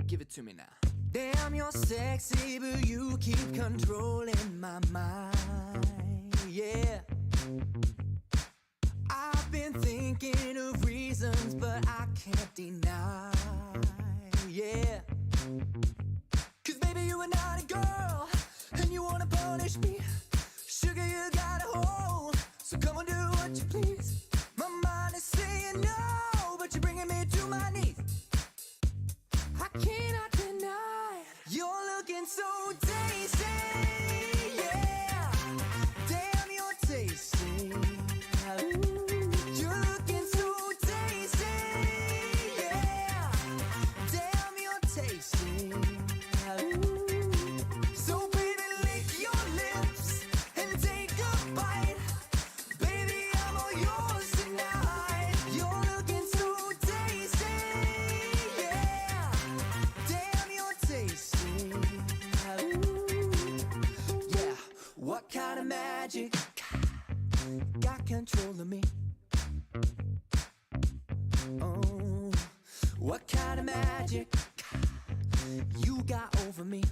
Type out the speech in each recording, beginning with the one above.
Give it to me now. Damn, you're sexy, but you keep controlling my mind. Yeah. I've been thinking of reasons, but I can't deny. Yeah. 'Cause baby, you are not a girl, and you wanna punish me. Sugar, you got a hold, so come on, do what you please. My mind is saying no, but you're bringing me to my knees. I cannot deny you're looking so tasty, yeah. Damn, you're tasty. You're looking so tasty, yeah. Damn, you're tasty. So baby, lick your lips and take a bite. Baby, I'm all yours tonight. You're looking so tasty, yeah. Damn, you're tasty. Yeah, what kind of magic got control of me? Oh, what kind of magic you got over me?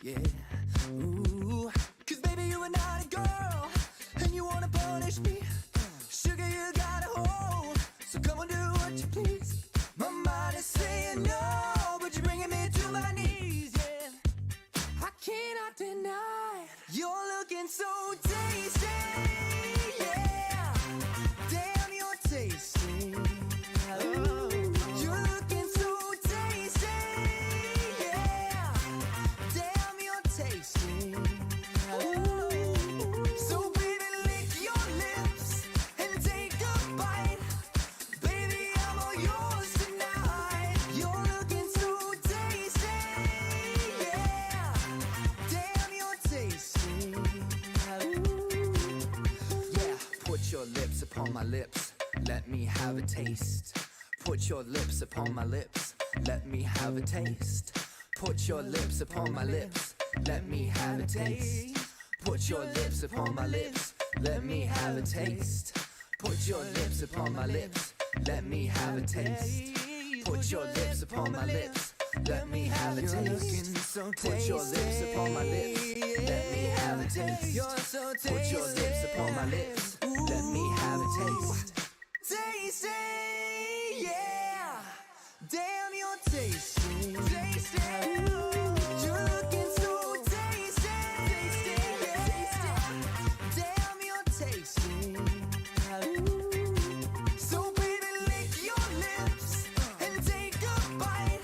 Yeah, ooh. 'Cause baby, you are not a girl, and you wanna punish me. Sugar, you got a hold, so come on, do what you please. My mind is saying no, but you're bringing me to my knees, yeah. I cannot deny you're looking so tasty, yeah. Damn, you're tasty. Oh, you're looking so tasty, yeah. Damn, you're tasty. Oh, so baby, lick your lips and take a bite. Baby, I'm all yours tonight. You're looking so tasty, yeah. Damn, you're tasty. Yeah, put your lips upon my lips. Let me have a taste. Put your lips upon my lips. Let me have a taste. Put your lips upon my lips. Let me have a taste. Put your lips upon my lips. Let me have a taste. Put your lips upon my lips. Let me have a taste. Put your lips upon my lips. Let me have a taste. Put your lips upon my lips. Let me have a taste. Put your lips upon my lips. Let me have a taste. Tasty, yeah. Damn, you're tasty. Tasty. You're looking so tasty. Tasty, yeah. Damn, you're tasty. So baby, lick your lips and take a bite.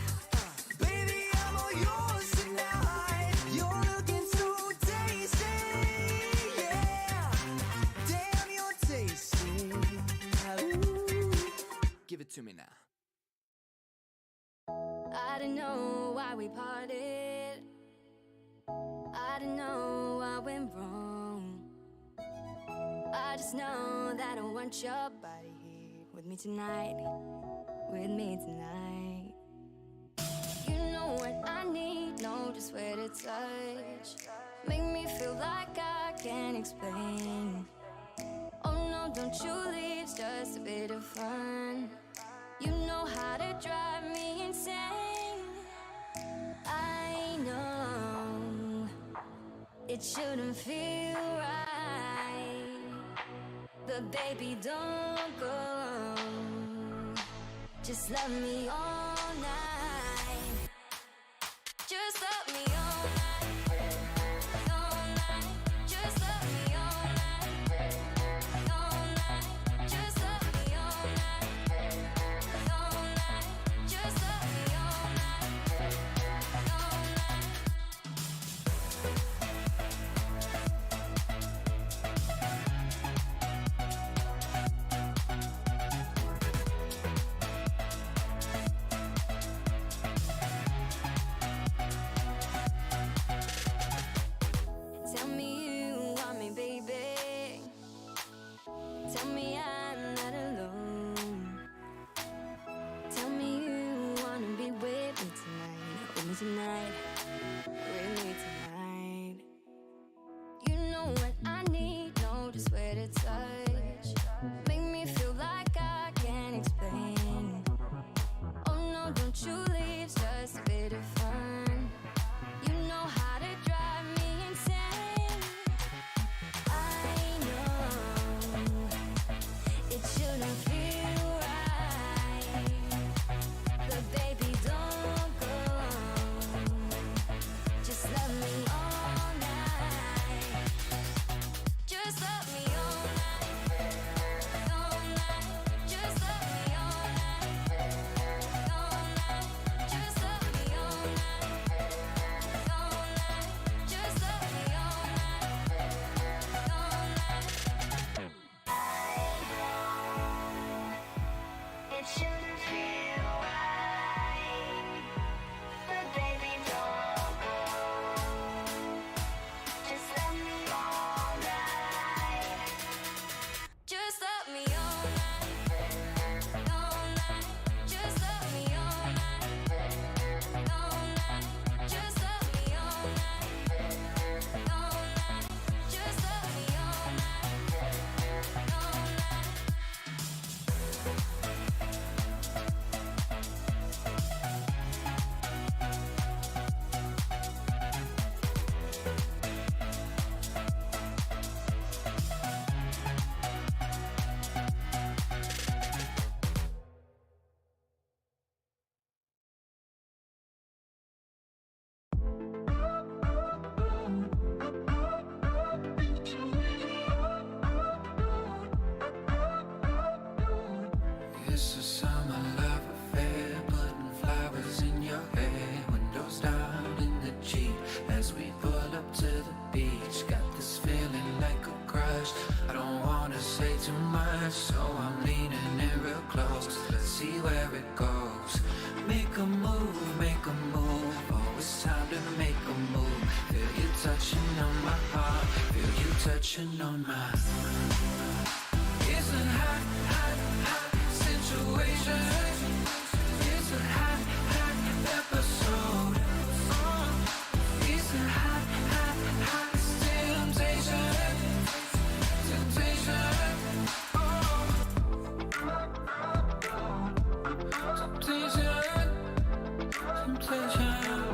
Baby, I'm all yours tonight. You're looking so tasty, yeah. Damn, you're tasty. Give it to me now. I don't know why we parted. I don't know what went wrong. I just know that I want your body here with me tonight. With me tonight. You know what I need, know just where to touch. Make me feel like I can't explain. Oh no, don't you leave, it's just a bit of fun. You It shouldn't feel right, but baby, don't go. Just love me all night. Just love me all night, all night. Just love me all night, all night. Just love me all night, all night. Just love me all night, all night. Tell me you want me, baby. Tell me I'm not alone. Tell me you wanna be with me tonight, with me tonight, with me tonight. You know what I need, know just where to touch. Make me feel like I can't explain. Oh no, don't you leave, it's just a bit of fun. You know how to drive me insane. I know it shouldn't feel right, but baby, don't go. Just love me all night. Just love me all night, all night. Just love me all night, all night. Just love me all night, all night. Just love me all night, all night. It shouldn't feel right, but baby, don't go. Just love me all night. Just love me all night, all night. Just love me all night, all night. Just love me all night, all night. Just love me all night, all night. It's a summer love affair, putting flowers in your hair. Windows down in the Jeep as we pull up to the beach. Got this feeling like a crush. I don't wanna say too much, so I'm leaning in real close. Let's see where it goes. Make a move, make a move. Oh, it's time to make a move. Feel you touching on my heart, feel you touching on mine. It's a hot, hot, hot situation. It's a hot, hot episode. It's a hot, hot, hot temptation. Temptation. Temptation. Temptation.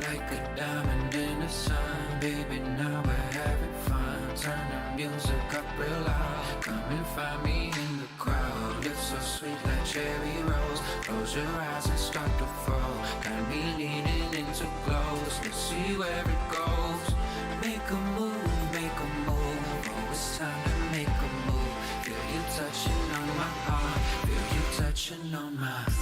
Like a diamond in the sun, baby, now we're having fun. Turn the music up real loud. Come and find me in the crowd. It's so sweet like cherry rose. Close your eyes and start to fall. Got me leaning into close. Let's see where it goes. Make a move, make a move. Oh, it's time to make a move. Feel you touching on my heart, feel you touching on mine.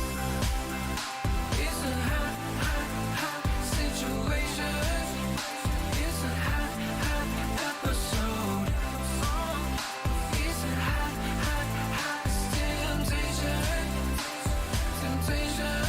It's a hot, hot, hot situation. It's a hot, hot episode. It's a hot, hot, hot temptation. Temptation.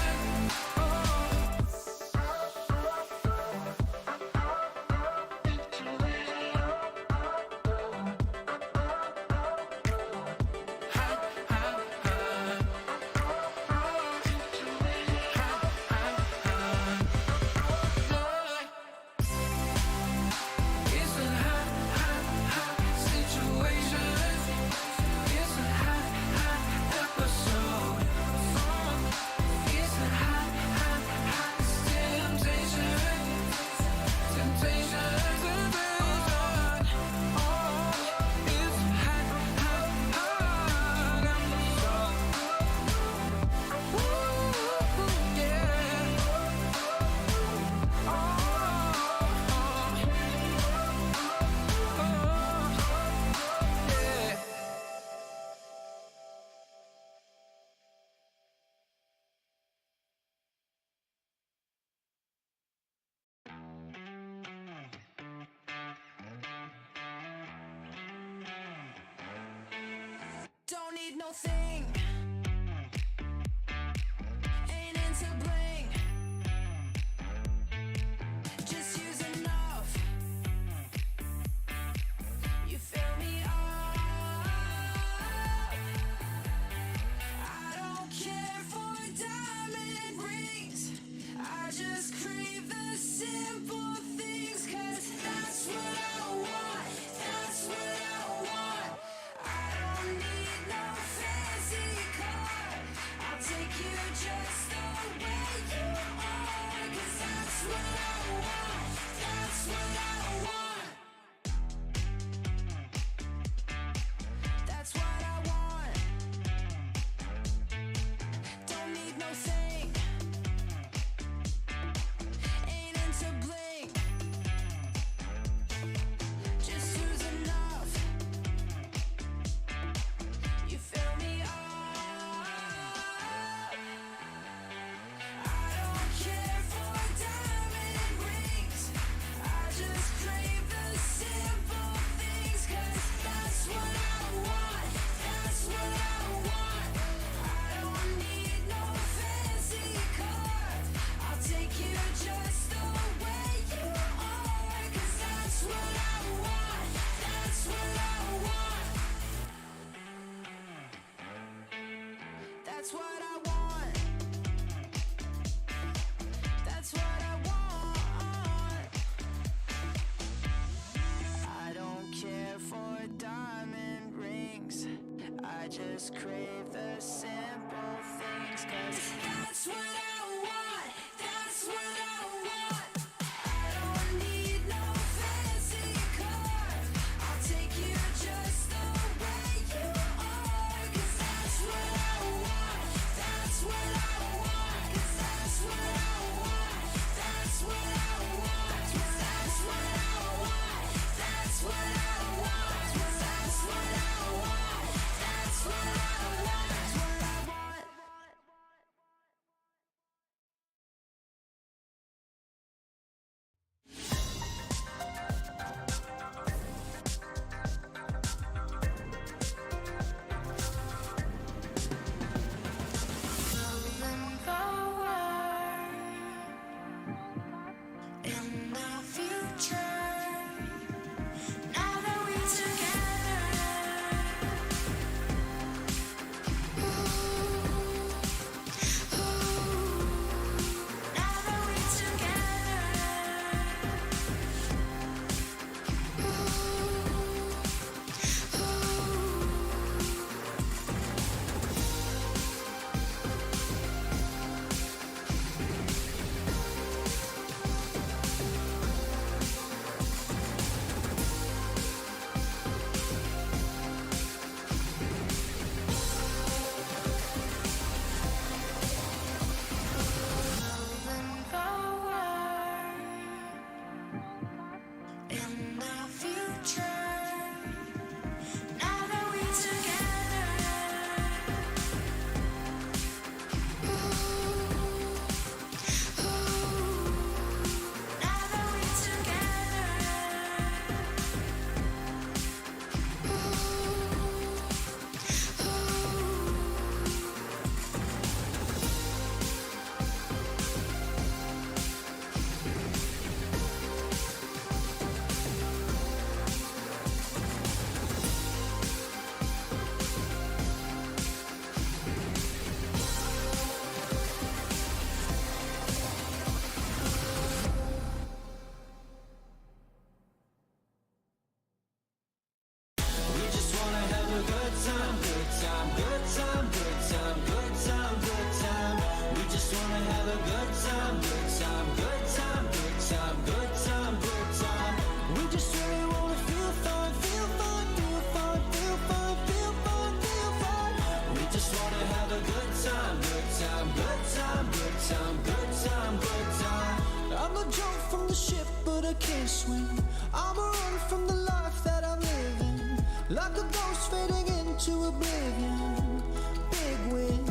Don't need no thing. Ain't into bling. Just use enough. You fill me up. I don't care for diamond rings. I just crave the simple things, 'cause that's what I want. That's what I want. I don't need no fancy car. I'll take you just the way you are, 'cause that's what I want. That's what I want. That's what I want. Don't need no thing. Ain't into bling. Just use enough. You fill me up. I don't care for diamond rings. I just crave the simple things, 'cause that's what I want. That's what I want. I don't need no fancy car. I'll take you just the way you are, 'cause that's what I want. That's what I want. That's what I want. That's what I want. I don't care for diamond rings. I just crave the simple things, 'cause that's what I want. That's what I want. I don't need no fancy car. I'll take you just the way you are, 'cause that's what I want. That's what I want. 'Cause that's what I want. That's what I want. That's what I want. That's what I want. That's what I want. That's what I want. That's what I want. Moving forward in the future. Now that we're together. Now that we're moving forward in the future. Now that we're together. Now that we're We just wanna have a good time, good time, good time, good time, good time, good time. We just wanna have a good time, good time, good time, good time, good time, good time. We just really wanna feel fun, feel fun, feel fun, feel fun, feel fun, feel fun. We just wanna have a good time, good time, good time, good time, good time, good time. I'm a jump from the ship, but I can't swim. I'm a run from the life that I'm living, like a ghost fading into oblivion. Big win,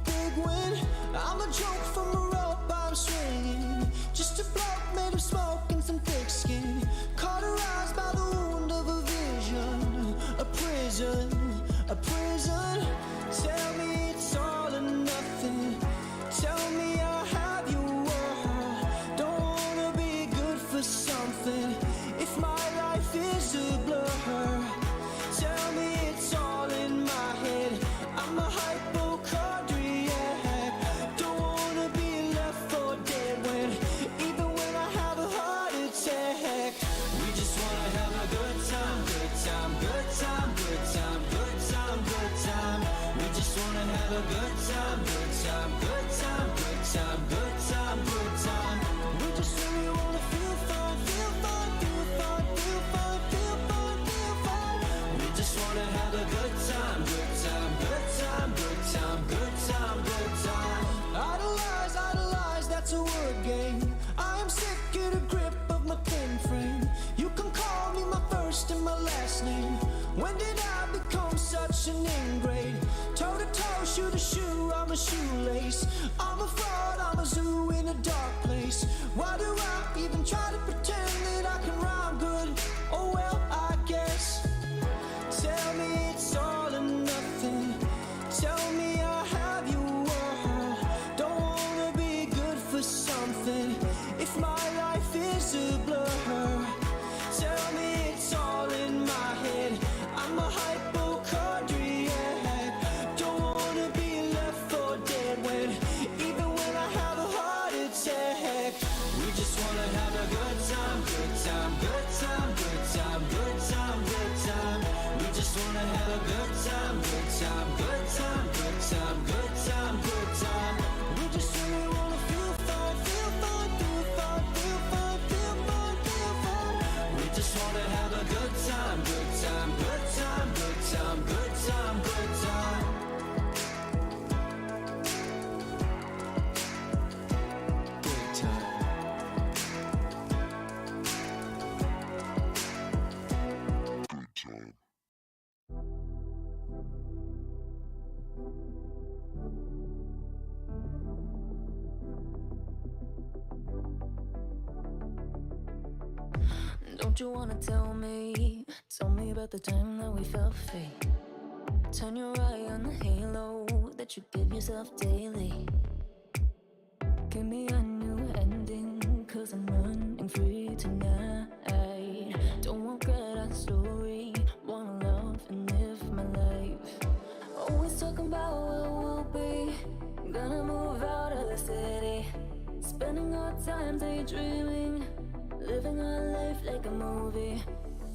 big win. I'm a joke from a rope I'm swinging, just a bloke made of smoke and some thick skin, cauterized by the wound of a vision. A prison, a prison. have a good time, good time, good time, good time, good time, good time. We just really wanna feel fun, feel fun, feel fun, feel fun, feel fun, feel fun. We just wanna have a good time, good time, good time, good time, good time, good time. Idolize, idolize, that's a word game. I am sick of the grip of my thin frame. You can call me my first and my last name. When did I become such an ingrate? Toe to toe, shoe to shoe, I'm a shoelace. I'm a fraud, I'm a zoo in a dark place. Why do I even try to pretend that I can rhyme good? Oh well, I guess. Tell me it's all or nothing. Tell me I'll have your word. Don't wanna be good for something if my life is a blur. Tell me it's all in my head. I'm a hypochondriac. Don't wanna be left for dead when, even when I have a heart attack. We just wanna have a good time, good time, good time, good time, good time, good time. We just wanna have a good time, good time, good time, good time, good time, good time. We just really wanna feel fun, feel fun, feel fun, feel fun, feel fun, feel fun. We just wanna have a good time, good time, good time, good time, good time, good time. Good time. Don't you wanna tell me about the time that we felt fate? Turn your eye on the halo that you give yourself daily. Give me a new ending, cause I'm running free tonight. Don't want that story, wanna love and live my life. Always talking about what will be, gonna move out of the city. Spending our time daydreaming, living our life like a movie.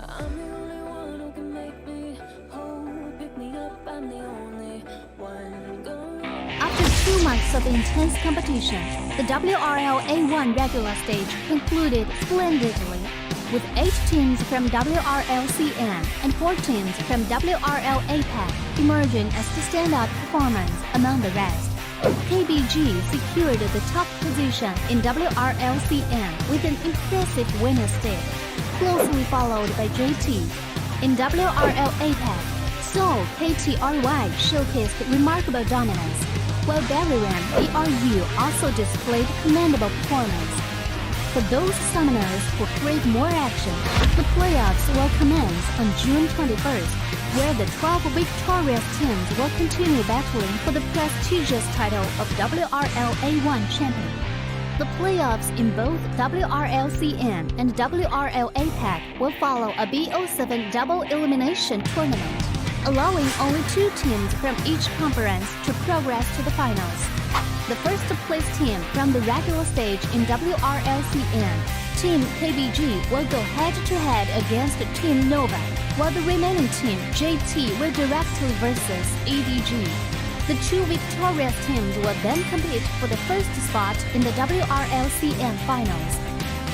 I'm the only one who can make me whole. Pick me up, I'm the only one going. After 2 months of intense competition, the WRL A1 regular stage concluded splendidly, with 8 teams from WRL-CN and 4 teams from WRL APAC emerging as the standout performance among the rest. KBG secured the top position in WRL-CN with an impressive winner's stick, closely followed by JT. In WRL APAC, Seoul KT.RY showcased remarkable dominance, while Bariram BRU also displayed commendable performance. For those summoners who crave more action, the playoffs will commence on June 21st, where the 12 victorious teams will continue battling for the prestigious title of WRL A1 champion. The playoffs in both WRL-CN and WRL APAC will follow a BO7 double elimination tournament, allowing only 2 teams from each conference to progress to the finals. The first place team from the regular stage in WRL-CN, Team KBG, will go head-to-head against Team Nova, while the remaining team, JT, will directly versus EDG. The 2 victorious teams will then compete for the first spot in the WRL-CN finals.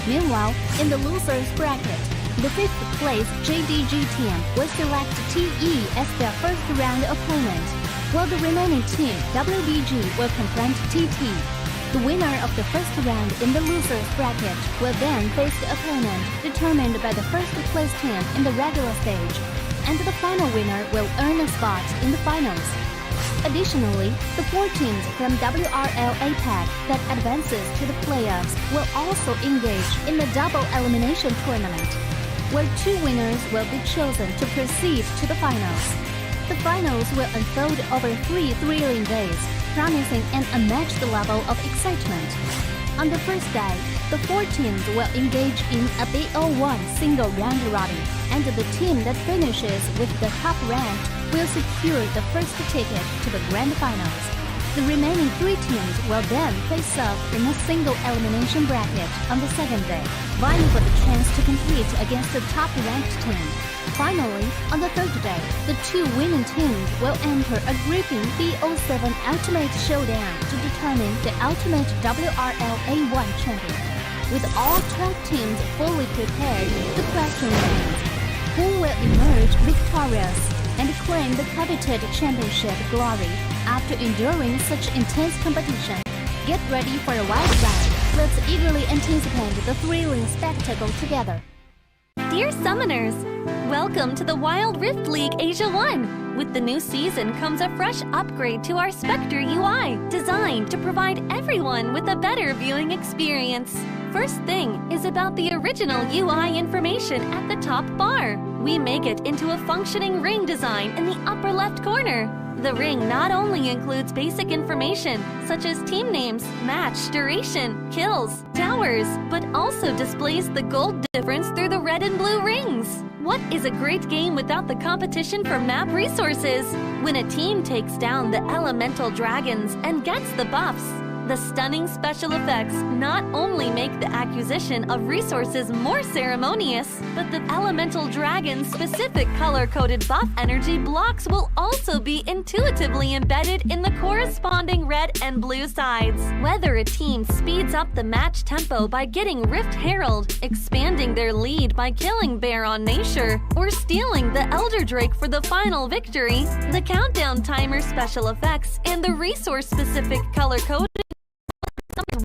Meanwhile, in the losers bracket, the 5th place JDG team will select TE as their first round opponent, while the remaining team, WBG, will confront TT. The winner of the first round in the losers bracket will then face the opponent determined by the first place team in the regular stage, and the final winner will earn a spot in the finals. Additionally, the 4 teams from WRL APAC that advances to the playoffs will also engage in the double elimination tournament, where 2 winners will be chosen to proceed to the finals. The finals will unfold over 3 thrilling days, promising an unmatched level of excitement. On the first day, the 4 teams will engage in a BO1 single round robin, and the team that finishes with the top rank will secure the first ticket to the grand finals. The remaining 3 teams will then face off in a single elimination bracket on the second day, vying for the chance to compete against the top ranked team. Finally, on the third day, the two winning teams will enter a gripping BO7 Ultimate Showdown to determine the ultimate WRL A1 champion. With all 12 teams fully prepared, the question remains, who will emerge victorious and claim the coveted championship glory after enduring such intense competition? Get ready for a wild ride. Let's eagerly anticipate the thrilling spectacle together. Dear Summoners, welcome to the Wild Rift League Asia 1. With the new season comes a fresh upgrade to our Spectre UI, designed to provide everyone with a better viewing experience. First thing is about the original UI information at the top bar. We make it into a functioning ring design in the upper left corner. The ring not only includes basic information such as team names, match duration, kills, towers, but also displays the gold difference through the red and blue rings. What is a great game without the competition for map resources? When a team takes down the elemental dragons and gets the buffs, the stunning special effects not only make the acquisition of resources more ceremonious, but the elemental dragon's specific color-coded buff energy blocks will also be intuitively embedded in the corresponding red and blue sides. Whether a team speeds up the match tempo by getting Rift Herald, expanding their lead by killing Baron Nashor, or stealing the Elder Drake for the final victory, the countdown timer special effects and the resource-specific color-coded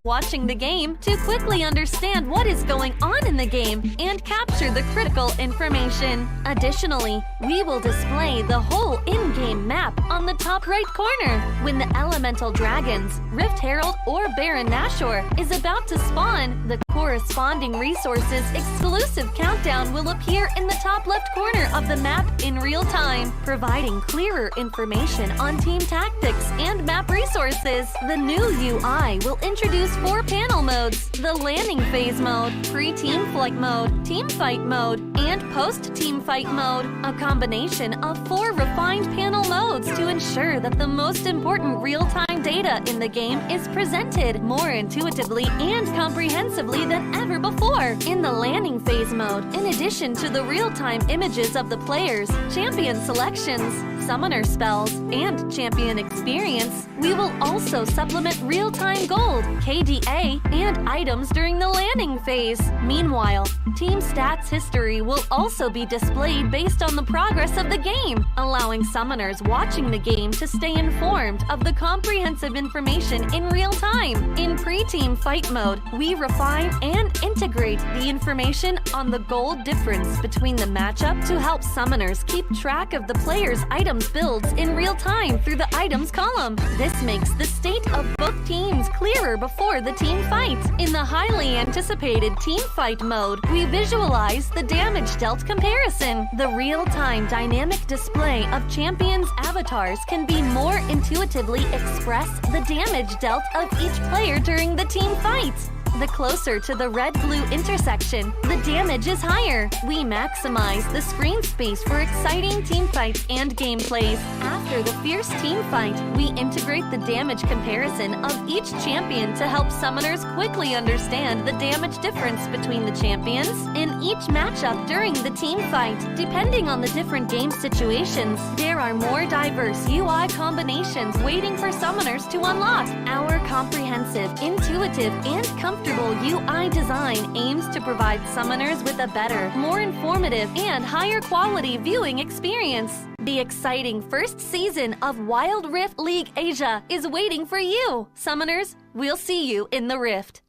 watching the game to quickly understand what is going on in the game and capture the critical information. Additionally, we will display the whole in-game map on the top right corner. When the elemental dragons, Rift Herald or Baron Nashor is about to spawn, the corresponding resources exclusive countdown will appear in the top left corner of the map in real time, providing clearer information on team tactics and map resources. The new UI will introduce 4 panel modes: the landing phase mode, pre-team flight mode, team fight mode, and post-team fight mode, a combination of 4 refined panel modes to ensure that the most important real-time data in the game is presented more intuitively and comprehensively than ever before. In the landing phase mode, in addition to the real-time images of the players, champion selections, summoner spells, and champion experience, we will also supplement real-time gold, KDA, and items during the landing phase. Meanwhile, team stats history will also be displayed based on the progress of the game, allowing summoners watching the game to stay informed of the comprehensive information in real time. In pre-team fight mode, we refine and integrate the information on the gold difference between the matchup to help summoners keep track of the players' items builds in real time through the items column. This makes the state of both teams clearer before the team fight. In the highly anticipated team fight mode, we visualize the damage dealt comparison. The real-time dynamic display of champions' avatars can be more intuitively express the damage dealt of each player during the team fight. The closer to the red-blue intersection, the damage is higher. We maximize the screen space for exciting team fights and gameplays. After the fierce team fight, we integrate the damage comparison of each champion to help summoners quickly understand the damage difference between the champions in each matchup during the team fight. Depending on the different game situations, there are more diverse UI combinations waiting for summoners to unlock. Our comprehensive, intuitive, and comfortable UI design aims to provide summoners with a better, more informative, and higher quality viewing experience. The exciting first season of Wild Rift League Asia is waiting for you. Summoners, we'll see you in the Rift.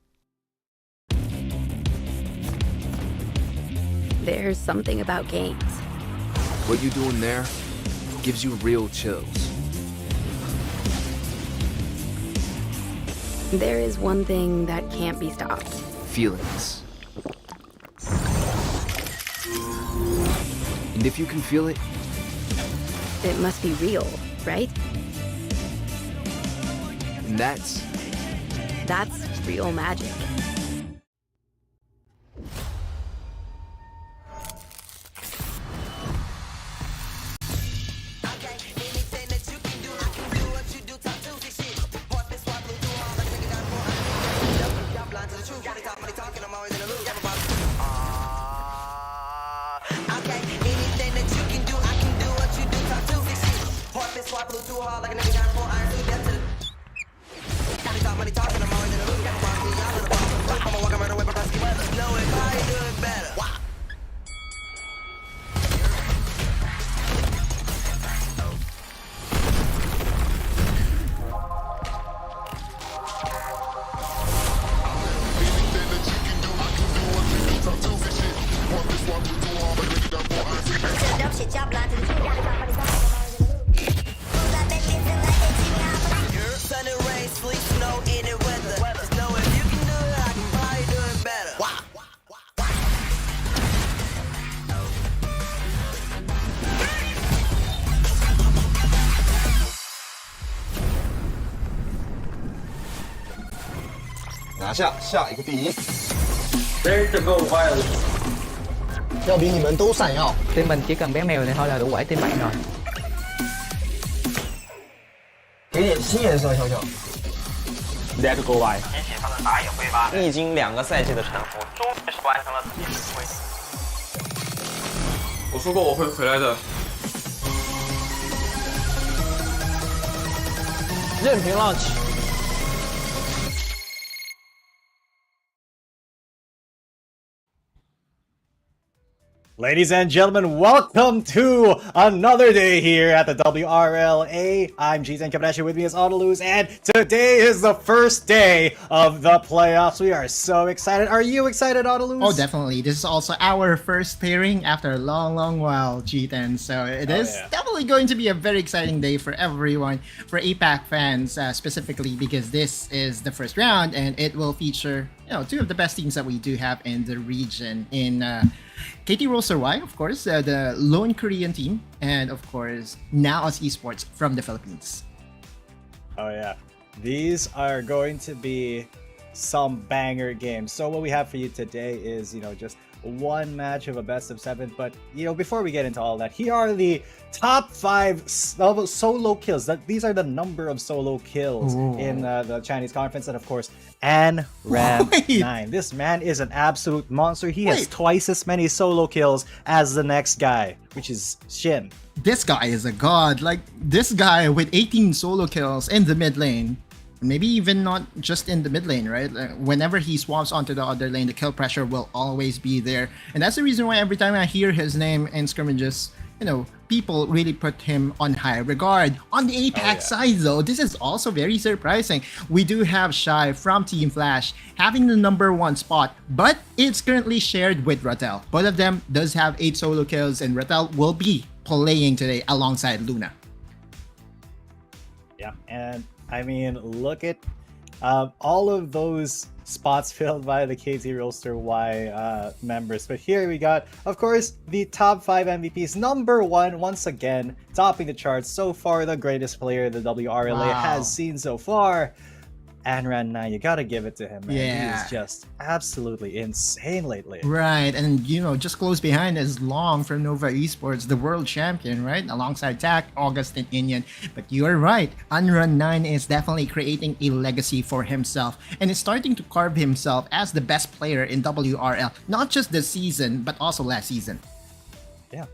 There's something about games. What you doing there gives you real chills. There is one thing that can't be stopped. Feelings. And if you can feel it, It must be real, right? and that's real magic. Anything that Sun and rain, sleet, snow, any weather. Just know if you can do it, I can probably do it better. Wow. 拿下下一个第一，真是够快了。要比你们都闪耀。 Team mình chỉ cần bé mèo này thôi là đủ quẩy team bạn rồi. 给点新颜色，小小。Let's go by。提起他的打野挥发，历经2个赛季的沉浮，终于是完成了自己的归属。我说过我会回来的。任凭浪起。 Ladies and gentlemen, welcome to another day here at the WRLA. I'm G10 Kabadashi, with me is Autoluz, and today is the first day of the playoffs. We are so excited. Are you excited, Autoluz? Oh, definitely. This is also our first pairing after a long while, G10. So it is definitely going to be a very exciting day for everyone, for APAC fans specifically, because this is the first round and it will feature, two of the best teams that we do have in the region in KT.RY, of course, the lone Korean team, and of course, NAOS Esports from the Philippines. Oh yeah, these are going to be some banger games. So what we have for you today is, just one match of a best of 7. But, before we get into all that, here are the top 5 solo kills. These are the number of solo kills in the Chinese conference. And of course, NRAM9. This man is an absolute monster. He has twice as many solo kills as the next guy, which is Shin. This guy is a god. Like, this guy with 18 solo kills in the mid lane. Maybe even not just in the mid lane, right? Whenever he swaps onto the other lane, the kill pressure will always be there. And that's the reason why every time I hear his name in scrimmages, people really put him on high regard. On the APAC side, though, this is also very surprising. We do have Shy from Team Flash having the #1 spot, but it's currently shared with Rattel. Both of them does have 8 solo kills, and Rattel will be playing today alongside Luna. Yeah, and I mean, look at all of those spots filled by the KT.RY members. But here we got, of course, the top 5 MVPs. #1, once again, topping the charts. So far, the greatest player the WRLA has seen so far. NRAM9, you gotta give it to him, man. Yeah. He is just absolutely insane lately. Right, and just close behind is Long from Nova Esports, the world champion, right? Alongside Tak, August, and Inyan. But you're right, NRAM9 is definitely creating a legacy for himself and is starting to carve himself as the best player in WRL, not just this season, but also last season. Yeah.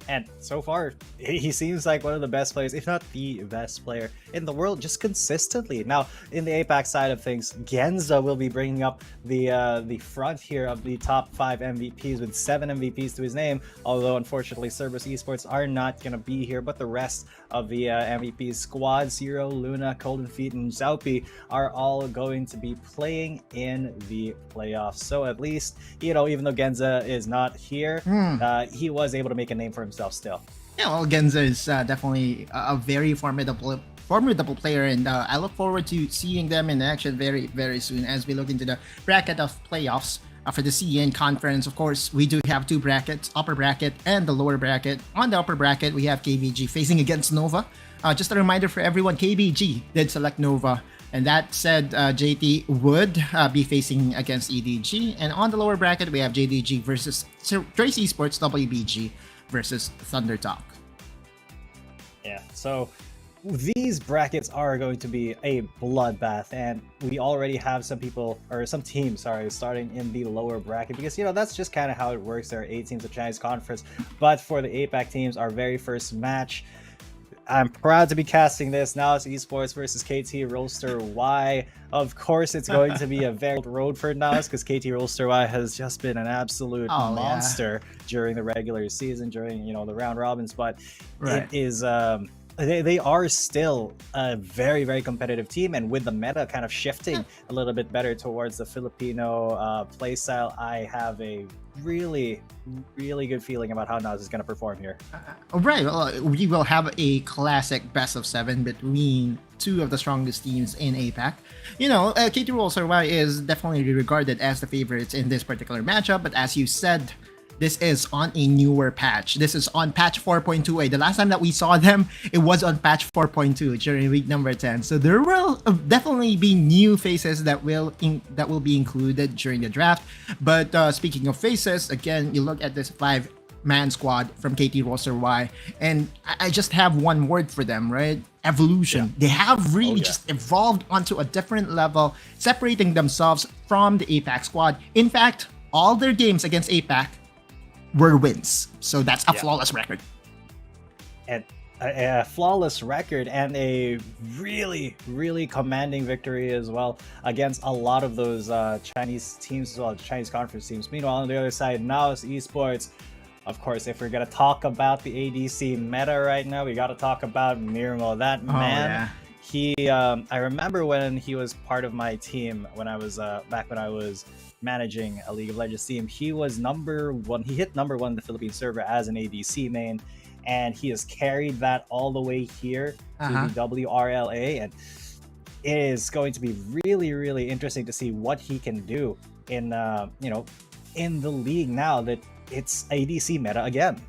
And so far, he seems like one of the best players, if not the best player in the world, just consistently. Now, in the APAC side of things, Genza will be bringing up the front here of the top 5 MVPs with 7 MVPs to his name. Although, unfortunately, Cerberus Esports are not going to be here, but the rest of the MVPs, Squad, Zero, Luna, Golden Feet, and Zaupi are all going to be playing in the playoffs. So at least, even though Genza is not here, he was able to make a name for himself still. Yeah, well, Genza is definitely a very formidable player, and I look forward to seeing them in action very, very soon as we look into the bracket of playoffs for the CN conference. Of course, we do have 2 brackets, upper bracket and the lower bracket. On the upper bracket, we have KVG facing against Nova. Just a reminder for everyone, KVG did select Nova. And that said, JT would be facing against EDG. And on the lower bracket, we have JDG versus Trace Esports, WBG versus Thunder Talk. Yeah, so these brackets are going to be a bloodbath, and we already have some teams starting in the lower bracket, because that's just kind of how it works. There are 8 teams of Chinese conference, but for the APAC teams, our very first match, I'm proud to be casting this. NAOS Esports versus KT.RY. Of course, it's going to be a very road for NAOS because KT.RY has just been an absolute monster during the regular season, during the round robins. But it is they are still a very, very competitive team, and with the meta kind of shifting a little bit better towards the Filipino playstyle, I have a really, really good feeling about how NAOS is going to perform here. Right, we will have a classic best of 7 between two of the strongest teams in APAC. KT.RY is definitely regarded as the favorites in this particular matchup, but as you said, this is on a newer patch. This is on patch 4.2a. The last time that we saw them, it was on patch 4.2 during week number 10. So there will definitely be new faces that will be included during the draft. But speaking of faces, again, you look at this 5-man squad from KT.RY, and I just have one word for them, right? Evolution. They have really just evolved onto a different level, separating themselves from the APAC squad. In fact, all their games against APAC were wins, so that's a flawless record. And a flawless record and a really, really commanding victory as well against a lot of those Chinese teams as well, Chinese conference teams. Meanwhile, on the other side, NAOS Esports. Of course, if we're gonna talk about the ADC meta right now, we gotta talk about Mirmo. That man, he I remember when he was part of my team when I was back when I was managing a League of Legends team. He was number 1. He hit number 1 in the Philippine server as an ADC main, and he has carried that all the way here to the WRLA, and it is going to be really, really interesting to see what he can do in in the league now that it's ADC meta again.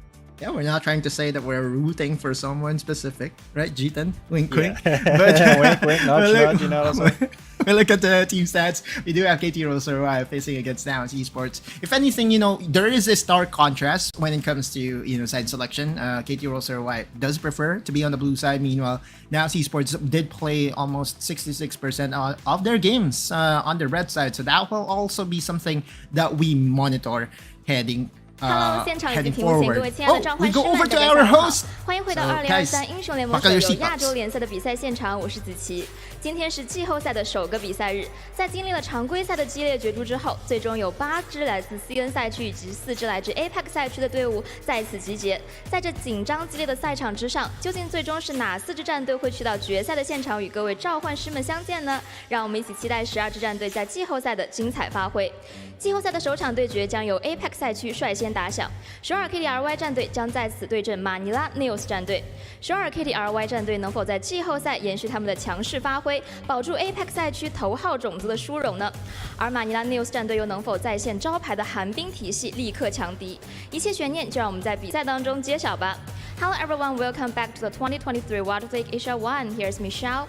Yeah, we're not trying to say that we're rooting for someone specific, right, Jitan? Wink, wink. But wink, wink, nudge, nudge, look at the team stats. We do have KT.RY facing against NAOS Esports. If anything, there is a stark contrast when it comes to, side selection. KT.RY does prefer to be on the blue side. Meanwhile, NAOS Esports did play almost 66% of their games on the red side. So that will also be something that we monitor heading Hello， 现场以及屏幕前各位亲爱的召唤师们，大家下午好，欢迎回到2023英雄联盟手游亚洲联赛的比赛现场，我是子琪。今天是季后赛的首个比赛日，在经历了常规赛的激烈角逐之后，最终有8支来自 CN 赛区以及4支来自 APAC 赛区的队伍在此集结。在这紧张激烈的赛场之上，究竟最终是哪4支战队会去到决赛的现场与各位召唤师们相见呢？让我们一起期待12支战队在季后赛的精彩发挥。季后赛的首场对决将由 APAC 赛区率先打响，首尔 KT.RY 战队将在此对阵马尼拉 NAOS 战队。首尔 KT.RY 战队能否在季后赛延续他们的强势发挥，保住 APAC 赛区头号种子的殊荣呢？而马尼拉 NAOS 战队又能否再现招牌的寒冰体系，力克强敌？一切悬念就让我们在比赛当中揭晓吧。Hello everyone, welcome back to the 2023 Wild League Asia 1. Here's Michelle.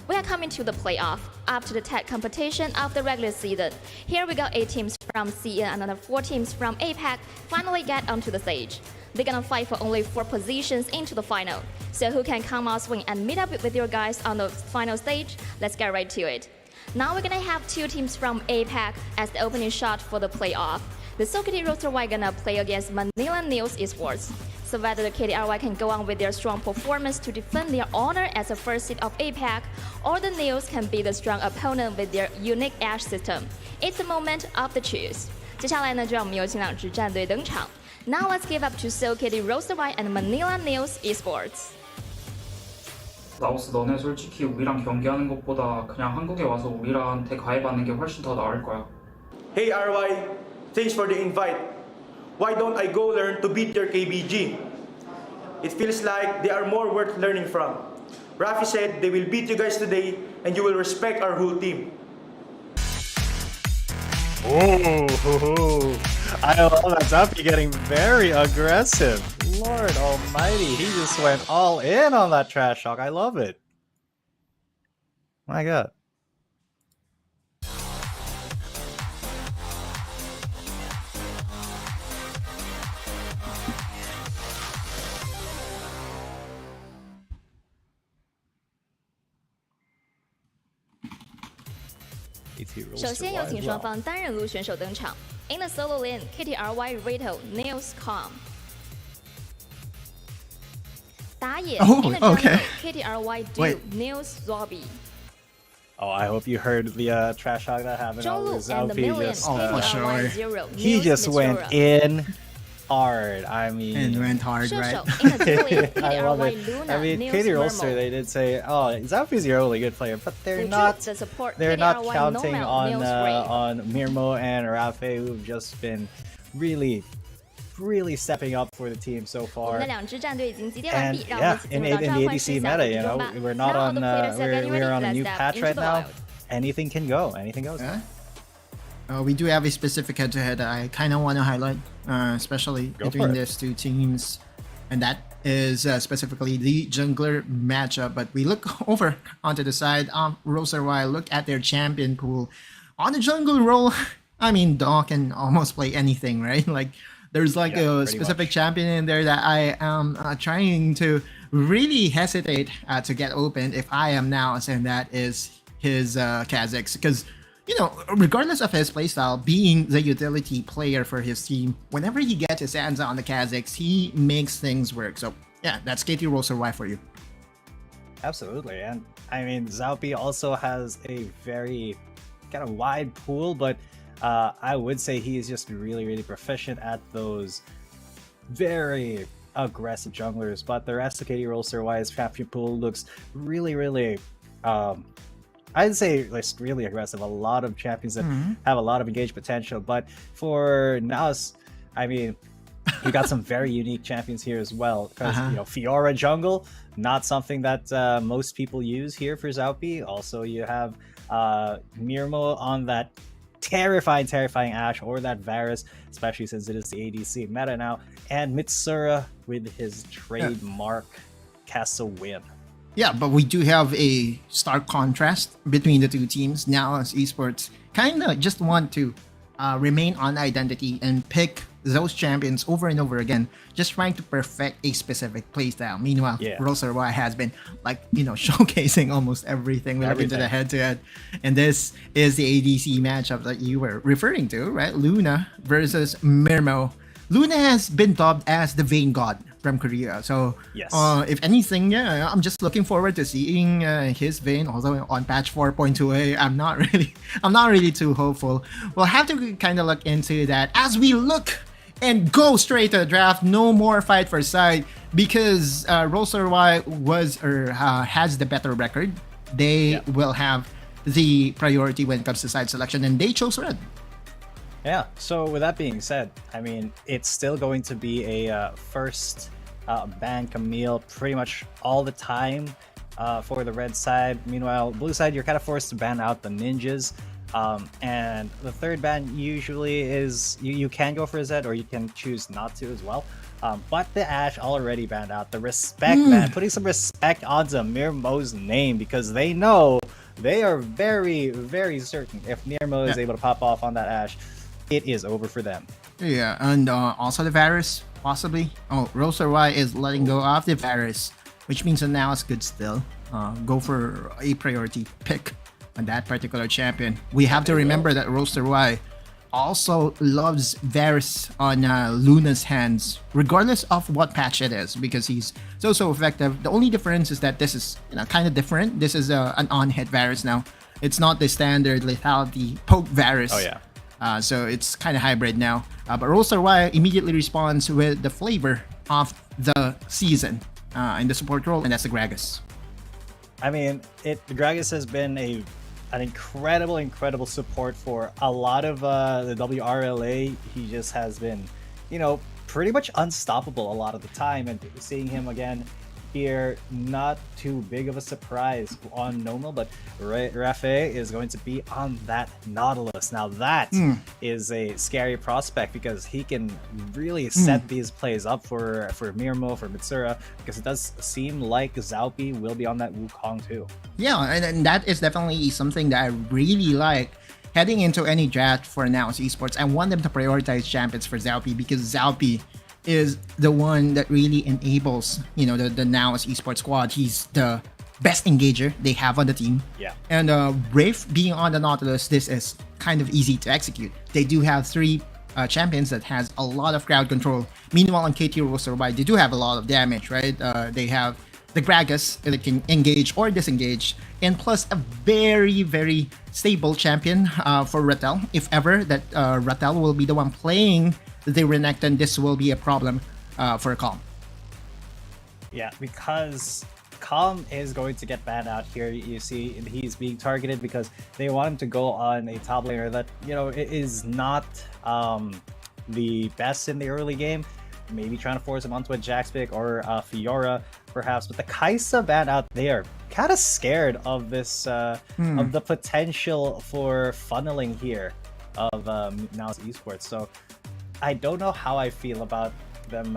We are coming to the playoff. After the tag competition of the regular season, here we got 8 teams from CN and another 4 teams from APAC finally get onto the stage. They're gonna fight for only 4 positions into the final. So who can come out swing and meet up with your guys on the final stage? Let's get right to it. Now we're gonna have 2 teams from APAC as the opening shot for the playoff. The Seoul KT.RY gonna play against Manila NAOS Esports. So whether the KT.RY can go on with their strong performance to defend their honor as a first seed of APAC, or the NAOS can be the strong opponent with their unique Ash system. It's the moment of the choose. 接下来呢，就让我们有请2支战队登场。Now let's give up to Seoul KT.RY and Manila NAOS Esports. 나오스 너네 솔직히 우리랑 경기하는 것보다 그냥 한국에 와서 우리한테 가입하는 게 훨씬 더 나을 거야. Hey RY, thanks for the invite. Why don't I go learn to beat your KBG? It feels like they are more worth learning from. Rafi said they will beat you guys today and you will respect our whole team. Oh, I love that. Duffy getting very aggressive. Lord almighty, he just went all in on that trash talk. I love it. My god. KT 首先有请双方单人路选手登场。In the solo lane, KT.RY Rito, NAOS Calm. 打野 Oh, in the jungle, okay. KT.RY Wait. duo nails Zombie. Oh, I hope you heard the trash talk that happened. Zhonglu With and the Zalpi million just, KT.RY 0 he nails just went Mitsura. in hard. I mean, And went hard, right? 射手 in the dueling I love KT.RY it. Luna I mean, nails Katie Rolster, Mermo. they did say, "Oh, Zalpi's your only good player," but they're Fuchu, not. the support They're not KT.RY counting Nomel on nails Ray. on Mirmo and Rafe, who've just been really stepping up for the team so 我 far. 们的两支战队已经集结完 And 毕，让我们 yeah, 一起进 in 入到 the 召唤 ADC 师下 meta, 的 you 之中 know, 吧。 we're not Now all on the players are getting we're on a ready. new Let's step patch into right the now. wild. Anything can go. Anything goes. Yeah. We do have a specific head-to-head that I kind of want to highlight, especially Go for between it. these two teams, and that is specifically the jungler matchup. But we look over onto the side of Rosarwai, look at their champion pool. On the jungle role, I mean, Daw can almost play anything, right? Like, there's like a specific champion in there that I am trying to really hesitate to get open if I am NAOS, and that is his Kha'Zix, because you know, regardless of his playstyle, being the utility player for his team, whenever he gets his hands on the Kha'Zix, he makes things work. So yeah, that's KT.RY for you. Absolutely, and I mean, Zalpi also has a very kind of wide pool, but I would say he is just really proficient at those very aggressive junglers. But the rest of KT.RY's champion pool looks really I'd say like really aggressive. A lot of champions that have a lot of engaged potential. But for NAOS, I mean, we got some very unique champions here as well. Because you know, Fiora jungle, not something that most people use here for Zalpi. Also, you have Mirmo on that terrifying Ashe, or that Varus, especially since it is the ADC meta now, and Mitsura with his trademark Castle Win. Yeah, but we do have a stark contrast between the two teams. Now, as Esports kind of just want to remain on identity and pick those champions over and over again, just trying to perfect a specific playstyle. Meanwhile, Rosarwai has been, like, you know, showcasing almost everything. We look into the head-to-head, and this is the ADC matchup that you were referring to, right? Luna versus Mirmo. Luna has been dubbed as the Vayne God from Korea. So, if anything, yeah, I'm just looking forward to seeing his Vayne. Although on patch 4.2a, I'm not really too hopeful. We'll have to kind of look into that as we look and go straight to the draft. No more fight for side, because Rosarwai has the better record. They will have the priority when it comes to side selection, and they chose red. Yeah, so with that being said, I mean, it's still going to be a first ban Camille pretty much all the time for the red side. Meanwhile, blue side, you're kind of forced to ban out the ninjas. And the third ban usually is, you can go for a Zed, or you can choose not to as well. But the Ashe already banned out. The respect ban, putting some respect onto Mirmo's name, because they know, they are very certain if Mirmo is able to pop off on that Ashe, it is over for them. Yeah, and also the Varus, possibly. Oh, Rosarwai is letting go of the Varus, which means that NAOS could still go for a priority pick on that particular champion. We have to remember that Rosarwai also loves Varus on Luna's hands, regardless of what patch it is, because he's so effective. The only difference is that this is, you know, kind of different. This is an on-hit Varus now. It's not the standard lethality poke Varus. Oh yeah. So it's kind of hybrid now. But Rosarwai immediately responds with the flavor of the season in the support role, and that's the Gragas. I mean, the Gragas has been an incredible support for a lot of the WRLA. He just has been, you know, pretty much unstoppable a lot of the time, and seeing him again here, not too big of a surprise on Normal, but Rafe is going to be on that Nautilus. Now that is a scary prospect, because he can really set these plays up for Mirmo, for Mitsura, because it does seem like Zalpi will be on that Wukong too. Yeah, and that is definitely something that I really like heading into any draft for NAOS Esports. I want them to prioritize champions for Zalpi, because Zalpi is the one that really enables, you know, the NAOS Esports squad. He's the best engager they have on the team. Yeah. And Rafe being on the Nautilus, this is kind of easy to execute. They do have 3 champions that has a lot of crowd control. Meanwhile, on KT.RY, they do have a lot of damage, right? They have the Gragas that can engage or disengage, and plus a very, very stable champion for Rattel. If ever that Rattel will be the one playing the Renekton, this will be a problem for Calm. Yeah, because Calm is going to get banned out here. You see, he's being targeted because they want him to go on a top laner that, you know, is not the best in the early game. Maybe trying to force him onto a Jax pick or a Fiora, perhaps. But the Kai'Sa ban out, they are kind of scared of this, of the potential for funneling here of NAOS Esports. So I don't know how I feel about them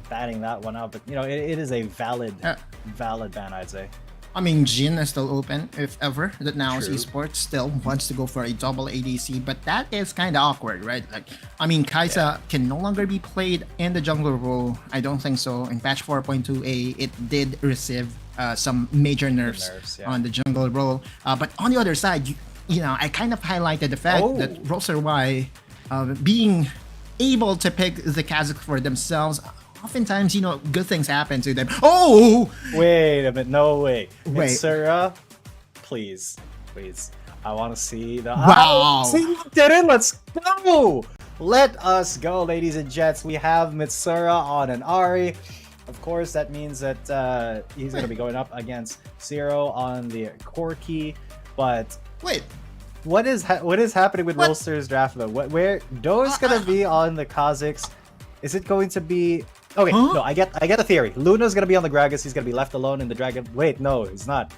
banning that one out, but you know, it is a valid ban, I'd say. I mean, Jhin is still open if ever that NAOS Esports still wants to go for a double ADC, but that is kind of awkward, right? Like, I mean, Kai'Sa can no longer be played in the jungler role. I don't think so. In patch 4.2a, it did receive some major nerfs on the jungle role. But on the other side, you know, I kind of highlighted the fact that WRL being able to pick the Kha'Zix for themselves, oftentimes, you know, good things happen to them. Oh! Wait a minute. No way. Wait. Mitsura, please. I want to see the... Wow! See, did it? Let's go! Let us go, ladies and gents. We have Mitsura on an Ahri. Of course, that means that he's going to be going up against Zero on the Corki. But... Wait. What is happening with Rolster's draft, though? Where Doe's going to be on the Kha'Zix? Is it going to be... Okay, no, I get the theory. Luna's gonna be on the Gragas. He's gonna be left alone in the Dragon. Wait, no, he's not.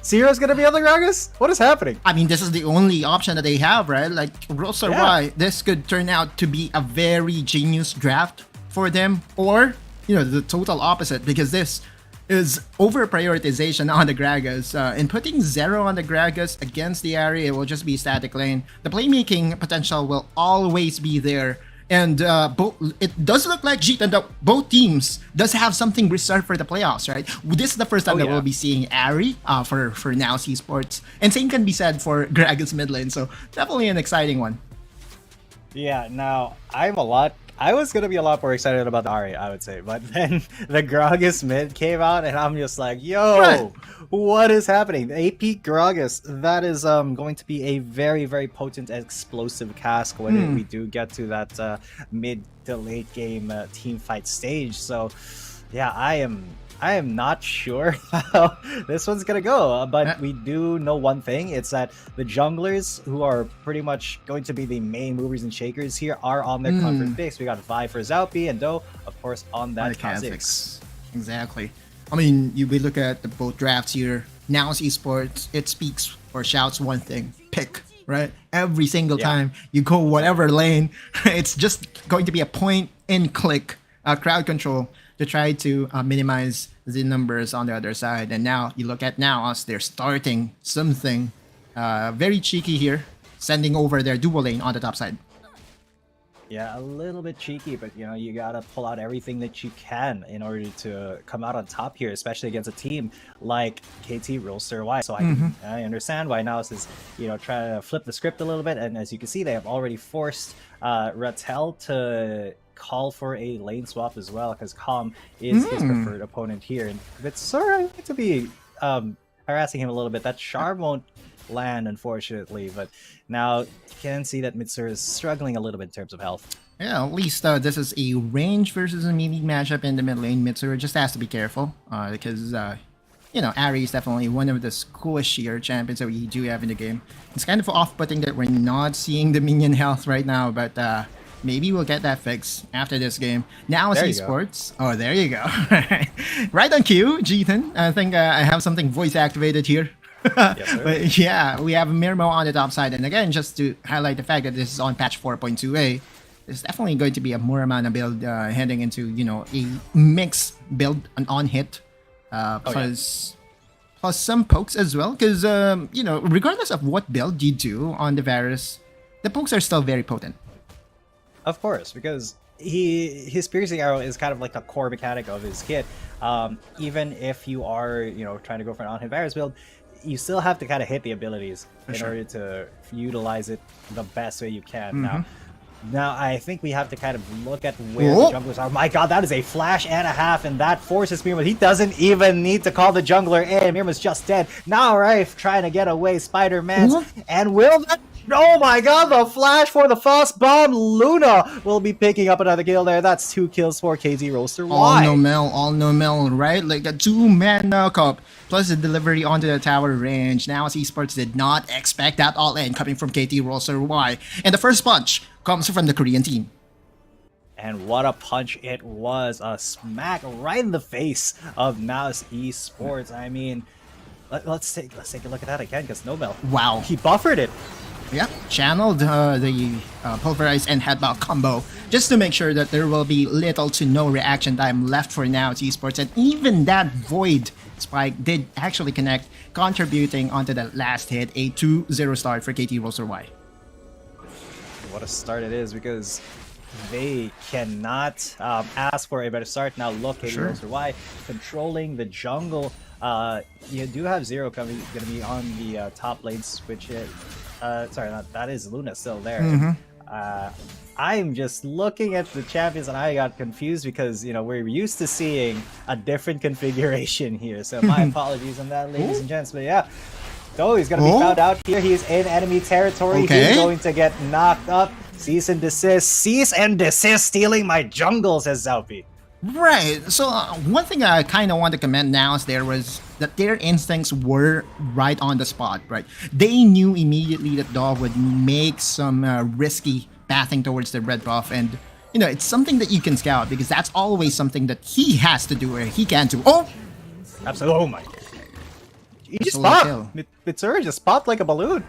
Zero's gonna be on the Gragas? What is happening? I mean, this is the only option that they have, right? Like, WRL, this could turn out to be a very genius draft for them, or, you know, the total opposite, because this is over prioritization on the Gragas. And putting Zero on the Gragas against the area, it will just be static lane. The playmaking potential will always be there. And it does look like Jeet and both teams does have something reserved for the playoffs, right? This is the first time that we'll be seeing Ahri for NAOS Esports. And same can be said for Gragas mid lane, so definitely an exciting one. Yeah, now I was gonna be a lot more excited about the Ahri, I would say, but then the Gragas mid came out and I'm just like, yo, what is happening? The AP Gragas, that is going to be a very, very potent explosive cask when we do get to that mid to late game team fight stage. So yeah, I am not sure how this one's gonna go, but we do know one thing. It's that the junglers, who are pretty much going to be the main movers and shakers here, are on their comfort picks. We got Vi for Zaupi and Doe, of course, on that Kha'Zix. Exactly. I mean, we look at the both drafts here. NAOS Esports, it speaks or shouts one thing: pick, right? Every single time you go whatever lane, it's just going to be a point and click crowd control to try to minimize the numbers on the other side. And now you look at NAOS, they're starting something very cheeky here, sending over their dual lane on the top side. Yeah, a little bit cheeky, but you know, you gotta pull out everything that you can in order to come out on top here, especially against a team like KT.RY. So I understand why NAOS is, you know, trying to flip the script a little bit. And as you can see, they have already forced Rattel to call for a lane swap as well, because Calm is his preferred opponent here. And Mitsura, I need to be harassing him a little bit. That charm won't land, unfortunately, but now you can see that Mitsura is struggling a little bit in terms of health. Yeah, at least this is a range versus a melee matchup in the mid lane. Mitsura just has to be careful because you know, Ahri is definitely one of the coolest sheer champions that we do have in the game. It's kind of off-putting that we're not seeing the minion health right now, but maybe we'll get that fixed after this game. Now it's Esports. Oh, there you go. Right on cue, Jeeton. I think I have something voice activated here. Yes, but yeah, we have Mirmo on the top side. And again, just to highlight the fact that this is on patch 4.2a, there's definitely going to be a more amount of build heading into, you know, a mixed build, an on-hit, plus some pokes as well. Because, you know, regardless of what build you do on the Varus, the pokes are still very potent. Of course, because his piercing arrow is kind of like a core mechanic of his kit. Even if you are, you know, trying to go for an on-hit Varus build, you still have to kind of hit the abilities in order to utilize it the best way you can. Now, Now, I think we have to kind of look at where the junglers are. My god, that is a flash and a half, and that forces Mirma. He doesn't even need to call the jungler in. Mirma's just dead. Now Rife trying to get away. Spider-Man. And will that... Oh my god, the flash for the frost bomb. Luna will be picking up another kill there. That's 2 kills for KT.RY. All no mel, right? Like a 2-man knockup plus the delivery onto the tower range. NAOS Esports did not expect that all in coming from KT.RY. And the first punch comes from the Korean team. And what a punch it was. A smack right in the face of NAOS Esports. I mean, let's take a look at that again, because Nobel. Wow. He buffered it. Yeah, channeled the pulverize and headlock combo just to make sure that there will be little to no reaction time left for NAOS Esports. And even that void spike did actually connect, contributing onto the last hit, a 2-0 start for KT.RY. What a start it is, because they cannot ask for a better start. Now look at KT.RY controlling the jungle. You do have Zero going to be on the top lane switch. Sorry, that is Luna still there. I'm just looking at the champions and I got confused because, you know, we're used to seeing a different configuration here. So my apologies on that, ladies and gents. But yeah, oh, he's going to be found out here. He's in enemy territory. He's going to get knocked up. Cease and desist. Cease and desist stealing my jungle, says Zaupi. Right. So one thing I kind of want to commend now is there was that their instincts were right on the spot, right? They knew immediately that Dove would make some risky pathing towards the red buff, and you know, it's something that you can scout because that's always something that he has to do or he can do. Oh! Absolutely. Oh my. He just popped. Mitsuri just popped like a balloon.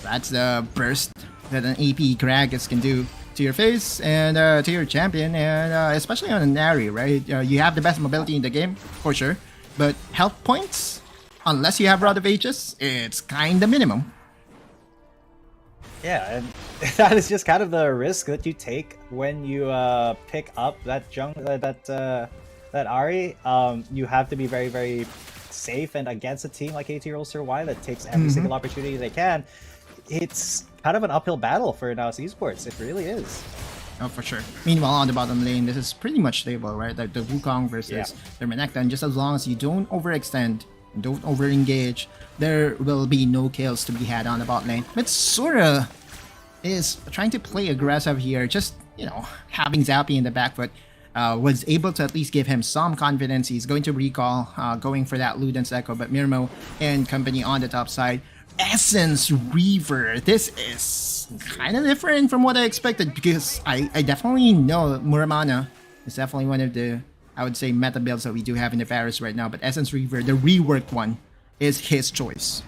That's the burst that an AP Gragas can do to your face and to your champion, and especially on a Nari, right? You have the best mobility in the game, for sure, but health points, unless you have Rod of Ages, it's kinda minimum. Yeah, and that is just kind of the risk that you take when you pick up that that Ari. You have to be very, very safe, and against a team like KT.RY that takes every single opportunity they can, it's kind of an uphill battle for NAOS Esports. It really is. Oh, for sure. Meanwhile, on the bottom lane, this is pretty much stable, right? Like the Wukong versus the Renekton, and just as long as you don't overextend, don't over-engage, there will be no kills to be had on the bot lane. Mitsura is trying to play aggressive here, just, you know, having Zaupi in the back foot was able to at least give him some confidence. He's going to recall, going for that Luden's Echo, but Mirmo and company on the top side. Essence Reaver. This is kind of different from what I expected, because I definitely know Muramana is definitely one of the, I would say, meta builds that we do have in the Varus right now, but Essence Reaver, the reworked one, is his choice.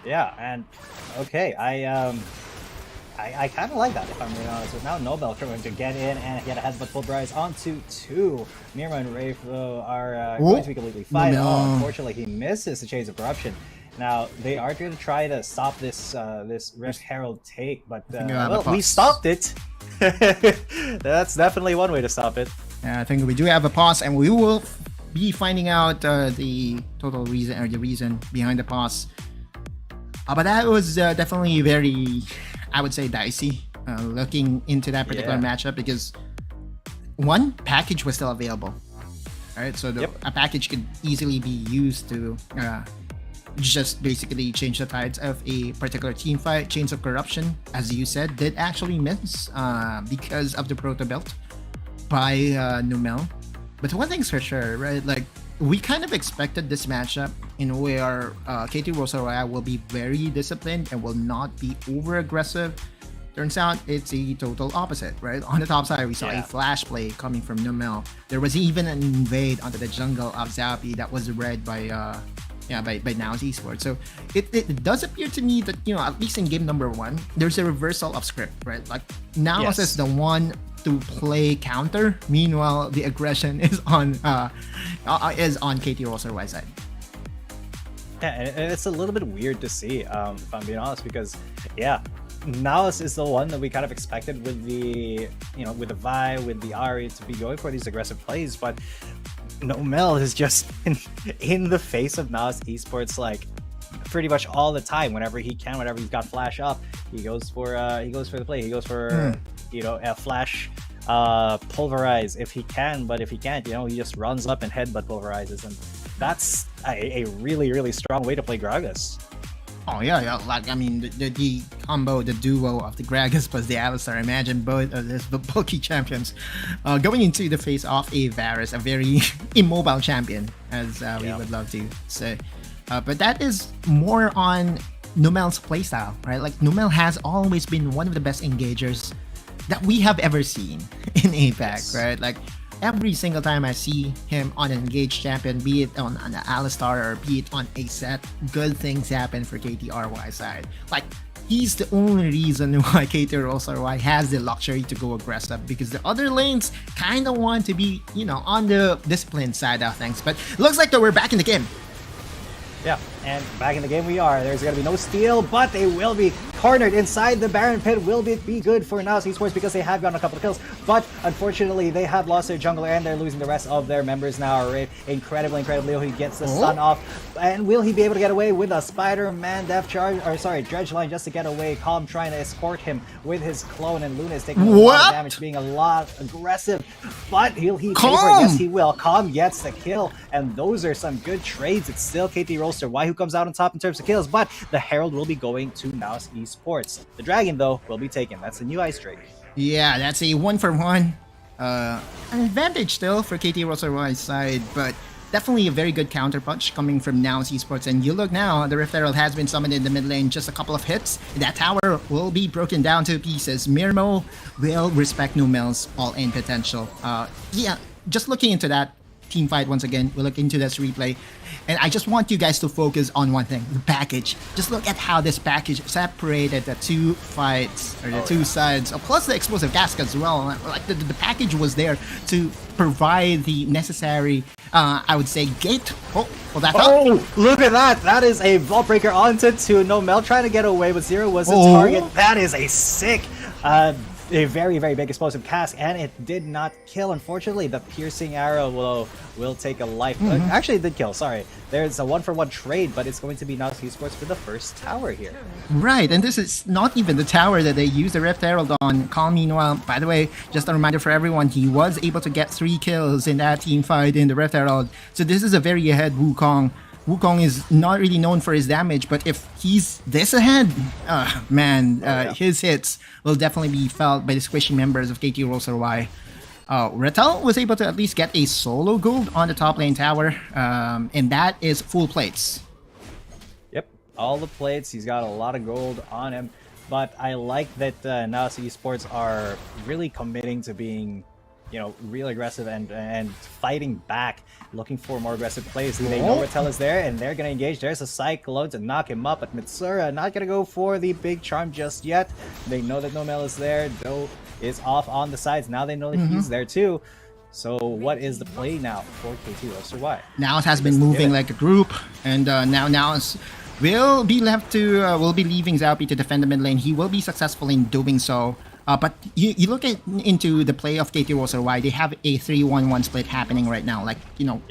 Yeah, and okay, I kind of like that, if I'm being honest. With now Nobel trying to get in and get a headbutt pulverize onto 2. Mirma and Rafe are going to be completely fine. Oh, unfortunately, he misses the Chains of Corruption. Now, they are going to try to stop this this Rift Herald take, but well, we stopped it. That's definitely one way to stop it. Yeah, I think we do have a pause, and we will be finding out the total reason, or the reason behind the pause. But that was definitely very, I would say, dicey, looking into that particular matchup, because one, package was still available. Alright, so a package could easily be used to just basically change the tides of a particular team fight. Chains of Corruption, as you said, did actually miss because of the Proto Belt by Numel. But one thing's for sure, right? Like, we kind of expected this matchup in where KT.RY will be very disciplined and will not be over aggressive. Turns out it's a total opposite, right? On the top side, we saw a flash play coming from Numel. There was even an invade onto the jungle of Zaupi that was read by NAOS Esports. So it does appear to me that, you know, at least in game number 1, there's a reversal of script, right? Like, NAOS is the one to play counter. Meanwhile, the aggression is on KT.RY side. Yeah, and it's a little bit weird to see, if I'm being honest, because NAOS is the one that we kind of expected with the, you know, with the Vi, with the Ari to be going for these aggressive plays, but Nomel is just in the face of NAOS Esports, like, pretty much all the time. Whenever he can, whenever he's got flash up, he goes for the play. He goes for a flash pulverize if he can, but if he can't, he just runs up and headbutt pulverizes, and that's a really, really strong way to play Gragas. Oh yeah. Like, I mean, the combo, the duo of the Gragas plus the Alistar. Imagine both of these bulky champions going into the face of a Varus, a very immobile champion, as we would love to say. But that is more on Numel's playstyle, right? Like, Numel has always been one of the best engagers that we have ever seen in APAC, right? Like, every single time I see him on an engaged champion, be it on an Alistar or be it on a set, good things happen for KT.RY side. Like, he's the only reason why KT.RY has the luxury to go aggressive, because the other lanes kind of want to be, on the disciplined side of things. But looks like that we're back in the game. Yeah, and back in the game we are. There's going to be no steal, but they will be cornered inside the Baron Pit. Will it be good for NAOS Esports because they have gotten a couple of kills, but unfortunately they have lost their jungler and they're losing the rest of their members now. Right? Incredibly, he gets the stun off, and will he be able to get away with a Spider-Man Death Charge, or sorry, Dredge Line just to get away? Calm trying to escort him with his clone, and Luna is taking a lot of damage, being a lot aggressive, but he'll he pay for it? Yes, he will. Calm gets the kill, and those are some good trades. It's still KT.RY who comes out on top in terms of kills, but the Herald will be going to NAOS Esports. The Dragon, though, will be taken. That's the new ice drake. Yeah, that's a 1-for-1. An advantage still for KT.RY's side, but definitely a very good counter punch coming from NAOS Esports. And you look now, the Rift Herald has been summoned in the mid lane. Just a couple of hits, that tower will be broken down to pieces. Mirmo will respect Numel's all-in potential. Yeah, just looking into that team fight once again, we'll look into this replay, and I just want you guys to focus on one thing: the package. Just look at how this package separated the two fights, or the two sides, plus the explosive cask as well. Like, the package was there to provide the necessary, I would say, gate. Look at that! That is a vault breaker onto 2. Numel trying to get away, but Zero was the target. That is a sick a very, very big explosive cask, and it did not kill. Unfortunately, the piercing arrow will take a life. Actually, it did kill. Sorry. There's a 1-for-1 trade, but it's going to be NAOS Esports for the first tower here. Right, and this is not even the tower that they used the Rift Herald on. Calm, meanwhile, by the way, just a reminder for everyone, he was able to get 3 kills in that team fight in the Rift Herald. So this is a very ahead Wukong. Wukong is not really known for his damage, but if he's this ahead, his hits will definitely be felt by the squishy members of KT.RY. Ratel was able to at least get a solo gold on the top lane tower, and that is full plates. Yep, all the plates. He's got a lot of gold on him, but I like that NAOS Esports are really committing to being, real aggressive and fighting back, looking for more aggressive plays. They know Ratel is there, and they're going to engage. There's a Cyclone to knock him up, but Mitsura not going to go for the big charm just yet. They know that Numel is there. Do is off on the sides. Now they know that he's there too. So what is the play now for KT.RY? NAOS has been moving like a group, and now NAOS will be left to will be leaving Zaupi to defend the mid lane. He will be successful in doing so. But you look into the play of KT.RY, they have a 3-1-1 split happening right now. Like,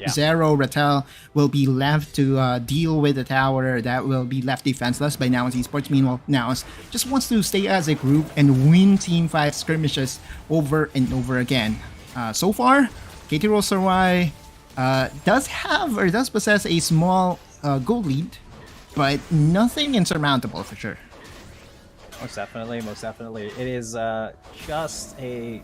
Zero, Ratel will be left to deal with the tower that will be left defenseless by NAOS Esports. Meanwhile, NAOS just wants to stay as a group and win Team 5 skirmishes over and over again. So far, KT.RY does possess a small goal lead, but nothing insurmountable for sure. Most definitely. It is just a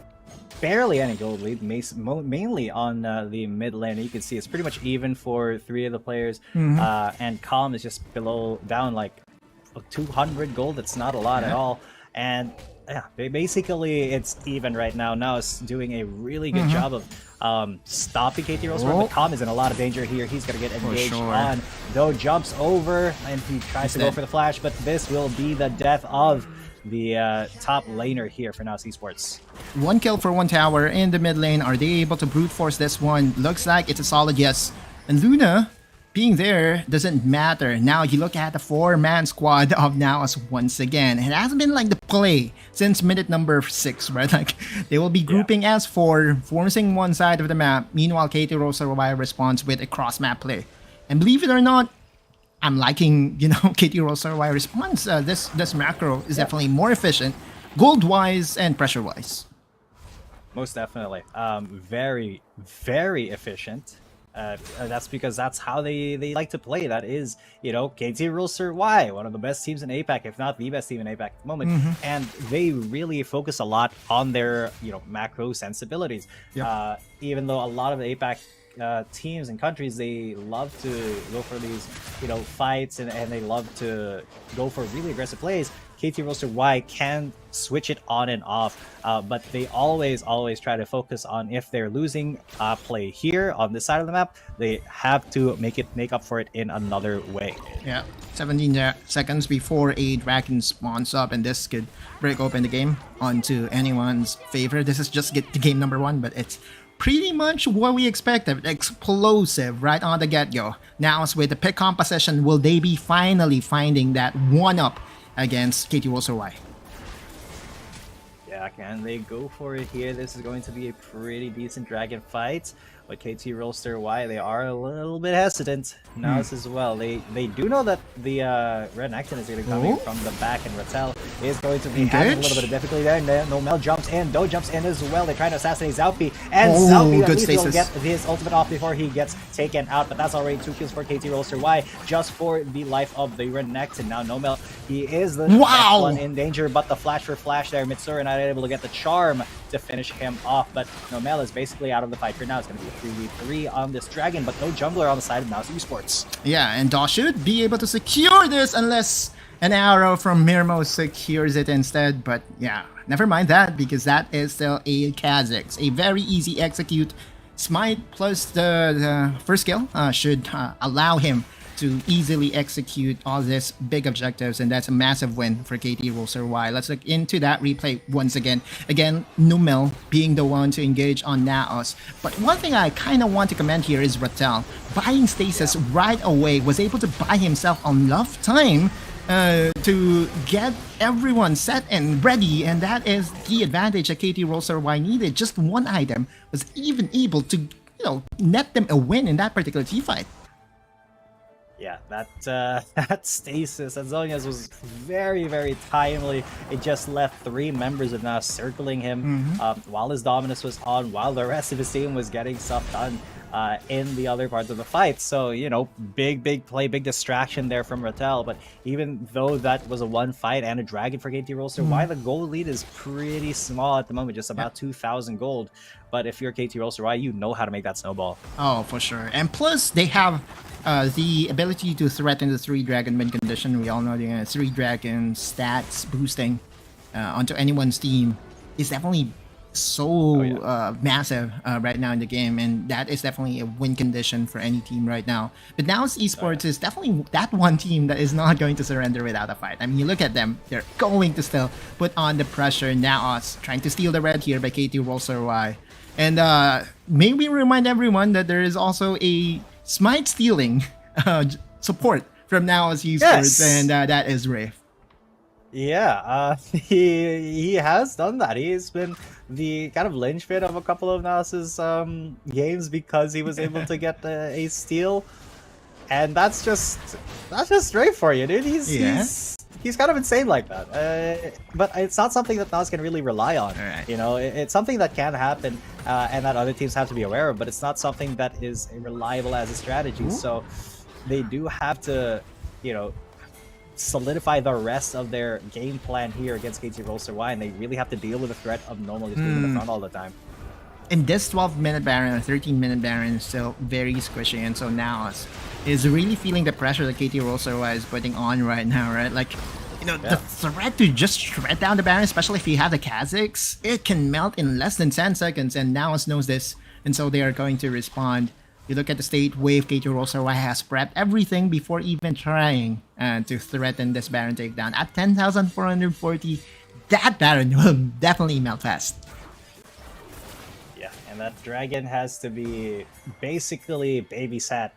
barely any gold lead, mainly on the mid lane. You can see it's pretty much even for 3 of the players, and Calm is just down like 200 gold. That's not a lot at all, and yeah, basically it's even right now. Now it's doing a really good job of stopping KT.RY, but Calm is in a lot of danger here. He's going to get engaged on. Though jumps over, and he tries to go for the flash, but this will be the death of the top laner here for NAOS Esports. 1 kill for 1 tower in the mid lane. Are they able to brute force this one? Looks like it's a solid yes. And Luna being there doesn't matter. Now you look at the 4-man squad of NAOS once again. It hasn't been like the play since minute number 6, right? Like, they will be grouping as 4, forcing one side of the map. Meanwhile, KT.RY responds with a cross-map play. And believe it or not, I'm liking, KT.RY response. This macro is definitely more efficient, gold-wise and pressure-wise. Most definitely. Very, very efficient. That's because that's how they like to play. That is, KT.RY, one of the best teams in APAC, if not the best team in APAC at the moment. And they really focus a lot on their, macro sensibilities. Yep. Even though a lot of the APAC teams and countries, they love to go for these, fights and they love to go for really aggressive plays. KT.RY can switch it on and off, but they always try to focus on if they're losing play here on this side of the map, they have to make up for it in another way. Yeah, 17 seconds before a dragon spawns up, and this could break open the game onto anyone's favor. This is just the game number 1, but it's pretty much what we expected. Explosive right on the get-go. Now, with the pick composition, will they be finally finding that one-up against KT.RY? Yeah, can they go for it here? This is going to be a pretty decent dragon fight. But KT.RY, they are a little bit hesitant. NAOS as well. They do know that the Renekton is going to be coming from the back, and Rattel is going to be having a little bit of difficulty there. Nomel jumps in, Do jumps in as well. They're trying to assassinate Zaupi, and Zaupi at least will get his ultimate off before he gets taken out. But that's already 2 kills for KT.RY, just for the life of the Renekton. Now Nomel, he is the next one in danger, but the flash for flash there. Mitsuru not able to get the charm to finish him off, but Nomel is basically out of the fight for now. It's going to be a 3v3 on this dragon, but no jungler on the side of NAOS Esports. Yeah, and Daw should be able to secure this unless an arrow from Mirmo secures it instead. But yeah, never mind that, because that is still a Kha'Zix. A very easy execute. Smite plus the first kill should allow him to easily execute all these big objectives, and that's a massive win for KT.RY. Let's look into that replay once again. Again, Numel being the one to engage on NAOS. But one thing I kind of want to comment here is Rattel buying stasis right away, was able to buy himself enough time to get everyone set and ready, and that is the advantage that KT.RY needed. Just one item was even able to, net them a win in that particular T-fight. Yeah, that stasis at Zhonya's was very, very timely. It just left 3 members of NAOS circling him while his dominus was on, while the rest of his team was getting stuff done in the other parts of the fight. So, big play, big distraction there from Rattel. But even though that was a 1 fight and a dragon for KT.RY, the gold lead is pretty small at the moment, just about 2,000 gold. But if you're KT.RY, you know how to make that snowball. Oh, for sure. And plus, they have the ability to threaten the 3 dragon win condition. We all know the 3 dragon stats boosting onto anyone's team is definitely so massive right now in the game, and that is definitely a win condition for any team right now. But now Esports is definitely that one team that is not going to surrender without a fight. I mean, you look at them, they're going to still put on the pressure. NAOS trying to steal the red here by KT.RY. And maybe remind everyone that there is also a Smite stealing support from NAOS Esports, and that is Rafe. Yeah, he has done that. He's been the kind of linchpin of a couple of NAOS's games because he was able to get a steal, and that's just Rafe for you, dude. He's kind of insane like that. But it's not something that NAOS can really rely on. Right. It's something that can happen and that other teams have to be aware of, but it's not something that is reliable as a strategy. So they do have to, solidify the rest of their game plan here against KT.RY, and they really have to deal with the threat of Normal just being in the front all the time. And this 12-minute Baron or 13-minute Baron is still very squishy, and so NAOS is really feeling the pressure that KT.RY is putting on right now, right? Like, the threat to just shred down the Baron, especially if you have the Kha'Zix, it can melt in less than 10 seconds, and NAOS knows this, and so they are going to respond. You look at the state wave, KT.RY has prepped everything before even trying to threaten this Baron takedown. At 10,440, that Baron will definitely melt fast. Yeah, and that dragon has to be basically babysat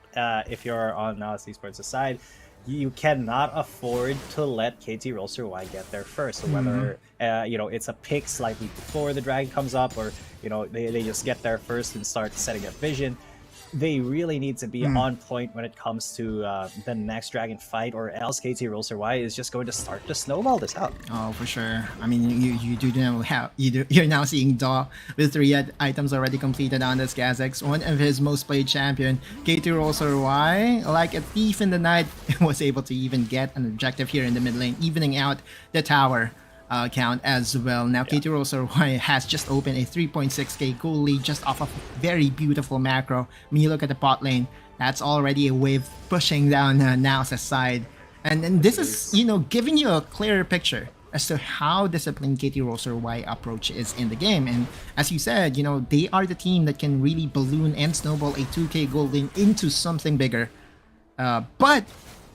if you're on NAOS Esports' side. You cannot afford to let KT.RY get there first. So whether it's a pick slightly before the dragon comes up, or they just get there first and start setting up vision, they really need to be on point when it comes to the next Dragon fight, or else KT.RY is just going to start to snowball this out. Oh, for sure. I mean, you do know how you're now seeing Daw with 3 items already completed on this Kazakhs, one of his most played champion. KT.RY, like a thief in the night, was able to even get an objective here in the mid lane, evening out the tower count as well. Now KT.RY has just opened a 3.6k gold lead just off of a very beautiful macro. When you look at the bot lane, that's already a wave pushing down NAOS' side. And this is, you know, giving you a clearer picture as to how disciplined KT.RY approach is in the game. And as you said, you know, they are the team that can really balloon and snowball a 2k gold lane into something bigger. But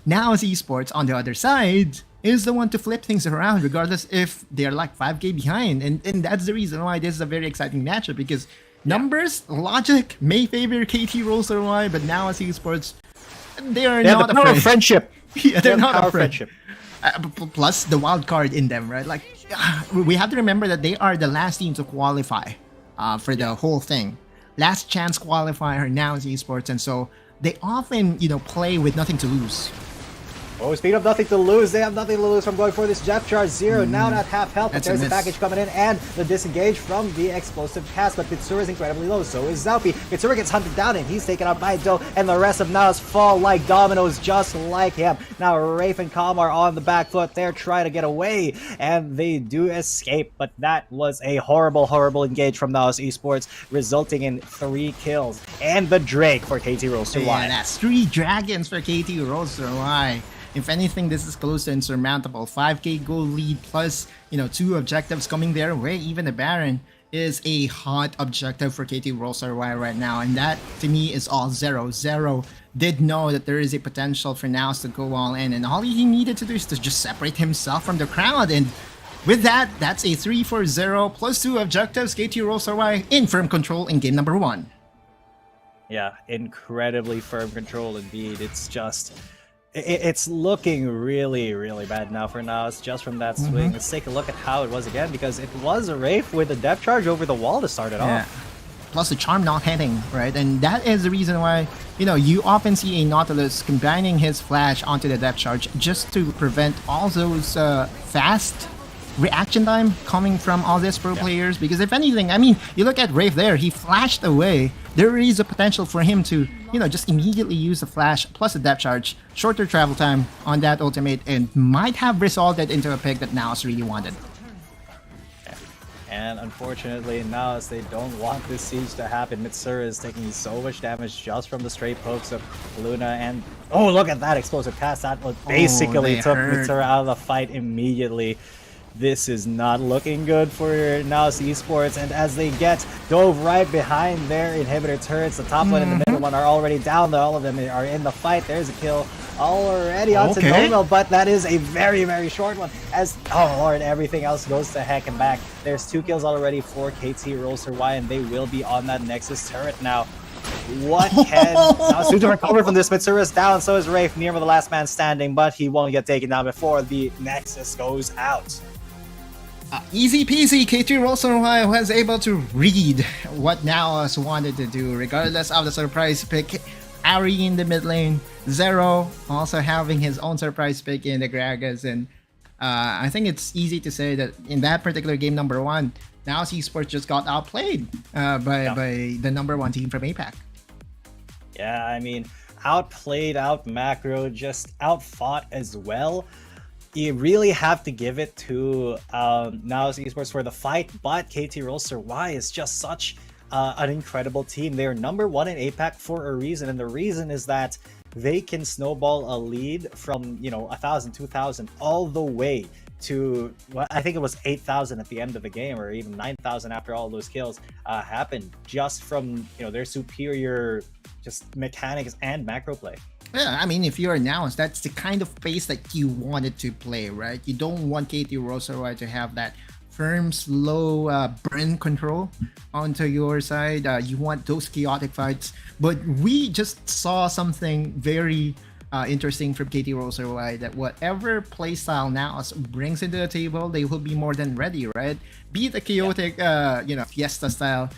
NAOS Esports on the other side is the one to flip things around, regardless if they're like 5k behind. And that's the reason why this is a very exciting matchup, because numbers, logic may favor KT.RY, but NAOS Esports, they are not the power afraid. of friendship. Yeah, they're not power afraid. friendship. Plus the wild card in them, right? Like, we have to remember that they are the last team to qualify for the whole thing. Last chance qualifier now is Esports, and so they often, you know, play with nothing to lose. Oh, speaking of nothing to lose, they have nothing to lose from going for this Depth Charge. Zero now not half health, but there's a package coming in, and the disengage from the explosive cast, but Mitsuru is incredibly low, so is Zaupi. Mitsuru gets hunted down, and he's taken out by Do, and the rest of NAOS fall like dominoes, just like him. Now, Rafe and Calm are on the back foot. They're trying to get away, and they do escape, but that was a horrible, horrible engage from NAOS Esports, resulting in 3 kills, and the Drake for KT.RY. Yeah, that's 3 dragons for KT.RY. If anything, this is close to insurmountable. 5k gold lead plus, you know, 2 objectives coming their way. Even the Baron is a hot objective for KT.RY right now, and that to me is all Zero. Zero did know that there is a potential for NAOS to go all in, and all he needed to do is to just separate himself from the crowd, and with that, that's a 3-4-0 plus 2 objectives. KT.RY in firm control in game number 1. Yeah, incredibly firm control indeed. It's just... it's looking really, really bad now for NAOS just from that swing. Let's take a look at how it was again, because it was a Wraith with a depth charge over the wall to start it off. Plus the charm not hitting, right? And that is the reason why, you know, you often see a Nautilus combining his flash onto the depth charge just to prevent all those fast reaction time coming from all these pro players. Because if anything, I mean, you look at Wraith there, he flashed away. There is a potential for him to, you know, just immediately use the flash plus the depth charge, shorter travel time on that ultimate, and might have resulted into a pick that NAOS really wanted. And unfortunately, NAOS, they don't want this siege to happen. Mitsuru is taking so much damage just from the straight pokes of Luna, and oh, look at that explosive cast. That basically took Mitsuru out of the fight immediately. This is not looking good for NAOS Esports, and as they get dove right behind their inhibitor turrets, the top one and the middle one are already down. All of them are in the fight. There's a kill already onto Nomel, but that is a very, very short one, as, oh lord, everything else goes to heck and back. There's 2 kills already for KT.RY, and they will be on that Nexus turret now. What can NAOS do to recover from this? Mitsuru is down, so is Rafe, near the last man standing, but he won't get taken down before the Nexus goes out. Easy peasy, KT.RY was able to read what NAOS wanted to do, regardless of the surprise pick. Ari in the mid lane, Zero also having his own surprise pick in the Gragas, and I think it's easy to say that in that particular game number 1, NAOS Esports just got outplayed by the number 1 team from APAC. Yeah, I mean, outplayed, out macro, just outfought as well. You really have to give it to NAOS Esports for the fight, but KT.RY is just such an incredible team. They're number 1 in APAC for a reason, and the reason is that they can snowball a lead from, you know, 1,000, 2,000 all the way to, well, I think it was 8,000 at the end of the game, or even 9,000 after all those kills happened, just from, you know, their superior just mechanics and macro play. Yeah, I mean, if you're NAOS, that's the kind of pace that you wanted to play, right? You don't want KT.RY to have that firm, slow burn control onto your side. You want those chaotic fights. But we just saw something very interesting from KT.RY, that whatever playstyle NAOS brings into the table, they will be more than ready, right? Be it a chaotic, you know, Fiesta style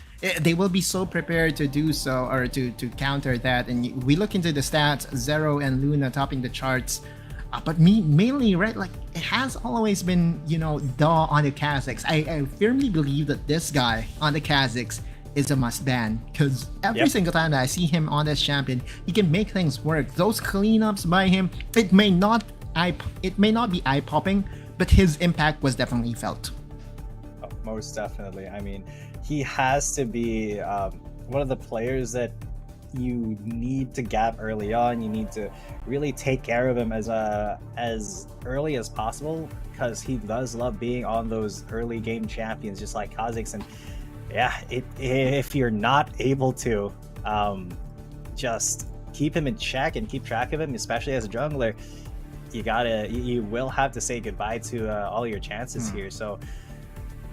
they will be so prepared to do so, or to counter that. And we look into the stats, Zero and Luna topping the charts. But mainly, right, like, it has always been, Daw on the Kazakhs. I firmly believe that this guy on the Kazakhs is a must ban, because every single time that I see him on this champion, he can make things work. Those cleanups by him, it may not be eye popping, but his impact was definitely felt. Oh, most definitely. I mean, he has to be one of the players that you need to gap early on. You need to really take care of him as early as possible, because he does love being on those early game champions, just like Kazakhs. And yeah, if you're not able to just keep him in check and keep track of him, especially as a jungler, you will have to say goodbye to all your chances here. So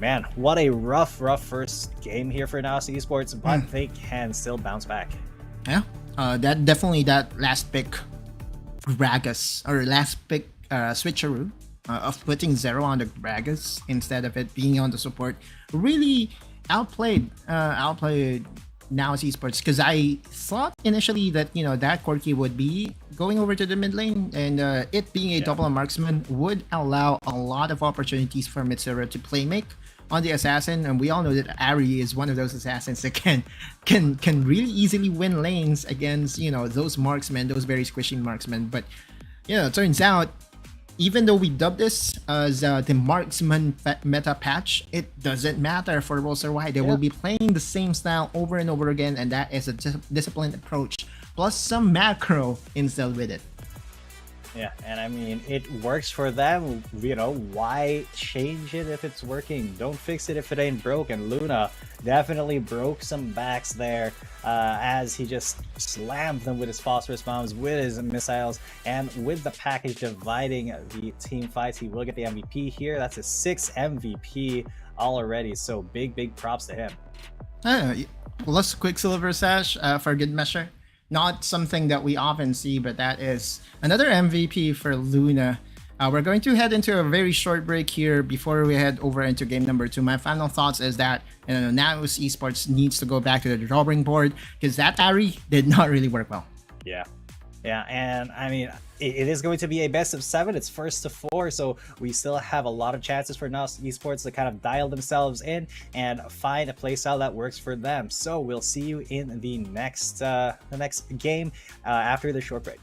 man, what a rough first game here for NAOS Esports, but they can still bounce back. Yeah, that last pick, Gragas, or last pick switcheroo of putting Zero on the Gragas instead of it being on the support, really outplayed NAOS Esports, because I thought initially that that Corki would be going over to the mid lane, and it being a double marksman would allow a lot of opportunities for Mitsuru to play make on the assassin. And we all know that Ari is one of those assassins that can really easily win lanes against those marksmen, those very squishy marksmen. But it turns out, even though we dub this as the marksman meta patch, it doesn't matter for WRL. They will be playing the same style over and over again, and that is a disciplined approach plus some macro instilled with it. Yeah, and I mean, it works for them. Why change it if it's working? Don't fix it if it ain't broken. Luna definitely broke some backs there as he just slammed them with his phosphorus bombs, with his missiles, and with the package dividing the team fights. He will get the MVP here. That's a 6th MVP already, so big props to him. Plus Quicksilver Sash for good measure. Not something that we often see, but that is another MVP for Luna. We're going to head into a very short break here before we head over into game number 2. My final thoughts is that NAOS Esports needs to go back to the drawing board, because that Ari did not really work well. Yeah, and I mean, it is going to be a best of 7. It's 1st to 4, so we still have a lot of chances for NAOS Esports to kind of dial themselves in and find a playstyle that works for them. So we'll see you in the next game after the short break.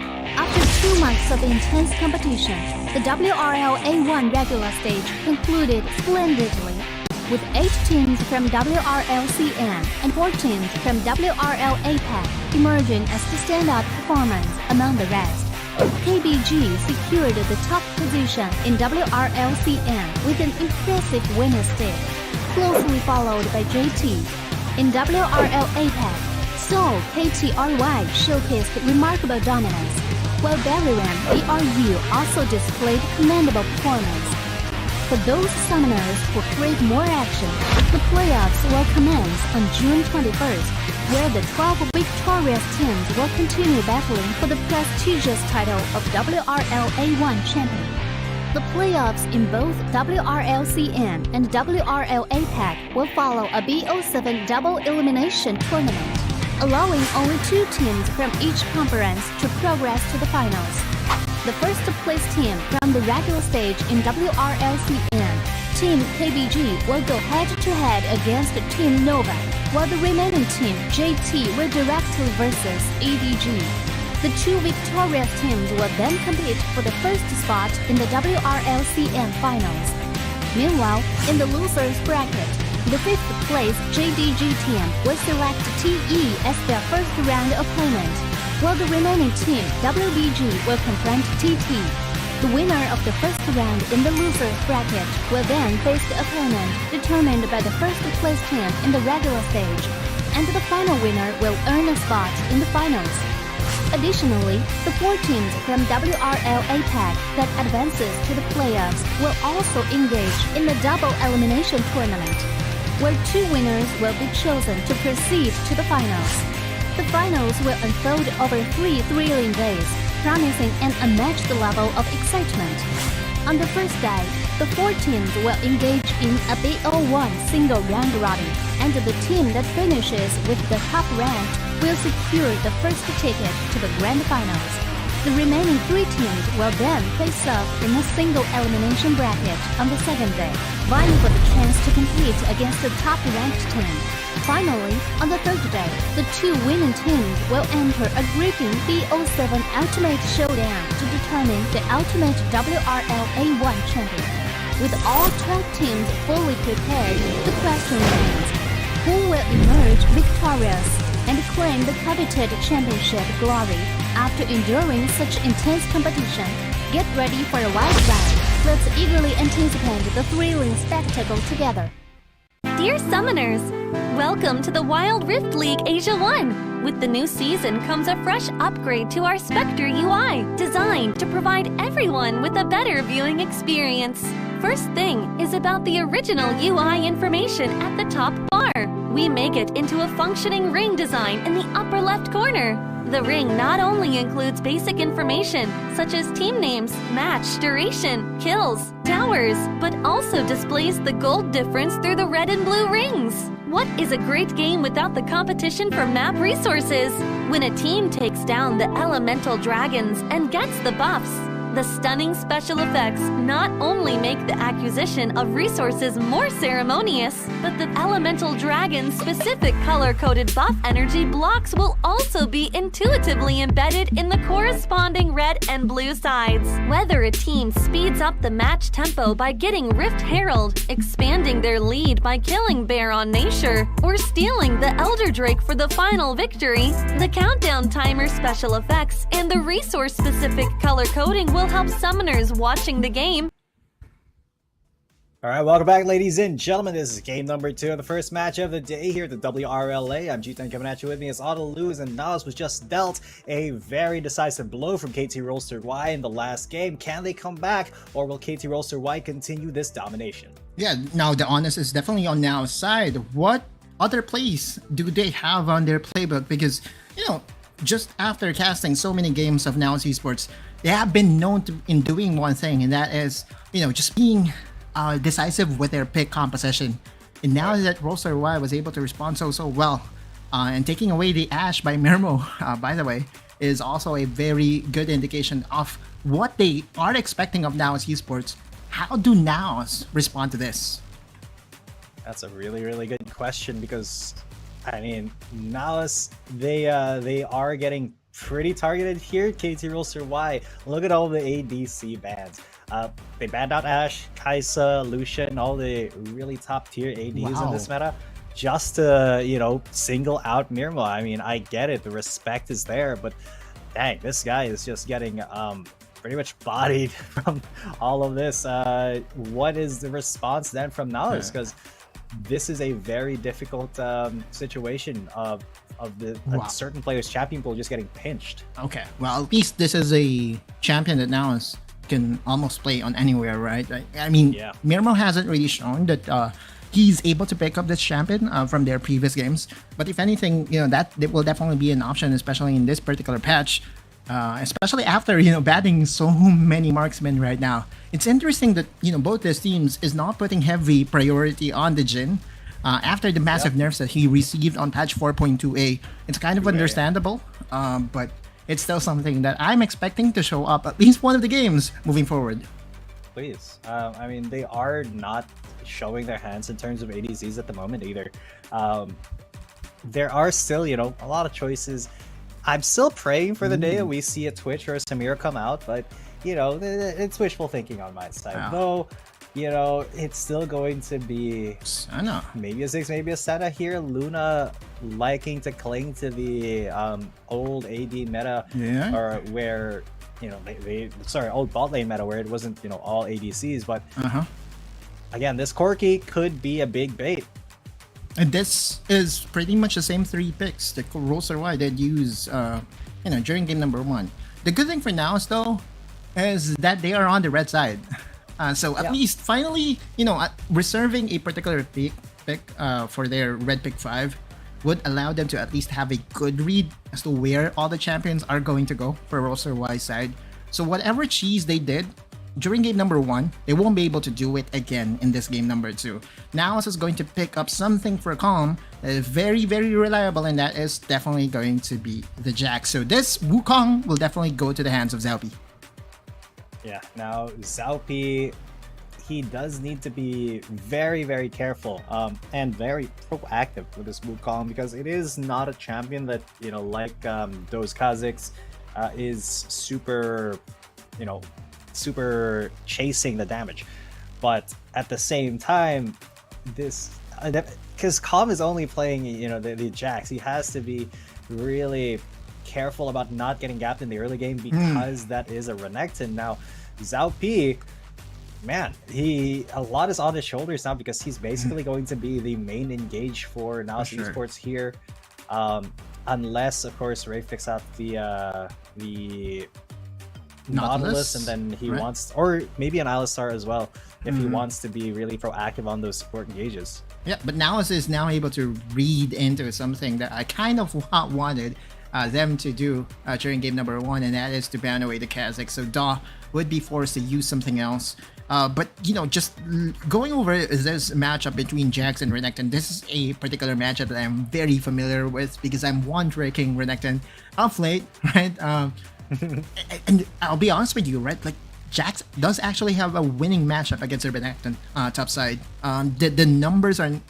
After 2 months of intense competition, the WRL A1 regular stage concluded splendidly, with 8 teams from WRLCN and 4 teams from WRL APAC emerging as the standout performance among the rest. KBG secured the top position in WRLCN with an impressive winner stick, closely followed by JT. In WRL APAC, Seoul KT.RY showcased remarkable dominance, while Berlin BRU also displayed commendable performance. For those summoners who crave more action, the playoffs will commence on June 21st, where the 12 victorious teams will continue battling for the prestigious title of WRL A1 champion. The playoffs in both WRLCN and WRL APAC will follow a BO7 double elimination tournament, allowing only 2 teams from each conference to progress to the finals. The first place team from the regular stage in WRLCN, Team KBG, will go head-to-head against Team Nova, while the remaining team, JT, will directly versus EDG. The 2 victorious teams will then compete for the first spot in the WRLCN finals. Meanwhile, in the losers bracket, the 5th place JDG team will select TE as their first round opponent, while the remaining team, WBG, will confront TT. The winner of the first round in the losers bracket will then face the opponent determined by the first place team in the regular stage, and the final winner will earn a spot in the finals. Additionally, the 4 teams from WRL APAC that advances to the playoffs will also engage in the double elimination tournament, where 2 winners will be chosen to proceed to the finals. The finals will unfold over 3 thrilling days, promising an unmatched level of excitement. On the first day, the 4 teams will engage in a BO1 single round robin, and the team that finishes with the top rank will secure the first ticket to the grand finals. The remaining 3 teams will then face off in a single elimination bracket on the second day, vying for the chance to compete against the top-ranked team. Finally, on the third day, the 2 winning teams will enter a gripping BO7 Ultimate Showdown to determine the ultimate WRL A1 champion. With all 12 teams fully prepared, the question remains, who will emerge victorious and claim the coveted championship glory after enduring such intense competition? Get ready for a wild ride. Let's eagerly anticipate the thrilling spectacle together. Dear Summoners, welcome to the Wild Rift League Asia 1! With the new season comes a fresh upgrade to our Spectre UI, designed to provide everyone with a better viewing experience. First thing is about the original UI information at the top bar. We make it into a functioning ring design in the upper left corner. The ring not only includes basic information such as team names, match duration, kills, towers, but also displays the gold difference through the red and blue rings. What is a great game without the competition for map resources? When a team takes down the elemental dragons and gets the buffs, the stunning special effects not only make the acquisition of resources more ceremonious, but the elemental dragon's specific color-coded buff energy blocks will also be intuitively embedded in the corresponding red and blue sides. Whether a team speeds up the match tempo by getting Rift Herald, expanding their lead by killing Baron Nashor, or stealing the Elder Drake for the final victory, the countdown timer special effects and the resource-specific color coding will help summoners watching the game. Alright, welcome back, ladies and gentlemen. This is game number 2 of the first match of the day here at the WRLA. I'm G10 coming at you with me as Autoluz, and NAOS was just dealt a very decisive blow from KT.RY in the last game. Can they come back, or will KT.RY continue this domination? Yeah, now the onus is definitely on NAOS side. What other plays do they have on their playbook? Because, you know, just after casting so many games of NAOS Esports, they have been known in doing one thing, and that is, you know, just being decisive with their pick composition. And now that WRL was able to respond so well, and taking away the Ashe by Mirmo, by the way, is also a very good indication of what they are expecting of NAOS Esports. How do NAOS respond to this? That's a really good question, because I mean, NAOS, they are getting pretty targeted here. KT.RY, look at all the ADC bans. They banned out Ashe, Kai'Sa, Lucian, all the really top tier ADs in this meta, just to, you know, single out Mirmo. I mean, I get it, the respect is there, but dang, this guy is just getting pretty much bodied from all of this. What is the response then from NAOS? Because this is a very difficult situation of a certain player's champion pool just getting pinched. Okay, well, at least this is a champion that NAOS can almost play on anywhere, right? I mean, Mirmo hasn't really shown that he's able to pick up this champion from their previous games. But if anything, you know, that will definitely be an option, especially in this particular patch. Especially after, you know, batting so many marksmen right now. It's interesting that, you know, both these teams is not putting heavy priority on the Jhin. After the massive nerfs that he received on patch 4.2a, it's kind of understandable, but it's still something that I'm expecting to show up at least one of the games moving forward. Please. I mean, they are not showing their hands in terms of ADCs at the moment either. There are still, you know, a lot of choices. I'm still praying for the day that we see a Twitch or a Samir come out, but, you know, it's wishful thinking on my side. Though, you know, it's still going to be Senna. Maybe a Ziggs, maybe a Senna here. Luna liking to cling to the old AD meta, or where, you know, old bot lane meta where it wasn't, you know, all ADCs. But again, this Corki could be a big bait. And this is pretty much the same 3 picks that WRL did use, you know, during game number 1. The good thing for NAOS, though, is that they are on the red side. So at least finally, you know, reserving a particular pick for their red pick 5 would allow them to at least have a good read as to where all the champions are going to go for WRL's side. So whatever cheese they did during game number 1, they won't be able to do it again in this game number 2. NAOS is going to pick up something for Calm that is very, very reliable, and that is definitely going to be the Jax. So this Wukong will definitely go to the hands of Xiaopi. Yeah, now Xiaopi, he does need to be very, very careful and very proactive with this Wukong, because it is not a champion that, you know, like those Kazakhs is super, you know, super chasing the damage. But at the same time, this, because Calm is only playing, you know, the Jax, he has to be really careful about not getting gapped in the early game, because that is a Renekton. Now Xiao P, man, a lot is on his shoulders now, because he's basically going to be the main engage for NAOS Esports here, unless of course Ray picks out the Nautilus, and then he wants, or maybe an Alistar as well, if he wants to be really proactive on those support engages. Yeah, but NAOS is now able to read into something that I kind of wanted them to do during game number 1, and that is to ban away the Kazakh. So Da would be forced to use something else. But, you know, just going over this matchup between Jax and Renekton, this is a particular matchup that I'm very familiar with, because I'm one-tricking Renekton off late, right? And I'll be honest with you, right? Like, Jax does actually have a winning matchup against the Renekton top side. The numbers are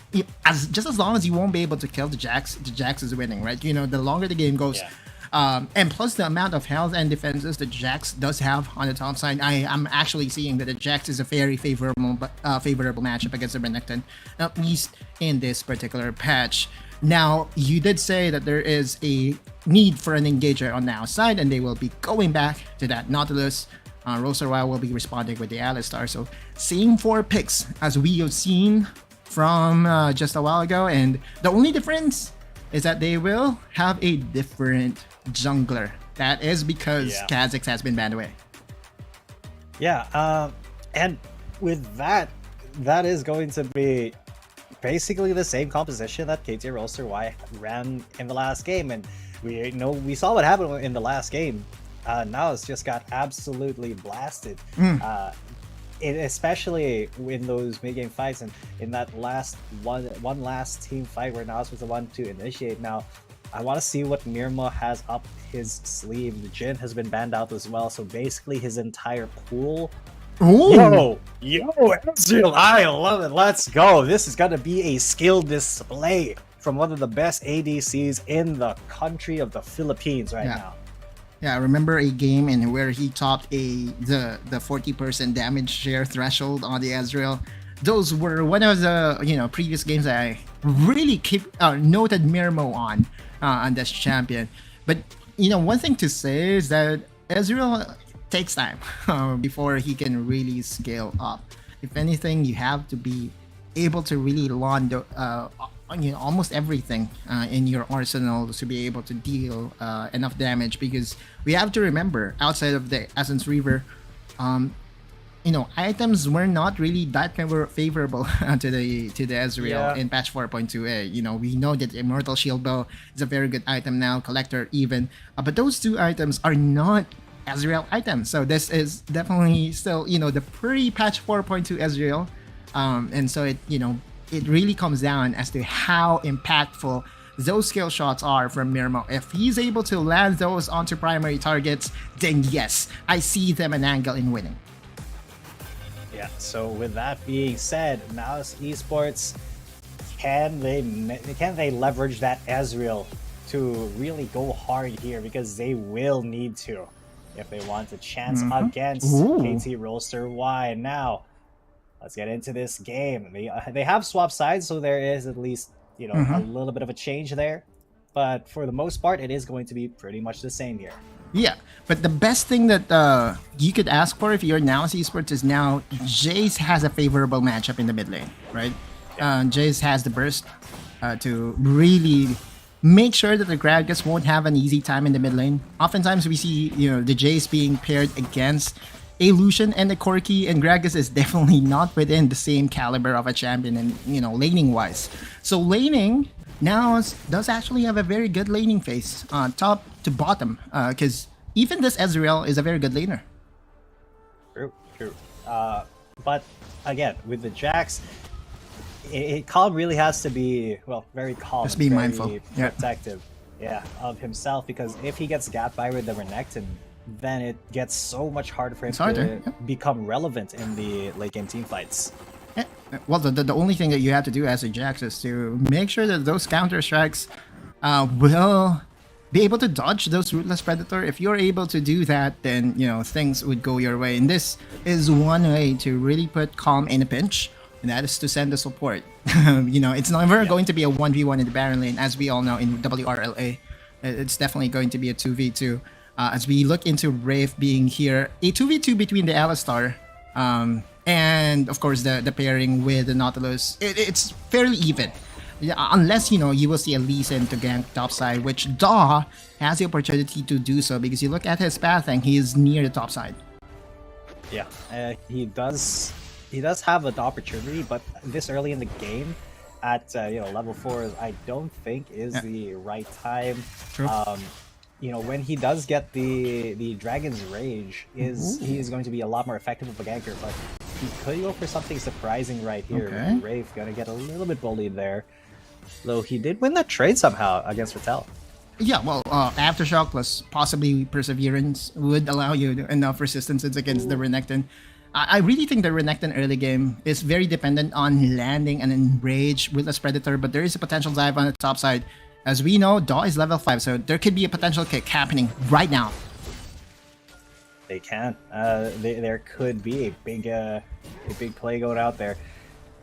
just as long as you won't be able to kill the Jax is winning, right? You know, the longer the game goes. And plus the amount of health and defenses that Jax does have on the top side, I'm actually seeing that the Jax is a very favorable matchup against the Renekton, at least in this particular patch. Now, you did say that there is a need for an engager on the outside, and they will be going back to that Nautilus. Roserwile will be responding with the Alistar. So same 4 picks as we have seen from just a while ago, and the only difference is that they will have a different jungler. That is because Kazakhs has been banned away. Yeah, and with that is going to be basically the same composition that KT.RY ran in the last game, and we saw what happened in the last game. NAOS just got absolutely blasted, especially in those mid-game fights, and in that last last team fight where NAOS was the one to initiate. Now, I want to see what Mirmo has up his sleeve. The Jin has been banned out as well, so basically his entire pool. Yo, Ezreal, I love it. Let's go. This is gonna be a skill display from one of the best ADCs in the country of the Philippines right now. Yeah, I remember a game in where he topped the 40% damage share threshold on the Ezreal. Those were one of the previous games that I really noted Mirmo on this champion. But one thing to say is that Ezreal takes time before he can really scale up. If anything, you have to be able to really launder almost everything in your arsenal to be able to deal enough damage, because we have to remember, outside of the Essence Reaver, items were not really that favorable to the Ezreal in patch 4.2a. We know that Immortal Shield Bow is a very good item now, Collector even, but those 2 items are not Ezreal items. So this is definitely still the pre-patch 4.2 Ezreal, and so it really comes down as to how impactful those skill shots are from Mirmo. If he's able to land those onto primary targets, then yes, I see them an angle in winning. Yeah, so with that being said, NAOS Esports, can they leverage that Ezreal to really go hard here? Because they will need to if they want a chance against KT.RY. Now, let's get into this game. They have swapped sides, so there is at least a little bit of a change there. But for the most part, it is going to be pretty much the same here. Yeah, but the best thing that you could ask for if you're NAOS Esports is now Jace has a favorable matchup in the mid lane, right? Jace has the burst to really make sure that the Gragas won't have an easy time in the mid lane. Oftentimes we see the Jace being paired against a Lucian and a Corki, and Gragas is definitely not within the same caliber of a champion and laning wise. So laning now does actually have a very good laning phase, top to bottom, because even this Ezreal is a very good laner. True. True. But again, with the Jax, Calm really has to be, well, very calm. Just be mindful. Yeah. Protective, of himself, because if he gets gapped by with the Renekton, then it gets so much harder for him to become relevant in the late game team fights. Yeah. Well, the only thing that you have to do as a Jax is to make sure that those counter strikes will be able to dodge those Rootless Predator. If you're able to do that, then things would go your way. And this is one way to really put Calm in a pinch, and that is to send the support. It's never going to be a 1v1 in the Baron lane, as we all know in WRLA. It's definitely going to be a 2v2. As we look into Wraith being here, a 2v2 between the Alistar and of course the pairing with the Nautilus. It's fairly even. Unless, you will see a Lee Sin to gank topside, which Daw has the opportunity to do so, because you look at his pathing, he is near the topside. Yeah, he does have an opportunity, but this early in the game, at level 4, I don't think is the right time. True. When he does get the Dragon's Rage, he's going to be a lot more effective of a ganker, but he could go for something surprising right here. Okay. Wraith gonna get a little bit bullied there. Though he did win that trade somehow against Rattel. Yeah, well, Aftershock plus possibly Perseverance would allow you enough resistances against the Renekton. I really think the Renekton early game is very dependent on landing an Enrage with a Predator, but there is a potential dive on the top side. As we know, Daw is level 5, so there could be a potential kick happening right now. They can. There could be a big play going out there.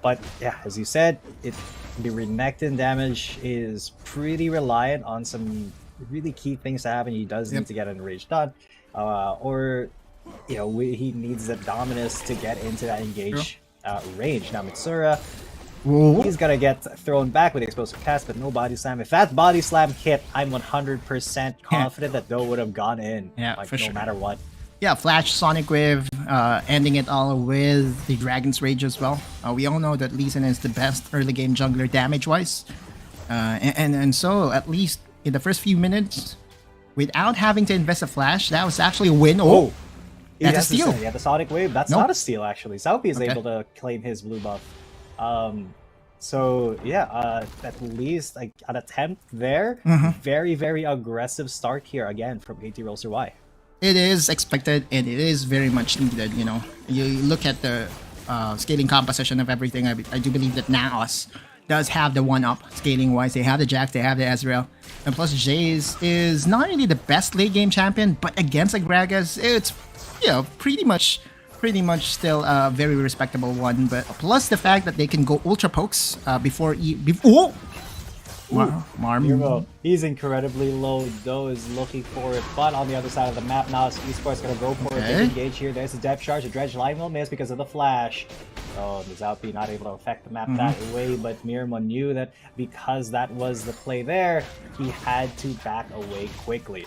But yeah, as you said, the Renekton damage is pretty reliant on some really key things to happen. He does need to get an Enrage done, or he needs the Dominus to get into that engage range. Now Mitsura, he's gonna get thrown back with the explosive cast, but no body slam. If that body slam hit, I'm 100% confident that Doe would have gone in. Yeah, for sure. No matter what. Yeah, Flash, Sonic Wave, ending it all with the Dragon's Rage as well. We all know that Lee Sin is the best early game jungler damage-wise. And so, at least in the first few minutes, without having to invest a Flash, that was actually a win. Oh! That's a steal! Yeah, the Sonic Wave, that's not a steal actually. Saupi is able to claim his blue buff. So yeah, at least like an attempt there. Very, very aggressive start here again from KT.RY. It is expected, and it is very much needed. You look at the scaling composition of everything. I do believe that NAOS does have the one-up scaling-wise. They have the Jax, they have the Ezreal, and plus Jace is not really the best late game champion, but against a Gragas, it's pretty much still a very respectable one. But plus the fact that they can go ultra pokes before. Mirmo, he's incredibly low. Doe is looking for it, but on the other side of the map now, Esports gonna go for a big engage here. There's a depth charge. A Dredge line will miss because of the flash. Oh, the Zaupi not able to affect the map that way, but Mirmo knew that because that was the play there, he had to back away quickly.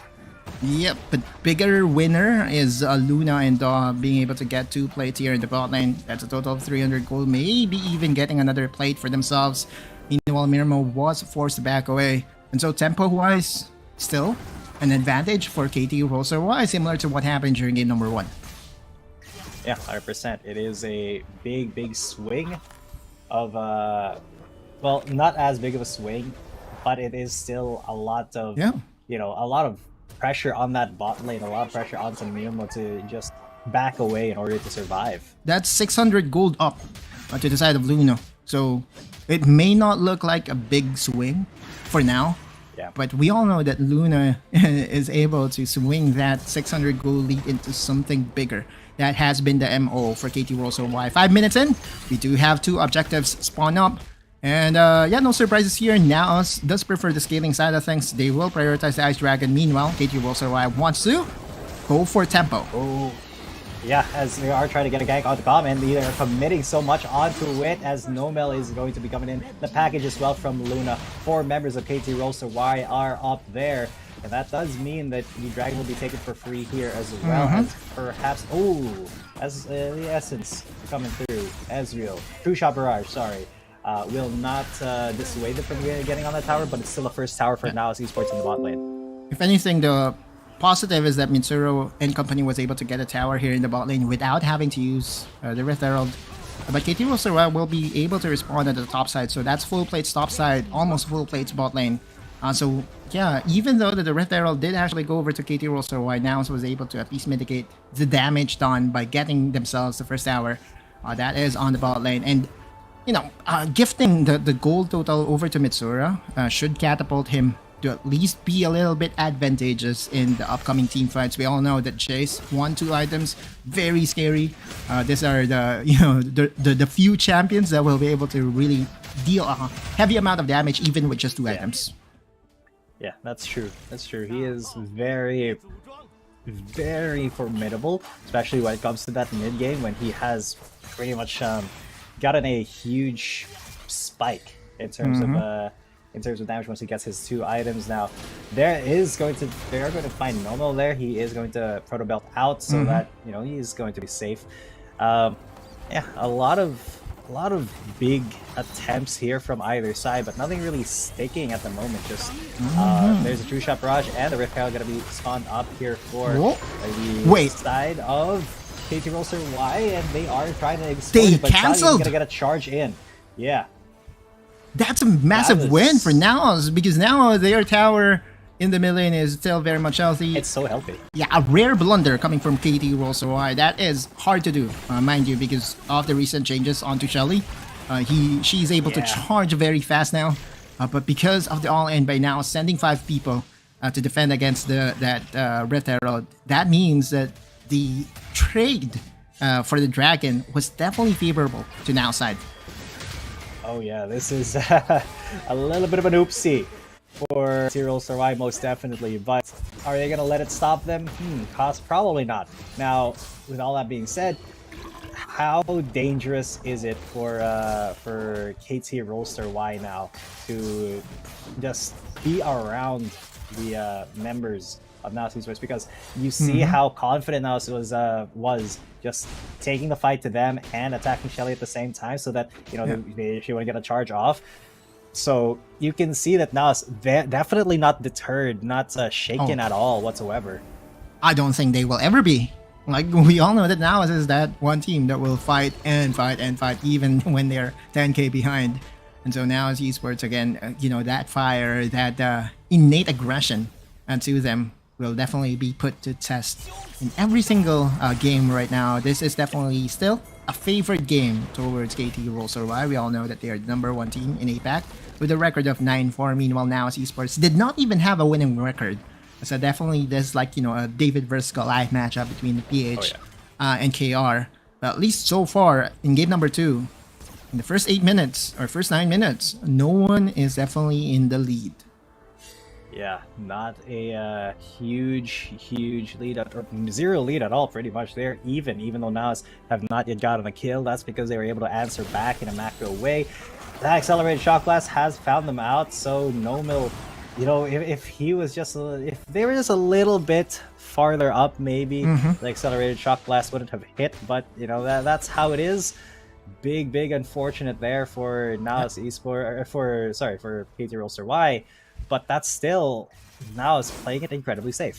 Yep, but bigger winner is Luna and Daw being able to get 2 plates here in the bot lane. That's a total of 300 gold, maybe even getting another plate for themselves. Meanwhile, Mirmo was forced to back away. And so tempo-wise, still an advantage for KT.RY, similar to what happened during game number 1. Yeah, 100%. It is a big swing of, well, not as big of a swing, but it is still a lot of, a lot of pressure on that bot lane, a lot of pressure on some Mirmo to just back away in order to survive. That's 600 gold up to the side of Luna. So it may not look like a big swing for now, but we all know that Luna is able to swing that 600 gold lead into something bigger. That has been the MO for KT.RY. 5 minutes in, we do have 2 objectives spawn up. And no surprises here. NAOS does prefer the scaling side of things. They will prioritize the Ice Dragon. Meanwhile, KT.RY wants to go for tempo. Yeah, as they are trying to get a gank onto Calm, and they are committing so much onto it as Nomel is going to be coming in. The package as well from Luna. 4 members of KT.RY are up there. And that does mean that the Dragon will be taken for free here as well as perhaps... as the Essence coming through. Ezreal. True Shot Barrage, sorry. Will not dissuade them from getting on that tower, but it's still the first tower for NAOS Esports in the bot lane. If anything, the positive is that Mitsuru and company was able to get a tower here in the bot lane without having to use the Rift Herald. But KT.RY will be able to respond at the top side, so that's full plates top side, almost full plates bot lane. So yeah, even though the Rift Herald did actually go over to KT.RY, NAOS was able to at least mitigate the damage done by getting themselves the first tower. That is on the bot lane, and you know, gifting the gold total over to Mitsuru should catapult him to at least be a little bit advantageous in the upcoming team fights. We all know that Chase 1-2 items, very scary. These are the few champions that will be able to really deal a heavy amount of damage even with just 2 items. Yeah, that's true. That's true. He is very, very formidable, especially when it comes to that mid game when he has pretty much gotten a huge spike in terms of damage once he gets his 2 items. Now they are going to find Nomo there. He is going to proto belt out so that he's going to be safe. Yeah, a lot of big attempts here from either side, but nothing really sticking at the moment. Just there's a true shot barrage and the Rift Herald gonna be spawned up here for the side of KT.RY, and they are trying to exploit it, but Sally's gonna get a charge in. Yeah. That's a massive win for NAOS, because now their tower in the mid lane is still very much healthy. It's so healthy. Yeah, a rare blunder coming from KT.RY. That is hard to do, mind you, because of the recent changes onto Shelly. She's able to charge very fast now, but because of the all-in by now, sending 5 people to defend against that Rift Herald, that means that the trade for the Dragon was definitely favorable to NAOS side. Oh yeah, this is a little bit of an oopsie for KT.RY, most definitely, but are they gonna let it stop them? Probably not. Now, with all that being said, how dangerous is it for KT.RY now to just be around the members of NAOS Esports? Because you see how confident NAOS was just taking the fight to them and attacking Shelly at the same time, so that she wouldn't get a charge off. So you can see that NAOS definitely not deterred, not shaken at all whatsoever. I don't think they will ever be. Like, we all know that NAOS is that one team that will fight and fight and fight even when they're 10k behind. And so NAOS Esports, again, that fire, that innate aggression to them will definitely be put to test in every single game right now. This is definitely still a favored game towards KT.RY. We all know that they are the #1 team in APAC with a record of 9-4. Meanwhile, NAOS Esports did not even have a winning record. So definitely there's a David versus Goliath matchup between the PH and KR. But at least so far in game number 2, in the first 8 minutes or first 9 minutes, no one is definitely in the lead. Yeah, not a huge lead, or 0 lead at all, pretty much. They're even though NAOS have not yet gotten a kill. That's because they were able to answer back in a macro way. That accelerated shock blast has found them out, so Nomil, if they were just a little bit farther up, maybe the accelerated shock blast wouldn't have hit, but that's how it is. Big unfortunate there for NAOS Esports, for KT.RY. But that's still, NAOS playing it incredibly safe.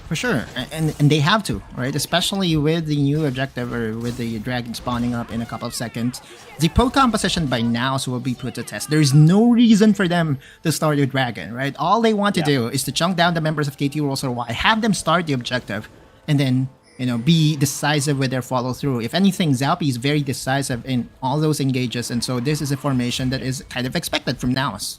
For sure, and they have to, right? Especially with the new objective, or with the Dragon spawning up in a couple of seconds. The poke composition by NAOS will be put to test. There is no reason for them to start the Dragon, right? All they want to do is to chunk down the members of KT.RY, have them start the objective, and then be decisive with their follow through. If anything, Zalpi is very decisive in all those engages, and so this is a formation that is kind of expected from NAOS.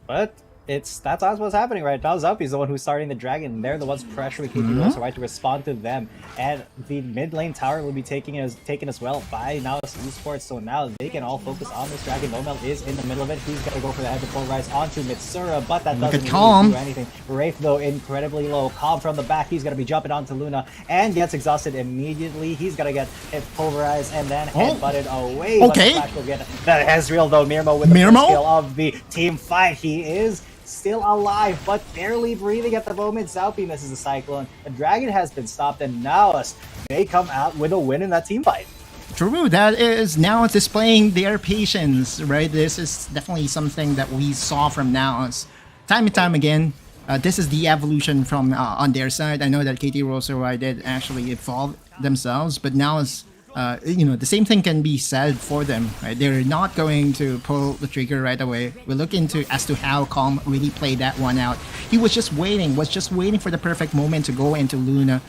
But that's what's happening right now. Zalpi's the one who's starting the Dragon. They're the ones pressuring KT.RY to respond to them, and the mid lane tower will be taken as well by NAOS Esports. So now they can all focus on this Dragon. Nomel is in the middle of it. He's gonna go for the head to full rise onto Mitsuru, but that doesn't really do anything. Wraith though incredibly low. Calm from the back. He's gonna be jumping onto Luna and gets exhausted immediately. He's gonna get hit pulverized and then headbutted away. Okay. But the flash will get that Ezreal though. Mirmo with the first kill of the team fight. He is still alive, but barely breathing at the moment. Zalpi misses the Cyclone. The Dragon has been stopped, and NAOS, they come out with a win in that team fight. True, that is NAOS displaying their patience, right? This is definitely something that we saw from NAOS time and time again. this is the evolution from on their side. I know that KT.RY did actually evolve themselves, but now it's the same thing can be said for them. Right? They're not going to pull the trigger right away. We'll look into as to how Calm really played that one out. He was just waiting for the perfect moment to go into Luna.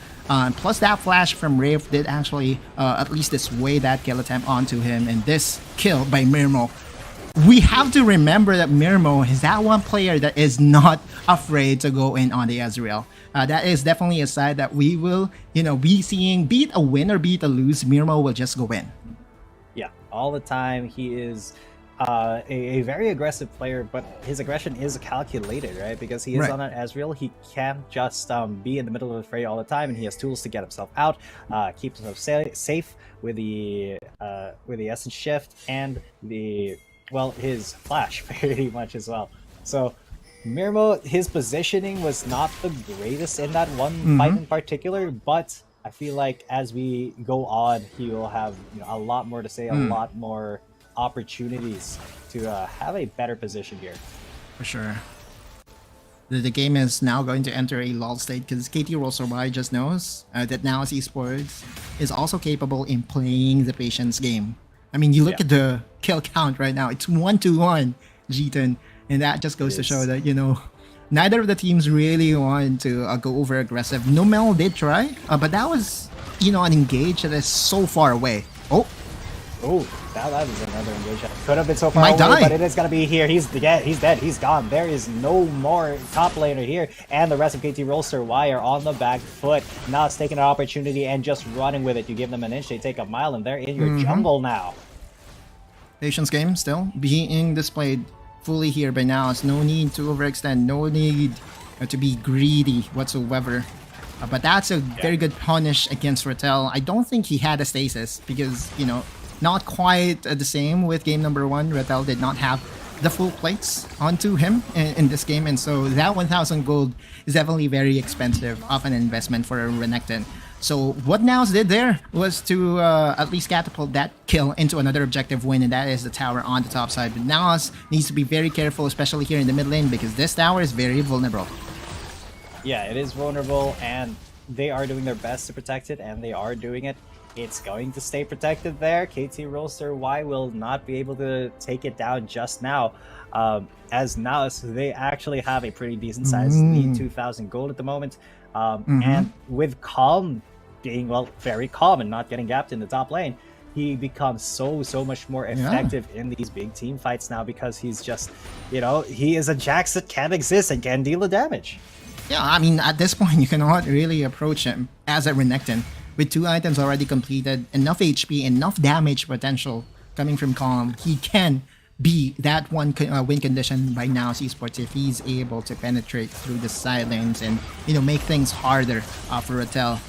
Plus that flash from Wraith did actually at least dissuade that kill attempt onto him, and this kill by Mirmo. We have to remember that Mirmo is that one player that is not afraid to go in on the Ezreal. That is definitely a side that we will, be seeing. Be it a win or be it a lose, Mirmo will just go in. Yeah, all the time. He is a very aggressive player, but his aggression is calculated, right? Because he is on an Ezreal, he can't just be in the middle of the fray all the time, and he has tools to get himself out, keep himself safe with the Essence Shift and his flash pretty much as well. So Mirmo, his positioning was not the greatest in that one fight in particular, but I feel like as we go on, he will have a lot more to say, a lot more opportunities to have a better position here. For sure. The game is now going to enter a lull state because KT.RY just knows that NAOS Esports is also capable in playing the patience game. I mean, you look at the kill count right now, it's 1-1, G10, and that just goes to show that, neither of the teams really want to go over aggressive. Nomel did try, but that was, an engage that is so far away. Oh, that is another engagement. Could have been so far away, but it is going to be here. He's dead. He's gone. There is no more top laner here, and the rest of KT.RY are on the back foot. Now it's taking an opportunity and just running with it. You give them an inch, they take a mile, and they're in your jungle now. Patience game still being displayed fully here by now. It's no need to overextend, no need to be greedy whatsoever. But that's a very good punish against Rattel. I don't think he had a stasis because, not quite the same with game number 1. Rattel did not have the full plates onto him in this game, and so that 1,000 gold is definitely very expensive of an investment for a Renekton. So what NAOS did there was to at least catapult that kill into another objective win, and that is the tower on the top side. But NAOS needs to be very careful, especially here in the mid lane, because this tower is very vulnerable. Yeah, it is vulnerable, and they are doing their best to protect it, and they are doing it. It's going to stay protected there. KT.RY will not be able to take it down just now. As NAOS, they actually have a pretty decent size lead, 2,000 gold at the moment. And with Calm being, very calm and not getting gapped in the top lane, he becomes so much more effective in these big team fights now because he's just, he is a Jax that can exist and can deal the damage. Yeah, I mean, at this point, you cannot really approach him as a Renekton. With 2 items already completed, enough HP, enough damage potential coming from Calm, he can be that one win condition by NAOS Esports if he's able to penetrate through the side lanes and, make things harder for Rattel.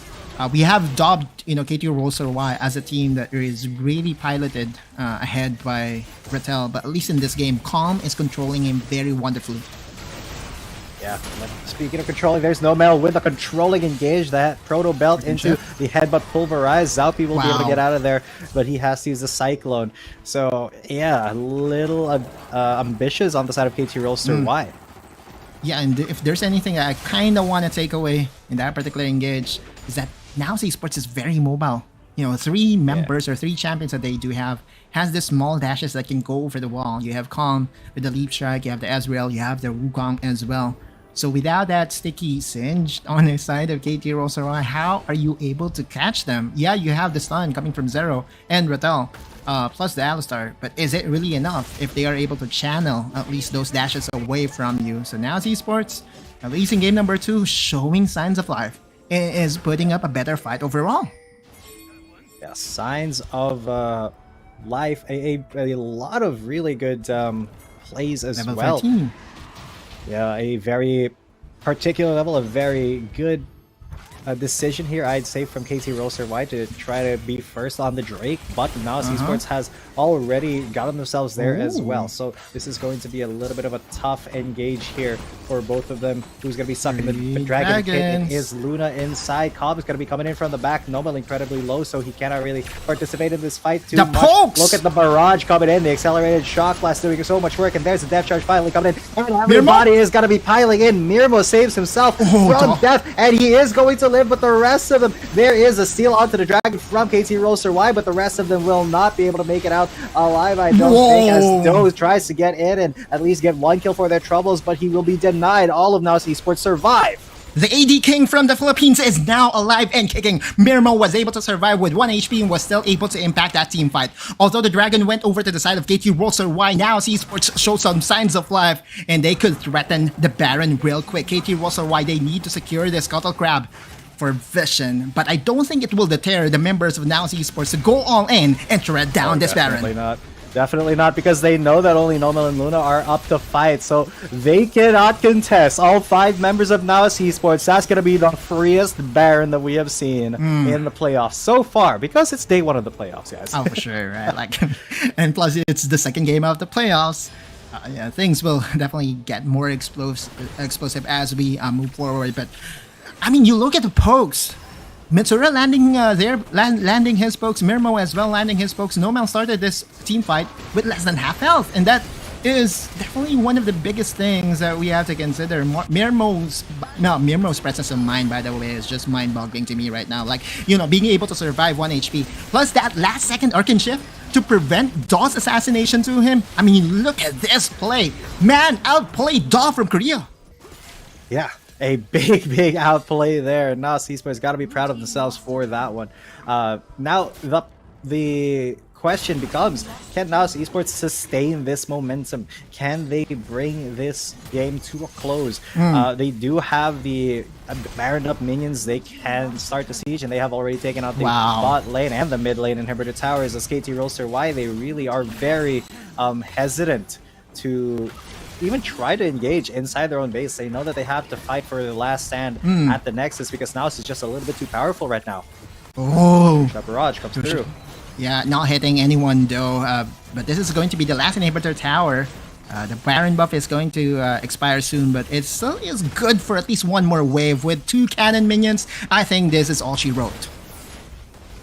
We have dubbed, KT.RY as a team that is really piloted ahead by Rattel, but at least in this game, Calm is controlling him very wonderfully. Yeah, speaking of controlling, there's Nomel with a controlling engage, that proto belt into the headbutt pulverize. Zalpi will be able to get out of there, but he has to use the Cyclone. So, yeah, a little ambitious on the side of KT.RY. Yeah, and if there's anything I kind of want to take away in that particular engage, is that NAOS Esports is very mobile. 3 members or 3 champions that they do have has this small dashes that can go over the wall. You have Calm with the Leap Strike, you have the Ezreal, you have the Wukong as well. So without that sticky Singe on the side of KT.RY, how are you able to catch them? Yeah, you have the stun coming from Zero and Rattel, plus the Alistar, but is it really enough if they are able to channel at least those dashes away from you? So now Esports, at least in game number 2, showing signs of life, is putting up a better fight overall. Yeah, signs of life, a lot of really good plays as Level well. 13. Yeah, a very particular level, a very good decision here, I'd say, from KT.RY to try to be first on the Drake, but NAOS Esports has already gotten themselves there as well. So this is going to be a little bit of a tough engage here for both of them. Who's going to be sucking the dragon pit? It is Luna inside. Cobb is going to be coming in from the back. Nobel incredibly low, so he cannot really participate in this fight too much. Pokes! Look at the barrage coming in. The accelerated shock blast doing so much work, and there's the death charge finally coming in. And everybody is going to be piling in. Mirmo saves himself from death, and he is going to live, but the rest of them, there is a steal onto the dragon from KT.RY, but the rest of them will not be able to make it out alive, I don't think, as Doe tries to get in and at least get one kill for their troubles, but he will be denied. All of NAOS Esports survive. The AD King from the Philippines is now alive and kicking. Mirmo was able to survive with 1 HP and was still able to impact that team fight. Although the Dragon went over to the side of KT.RY, now Esports show some signs of life and they could threaten the Baron real quick. KT.RY, they need to secure the Scuttle Crab for vision, but I don't think it will deter the members of NAOS Esports to go all in and shred down this Baron. Definitely not. Definitely not, because they know that only Nomel and Luna are up to fight, so they cannot contest. All 5 members of NAOS Esports, that's going to be the freest Baron that we have seen in the playoffs so far, because it's day 1 of the playoffs, guys. Oh, for sure, right? Like, and plus it's the second game of the playoffs. Yeah, things will definitely get more explosive as we move forward. But I mean, you look at the pokes. Mitsura landing landing his pokes. Mirmo as well landing his pokes. Nomel started this team fight with less than half health, and that is definitely one of the biggest things that we have to consider. Mirmo's presence of mind, by the way, is just mind-boggling to me right now. Like, you know, being able to survive 1 HP, plus that last-second Arcan shift to prevent Daw's assassination to him. I mean, look at this play. Man, outplayed Daw from Korea. Yeah. A big outplay there. NAOS Esports got to be proud of themselves for that one. Now, the question becomes, can NAOS Esports sustain this momentum? Can they bring this game to a close? They do have the Baroned up minions. They can start the siege, and they have already taken out the bot lane and the mid lane inhibitor towers. As KT.RY, they really are very hesitant to even try to engage inside their own base. They know that they have to fight for the last stand at the Nexus, because NAOS is just a little bit too powerful right now. Oh, the barrage comes through. Yeah, not hitting anyone though. But this is going to be the last inhibitor tower. The Baron buff is going to expire soon, but it still is good for at least one more wave. With 2 cannon minions, I think this is all she wrote.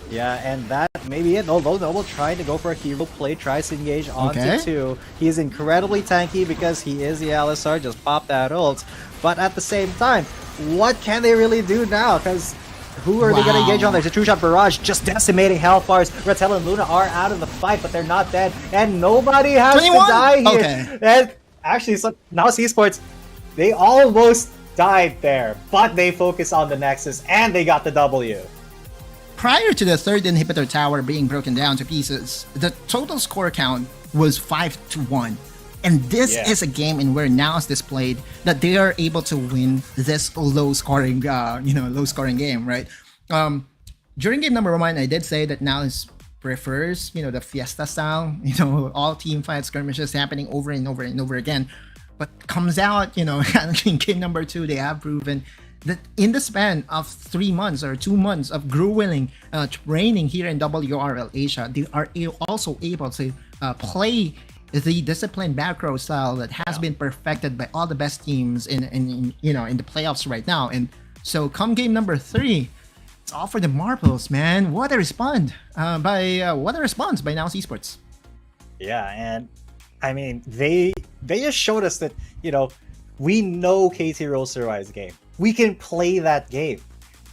Yeah, and that may be it. Although Noble trying to go for a hero play, tries to engage onto 2. He is incredibly tanky because he is the Alistar, just pop that ult. But at the same time, what can they really do now? Because who are they going to engage on? There's a true-shot barrage just decimating health bars. Rattel and Luna are out of the fight, but they're not dead. And nobody has 21? To die here. Okay. And actually, so NAOS Esports, they almost died there. But they focus on the Nexus, and they got the W. Prior to the 3rd inhibitor tower being broken down to pieces, the total score count was 5-1. And this is a game in where NAOS displayed that they are able to win this low-scoring, low-scoring game, right? During game number 1, I did say that NAOS prefers, the Fiesta style, all team fight skirmishes happening over and over and over again. But comes out, in game number 2, they have proven that in the span of 3 months or 2 months of grueling training here in WRL Asia, they are also able to play the disciplined macro style that has been perfected by all the best teams in the playoffs right now. And so come game number 3, it's all for the marbles, man. What a response by NAOS Esports. Yeah, and I mean they just showed us that we know KT.RY's game. We can play that game.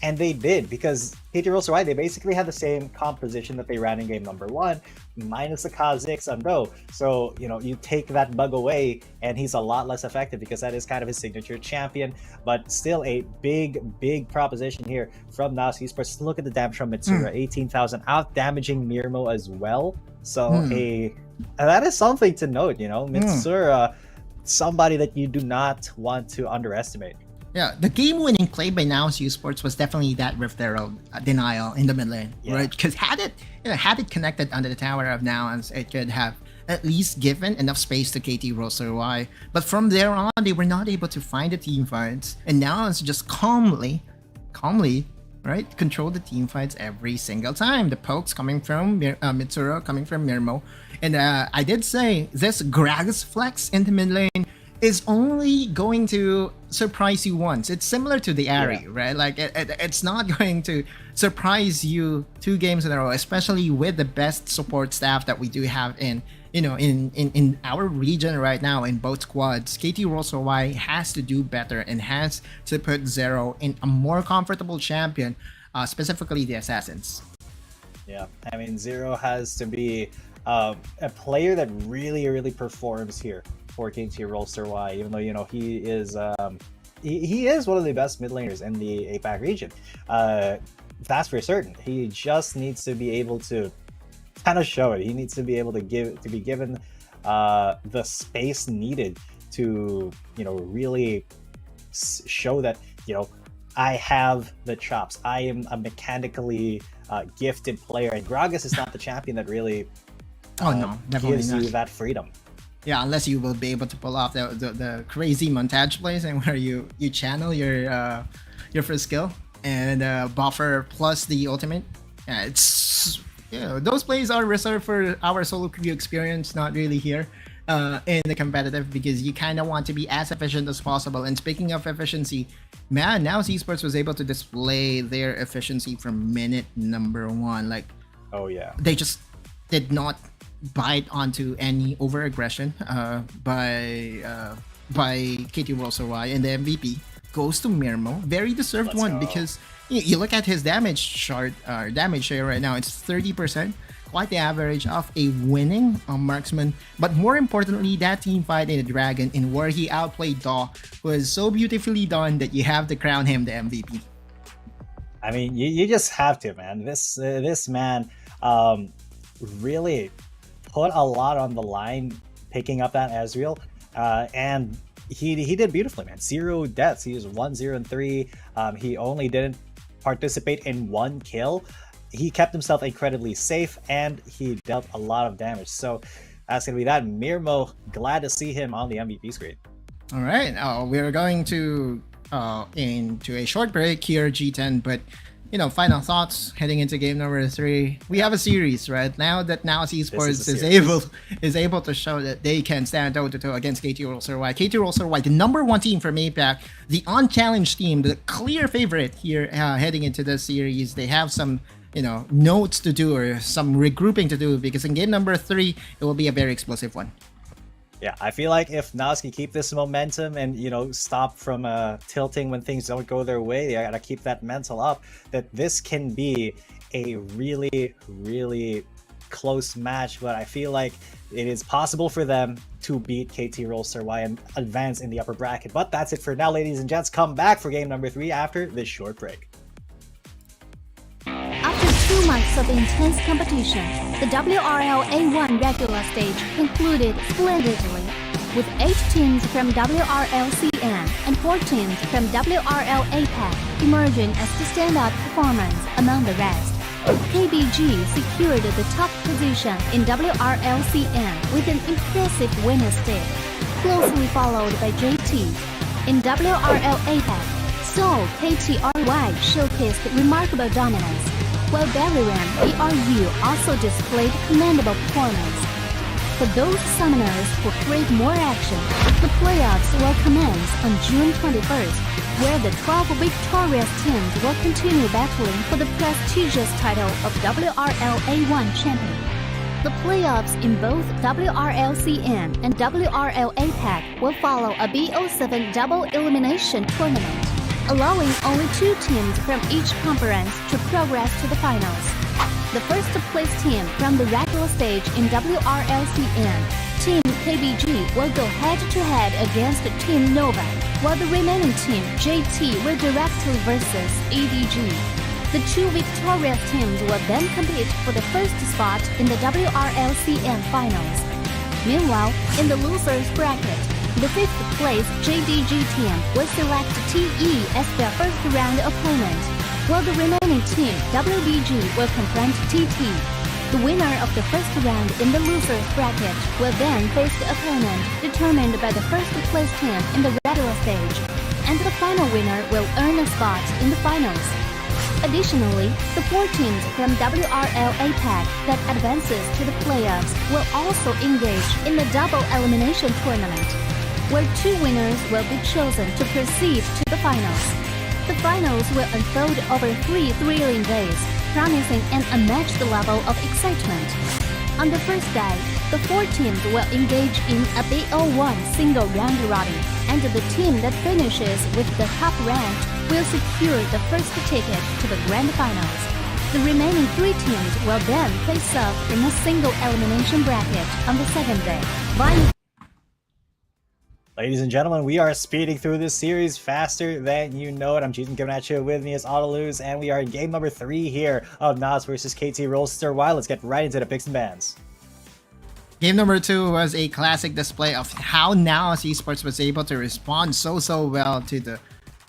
And they did, because KT.RY, they basically had the same composition that they ran in game number 1, minus the Kha'Zix and Do. So, you take that bug away, and he's a lot less effective, because that is kind of his signature champion. But still a big proposition here from NAOS Esports. Look at the damage from Mitsura, 18,000, out-damaging Mirmo as well. So that is something to note, Mitsura, somebody that you do not want to underestimate. Yeah, the game-winning play by NAOS Esports was definitely that Rift Arrow denial in the mid lane, right? Because had it connected under the tower of NAOS, it could have at least given enough space to KT.RY. But from there on, they were not able to find the team fights, and NAOS just calmly right? Control the team fights every single time. The pokes coming from Mitsuru, coming from Mirmo. And I did say this Gragas flex in the mid lane is only going to surprise you once. It's similar to the Ari, right? Like it's not going to surprise you 2 games in a row, especially with the best support staff that we do have in our region right now in both squads. KT.RY has to do better and has to put Zero in a more comfortable champion, specifically the Assassins. Yeah, I mean, Zero has to be a player that really performs here for KT.RY, even though he is he is one of the best mid laners in the APAC region. That's for certain. He just needs to be able to kind of show it. He needs to be able to be given the space needed to really show that I have the chops. I am a mechanically gifted player, and Gragas is not the champion that really gives you that freedom. Yeah, unless you will be able to pull off the crazy montage plays and where you channel your first skill and buffer plus the ultimate. Yeah, those plays are reserved for our solo queue experience, not really here in the competitive, because you kind of want to be as efficient as possible. And speaking of efficiency, man, now Esports was able to display their efficiency from minute number 1. Like, oh yeah, they just did not bite onto any over aggression by KT.RY, and the MVP goes to Mirmo. Very deserved one, because you look at his damage chart, damage share right now, it's 30%, quite the average of a winning marksman. But more importantly, that team fight in the Dragon, in where he outplayed Daw, was so beautifully done that you have to crown him the MVP. I mean, you just have to, man. This man really put a lot on the line picking up that Ezreal, and he did beautifully, man. 0 deaths. He was 1-0-3. He only didn't participate in 1 kill. He kept himself incredibly safe, and he dealt a lot of damage. So that's gonna be that. Mirmo, glad to see him on the MVP screen. All right, we're going to into a short break here, G10, but final thoughts heading into game number 3. We have a series right now that NAOS Esports is able to show that they can stand toe-to-toe against KT.RY. KT.RY, the number 1 team from APAC, the unchallenged team, the clear favorite here heading into this series. They have some notes to do, or some regrouping to do, because in game number 3 it will be a very explosive one. Yeah, I feel like if NAOS can keep this momentum and, stop from tilting when things don't go their way, they gotta keep that mental up, that this can be a really close match. But I feel like it is possible for them to beat KT.RY and advance in the upper bracket. But that's it for now, ladies and gents. Come back for game number 3 after this short break. After 2 months of intense competition, the WRL A1 regular stage concluded splendidly, with 8 teams from WRL CN and 4 teams from WRL APAC emerging as the standout performance among the rest. KBG secured the top position in WRL CN with an impressive winner's stake, closely followed by JT. In WRL APAC, Seoul KT.RY showcased remarkable dominance, while Bariram BRU also displayed commendable performance. For those summoners who crave more action, the playoffs will commence on June 21st, where the 12 victorious teams will continue battling for the prestigious title of WRL A1 champion. The playoffs in both WRL CN and WRL APAC will follow a BO7 double elimination tournament, allowing only 2 teams from each conference to progress to the finals. The first place team from the regular stage in WRL CN, Team KBG, will go head-to-head against Team Nova, while the remaining team, JT, will directly versus EDG. The 2 victorious teams will then compete for the first spot in the WRL CN finals. Meanwhile, in the losers bracket, the 5th place JDG team will select TE as their first round opponent, while the remaining team WBG will confront TT. The winner of the first round in the losers bracket will then face the opponent determined by the first place team in the regular stage, and the final winner will earn a spot in the finals. Additionally, the 4 teams from WRL APAC that advances to the playoffs will also engage in the double elimination tournament, where 2 winners will be chosen to proceed to the finals. The finals will unfold over 3 thrilling days, promising an unmatched level of excitement. On the first day, the 4 teams will engage in a BO1 single round robin, and the team that finishes with the top rank will secure the first ticket to the grand finals. The remaining 3 teams will then face off in a single elimination bracket on the second day. Ladies and gentlemen, we are speeding through this series faster than you know it. I'm Jason coming at you. With me is Autoluz, and we are in game number 3 here of NAOS versus KT.RY. Let's get right into the picks and bans. Game number 2 was a classic display of how NAOS Esports was able to respond so well to the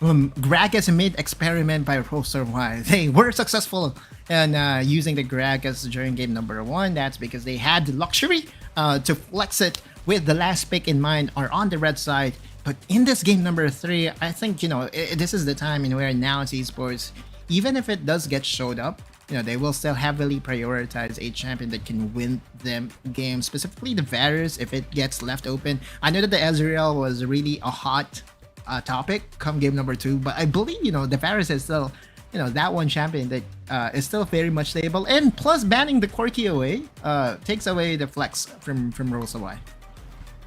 Gragas mid experiment by KT.RY. They were successful in using the Gragas during game number 1. That's because they had the luxury to flex it with the last pick in mind or on the red side. But in this game number 3, I think, this is the time in where NAOS Esports, even if it does get showed up, they will still heavily prioritize a champion that can win them games, specifically the Varus if it gets left open. I know that the Ezreal was really a hot topic come game number 2, but I believe, the Varus is still, that one champion that is still very much stable. And plus banning the Corki away takes away the flex from KT.RY.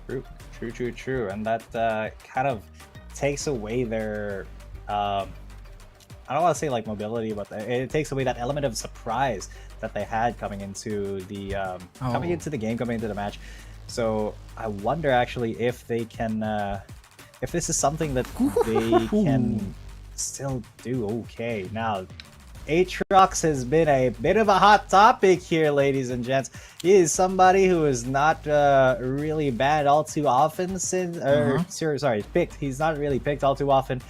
True. And that kind of takes away their I don't want to say like mobility, but it takes away that element of surprise that they had coming into the coming into the match. So I wonder actually if they can if this is something that they can still do okay. Now, Aatrox has been a bit of a hot topic here, ladies and gents. He is somebody who is not really banned all too often since, picked. He's not really picked all too often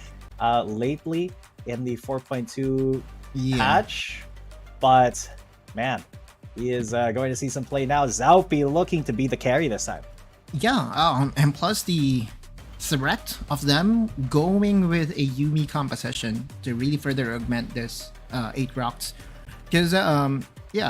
lately in the 4.2 patch, but man, he is going to see some play now. Zaupi looking to be the carry this time. Yeah, and plus the threat of them going with a Yuumi composition to really further augment this Aatrox. Because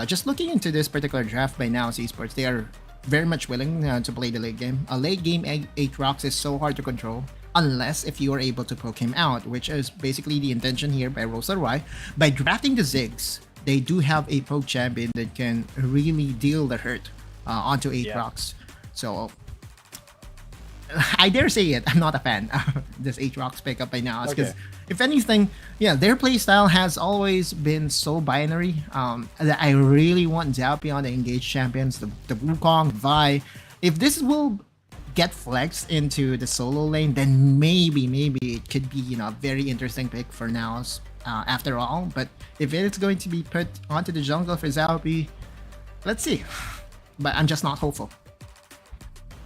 just looking into this particular draft by NAOS Esports, they are very much willing to play the late game. A late game Aatrox is so hard to control unless if you are able to poke him out, which is basically the intention here by KT.RY. By drafting the Ziggs, they do have a poke champion that can really deal the hurt onto Aatrox. So I dare say it, I'm not a fan of this Aatrox pickup by NAOS, because if anything, their playstyle has always been so binary that I really want Zaupi on the engaged champions, the Wukong, Vi. If this will get flexed into the solo lane, then maybe it could be a very interesting pick for NAOS after all. But if it's going to be put onto the jungle for Zaupi, let's see. But I'm just not hopeful.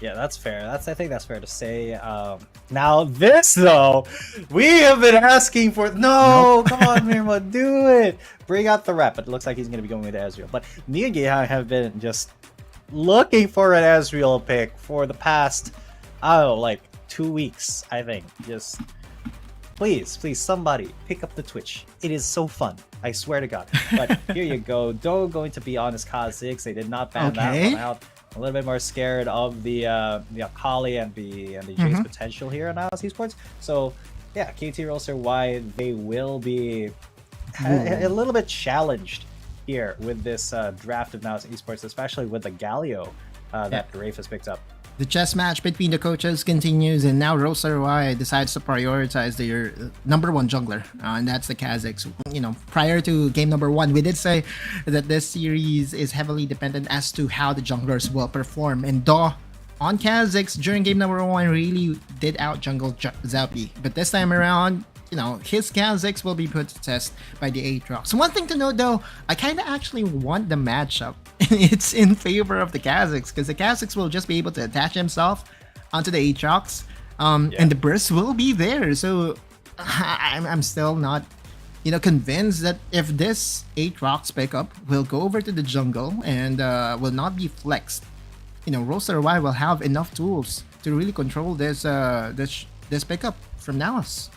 Yeah, that's fair. I think that's fair to say. Now this though, we have been asking for. No, come on, Mirma, do it. Bring out the rep. But it looks like he's going to be going with Ezreal. But me and Geha have been just looking for an Ezreal pick for the past, I don't know, like 2 weeks, I think. Just please, somebody pick up the Twitch. It is so fun. I swear to God. But here you go. Do going to be on his Kha'Zix. They did not ban that one out. A little bit more scared of the Akali and the Jace potential here on NAOS Esports. So yeah, KT.RY, they will be a little bit challenged here with this draft of NAOS Esports, especially with the Galio that Rafe has picked up. The chess match between the coaches continues, and now KT.RY decides to prioritize their number 1 jungler, and that's the Kha'Zix. Prior to game number 1, we did say that this series is heavily dependent as to how the junglers will perform, and Daw on Kha'Zix during game number 1 really did out jungle Zaupi, but this time around, his Kha'Zix will be put to test by the Aatrox. One thing to note though, I kind of actually want the matchup. It's in favor of the Kha'Zix, because the Kha'Zix will just be able to attach himself onto the Aatrox, and the burst will be there. So I'm still not, convinced that if this Aatrox pickup will go over to the jungle and will not be flexed, KT.RY will have enough tools to really control this pickup from NAOS.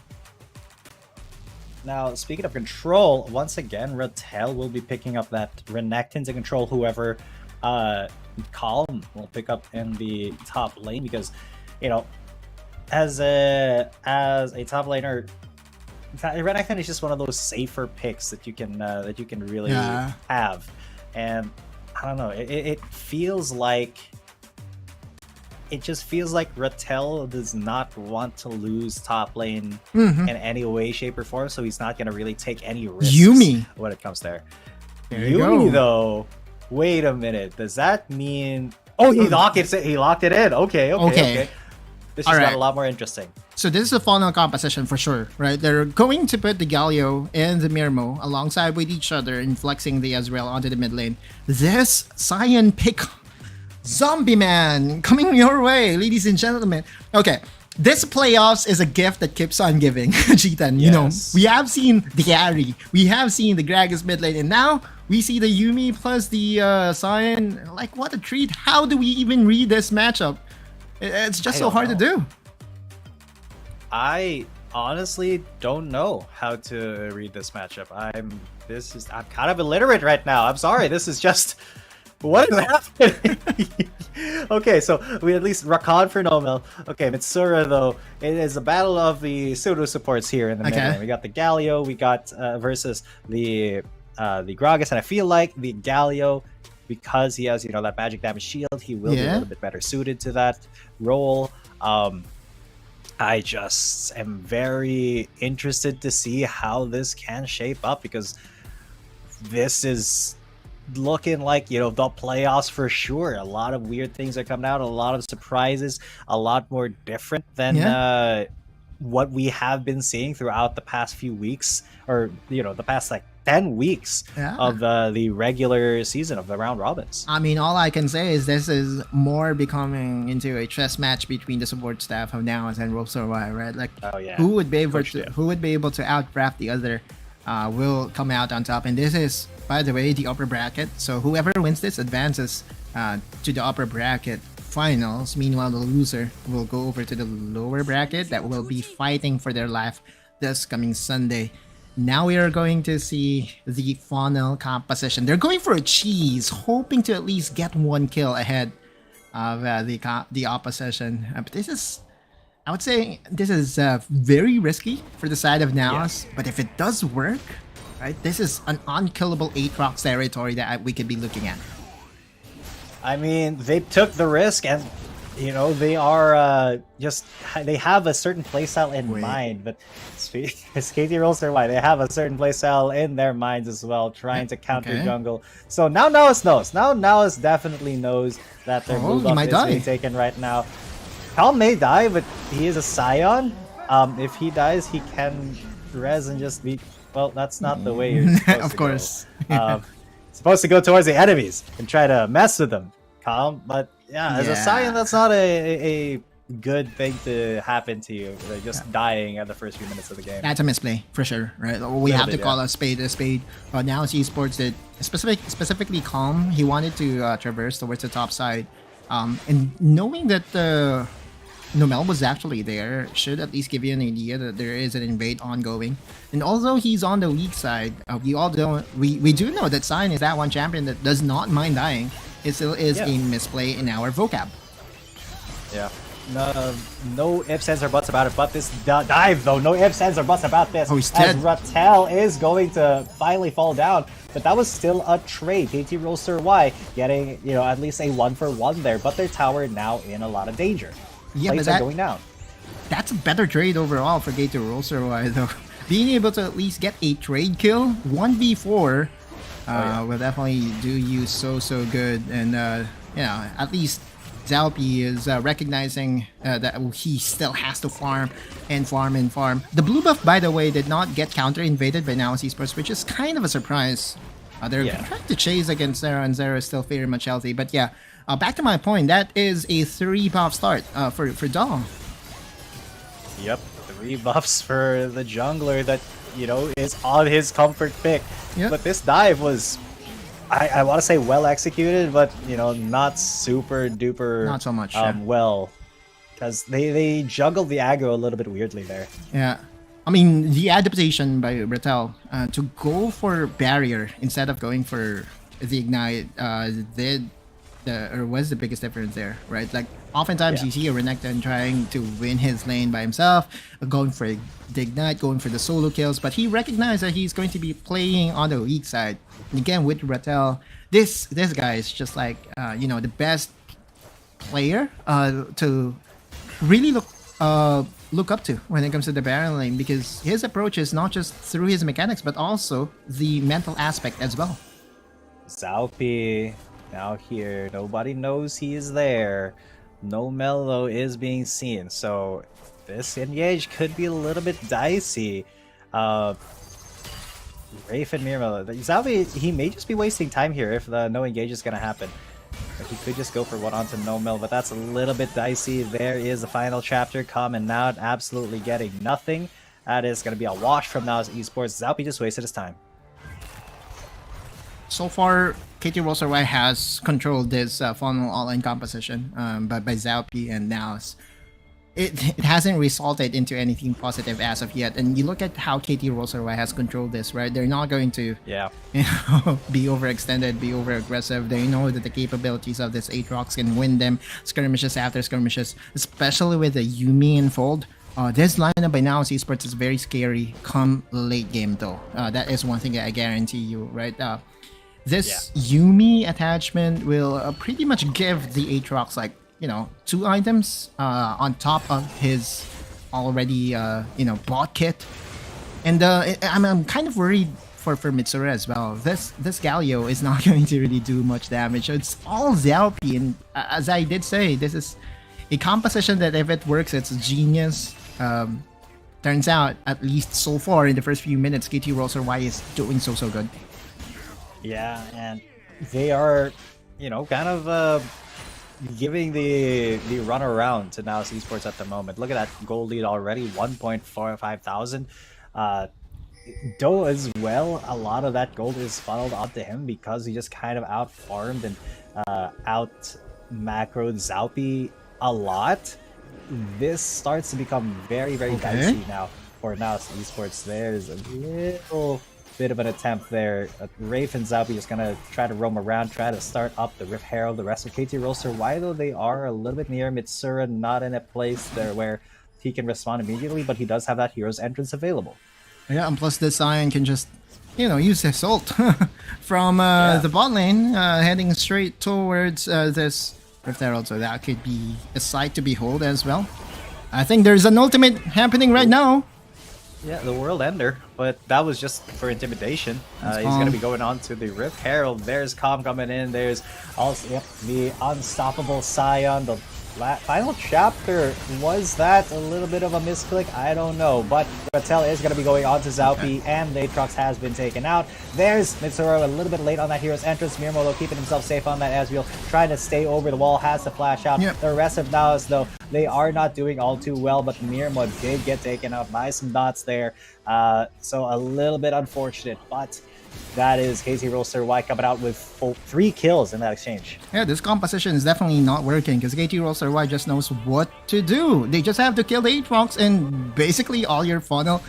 Now, speaking of control, once again, Rattel will be picking up that Renekton to control whoever Calm will pick up in the top lane because, you know, as a top laner, Renekton is just one of those safer picks that you can really have, and I don't know, it feels like. It just feels like Rattel does not want to lose top lane in any way, shape, or form, so he's not going to really take any risks when it comes there. Yuumi, though, wait a minute. Does that mean... Oh, he locked it in. Okay. This just got a lot more interesting. So this is a funnel composition for sure, right? They're going to put the Galio and the Mirmo alongside with each other and flexing the Ezreal onto the mid lane. This Cyan pick... Zombie Man coming your way, ladies and gentlemen. Okay, this playoffs is a gift that keeps on giving. Jitan, you know, we have seen the Ari, we have seen the Gragas mid lane, and now we see the Yuumi plus the Cyan. Like, what a treat. How do we even read this matchup? It's just so hard to do. I honestly don't know how to read this matchup. I'm kind of illiterate right now. I'm sorry. This is just... What is happening? Okay, so we at least Rakan for Nomel. Okay, Mitsura, though, it is a battle of the pseudo supports here in the middle. We got the Galio, we got versus the Gragas, and I feel like the Galio, because he has, you know, that magic damage shield, he will be a little bit better suited to that role. I just am very interested to see how this can shape up, because this is looking like, you know, the playoffs for sure. A lot of weird things are coming out, a lot of surprises, a lot more different than what we have been seeing throughout the past few weeks, or, you know, the past like 10 weeks of the regular season of the round robins. I mean, all I can say is this is more becoming into a chess match between the support staff of NAOS and WRL, right? Like, who would be able to out-draft the other will come out on top. And this is, by the way, the upper bracket. So whoever wins this advances to the upper bracket finals. Meanwhile, the loser will go over to the lower bracket that will be fighting for their life this coming Sunday. Now we are going to see the funnel composition. They're going for a cheese, hoping to at least get one kill ahead of the opposition. But this is... I would say this is very risky for the side of NAOS, but if it does work, right, this is an unkillable Aatrox territory that we could be looking at. I mean, they took the risk, and, you know, they are they have a certain playstyle in mind, but it's KT.RY, they have a certain playstyle in their minds as well, trying to counter jungle. So now NAOS knows. Now NAOS definitely knows that their move up is being taken right now. Calm may die, but he is a Scion. If he dies, he can res and just be... Well, that's not the way you're supposed to go. Supposed to go towards the enemies and try to mess with them. Calm, but as a Scion, that's not a good thing to happen to you. Like just dying at the first few minutes of the game. That's a misplay, for sure, right? We have to call a spade a spade. Now Esports did, specifically Calm, he wanted to traverse towards the top side. And knowing that Nomel was actually there should at least give you an idea that there is an invade ongoing. And although he's on the weak side, we do know that Cyan is that one champion that does not mind dying. It still is a misplay in our vocab. Yeah. No ifs, ands, or buts about it, but this dive, though, no ifs, ands, or buts about this. Oh, he's dead. As Rattel is going to finally fall down, but that was still a trade. KT.RY getting, you know, at least a 1-for-1 there, but their tower now in a lot of danger. Yeah, Plates are going down. That's a better trade overall for KT.RY, though. Being able to at least get a trade kill, 1v4, will definitely do you so good. And, you know, at least Zalpi is recognizing that he still has to farm and farm and farm. The blue buff, by the way, did not get counter-invaded by NAOS Esports, which is kind of a surprise. They're trying to chase against Zera, and Zera is still very much healthy. But yeah, back to my point, that is a 3-buff start for Daw. Yep, 3 buffs for the jungler that, you know, is on his comfort pick. But this dive was... I want to say well executed, but, you know, not super duper not so much well, because they juggled the aggro a little bit weirdly there. Yeah, I mean, the adaptation by Rattel to go for barrier instead of going for the ignite was the biggest difference there, right? Like oftentimes you see a Renekton trying to win his lane by himself, going for the ignite, going for the solo kills, but he recognized that he's going to be playing on the weak side. And again, with Rattel, this guy is just like the best player to really look up to when it comes to the Baron lane, because his approach is not just through his mechanics but also the mental aspect as well. Zaupi now here, nobody knows he is there. No Mello is being seen, so this engage could be a little bit dicey. Rafe and Mirmo, Zaupi, he may just be wasting time here if the no engage is gonna happen. He could just go for one onto No Mel, but that's a little bit dicey. There is the final chapter coming out, absolutely getting nothing. That is going to be a wash from NAOS Esports. Zaupi just wasted his time. So far, KT.RY has controlled this funnel all-in composition by Zaupi and NAOS. It hasn't resulted into anything positive as of yet. And you look at how KT.RY has controlled this, right? They're not going to be overextended, be over-aggressive. They know that the capabilities of this Aatrox can win them skirmishes after skirmishes, especially with the Yuumi in fold. This lineup by NAOS Esports is very scary come late game though. That is one thing I guarantee you, right? This Yuumi attachment will pretty much give the Aatrox like 2 items on top of his already bot kit, and I'm kind of worried for Mitsuru as well. This Galio is not going to really do much damage. It's all Zaupi, and as I did say, this is a composition that if it works, it's genius. Turns out, at least so far in the first few minutes, KT.RY is doing so good. Yeah, and they are kind of giving the run around to NAOS Esports at the moment. Look at that gold lead already, 1.45 thousand. Though as well, a lot of that gold is funneled onto him because he just kind of out-farmed and out-macroed Zaupi a lot. This starts to become very dicey now for NAOS Esports. There's a little bit of an attempt there. Rafe and Zaupi is gonna try to roam around, try to start up the Rift Herald. The rest of KT.RY, though, they are a little bit near Mitsuru, not in a place there where he can respond immediately, but he does have that Hero's Entrance available. Yeah, and plus this Sion can just, use his ult from the bot lane, heading straight towards this Rift Herald, so that could be a sight to behold as well. I think there's an ultimate happening right now. Yeah, the World Ender, but that was just for intimidation. He's going to be going on to the Rift Herald. There's Calm coming in. There's also the Unstoppable Scion. The final chapter, was that a little bit of a misclick? I don't know, but Rattel is going to be going on to Zaupi, and the Aatrox has been taken out. There's Mitsuru a little bit late on that Hero's Entrance. Mirmo keeping himself safe on that Ezreal, trying to stay over the wall, has to flash out. The rest of NAOS, though, they are not doing all too well, but Mirmo did get taken out by some dots there. So a little bit unfortunate, but that is KT.RY coming out with 3 kills in that exchange. Yeah, this composition is definitely not working because KT.RY just knows what to do. They just have to kill the Aatrox, and basically all your funnel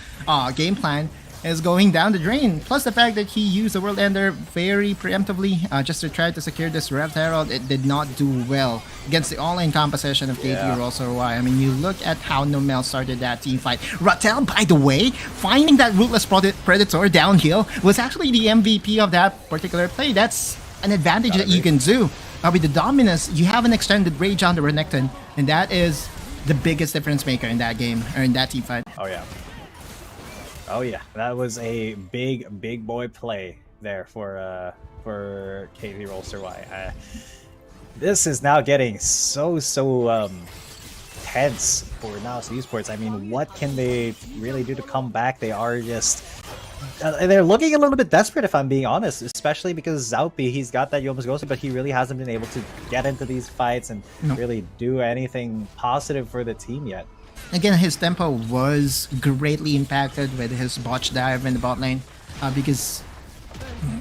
game plan is going down the drain. Plus the fact that he used the World Ender very preemptively just to try to secure this Rift Herald, it did not do well against the all-in composition of KT.RY. I mean, you look at how Nomel started that team fight. Rattel, by the way, finding that Rootless Predator downhill was actually the MVP of that particular play. That's an advantage that you can do. With the Dominus, you have an extended Rage on the Renekton, and that is the biggest difference maker in that game, or in that team fight. Oh yeah, that was a big boy play there for KT.RY. This is now getting so tense for NAOS Esports. I mean, what can they really do to come back? They are just they're looking a little bit desperate, if I'm being honest, especially because Zaupi, he's got that Yoma's Ghost, but he really hasn't been able to get into these fights and really do anything positive for the team yet. Again, his tempo was greatly impacted with his botch dive in the bot lane because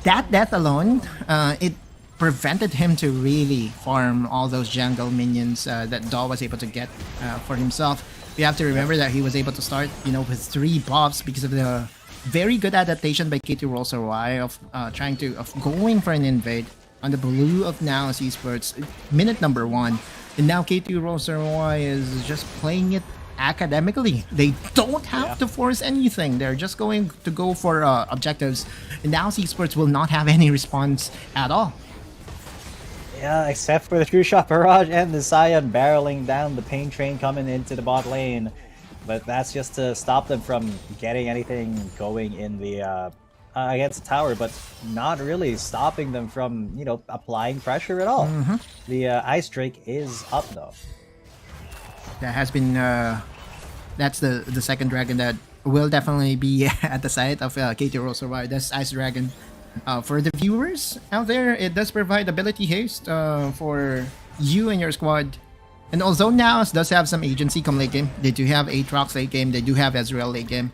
that death alone, it prevented him to really farm all those jungle minions that Daw was able to get for himself. We have to remember that he was able to start, with 3 buffs because of the very good adaptation by KT.RY of going for an invade on the blue of NAOS Esports, minute number 1. And now KT.RY is just playing it academically. They don't have to force anything. They're just going to go for objectives. And NAOS Esports will not have any response at all. Yeah, except for the True Shot Barrage and the Sion barreling down the Pain Train coming into the bot lane. But that's just to stop them from getting anything going in the against the tower, but not really stopping them from, applying pressure at all. The Ice Drake is up though. That has been that's the second dragon that will definitely be at the site of KT.RY. That's Ice Dragon. For the viewers out there, it does provide ability haste for you and your squad. And although NAOS does have some agency come late game, they do have Aatrox late game, they do have Ezreal late game.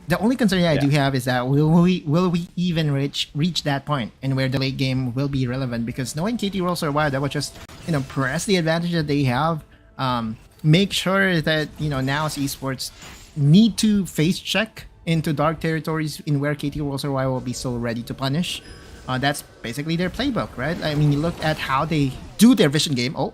The only concern I do have is that will we even reach that point and where the late game will be relevant? Because knowing KT.RY, that would just press the advantage that they have. Make sure that NAOS Esports need to face check into dark territories in where KT.RY will be so ready to punish. That's basically their playbook, right? I mean, you look at how they do their vision game. Oh,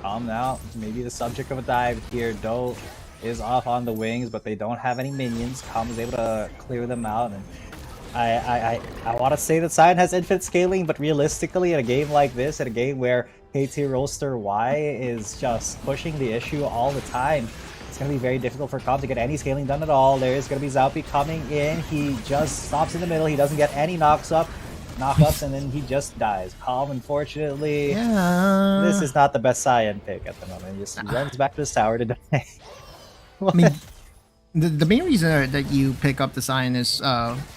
calm now. Maybe the subject of a dive here. Doe is off on the wings, but they don't have any minions. Calm is able to clear them out. And I want to say that Sion has infinite scaling, but realistically, in a game like this, in a game where KT.RY is just pushing the issue all the time, it's going to be very difficult for Calm to get any scaling done at all. There's going to be Zaupi coming in. He just stops in the middle. He doesn't get any knockups, and then he just dies. Calm, unfortunately, this is not the best Sion pick at the moment. He just runs back to his tower to die. I mean, the main reason that you pick up the Sion is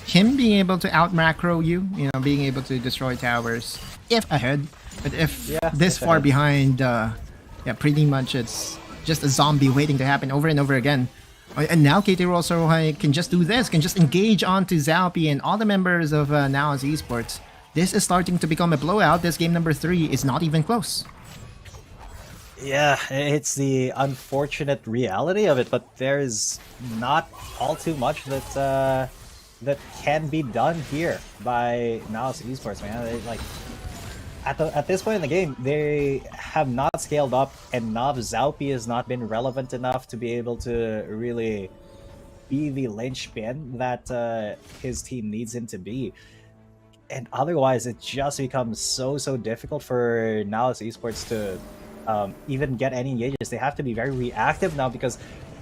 him being able to out macro you, being able to destroy towers if ahead. But if this far behind, pretty much it's just a zombie waiting to happen over and over again. And now KT.RY can just do this, can just engage onto Zaupi and all the members of NAOS Esports. This is starting to become a blowout. This game number 3 is not even close. Yeah, it's the unfortunate reality of it, but there's not all too much that that can be done here by NAOS Esports, man. At this point in the game, they have not scaled up, and Nav Zaupi has not been relevant enough to be able to really be the linchpin that his team needs him to be. And otherwise, it just becomes so difficult for NAOS Esports to even get any engages. They have to be very reactive now, because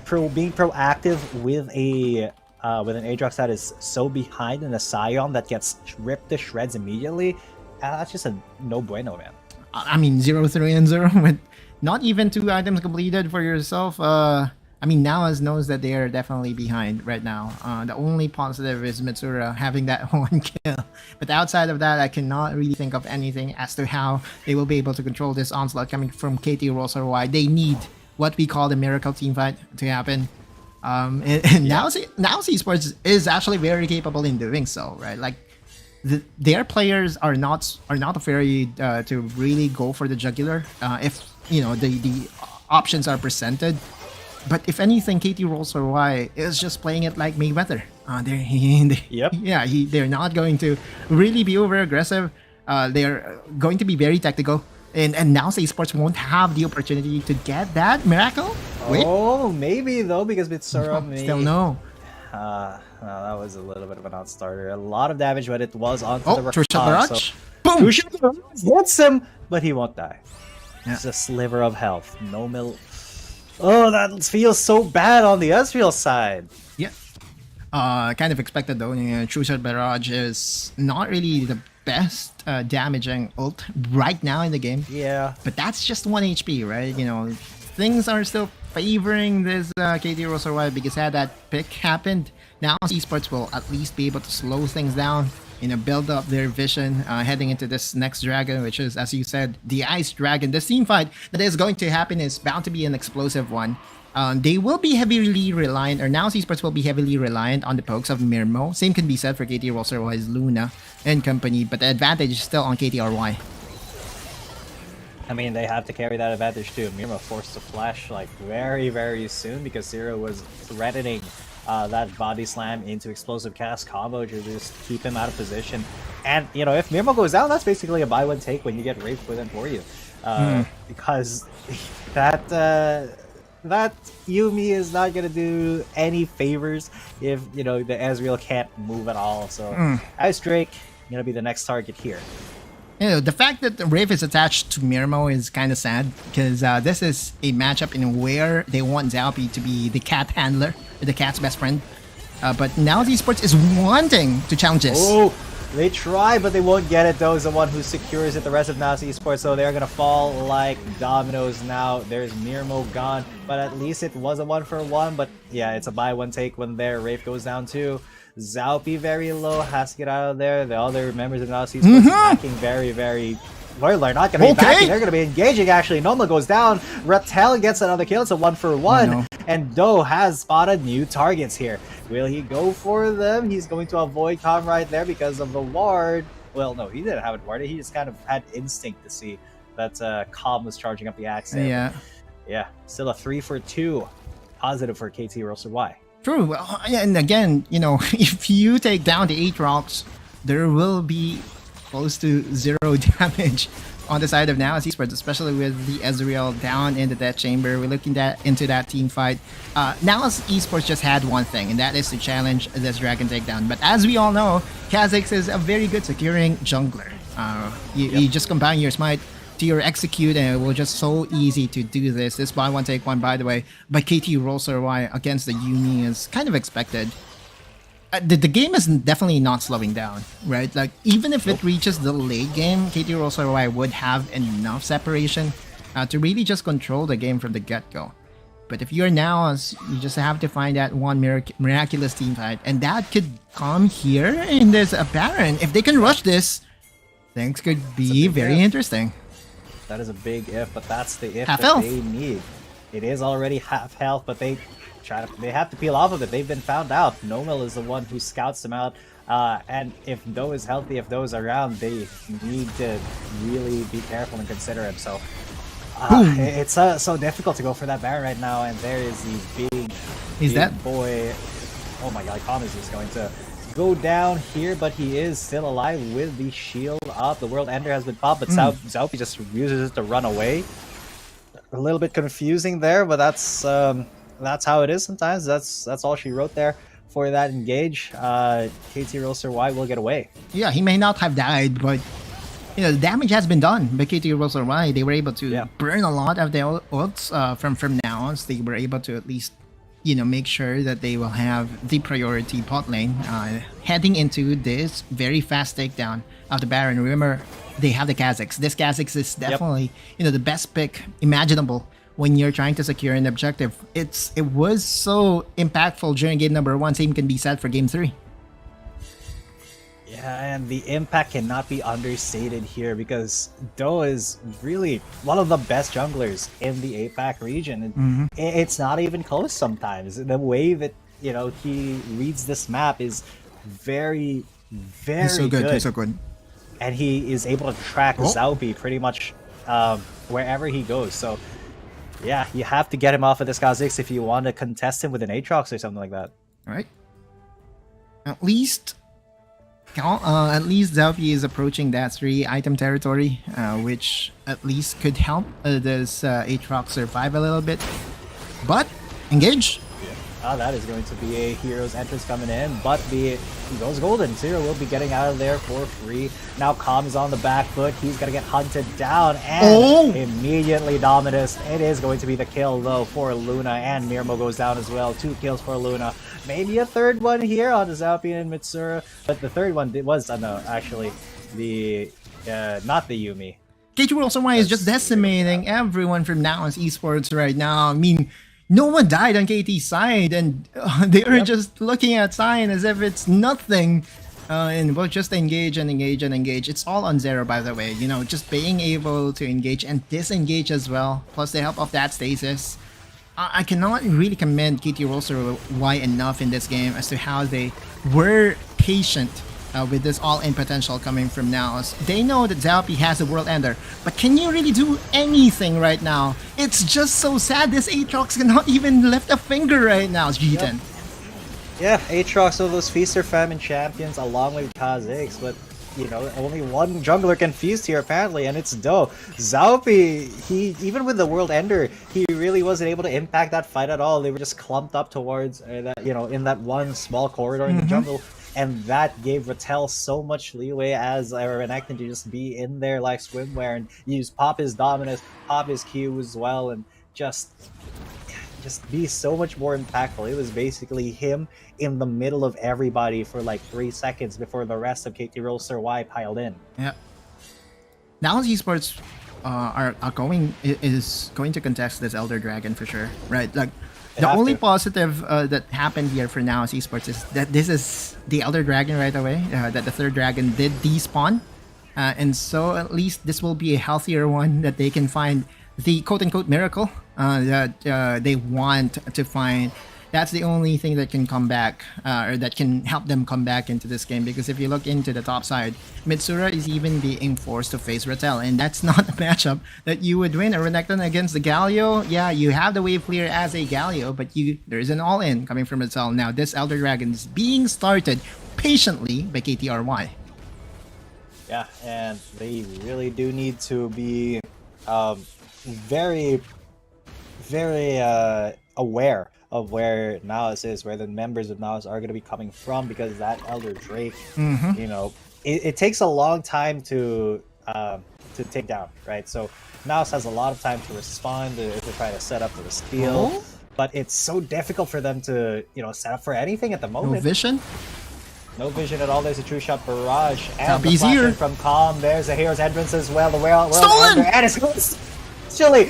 being proactive with an Aatrox that is so behind in a Sion that gets ripped to shreds immediately, that's just a no bueno, man. I mean, 0-3 and 0 with not even 2 items completed for yourself. I mean, NAOS knows that they are definitely behind right now. The only positive is Mitsura having that 1 kill. But outside of that, I cannot really think of anything as to how they will be able to control this onslaught coming from KT.RY. They need what we call the miracle team fight to happen. And NAOS Esports is actually very capable in doing so, right? Like, their players are not afraid to really go for the jugular if the options are presented. But if anything, KT.RY is just playing it like Mayweather. They're not going to really be over aggressive. They're going to be very tactical. And NAOS Esports won't have the opportunity to get that miracle. Wait. Oh, maybe though, because Mitsura still no. No, that was a little bit of an outstarter. A lot of damage, but it was onto the True Shot Barrage. Boom! True Shot Barrage hits him, but he won't die. It's a sliver of health. No mill. Oh, that feels so bad on the Ezreal side. Yeah. Kind of expected though. True Shot Barrage is not really the best damaging ult right now in the game. Yeah. But that's just 1 HP, right? Things are still favoring this KT.RY, because had that pick happened, now Esports will at least be able to slow things down, build up their vision heading into this next dragon, which is, as you said, the Ice Dragon. The team fight that is going to happen is bound to be an explosive one. They will be heavily reliant, or now Esports will be heavily reliant on the pokes of Mirmo. Same can be said for KT.RY's Luna and company, but the advantage is still on KT.RY. I mean, they have to carry that advantage too. Mirmo forced to flash like very soon because Zero was threatening that body slam into explosive cast combo to just keep him out of position. And, you know, if Mirmo goes down, that's basically a buy one take when you get Wraith within for you. Because that Yuumi is not going to do any favors if, you know, the Ezreal can't move at all. So Ice Drake going to be the next target here. You know, the fact that the Wraith is attached to Mirmo is kind of sad because this is a matchup in where they want Zalpi to be the cat handler, the cat's best friend. But now Esports is wanting to challenge this. Oh, they try, but they won't get it. Though is the one who secures it. The rest of NAOS Esports, so they're gonna fall like dominoes now. There's Mirmo gone, but at least it was a 1-for-1. But yeah, it's a buy one take when their Wraith goes down too. Zalpi very low, has to get out of there. The other members of NAOS Esports backing very. Well, they're not going to be backing, they're going to be engaging actually. Noma goes down, Rattel gets another kill, it's a 1-for-1. And Do has spotted new targets here. Will he go for them? He's going to avoid Calm right there because of the ward. Well, no, he didn't have it warded, he just kind of had instinct to see that Calm was charging up the axe there. Yeah, still a 3-for-2. Positive for KT.RY. True. Well, and again, you know, if you take down the Aatrox, there will be close to 0 damage on the side of NAOS Esports, especially with the Ezreal down in the Death Chamber. We're looking into that team fight. NAOS Esports just had one thing, and that is to challenge this Dragon takedown. But as we all know, Kha'Zix is a very good securing jungler. You just combine your smite to your execute, and it will just so easy to do this. This buy one take one, by the way, by KT.RY against the Yuumi is kind of expected. The game is definitely not slowing down, right? Like, even if it reaches the late game, KT.RY would have enough separation to really just control the game from the get-go. But if you're now, you just have to find that one miraculous team fight, and that could come here in this Baron. If they can rush this, things could be very interesting. That is a big if, but that's the if half that health. They need. It is already half health, but they have to peel off of it. They've been found out. Nomel is the one who scouts them out. And if Do is healthy, if Do is around, they need to really be careful and consider him. So it's so difficult to go for that Baron right now. And there is the big boy. Oh my god, Calm is just going to go down here, but he is still alive with the shield up. The World Ender has been popped, but Zalpi just uses it to run away. A little bit confusing there, but that's how it is sometimes. That's all she wrote there for that engage. KT.RY will get away. Yeah, he may not have died, but you know, the damage has been done by KT.RY. They were able to burn a lot of the ults from NAOS. They were able to at least, you know, make sure that they will have the priority bot lane heading into this very fast takedown of the Baron. Remember, they have the Kha'Zix. This Kha'Zix is definitely, you know, the best pick imaginable when you're trying to secure an objective. It was so impactful during game number 1. Same can be said for game 3. Yeah, and the impact cannot be understated here because Do is really one of the best junglers in the APAC region. And it's not even close sometimes. The way that, you know, he reads this map is very He's so good. He's so good. And he is able to track Zalpi pretty much wherever he goes. So yeah, you have to get him off of this Kha'Zix if you want to contest him with an Aatrox or something like that. All right. At least Zalpi is approaching that 3-item territory, which at least could help this Aatrox survive a little bit. But engage. That is going to be a hero's entrance coming in, but he goes golden. Zero will be getting out of there for free. Now Calm is on the back foot. He's going to get hunted down and immediately Dominus. It is going to be the kill though for Luna, and Mirmo goes down as well. 2 kills for Luna. Maybe a third one here on Zalpi and Mitsuru, but the third one was actually the not the Yuumi. KT.RY is just decimating everyone from NAOS Esports right now. I mean, no one died on KT's side, and they are just looking at Sign as if it's nothing. And we'll just engage and engage and engage. It's all on Zero, by the way. You know, just being able to engage and disengage as well, plus the help of that stasis. I cannot really commend KT.RY enough in this game as to how they were patient with this all-in potential coming from NAOS. They know that Zaupi has a World Ender, but can you really do anything right now? It's just so sad this Aatrox cannot even lift a finger right now, G10. Yeah, Aatrox of those Feast or Famine champions along with KT.RY, but you know, only one jungler can feast here apparently, and it's Do. Zaupi, he, even with the World Ender, he really wasn't able to impact that fight at all. They were just clumped up towards that, you know, in that one small corridor in the jungle, and that gave Rattel so much leeway as Renekton to just be in there like swimwear and pop his dominance, pop his Q as well, and just be so much more impactful. It was basically him in the middle of everybody for like 3 seconds before the rest of KT.RY piled in. Yeah. Now Esports is going to contest this Elder Dragon for sure, right? Like the only positive that happened here for now Esports is that this is the Elder Dragon right away. That the third dragon did despawn, and so at least this will be a healthier one that they can find the quote-unquote miracle that they want to find. That's the only thing that can come back, or that can help them come back into this game. Because if you look into the top side, Mitsura is even being forced to face Rattel, and that's not a matchup that you would win. A Renekton against the Galio, yeah, you have the wave clear as a Galio, but there is an all-in coming from Rattel. Now this Elder Dragon is being started patiently by KT.RY. Yeah, and they really do need to be very, very aware of where NAOS is, where the members of NAOS are going to be coming from, because that Elder Drake, you know, it takes a long time to take down, right? So NAOS has a lot of time to respond, to try to set up for the steal, but it's so difficult for them to, you know, set up for anything at the moment. No vision? No vision at all. There's a true shot barrage, and Zaupi's the flash here in from Calm. There's a hero's entrance as well. The world Stolen! and it's Chilly.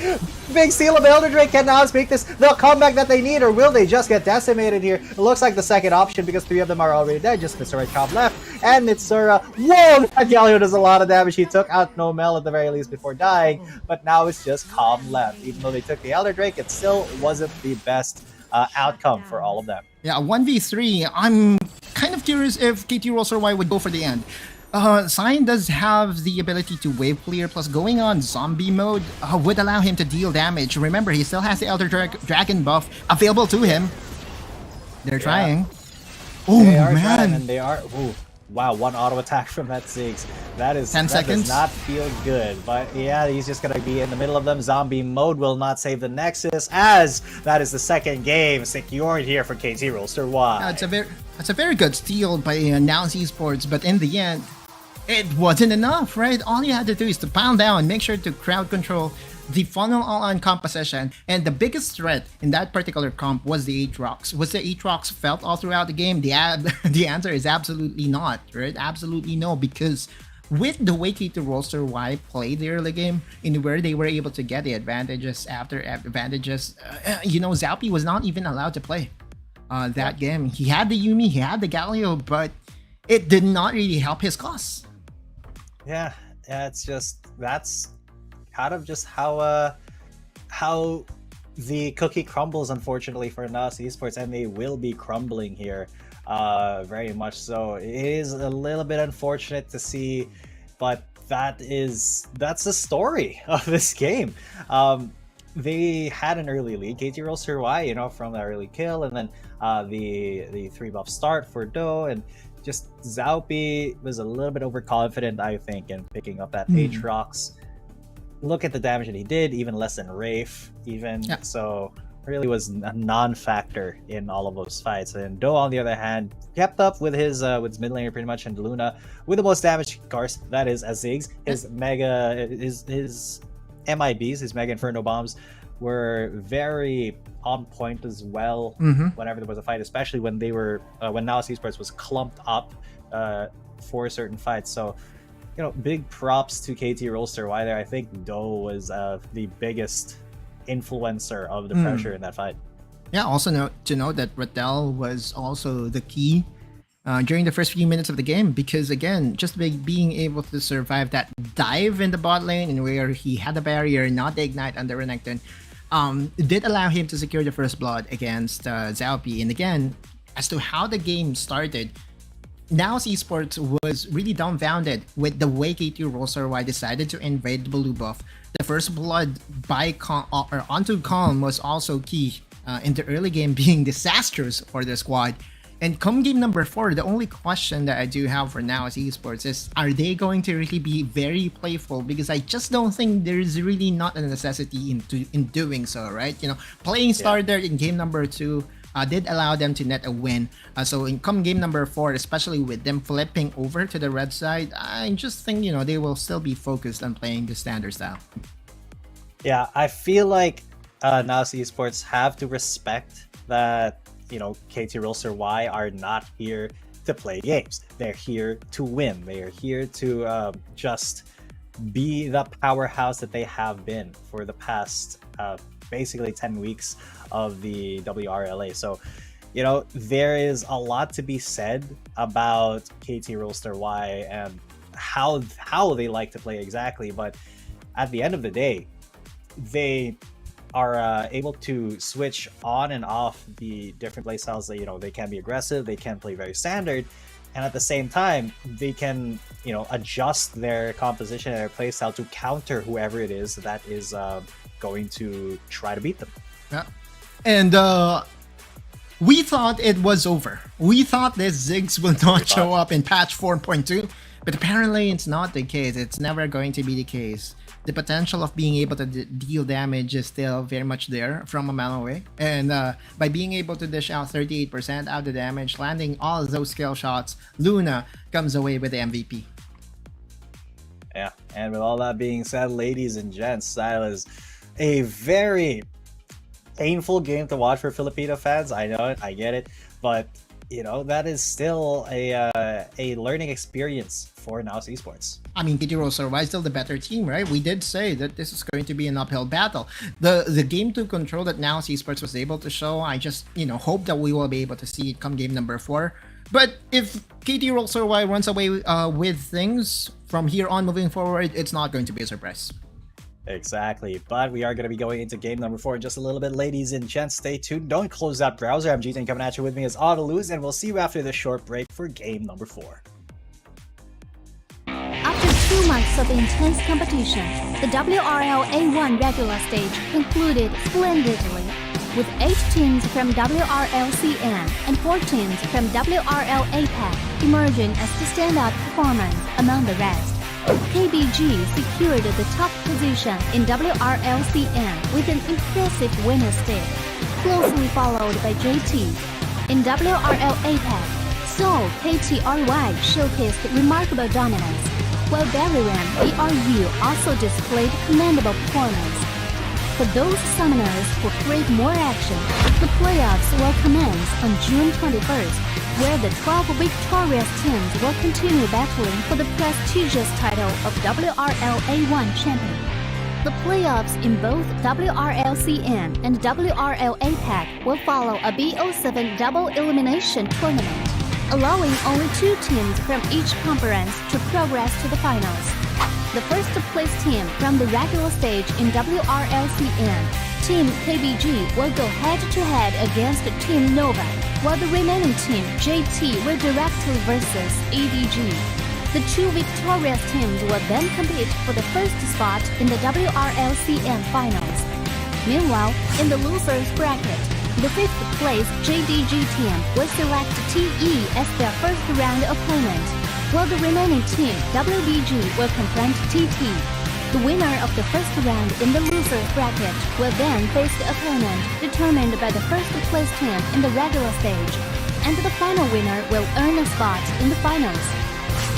Big steal of Elder Drake. Can NAOS make this the comeback that they need, or will they just get decimated here? It looks like the second option, because 3 of them are already dead. Just Mr. Right Chop left, and Mitsura. Whoa! That Galio does a lot of damage. He took out Nomel at the very least before dying, but now it's just Calm left. Even though they took the Elder Drake, it still wasn't the best outcome for all of them. Yeah, 1v3. I'm kind of curious if KT.RY would go for the end. Cyan does have the ability to wave clear, plus going on zombie mode would allow him to deal damage. Remember, he still has the Elder Dragon buff available to him. They're trying. Oh man! Trying, and they are. Ooh, wow, one auto attack from that Ziggs. That 10 seconds. Does not feel good. But yeah, he's just gonna be in the middle of them. Zombie mode will not save the Nexus, as that is the second game secured here for KT.RY. It's a very good steal by NAOS Esports, but in the end, it wasn't enough, right? All you had to do is to pound down, make sure to crowd control the funnel all-on composition, and the biggest threat in that particular comp was the Aatrox. Was the Aatrox felt all throughout the game? The answer is absolutely not, right? Absolutely no, because with the way KT.RY played the early game, in where they were able to get the advantages after advantages, you know, Zaupi was not even allowed to play that game. He had the Yuumi, he had the Galio, but it did not really help his cause. Yeah, it's just, that's kind of just how the cookie crumbles, unfortunately, for NAOS Esports, and they will be crumbling here, very much so. It is a little bit unfortunate to see, but that's the story of this game. They had an early lead, KT.RY, you know, from that early kill, and then the 3-buff start for Do, and just Zaupi was a little bit overconfident, I think, in picking up that Aatrox. Look at the damage that he did, even less than Wraith, even. Yeah. So really was a non-factor in all of those fights. And Do, on the other hand, kept up with his mid laner pretty much, and Luna with the most damage, of course, that is as Ziggs. His MIBs, his Mega Inferno bombs, were very on point as well whenever there was a fight, especially when they were when NAOS Esports was clumped up for certain fights. So, you know, big props to KT.RY there. I think Do was the biggest influencer of the pressure in that fight. Yeah, also to note that Rattel was also the key during the first few minutes of the game, because again, just by being able to survive that dive in the bot lane, and where he had the barrier, not the ignite under Renekton, did allow him to secure the first blood against Zaupi. And again, as to how the game started, NAOS Esports was really dumbfounded with the way KT.RY decided to invade the blue buff. The first blood by onto Calm was also key in the early game, being disastrous for the squad. And come game number 4, the only question that I do have for NAOS Esports is, are they going to really be very playful? Because I just don't think there's really not a necessity in doing so, right? You know, playing starter in game number 2 did allow them to net a win. So in come game number 4, especially with them flipping over to the red side, I just think, you know, they will still be focused on playing the standard style. Yeah, I feel like NAOS Esports have to respect that, you know, KT.RY are not here to play games. They're here to win. They are here to just be the powerhouse that they have been for the past basically 10 weeks of the WRLA. So, you know, there is a lot to be said about KT.RY and how they like to play exactly. But at the end of the day, they are able to switch on and off the different playstyles. That, you know, they can be aggressive, they can play very standard, and at the same time they can, you know, adjust their composition and their playstyle to counter whoever it is that is going to try to beat them. Yeah. And we thought it was over. We thought this Ziggs will not show up in patch 4.2, but apparently it's not the case. It's never going to be the case. The potential of being able to deal damage is still very much there from a mile away. And by being able to dish out 38% of the damage, landing all of those skill shots, Luna comes away with the MVP. Yeah, and with all that being said, ladies and gents, that was a very painful game to watch for Filipino fans. I know it, I get it, but you know, that is still a learning experience for NAOS Esports. I mean, KT.RY is still the better team, right? We did say that this is going to be an uphill battle. The game 2 control that NAOS Esports was able to show, I just, you know, hope that we will be able to see it come game number 4. But if KT.RY runs away with things from here on moving forward, it's not going to be a surprise. Exactly, but we are going to be going into game number 4 in just a little bit. Ladies and gents, stay tuned. Don't close that browser. I'm GT, coming at you with me as Autoluz, and we'll see you after this short break for game number 4. After 2 months of intense competition, the WRL A1 regular stage concluded splendidly, with 8 teams from WRLCN and 4 teams from WRL APAC emerging as the standout performance among the rest. KBG secured the top position in WRLCN with an impressive winner stick, closely followed by JT. In WRL APAC, Seoul KT.RY showcased remarkable dominance, while Bariram BRU also displayed commendable performance. For those summoners who crave more action, the playoffs will commence on June 21st, where the 12 victorious teams will continue battling for the prestigious title of WRL A1 champion. The playoffs in both WRLCN and WRL APAC will follow a BO7 double elimination tournament, allowing only 2 teams from each conference to progress to the finals. The first place team from the regular stage in WRLCN, Team KBG, will go head-to-head against Team Nova, while the remaining team, JT, will directly versus ADG. The 2 victorious teams will then compete for the first spot in the WRLCN finals. Meanwhile, in the losers bracket, the 5th place JDG team will select TE as their first round opponent, while the remaining team, WBG, will confront TT. The winner of the first round in the losers bracket will then face the opponent determined by the first place team in the regular stage, and the final winner will earn a spot in the finals.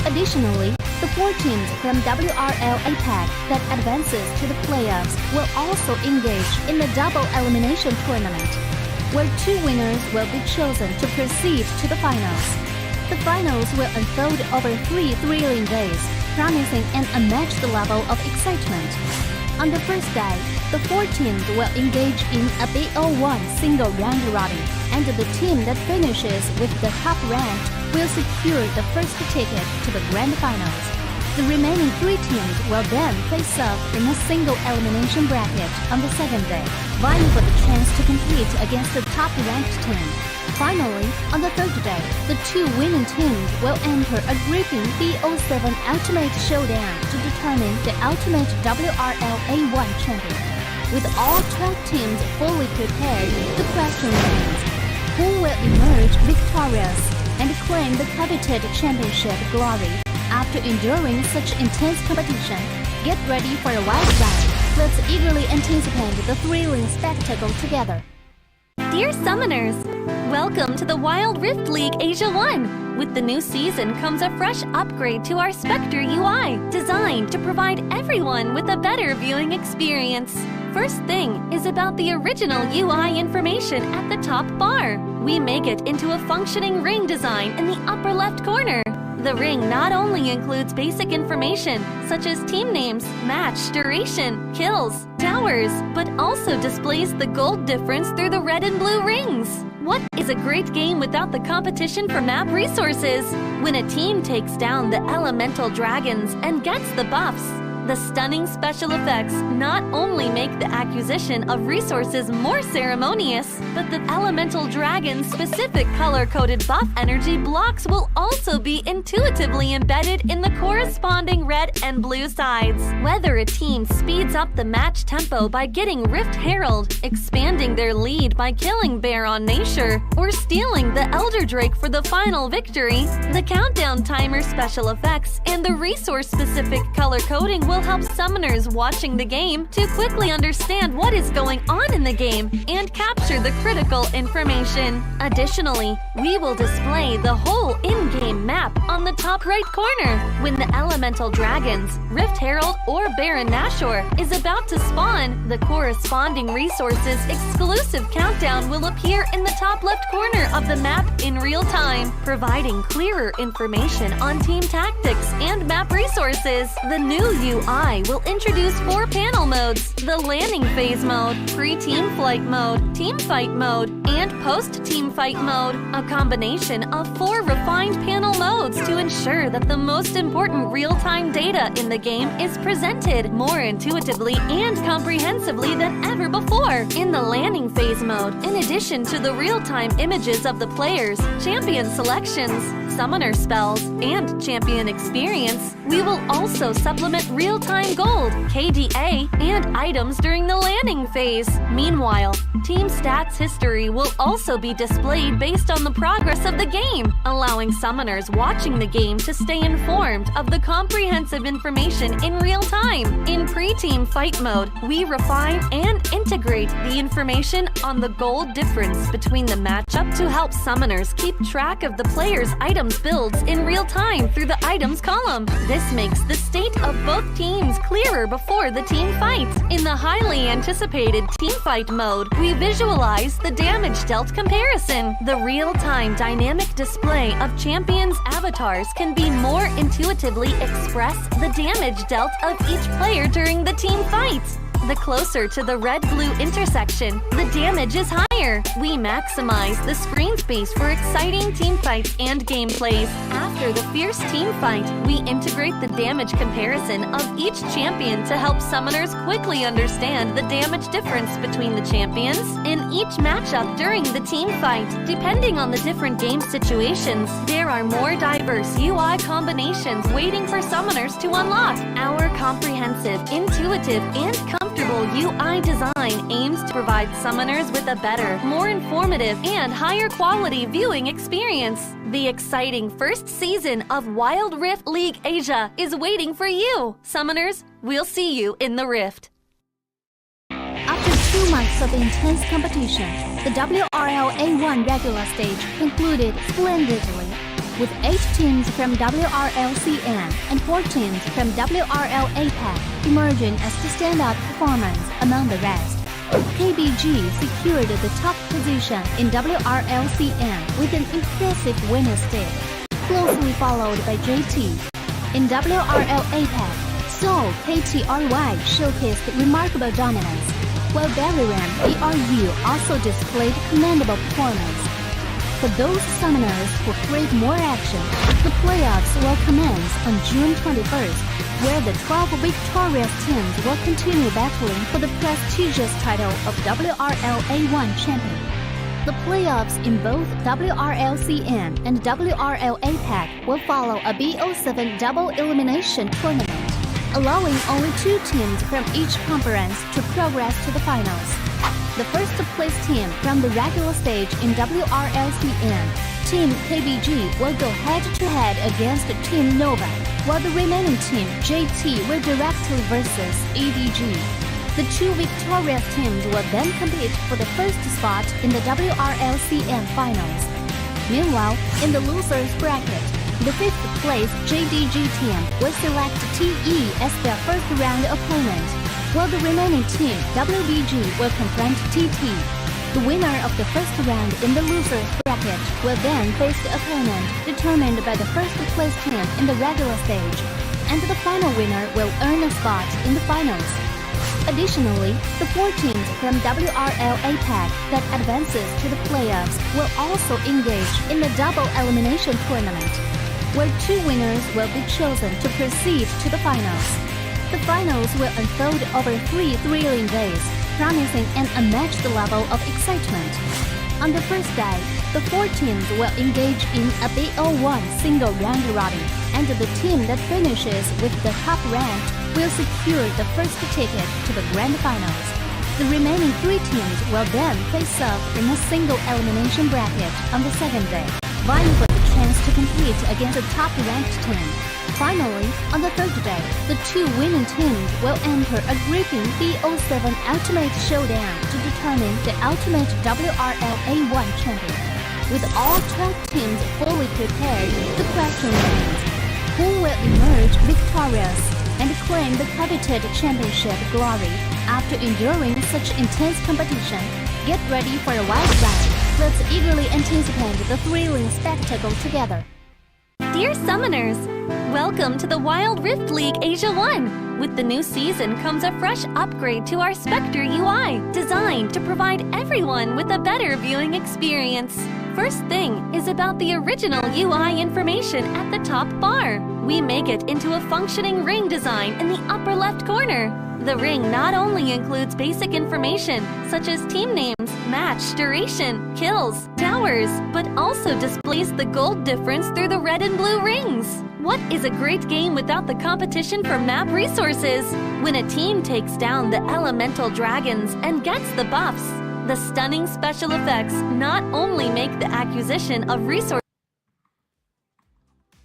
Additionally, the 4 teams from WRL APAC that advances to the playoffs will also engage in the double elimination tournament, where 2 winners will be chosen to proceed to the finals. The finals will unfold over 3 thrilling days, promising an unmatched level of excitement. On the first day, the 4 teams will engage in a BO1 single round robin, and the team that finishes with the top rank will secure the first ticket to the grand finals. The remaining 3 teams will then face off in a single elimination bracket on the second day, vying for the chance to compete against the top ranked team. Finally, on the third day, the two winning teams will enter a gripping BO7 Ultimate Showdown to determine the ultimate WRL A1 champion. With all 12 teams fully prepared, the question remains, who will emerge victorious and claim the coveted championship glory? After enduring such intense competition, get ready for a wild ride. Let's eagerly anticipate the thrilling spectacle together. Dear Summoners, welcome to the Wild Rift League Asia 1! With the new season comes a fresh upgrade to our Spectre UI, designed to provide everyone with a better viewing experience. First thing is about the original UI information at the top bar. We make it into a functioning ring design in the upper left corner. The ring not only includes basic information, such as team names, match duration, kills, towers, but also displays the gold difference through the red and blue rings. What is a great game without the competition for map resources? When a team takes down the elemental dragons and gets the buffs, the stunning special effects not only make the acquisition of resources more ceremonious, but the elemental dragon's specific color-coded buff energy blocks will also be intuitively embedded in the corresponding red and blue sides. Whether a team speeds up the match tempo by getting Rift Herald, expanding their lead by killing Baron Nashor, or stealing the Elder Drake for the final victory, the countdown timer special effects and the resource-specific color coding will help summoners watching the game to quickly understand what is going on in the game and capture the critical information. Additionally, we will display the whole in-game map on the top right corner. When the elemental dragons, Rift Herald or Baron Nashor is about to spawn, the corresponding resources exclusive countdown will appear in the top left corner of the map in real time, providing clearer information on team tactics and map resources. The new UI will introduce 4 panel modes: the landing phase mode, pre-team flight mode, team fight mode, and post-team fight mode, a combination of 4 refined panel modes to ensure that the most important real-time data in the game is presented more intuitively and comprehensively than ever before. In the landing phase mode, in addition to the real-time images of the players, champion selections, summoner spells, and champion experience, we will also supplement real-time gold, KDA, and items during the landing phase. Meanwhile, team stats history will also be displayed based on the progress of the game, allowing summoners watching the game to stay informed of the comprehensive information in real time. In pre-team fight mode, we refine and integrate the information on the gold difference between the matchup to help summoners keep track of the players' items builds in real time through the items column. This makes the state of both teams clearer before the team fight. In the highly anticipated team fight mode, we visualize the damage dealt comparison. The real-time dynamic display of champions' avatars can be more intuitively express the damage dealt of each player during the team fight. The closer to the red-blue intersection, the damage is higher. We maximize the screen space for exciting team fights and gameplays. After the fierce team fight, we integrate the damage comparison of each champion to help summoners quickly understand the damage difference between the champions in each matchup during the team fight. Depending on the different game situations, there are more diverse UI combinations waiting for summoners to unlock. Our comprehensive, intuitive, and comfortable UI design aims to provide summoners with a better, more informative, and higher quality viewing experience. The exciting first season of Wild Rift League Asia is waiting for you. Summoners, we'll see you in the Rift. After 2 months of intense competition, the WRL A1 regular stage concluded splendidly, with 8 teams from WRL CN and 4 teams from WRL APAC emerging as the standout performance among the rest. KBG secured the top position in WRL CN with an impressive winning streak, closely followed by JT. In WRL APAC, Seoul KT.RY showcased remarkable dominance, while Bariram BRU also displayed commendable performance. For those summoners who crave more action, the playoffs will commence on June 21st, where the 12 victorious teams will continue battling for the prestigious title of WRL A1 champion. The playoffs in both WRLCN and WRL APAC will follow a BO7 double elimination tournament, allowing only 2 teams from each conference to progress to the finals. The first place team from the regular stage in WRLCN, Team KBG, will go head-to-head against Team Nova, while the remaining team, JT, will directly versus EDG. The 2 victorious teams will then compete for the first spot in the WRLCN finals. Meanwhile, in the losers bracket, the 5th place JDG team will select TE as their first round opponent, while the remaining team, WBG, will confront TT. The winner of the first round in the losers bracket will then face the opponent determined by the first place team in the regular stage, and the final winner will earn a spot in the finals. Additionally, the 4 teams from WRL APAC that advances to the playoffs will also engage in the double elimination tournament, where 2 winners will be chosen to proceed to the finals. The finals will unfold over 3 thrilling days, promising an unmatched level of excitement. On the first day, the 4 teams will engage in a BO1 single round robin, and the team that finishes with the top rank will secure the first ticket to the grand finals. The remaining 3 teams will then face off in a single elimination bracket on the second day, vying for the chance to compete against a top-ranked team. Finally, on the third day, the 2 winning teams will enter a gripping BO7 Ultimate Showdown to determine the ultimate WRL A1 champion. With all 12 teams fully prepared, the question remains, who will emerge victorious and claim the coveted championship glory after enduring such intense competition? Get ready for a wild ride. Let's eagerly anticipate the thrilling spectacle together. Dear Summoners, welcome to the Wild Rift League Asia 1! With the new season comes a fresh upgrade to our Spectre UI, designed to provide everyone with a better viewing experience. First thing is about the original UI information at the top bar. We make it into a functioning ring design in the upper left corner. The ring not only includes basic information such as team names, match duration, kills, towers, but also displays the gold difference through the red and blue rings. What is a great game without the competition for map resources? When a team takes down the elemental dragons and gets the buffs, the stunning special effects not only make the acquisition of resources.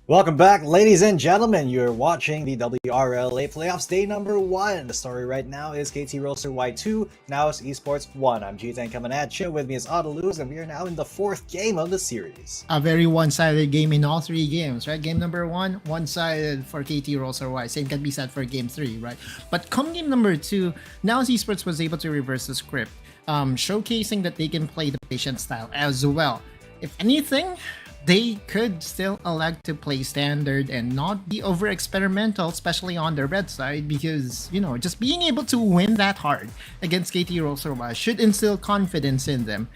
Welcome back, ladies and gentlemen. You're watching the WRLA Playoffs Day number 1. The story right now is KT.RY 2, NAOS Esports 1. I'm G10 coming at you. With me is Autoluz, and we are now in the 4th game of the series. A very one-sided game in all 3 games, right? Game number 1, one-sided for KT.RY. Same can be said for game 3, right? But come game number 2, NAOS Esports was able to reverse the script, showcasing that they can play the patient style as well. If anything, they could still elect to play standard and not be over experimental, especially on the red side, because, you know, just being able to win that hard against KT.RY should instill confidence in them.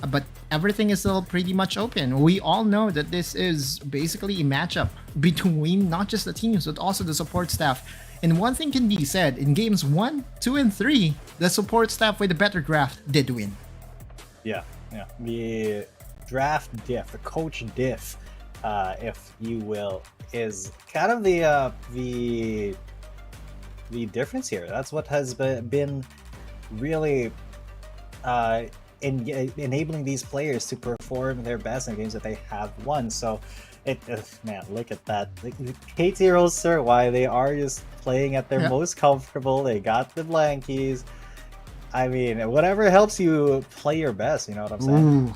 But everything is still pretty much open. We all know that this is basically a matchup between not just the teams, but also the support staff. And one thing can be said, in games 1, 2, and 3, the support staff with the better draft did win. Yeah. The draft diff, the coach diff, if you will, is kind of the difference here. That's what has been really enabling these players to perform their best in games that they have won. So, man, look at that. KT.RY, they are just playing at their most comfortable. They got the blankies. I mean, whatever helps you play your best, you know what I'm saying? Ooh.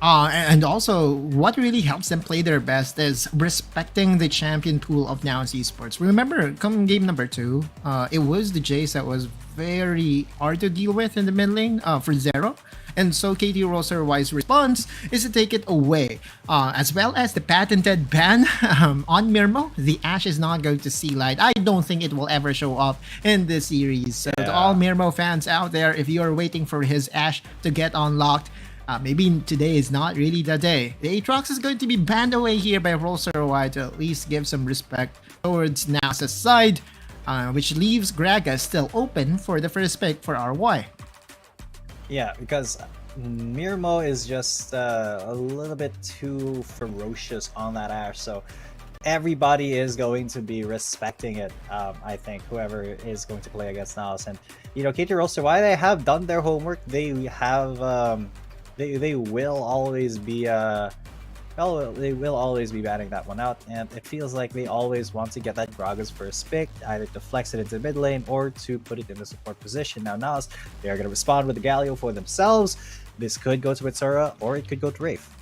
And also, what really helps them play their best is respecting the champion pool of NAOS Esports. Remember, come game number 2, it was the Jace that was very hard to deal with in the mid lane for Zero. And so KT.RY's response is to take it away. As well as the patented ban on Mirmo, the Ashe is not going to see light. I don't think it will ever show up in this series. So to all Mirmo fans out there, if you're waiting for his Ashe to get unlocked, maybe today is not really the day. The Aatrox is going to be banned away here by RY to at least give some respect towards NAOS' side, which leaves Gragas still open for the first pick for RY. Yeah, because Mirmo is just a little bit too ferocious on that Ash, so everybody is going to be respecting it. I think whoever is going to play against NAOS, and KT.RY, they have done their homework. They have they will always be they will always be batting that one out, and it feels like they always want to get that Gragas first pick, either to flex it into mid lane or to put it in the support position. Now NAOS, they are going to respond with the Galio for themselves. This could go to Mitsura, or it could go to Wraith.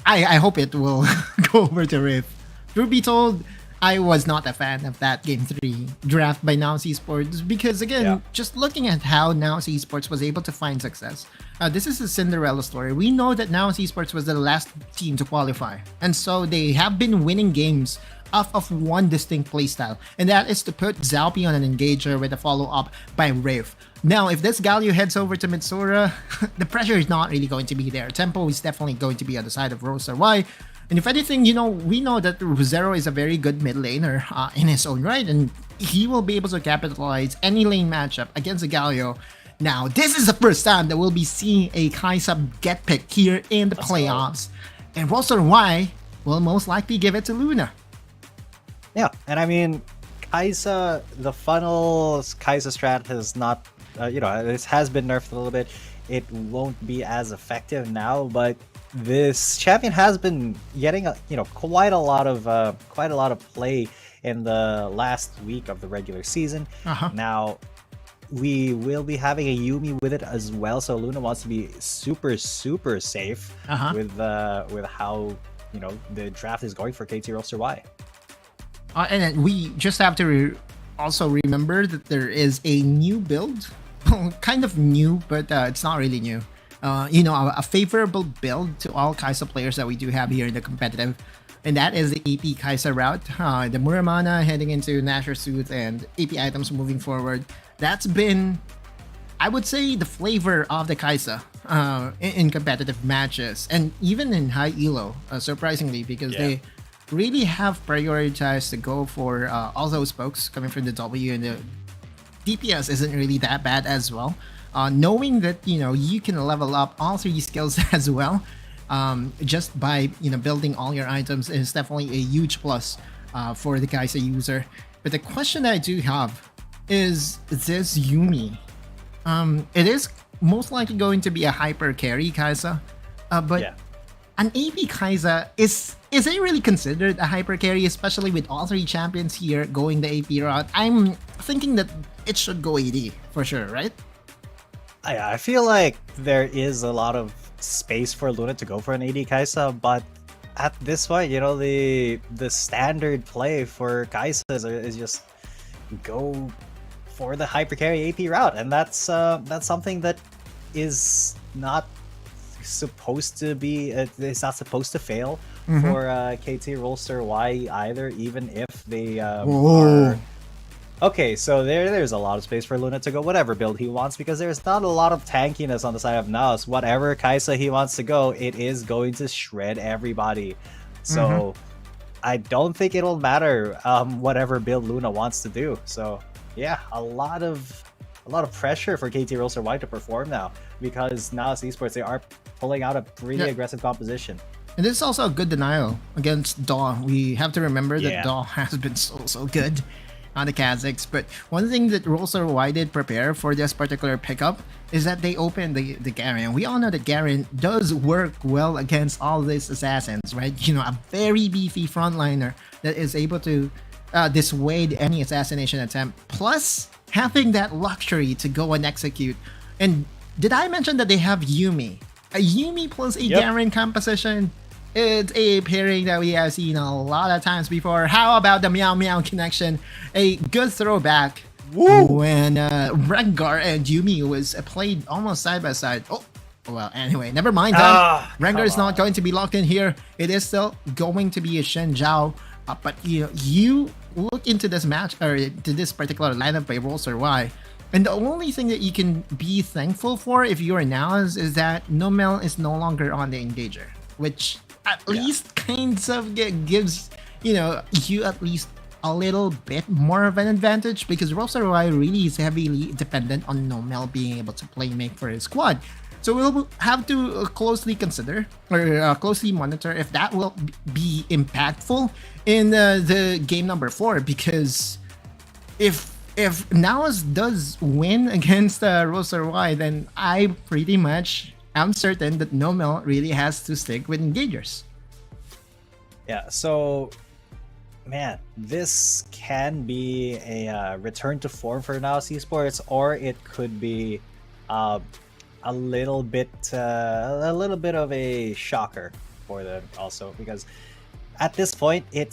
I hope it will go over to Rift. Truth be told, I was not a fan of that Game 3 draft by NAOS Esports because, again, just looking at how NAOS Esports was able to find success, this is a Cinderella story. We know that NAOS Esports was the last team to qualify, and so they have been winning games off of one distinct playstyle, and that is to put Zalpi on an engager with a follow-up by Wraith. Now, if this Galio heads over to Mitsura, the pressure is not really going to be there. Tempo is definitely going to be on the side of WRL. And if anything, we know that Zero is a very good mid laner in his own right, and he will be able to capitalize any lane matchup against a Galio. Now, this is the first time that we'll be seeing a Kai'Sa get picked here in the playoffs. And WRL will most likely give it to Luna. Yeah, and I mean, Kai'Sa, the funnel Kai'Sa strat has not, this has been nerfed a little bit. It won't be as effective now, but this champion has been getting, quite a lot of play in the last week of the regular season. Now, we will be having a Yuumi with it as well, so Luna wants to be super, super safe with how the draft is going for KT.RY. And then we just have to also remember that there is a new build, kind of new, but it's not really new. A favorable build to all Kai'Sa players that we do have here in the competitive, and that is the AP Kai'Sa route. The Muramana heading into Nashor Suit and AP items moving forward. That's been, I would say, the flavor of the Kai'Sa in competitive matches, and even in high elo, surprisingly, because they really have prioritized to go for all those folks coming from the W, and the DPS isn't really that bad as well. Knowing that you can level up all three skills as well, just by building all your items is definitely a huge plus for the Kai'Sa user. But the question that I do have is this Yuumi. It is most likely going to be a hyper carry Kai'Sa, but an AP Kai'Sa is it really considered a hyper carry, especially with all three champions here going the AP route? I'm thinking that it should go AD for sure, right? I feel like there is a lot of space for Luna to go for an AD Kai'Sa, but at this point, the standard play for Kai'Sa is just go for the hyper carry AP route, and that's something that is not supposed to be. It's not supposed to fail for KT.RY either, even if they are. Okay, so there's a lot of space for Luna to go whatever build he wants, because there's not a lot of tankiness on the side of NAOS. Whatever Kai'Sa he wants to go, it is going to shred everybody. So I don't think it'll matter whatever build Luna wants to do. So yeah, a lot of pressure for KT.RY to perform now, because NAOS Esports, they are pulling out a pretty aggressive composition. And this is also a good denial against DAW. We have to remember that DAW has been so good on the Kazakhs. But one thing that WRL did prepare for this particular pickup is that they opened the Garen. We all know that Garen does work well against all these assassins, right? A very beefy frontliner that is able to dissuade any assassination attempt, plus having that luxury to go and execute. And did I mention that they have Yuumi? A Yuumi plus a Garen composition. It's a pairing that we have seen a lot of times before. How about the Meow Meow connection? A good throwback when Rengar and Yuumi was played almost side by side. Oh, well, anyway, never mind that. Rengar is not going to be locked in here. It is still going to be a Shen Zhao. But you look into this match, or to this particular lineup by WRL, and the only thing that you can be thankful for if you're NAOS is that Nomel is no longer on the engager, which at least kind of gives you at least a little bit more of an advantage because Rosary really is heavily dependent on Nomel being able to play make for his squad. So we'll have to closely consider or closely monitor if that will be impactful in the game number 4, because if NAOS does win against Rosary, then I pretty much am certain that Nomel really has to stick with engagers. Yeah, so man, this can be a return to form for NAOS Esports, or it could be a little bit of a shocker for them also, because at this point it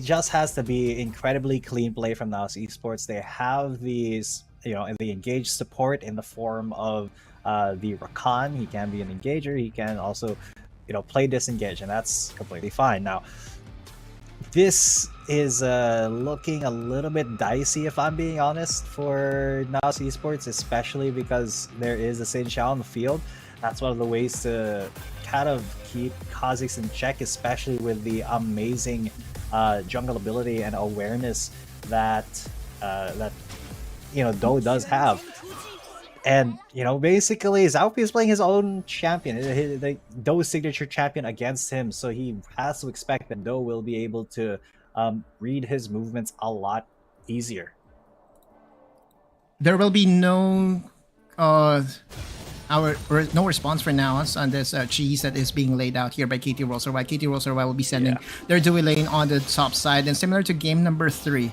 just has to be incredibly clean play from NAOS Esports. They have these, the engaged support in the form of the Rakan. He can be an engager. He can also, play disengage, and that's completely fine. Now, this is looking a little bit dicey, if I'm being honest, for NAOS Esports, especially because there is a Xin Xiao on the field. That's one of the ways to kind of keep Kha'Zix in check, especially with the amazing jungle ability and awareness that Do does have. And, basically, Zaupi is playing his own champion, the Do's signature champion against him, so he has to expect that Do will be able to read his movements a lot easier. There will be no response for NAOS on this cheese that is being laid out here by KT.RY. KT.RY will be sending their dual lane on the top side, and similar to game number 3,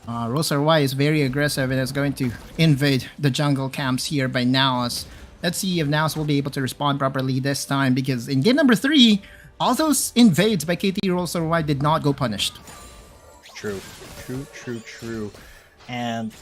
Rosary is very aggressive and is going to invade the jungle camps here by NAOS. Let's see if NAOS will be able to respond properly this time, because in game number 3, all those invades by KT.RY did not go punished. True. And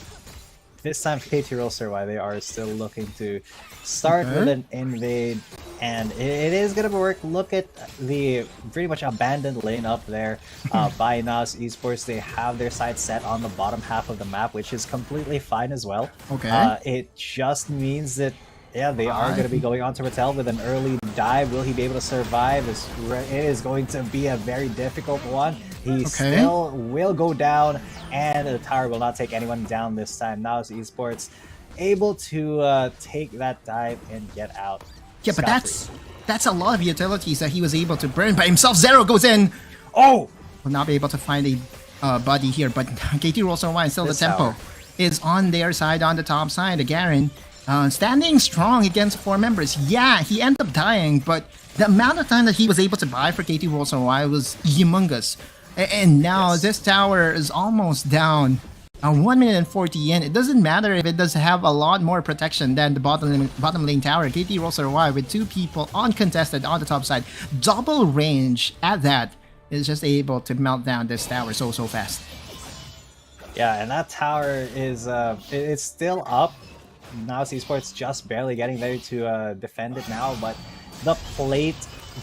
this time for KT.RY, they are still looking to start with an invade, and it is going to work. Look at the pretty much abandoned lane up there by NAOS Esports. They have their sights set on the bottom half of the map, which is completely fine as well. Okay. It just means that, they are going to be going on to Rattel with an early dive. Will he be able to survive? It is going to be a very difficult one. He still will go down, and the tower will not take anyone down this time. NAOS Esports able to take that dive and get out. Yeah, but that's a lot of utilities that he was able to burn by himself. Zero goes in. Oh! Will not be able to find a buddy here, but KT.RY still the tempo is on their side, on the top side. The Garen standing strong against 4 members. Yeah, he ended up dying, but the amount of time that he was able to buy for KT.RY was humongous. And now this tower is almost down. 1 minute and 40 in. It doesn't matter if it does have a lot more protection than the bottom lane tower. KT.RY with 2 people uncontested on the top side. Double range at that is just able to melt down this tower so fast. Yeah, and that tower is it's still up. NAOS Esports just barely getting there to defend it now, but the plate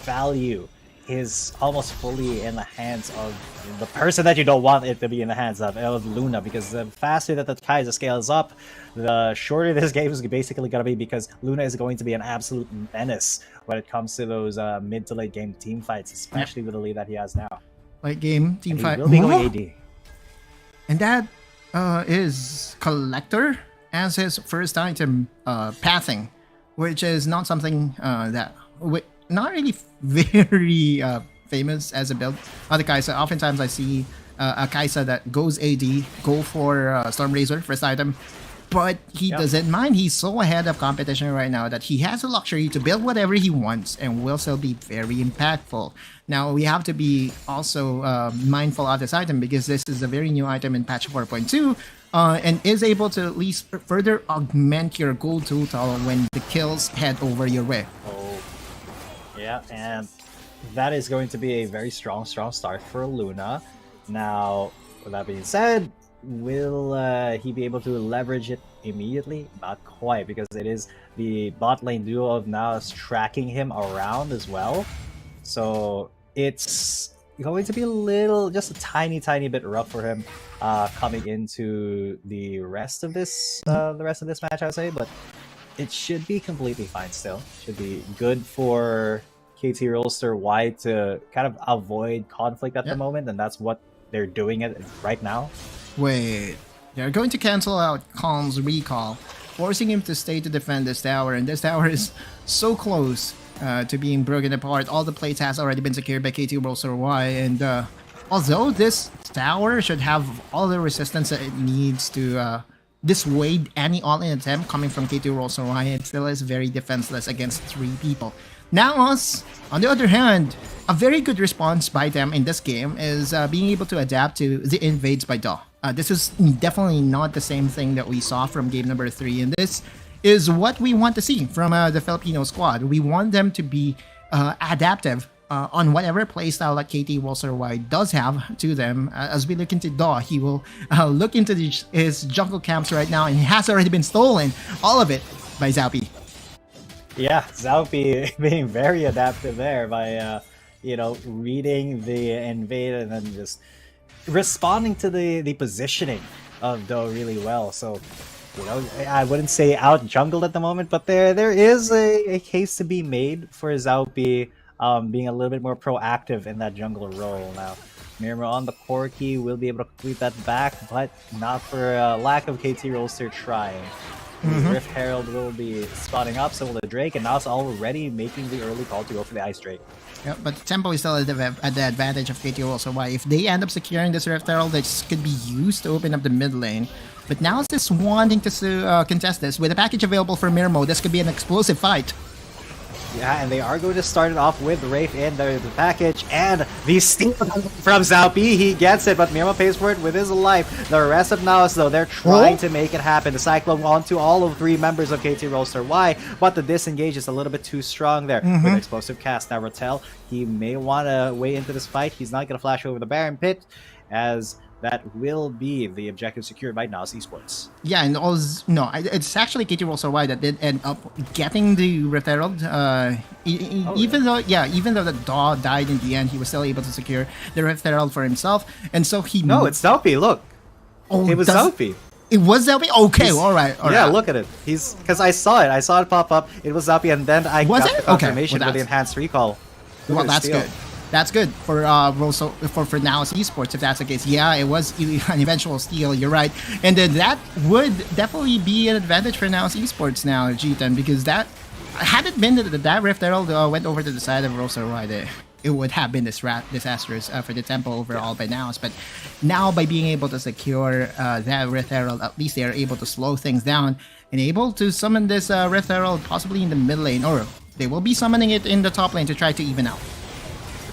value is almost fully in the hands of the person that you don't want it to be in the hands of Luna, because the faster that the Kai'Sa scales up, the shorter this game is basically going to be, because Luna is going to be an absolute menace when it comes to those mid to late game team fights, especially with the lead that he has now. Late game team fight. He will be going AD. And that is Collector as his first item pathing, which is not something that... not really very famous as a build on the Kai'Sa. Oftentimes I see a Kai'Sa that goes AD, go for Stormrazor, first item, but he doesn't mind. He's so ahead of competition right now that he has the luxury to build whatever he wants and will still be very impactful. Now, we have to be also mindful of this item, because this is a very new item in patch 4.2, and is able to at least further augment your gold total when the kills head over your way. Yeah, and that is going to be a very strong start for Luna. Now, with that being said, will he be able to leverage it immediately? Not quite, because it is the bot lane duo of NAOS tracking him around as well. So it's going to be just a tiny bit rough for him coming into the rest of this match, I'd say, but it should be completely fine still. Should be good for KT.RY to kind of avoid conflict at the moment, and that's what they're doing it right now. Wait, they're going to cancel out Calm's recall, forcing him to stay to defend this tower, and this tower is so close to being broken apart. All the plates has already been secured by KT.RY, and although this tower should have all the resistance that it needs to dissuade any all-in attempt coming from KT.RY, it still is very defenseless against 3 people. NAOS, on the other hand, a very good response by them in this game is being able to adapt to the invades by DAW. This is definitely not the same thing that we saw from game number 3, and this is what we want to see from the Filipino squad. We want them to be adaptive on whatever playstyle that KT.RY does have to them. As we look into DAW, he will look into his jungle camps right now, and he has already been stolen, all of it, by Xiaopi. Yeah, Xiaopi being very adaptive there by, reading the invade and then just responding to the positioning of DAW really well. So, I wouldn't say out jungled at the moment, but there is a case to be made for Xiaopi being a little bit more proactive in that jungle role. Now, Mirmo on the Corki will be able to complete that back, but not for lack of KT.RY trying. Rift Herald will be spotting up, so will the Drake, and now it's already making the early call to go for the Ice Drake. Yeah, but the tempo is still at the advantage of KT.RY. If they end up securing this Rift Herald, this could be used to open up the mid lane. But now it's just wanting to contest this. With a package available for Mirmo, this could be an explosive fight. Yeah, and they are going to start it off with Wraith in the package, and the steal from Xiaopi, he gets it, but Mirmo pays for it with his life. The rest of NAOS, though, they're trying to make it happen. The Cyclone onto all of 3 members of KT.RY, but the disengage is a little bit too strong there with an explosive cast. Now, Rattel, he may want to weigh into this fight. He's not going to flash over the Baron Pit, as that will be the objective secured by NAOS Esports. Yeah, and also, no, it's actually KT.RY that did end up getting the Rift Herald. Even though the DAW died in the end, he was still able to secure the Rift Herald for himself. And so he... No, it's Xiaopi, look. Oh, it was Xiaopi. It was Xiaopi? Okay, all right. Yeah, look at it. Because I saw it pop up. It was Xiaopi, and then I got the confirmation with the enhanced recall. Well, that's good. That's good for NAOS Esports, if that's the case. Yeah, it was an eventual steal, you're right. And then that would definitely be an advantage for NAOS Esports now, G10, because that, had it been that Rift Herald went over to the side of ROSA, it would have been disastrous for the tempo overall by NAOS. But now, by being able to secure that Rift Herald, at least they are able to slow things down and able to summon this Rift Herald possibly in the mid lane, or they will be summoning it in the top lane to try to even out.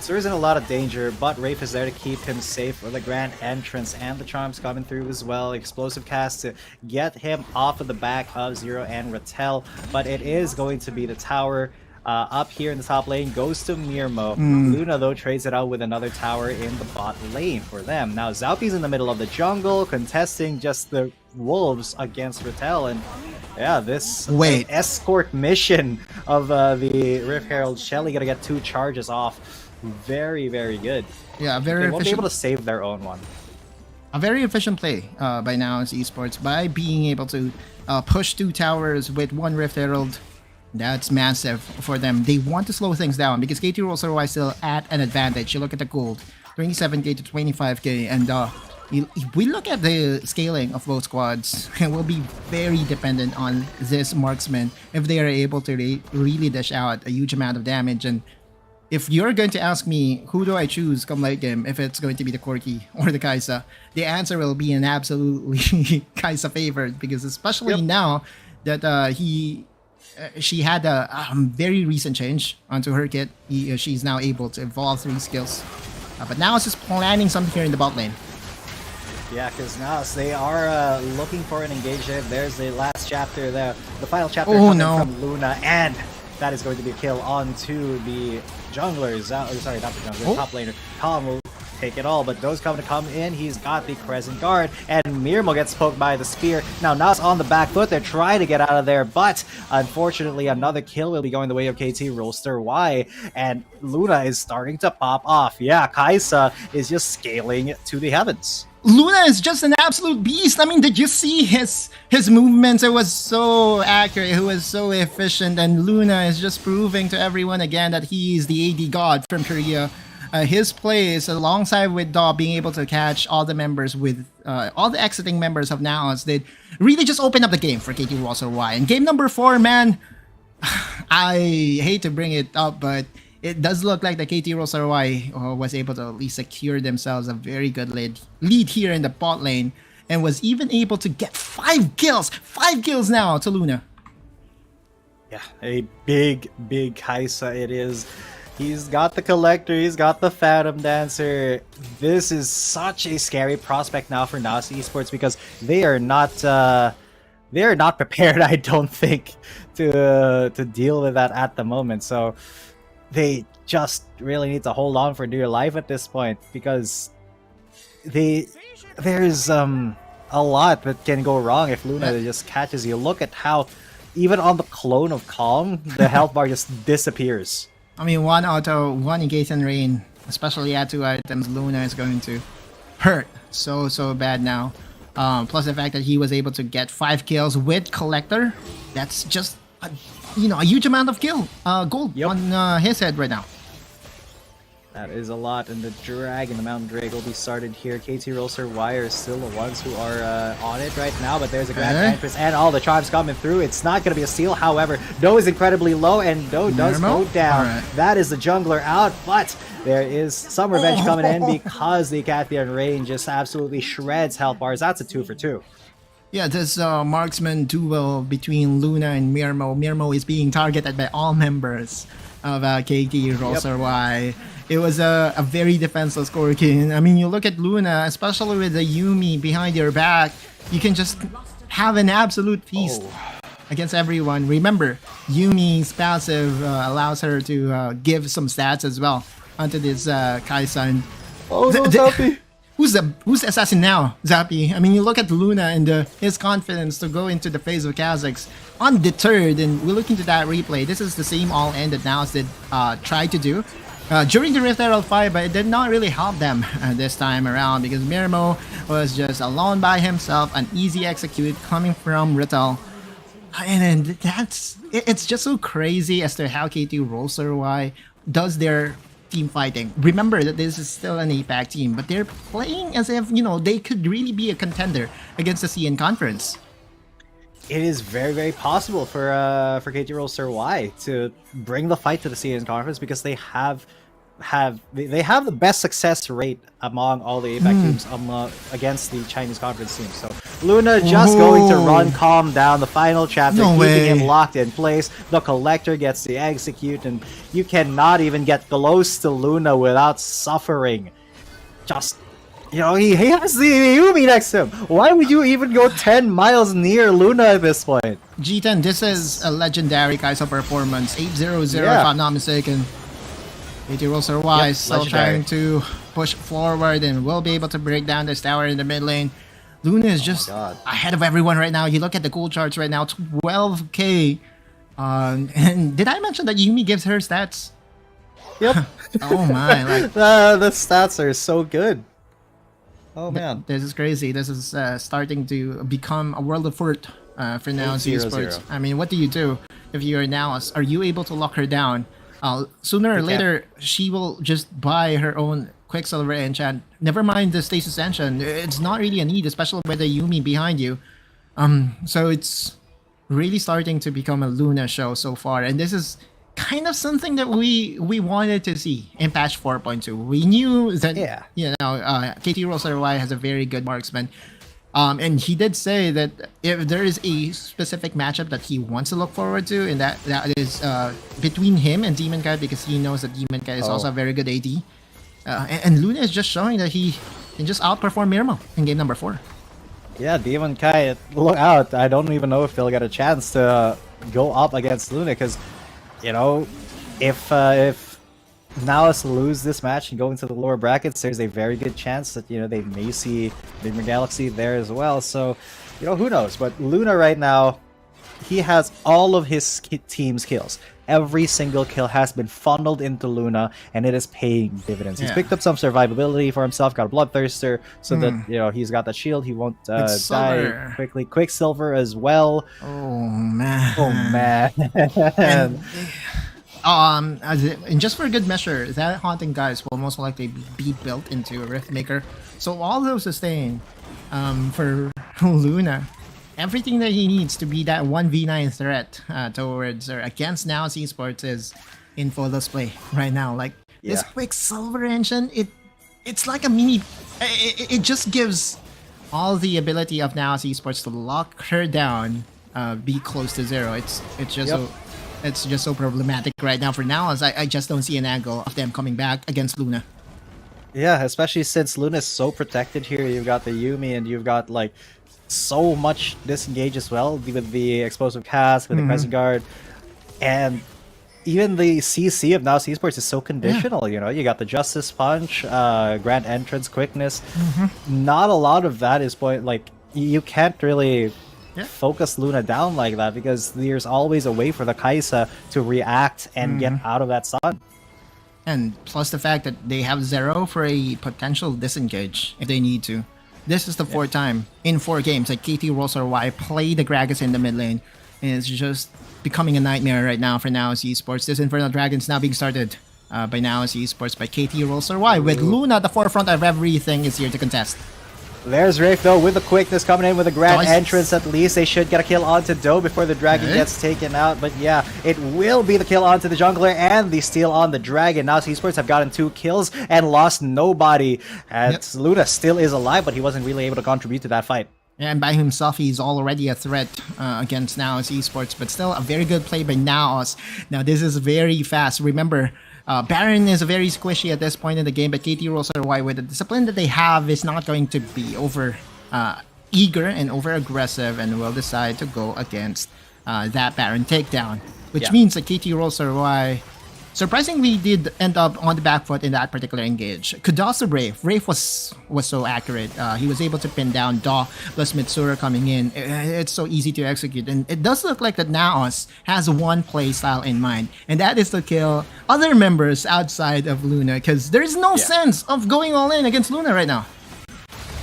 There isn't a lot of danger, but Wraith is there to keep him safe for the grand entrance, and the charms coming through as well. Explosive cast to get him off of the back of Zero and Rattel, but it is going to be the tower up here in the top lane. Goes to Mirmo. Luna, though, trades it out with another tower in the bot lane for them. Now, Xiaopi's in the middle of the jungle, contesting just the wolves against Rattel, and yeah, this escort mission of the Rift Herald. Shelly gonna get 2 charges off. Very, very good. Yeah, very efficient. They won't be able to save their own one. A very efficient play by NAOS Esports by being able to push 2 towers with 1 Rift Herald. That's massive for them. They want to slow things down because KT.RY is still at an advantage. You look at the gold, 27k to 25k, and if we look at the scaling of both squads, it will be very dependent on this marksman if they are able to really dish out a huge amount of damage. And if you're going to ask me, who do I choose come late game, if it's going to be the Corki or the Kai'Sa, the answer will be an absolutely Kai'Sa favorite, because especially now that she had a very recent change onto her kit, she's now able to evolve 3 skills. But now it's just planning something here in the bot lane. Yeah, because now they are looking for an engagement. There's the last chapter there, the final chapter coming from Luna, and that is going to be a kill onto the junglers. Sorry, not the junglers, top laner. Calm will take it all, but those come in. He's got the Crescent Guard, and Mirmo gets poked by the spear. Now NAOS on the back foot. They're trying to get out of there, but unfortunately another kill will be going the way of KT.RY, and Luna is starting to pop off. Yeah, Kai'Sa is just scaling to the heavens. Luna is just an absolute beast. I mean, did you see his movements? It was so accurate. He was so efficient, and Luna is just proving to everyone again that he is the AD god from Korea. His plays, alongside with Daw being able to catch all the members with all the exiting members of NAOS, they really just opened up the game for KT.RY. And game number 4, man, I hate to bring it up, but it does look like the KT.RY was able to at least secure themselves a very good lead here in the bot lane, and was even able to get 5 kills. 5 kills now to Luna. Yeah, a big Kaisa it is. He's got the Collector, he's got the Phantom Dancer. This is such a scary prospect now for NAOS Esports, because they are not prepared, I don't think, to deal with that at the moment. So they just really need to hold on for dear life at this point, because there's a lot that can go wrong if Luna just catches you. Look at how even on the clone of Calm, the health bar just disappears. I mean, 1 auto, 1 engage and rain, especially at 2 items, Luna is going to hurt so bad now. Plus the fact that he was able to get 5 kills with Collector, that's just a huge amount of gold on his head right now. That is a lot, and the Dragon, the Mountain Drake, will be started here. KT.RY are still the ones who are on it right now, but there's a Grand Entrance and all the charms coming through. It's not going to be a steal, however. Do is incredibly low, and Do does go down. Right. That is the jungler out, but there is some revenge coming in because the KT.RY just absolutely shreds health bars. That's a 2 for 2. Yeah, this marksman duel between Luna and Mirmo. Mirmo is being targeted by all members of KT.RY. It was a very defenseless core king. I mean, you look at Luna, especially with the Yuumi behind your back, you can just have an absolute feast against everyone. Remember, Yuumi's passive allows her to give some stats as well onto this Kaisa. Oh no, Zappy! Who's the assassin now, Zappy? I mean, you look at Luna and his confidence to go into the phase of Kazakhs undeterred, and we look into that replay. This is the same all-in that NAOS did try to do during the Rift Herald fight, but it did not really help them this time around, because Mirmo was just alone by himself, an easy execute coming from Rital. And it's just so crazy as to how KT.RY does their team fighting. Remember that this is still an APAC team, but they're playing as if, they could really be a contender against the CN Conference. It is very possible for KT.RY to bring the fight to the CN Conference, because they have the best success rate among all the APAC teams against the Chinese Conference team. So Luna just going to run Calm down, the final chapter, keeping him locked in place. The Collector gets the execute, and you cannot even get close to Luna without suffering. Just, he has the Yuumi next to him. Why would you even go 10 miles near Luna at this point? G10, this is a legendary Kaisa performance. 8-0-0 if I'm not mistaken. KT.RY still trying to push forward and will be able to break down this tower in the mid lane. Luna is just ahead of everyone right now. You look at the gold charts right now, 12k. And did I mention that Yuumi gives her stats? Yep. Oh my. The stats are so good. Oh man. This is crazy. This is starting to become a world of hurt for NAOS Esports. I mean, what do you do if you're NAOS? Are you able to lock her down? Sooner or later, she will just buy her own Quicksilver enchant. Never mind the Stasis enchant. It's not really a need, especially with the Yuumi behind you. So it's really starting to become a Luna show so far, and this is kind of something that we wanted to see in patch 4.2. We knew that KT.RY has a very good marksman. And he did say that if there is a specific matchup that he wants to look forward to, and that is between him and Demon Cat, because he knows that Demon Cat is also a very good AD. And Luna is just showing that he can just outperform Mirmo in game number 4. Yeah, Demon Kai, look out. I don't even know if they'll get a chance to go up against Luna, because, if NAOS lose this match and go into the lower brackets, there's a very good chance that, they may see Bigmer Galaxy there as well. So, who knows? But Luna right now, he has all of his team's kills. every single kill has been funneled into Luna, and it is paying dividends. He's picked up some survivability for himself, got a Bloodthirster, so that he's got that shield. He won't die quickly. Quicksilver as well. Oh man. Oh man. And just for good measure, that Haunting Guys will most likely be built into a Riftmaker. So all those sustain for Luna. Everything that he needs to be that 1v9 threat towards or against NAOS Esports is in full display right now. Like this Quicksilver engine, it's like a mini. It just gives all the ability of NAOS Esports to lock her down, be close to zero. It's just so problematic right now for NAOS. I just don't see an angle of them coming back against Luna. Yeah, especially since Luna is so protected here. You've got the Yuumi and you've got like so much disengage as well with the explosive cast, with the Crescent Guard, and even the CC of NAOS Esports is so conditional. You got the Justice Punch, Grand Entrance, Quickness. Not a lot of that is you can't really focus Luna down like that because there's always a way for the Kai'Sa to react and get out of that stun. And plus the fact that they have Zero for a potential disengage if they need to. This is the fourth time in 4 games that KT.RY play the Gragas in the mid lane. And it's just becoming a nightmare right now for NAOS Esports. This Infernal Dragon is now being started by NAOS Esports by KT.RY with Luna at the forefront of everything is here to contest. There's Rafe though with the quickness coming in with a Grand Entrance. At least they should get a kill onto Do before the Dragon gets taken out. But yeah, it will be the kill onto the Jungler and the steal on the Dragon. Now Esports have gotten 2 kills and lost nobody. As Luna still is alive, but he wasn't really able to contribute to that fight. And by himself, he's already a threat against NAOS Esports, but still a very good play by NAOS. Now this is very fast. Remember, Baron is very squishy at this point in the game, but KT.RY with the discipline that they have is not going to be over eager and over aggressive and will decide to go against that Baron takedown. Which means that KT.RY surprisingly did end up on the back foot in that particular engage. Kudos to Brave. Brave was so accurate. He was able to pin down Daw plus Mitsura coming in. It's so easy to execute. And it does look like that NAOS has one play style in mind. And that is to kill other members outside of Luna. Because there's no sense of going all in against Luna right now.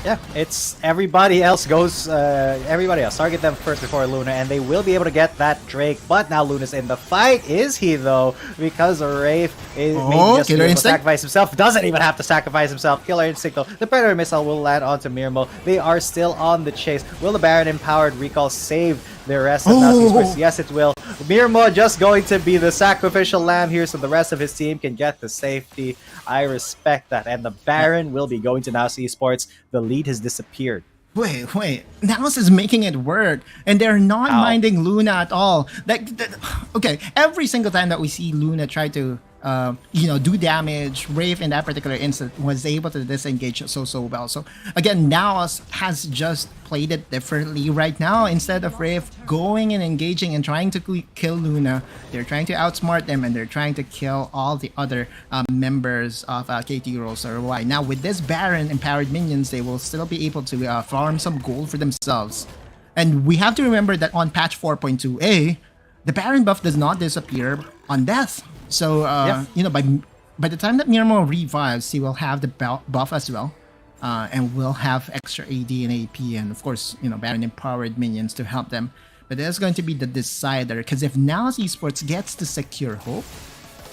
Yeah, it's everybody else goes, everybody else. Target them first before Luna, and they will be able to get that Drake. But now Luna's in the fight. Is he, though? Because Rafe is maybe just able to sacrifice himself. Doesn't even have to sacrifice himself. Killer Instinct, though. The Predator Missile will land onto Mirmo. They are still on the chase. Will the Baron Empowered Recall save the rest of NAOS Esports? Yes, it will. Mirmo just going to be the sacrificial lamb here so the rest of his team can get the safety. I respect that. And the Baron will be going to NAOS Esports. The lead has disappeared. Wait. NAOS is making it work, and they're not minding Luna at all. Okay, every single time that we see Luna try to, do damage, Rave in that particular instant was able to disengage so well. So again, NAOS has just played it differently right now. Instead of Rave going and engaging and trying to kill Luna, they're trying to outsmart them and they're trying to kill all the other members of KT.RY. Now with this Baron empowered minions, they will still be able to farm some gold for themselves. And we have to remember that on patch 4.2a, the Baron buff does not disappear on death. So, by the time that Mirmo revives, he will have the buff as well. And will have extra AD and AP and, of course, Baron empowered minions to help them. But that's going to be the decider. Because if NAOS Esports gets to secure Hope,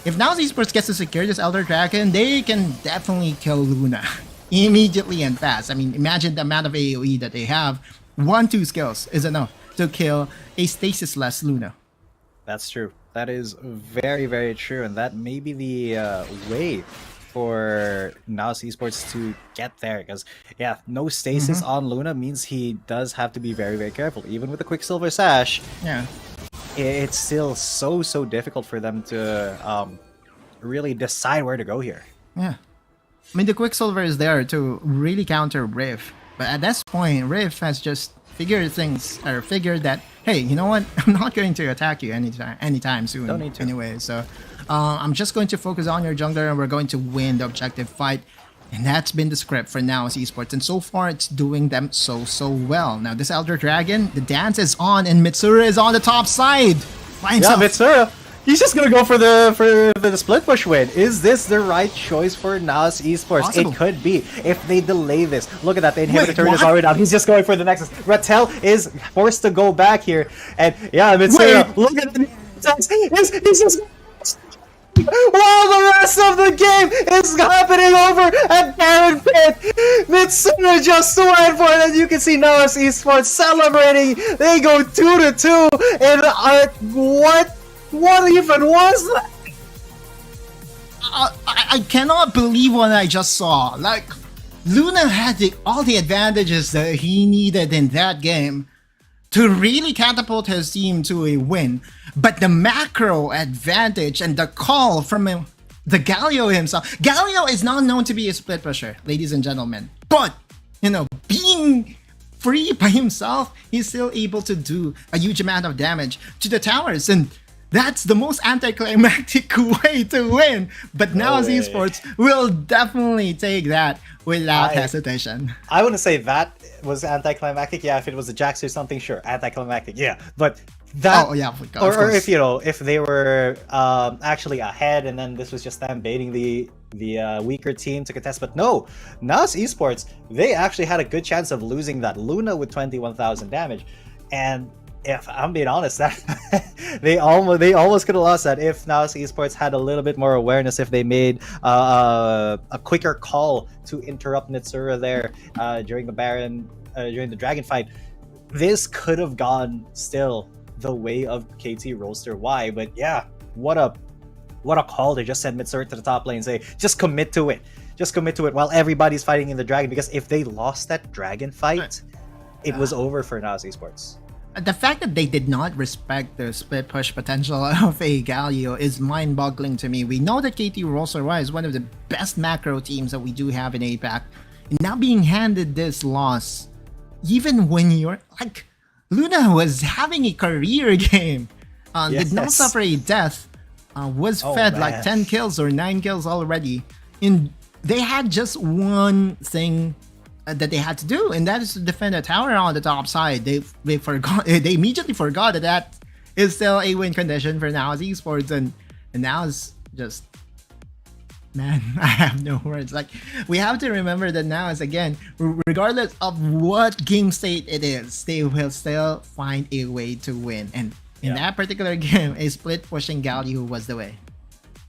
if NAOS Esports gets to secure this Elder Dragon, they can definitely kill Luna immediately and fast. I mean, imagine the amount of AoE that they have. 1-2 skills is enough to kill a stasis-less Luna. That's true. That is very, very true. And that may be the way for NAOS Esports to get there. Because, no stasis on Luna means he does have to be very, very careful. Even with the Quicksilver Sash, it's still so difficult for them to really decide where to go here. Yeah. I mean, the Quicksilver is there to really counter Riff. But at this point, Riff has just figured that, hey, you know what? I'm not going to attack you anytime soon. Don't need to. Anyway, so I'm just going to focus on your jungler and we're going to win the objective fight. And that's been the script for NAOS Esports. And so far, it's doing them so well. Now, this Elder Dragon, the dance is on and Mitsura is on the top side by himself. Yeah, Mitsura. He's just gonna go for the split push win. Is this the right choice for NAOS Esports? Possible. It could be if they delay this. Look at that, the inhibitor Wait, turret is what? already down. He's just going for the Nexus. Rattel is forced to go back here, and yeah, Mitsuru, look at the he's just while the rest of the game is happening over at Baron Pit. Mitsuru just went for it, and you can see NAOS Esports celebrating. They go 2-2, and what even was that? I cannot believe what I just saw. Like, Luna had all the advantages that he needed in that game to really catapult his team to a win. But the macro advantage and the call from the Galio himself. Galio is not known to be a split pusher, ladies and gentlemen. But, being free by himself, he's still able to do a huge amount of damage to the towers. And that's the most anticlimactic way to win. But now Esports will definitely take that without hesitation. I wouldn't say that was anticlimactic. Yeah, if it was a Jax or something, sure, anticlimactic. Yeah, but that, or if they were actually ahead, and then this was just them baiting the weaker team to contest. But no, NAOS Esports, they actually had a good chance of losing that Luna with 21,000 damage, and if I'm being honest, that they almost could have lost that if NAOS Esports had a little bit more awareness, if they made a quicker call to interrupt Mitsuru there during the Dragon fight. This could have gone still the way of KT.RY. But yeah, what a call to just send Mitsuru to the top lane and say, just commit to it. Just commit to it while everybody's fighting in the Dragon, because if they lost that Dragon fight, it was over for NAOS Esports. The fact that they did not respect the split push potential of a Galio is mind-boggling to me. We know that KT.RY is one of the best macro teams that we do have in APAC. And now being handed this loss, even when you're like, Luna was having a career game, did not suffer a death, was fed like 10 kills or 9 kills already. And they had just one thing that they had to do, and that is to defend a tower on the top side. They immediately forgot that is still a win condition for NAOS Esports, and now it's just, man, I have no words. Like, we have to remember that NAOS, again, regardless of what game state it is, they will still find a way to win. And in that particular game, a split pushing Galio was the way.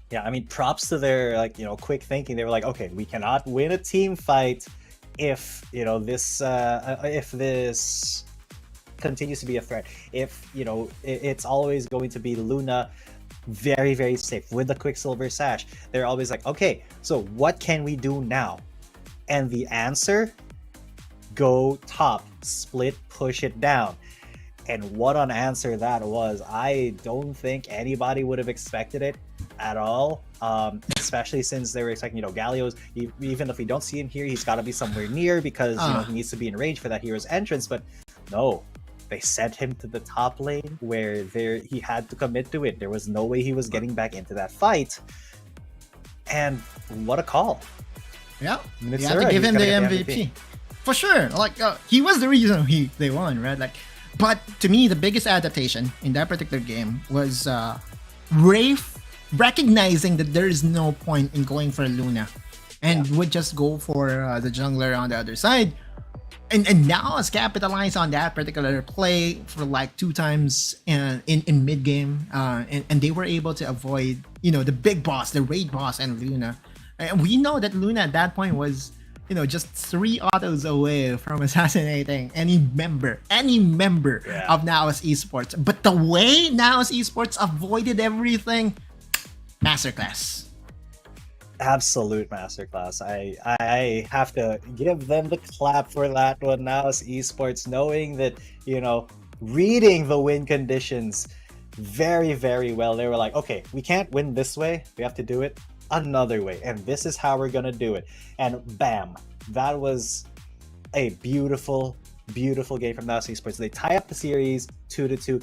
Yeah, I mean, props to their quick thinking. They were like, okay, we cannot win a team fight if this continues to be a threat. If it's always going to be Luna very, very safe with the Quicksilver Sash. They're always like, okay, so what can we do now? And the answer, go top, split, push it down. And what an answer that was. I don't think anybody would have expected it at all, especially since they were expecting, Galio's, even if we don't see him here, he's got to be somewhere near because he needs to be in range for that hero's entrance. But no, they sent him to the top lane where he had to commit to it. There was no way he was getting back into that fight. And what a call. Yeah, you have to give him the MVP. For sure. Like, he was the reason they won, right? Like, but to me, the biggest adaptation in that particular game was Wraith recognizing that there is no point in going for Luna and would just go for the jungler on the other side. And now has capitalized on that particular play for like 2 times in mid game, and they were able to avoid the big boss, the raid boss, and Luna. And we know that Luna at that point was just 3 autos away from assassinating any member of NAOS Esports. But the way NAOS Esports avoided everything, masterclass. Absolute masterclass. I have to give them the clap for that one. NAOS Esports, knowing that, reading the win conditions very, very well. They were like, okay, we can't win this way. We have to do it another way. And this is how we're going to do it. And bam, that was a beautiful, beautiful game from NAOS Esports. They tie up the series 2-2.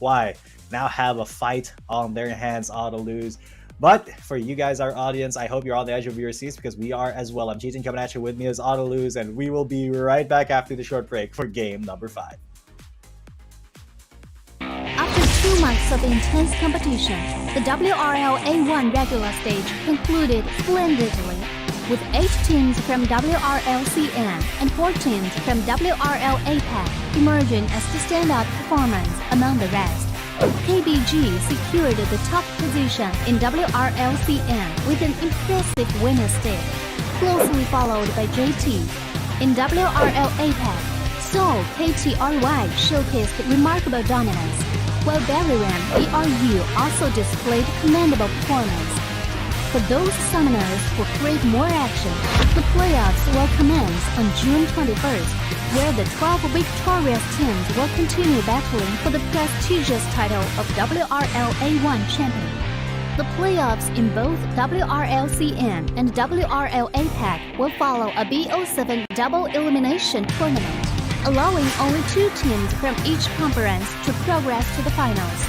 KT.RY now have a fight on their hands, auto lose. But for you guys, our audience, I hope you're on the edge of your seats because we are as well. I'm Cheating coming at you. With me is Auto Lose, and we will be right back after the short break for game number 5. After 2 2 months of intense competition, the WRL A1 regular stage concluded splendidly, with 8 teams from WRL-CN and 4 teams from WRL APAC emerging as the standout performance among the rest. KBG secured the top position in WRL-CN with an impressive winner stick, closely followed by JT. In WRL APAC, Seoul KT.RY showcased remarkable dominance, while Bariram BRU also displayed commendable performance. For those summoners who crave more action, the playoffs will commence on June 21st, where the 12 victorious teams will continue battling for the prestigious title of WRL A1 champion. The playoffs in both WRL-CN and WRL APAC will follow a BO7 double elimination tournament, allowing only 2 teams from each conference to progress to the finals.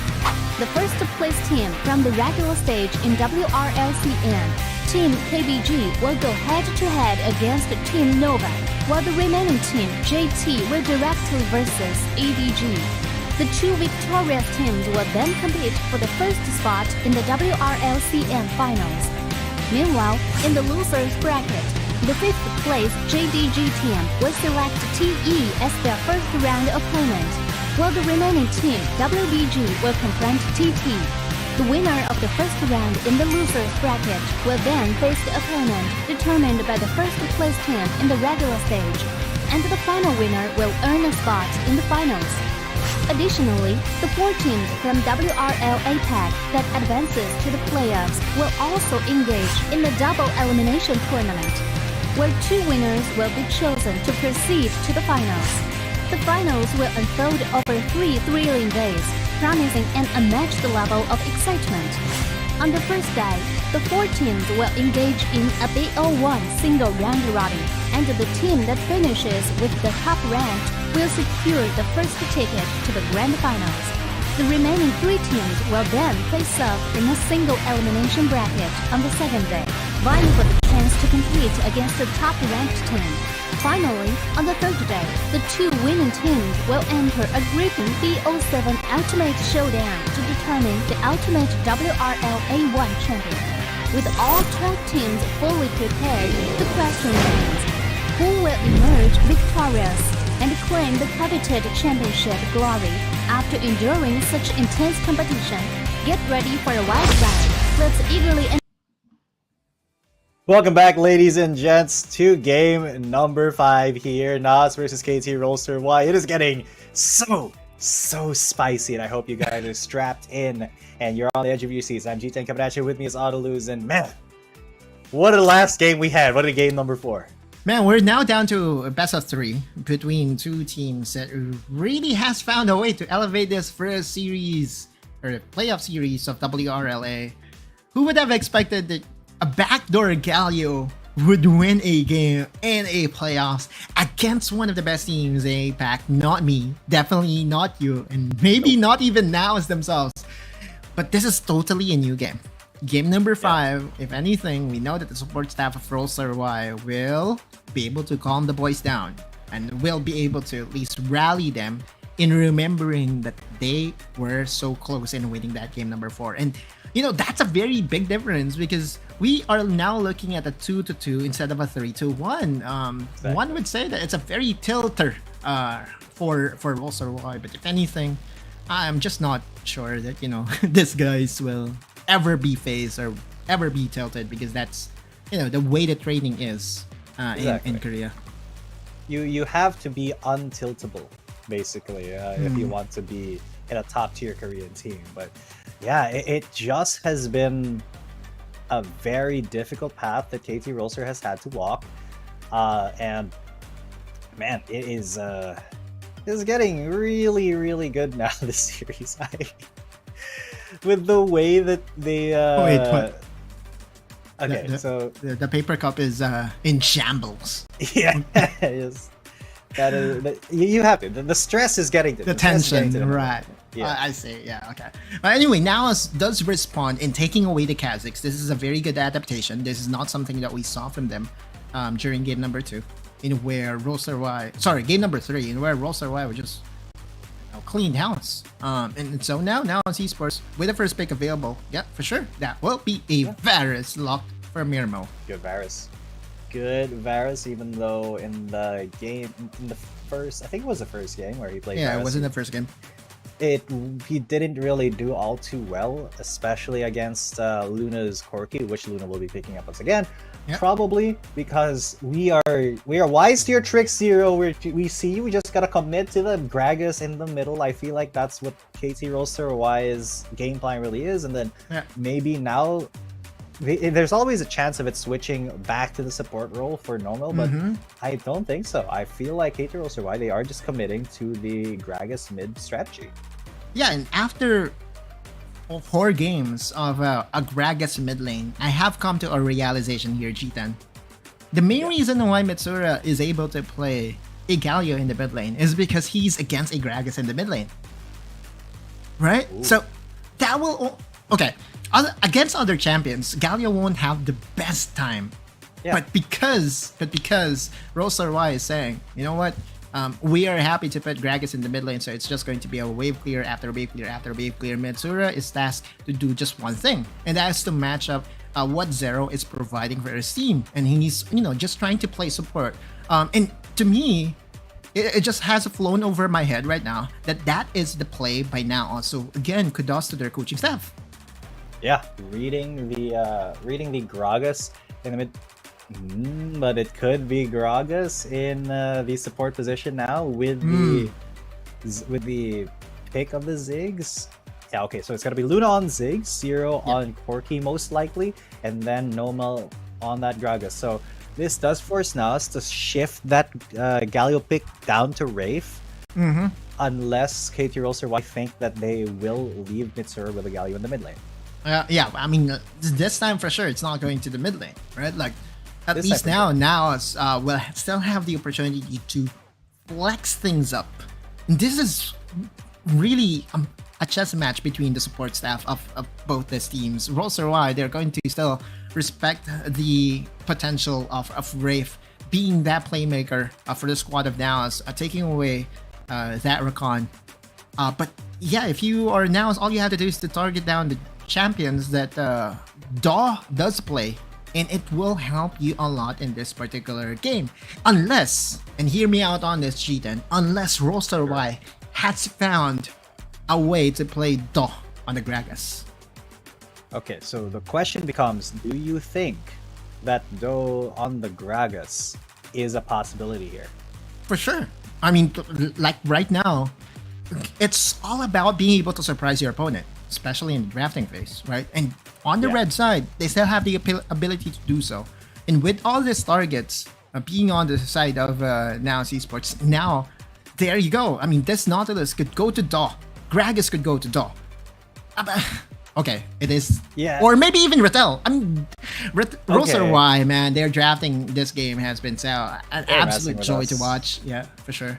The first place team from the regular stage in WRL-CN, Team KBG, will go head-to-head against Team Nova, while the remaining team, JT, will directly versus EDG. The 2 victorious teams will then compete for the first spot in the WRL-CN finals. Meanwhile, in the losers bracket, the 5th place JDG team will select TE as their first round opponent, while the remaining team, WBG, will confront TT. The winner of the first round in the losers bracket will then face the opponent determined by the first place team in the regular stage, and the final winner will earn a spot in the finals. Additionally, the 4 teams from WRL APAC that advances to the playoffs will also engage in the double elimination tournament, where 2 winners will be chosen to proceed to the finals. The finals will unfold over 3 thrilling days, promising an unmatched level of excitement. On the first day, the 4 teams will engage in a BO1 single round robin, and the team that finishes with the top ranked will secure the first ticket to the grand finals. The remaining 3 teams will then face off in a single elimination bracket on the second day, vying for the chance to compete against the top-ranked team. Finally, on the third day, the 2 winning teams will enter a gripping BO7 Ultimate Showdown to determine the ultimate WRL A1 champion. With all 12 teams fully prepared, the question remains, who will emerge victorious and claim the coveted championship glory after enduring such intense competition? Get ready for a wild ride. Let's eagerly Welcome back, ladies and gents, to game number 5 here, NAOS versus KT.RY. It is getting so spicy, and I hope you guys are strapped in and you're on the edge of your seats. I'm G10 coming at you. With me is Autoluz, and man, what a last game we had. What a game number 4. Man, we're now down to a best of 3 between 2 teams that really has found a way to elevate this first series, or playoff series of WRLA. Who would have expected that a backdoor Galio would win a game in a playoffs against one of the best teams in APAC? Not me, definitely not you, and maybe not even NAOS themselves. But this is totally a new game. Game number 5, if anything, we know that the support staff of KT.RY will be able to calm the boys down and will be able to at least rally them in remembering that they were so close in winning that game number 4. And you know, that's a very big difference because we are now looking at a 2-2 instead of a 3-1. Exactly. One would say that it's a very tilter for KT.RY, but if anything, I'm just not sure that, you know, these guys will ever be phased or ever be tilted, because that's, you know, the way the training is in Korea. You have to be untiltable, basically, if you want to be in a top-tier Korean team. But yeah, it just has been a very difficult path that KT.RY has had to walk, and man, it is getting really good now, this series. With the way that they wait, what? Okay, so the paper cup is in shambles. Yeah, yes. That is, you have to. The stress is getting to the tension, to right? Yeah, I see. Yeah, okay. But anyway, NAOS does respond in taking away the Kazakhs. This is a very good adaptation. This is not something that we saw from them during game number 2, in where KT.RY, sorry, game number 3, in where KT.RY were just cleaned house. And so now on Esports, with the first pick available, yeah, for sure, that will be a Varus lock for Mirmo. Good Varus. Good Varus, even though in the game, in the first, I think it was the first game where he played Yeah, Varus, it was in the first game. he didn't really do all too well, especially against Luna's Corki, which Luna will be picking up once again. Yep. Probably because we are wise to your tricks, Zero. We see we just gotta commit to the Gragas in the middle. I feel like that's what KT.RY's game plan really is, and then maybe now there's always a chance of it switching back to the support role for normal, but I don't think so. I feel like KT.RY, they are just committing to the Gragas mid strategy. Yeah, and after 4 games of a Gragas mid lane, I have come to a realization here, G10. The main reason why Mitsura is able to play a Galio in the mid lane is because he's against a Gragas in the mid lane. Right? Ooh. So that will... Okay, against other champions, Galio won't have the best time. Yeah. But because Role.RY is saying, you know what? We are happy to put Gragas in the mid lane, so it's just going to be a wave clear after wave clear after wave clear. Mitsura is tasked to do just one thing, and that is to match up what Zero is providing for his team. And he's, just trying to play support. And to me, it just has flown over my head right now that is the play by NAOS. So again, kudos to their coaching staff. Yeah, reading the Gragas in the mid. But it could be Gragas in the support position now with the pick of the Ziggs. Yeah, okay, so it's gonna be Luna on Ziggs, Zero on Corki most likely, and then Noma on that Gragas. So this does force NAOS to shift that Galio pick down to Wraith, unless KT.RY think that they will leave Mitsura with a Galio in the mid lane. Yeah, I mean, this time for sure, it's not going to the mid lane, right? Like, at This least time now will still have the opportunity to flex things up. And this is really a chess match between the support staff of both these teams. Role.RY, they're going to still respect the potential of Wraith being that playmaker for the squad of NAOS, taking away that Rakan. But yeah, if you are NAOS, all you have to do is to target down the champions that DAW does play, and it will help you a lot in this particular game. Unless, and hear me out on this, G10, unless Role.RY has found a way to play DAW on the Gragas. Okay, so the question becomes, do you think that DAW on the Gragas is a possibility here? For sure. I mean, like right now, it's all about being able to surprise your opponent, especially in the drafting phase, right? And on the red side, they still have the ability to do so. And with all these targets being on the side of NAOS Esports, now, there you go. I mean, this Nautilus could go to DAW. Gragas could go to DAW. Okay, it is. Yeah. Or maybe even Rattel. I mean, Role.RY, man, their drafting this game has been an absolute joy to watch. Yeah, for sure.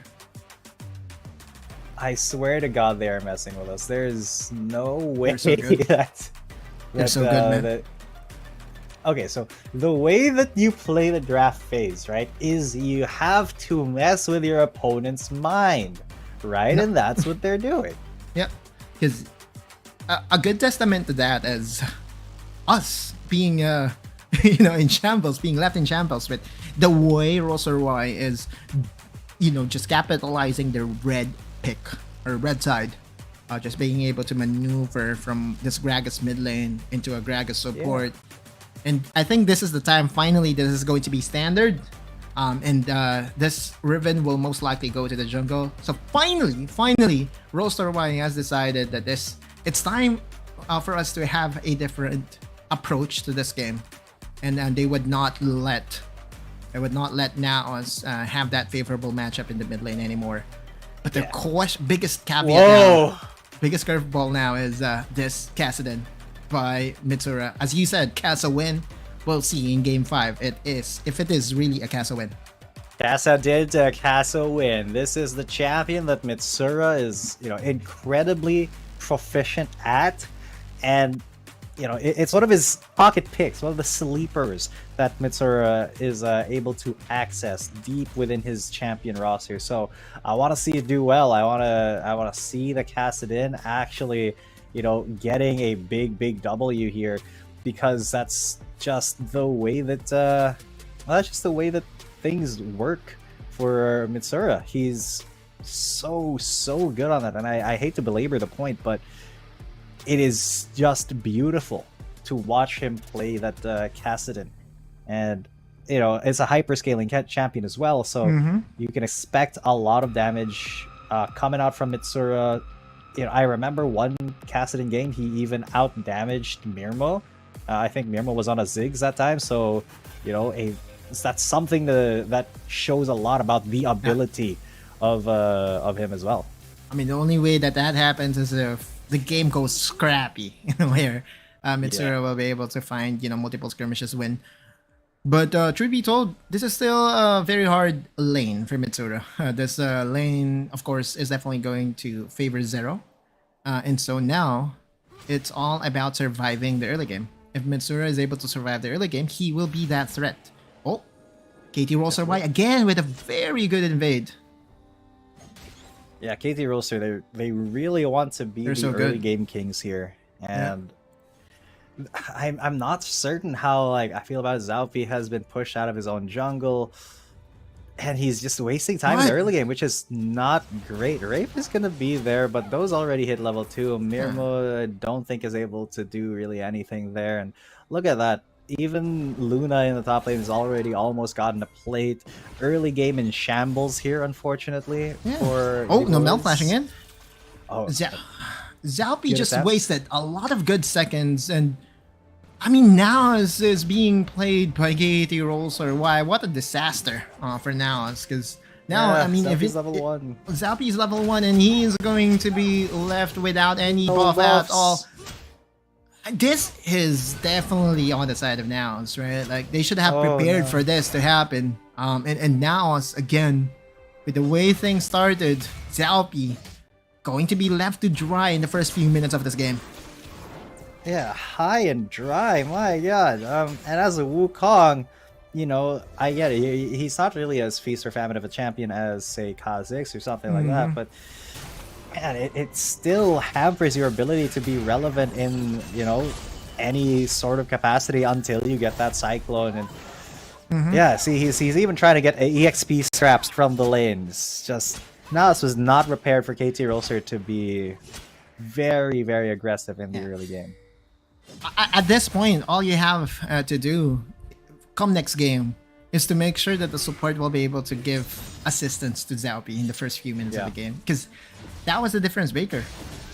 I swear to God, they are messing with us. There's no way They're so good. They're so good, man. Okay, so the way that you play the draft phase, right, is you have to mess with your opponent's mind, right? And that's what they're doing. Yep. Because a good testament to that is us being, in shambles, being left in shambles with the way Role.RY is, just capitalizing the red pick or red side, just being able to maneuver from this Gragas mid lane into a Gragas support. And I think this is the time, finally, this is going to be standard. And this Riven will most likely go to the jungle. So finally, Role.RY has decided that it's time for us to have a different approach to this game. And they would not let NAOS have that favorable matchup in the mid lane anymore. But the biggest caveat now, biggest curveball now is this Kassadin by Mitsura. As you said, Kassa win. We'll see in game 5 if it is really a Kassa win. Kassa did Kassa win. This is the champion that Mitsura is, incredibly proficient at, and it's one of his pocket picks, one of the sleepers that Mitsura is able to access deep within his champion roster. So I want to see it do well. I want to see the Kassadin actually, getting a big W here, because that's just the way that things work for Mitsura. He's so good on that, and I hate to belabor the point, but it is just beautiful to watch him play that Kassadin. And it's a hyperscaling champion as well, so you can expect a lot of damage coming out from Mitsura. I remember one Kassadin game, he even out damaged Mirmo. I think Mirmo was on a Ziggs that time, so that's something that shows a lot about the ability of him as well. I mean, the only way that happens is if the game goes scrappy, where Mitsura will be able to find multiple skirmishes win. But truth be told, this is still a very hard lane for Mitsura. This lane, of course, is definitely going to favor Zero, and so now it's all about surviving the early game. If Mitsura is able to survive the early game, he will be that threat. Oh, KT.RY again with a very good invade. Yeah, KT.RY, they really want to be the early game kings here, and I'm not certain how I feel about Zaupi has been pushed out of his own jungle, and he's just wasting time in the early game, which is not great. Rafe is gonna be there, but those already hit level 2. Mirmo, I don't think is able to do really anything there, and look at that. Even Luna in the top lane has already almost gotten a plate. Early game in shambles here, unfortunately. For no Mel flashing in. Oh, Zaupi just wasted a lot of good seconds, and I mean, NAOS is being played by KT.RY. What a disaster for NAOS, because now I mean, if Zaupi's level 1, Zaupi's level 1, and he's going to be left without any buff at all. This is definitely on the side of NAOS, right? Like, they should have prepared for this to happen. And NAOS, again, with the way things started, Zaupi going to be left to dry in the first few minutes of this game. Yeah, high and dry, my god. And as a Wukong, I get it. He's not really as feast or famine of a champion as, say, Kha'Zix or something like that, but man, it still hampers your ability to be relevant in, any sort of capacity until you get that Cyclone. And yeah, see, he's even trying to get EXP scraps from the lane. It's just, NAOS was not prepared for KT.RY to be very, very aggressive in the early game. At this point, all you have to do come next game is to make sure that the support will be able to give assistance to Zaupi in the first few minutes of the game, because that was the difference maker.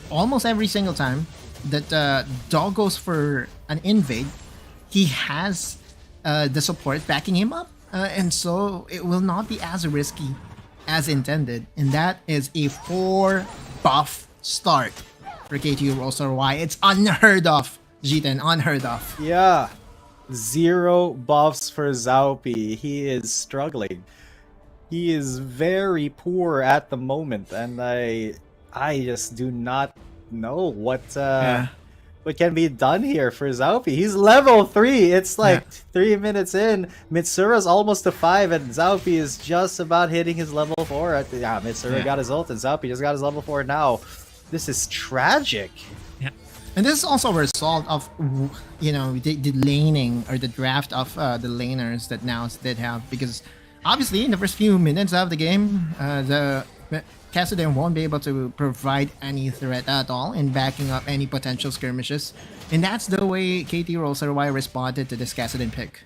Almost every single time that Dog goes for an invade, he has the support backing him up, and so it will not be as risky as intended, and that is a 4 buff start for KT.RY. It's unheard of, Jiten, unheard of. Yeah. 0 buffs for Zaupi. He is struggling. He is very poor at the moment, and I just do not know what can be done here for Zaupi. He's level 3. It's like 3 minutes in. Mitsura's almost to 5, and Zaupi is just about hitting his level 4. Mitsura got his ult, and Zaupi just got his level 4 now. This is tragic. And this is also a result of, the laning or the draft of the laners that NAOS did have, because obviously in the first few minutes of the game, the Kassadin won't be able to provide any threat at all in backing up any potential skirmishes. And that's the way KT.RY responded to this Kassadin pick.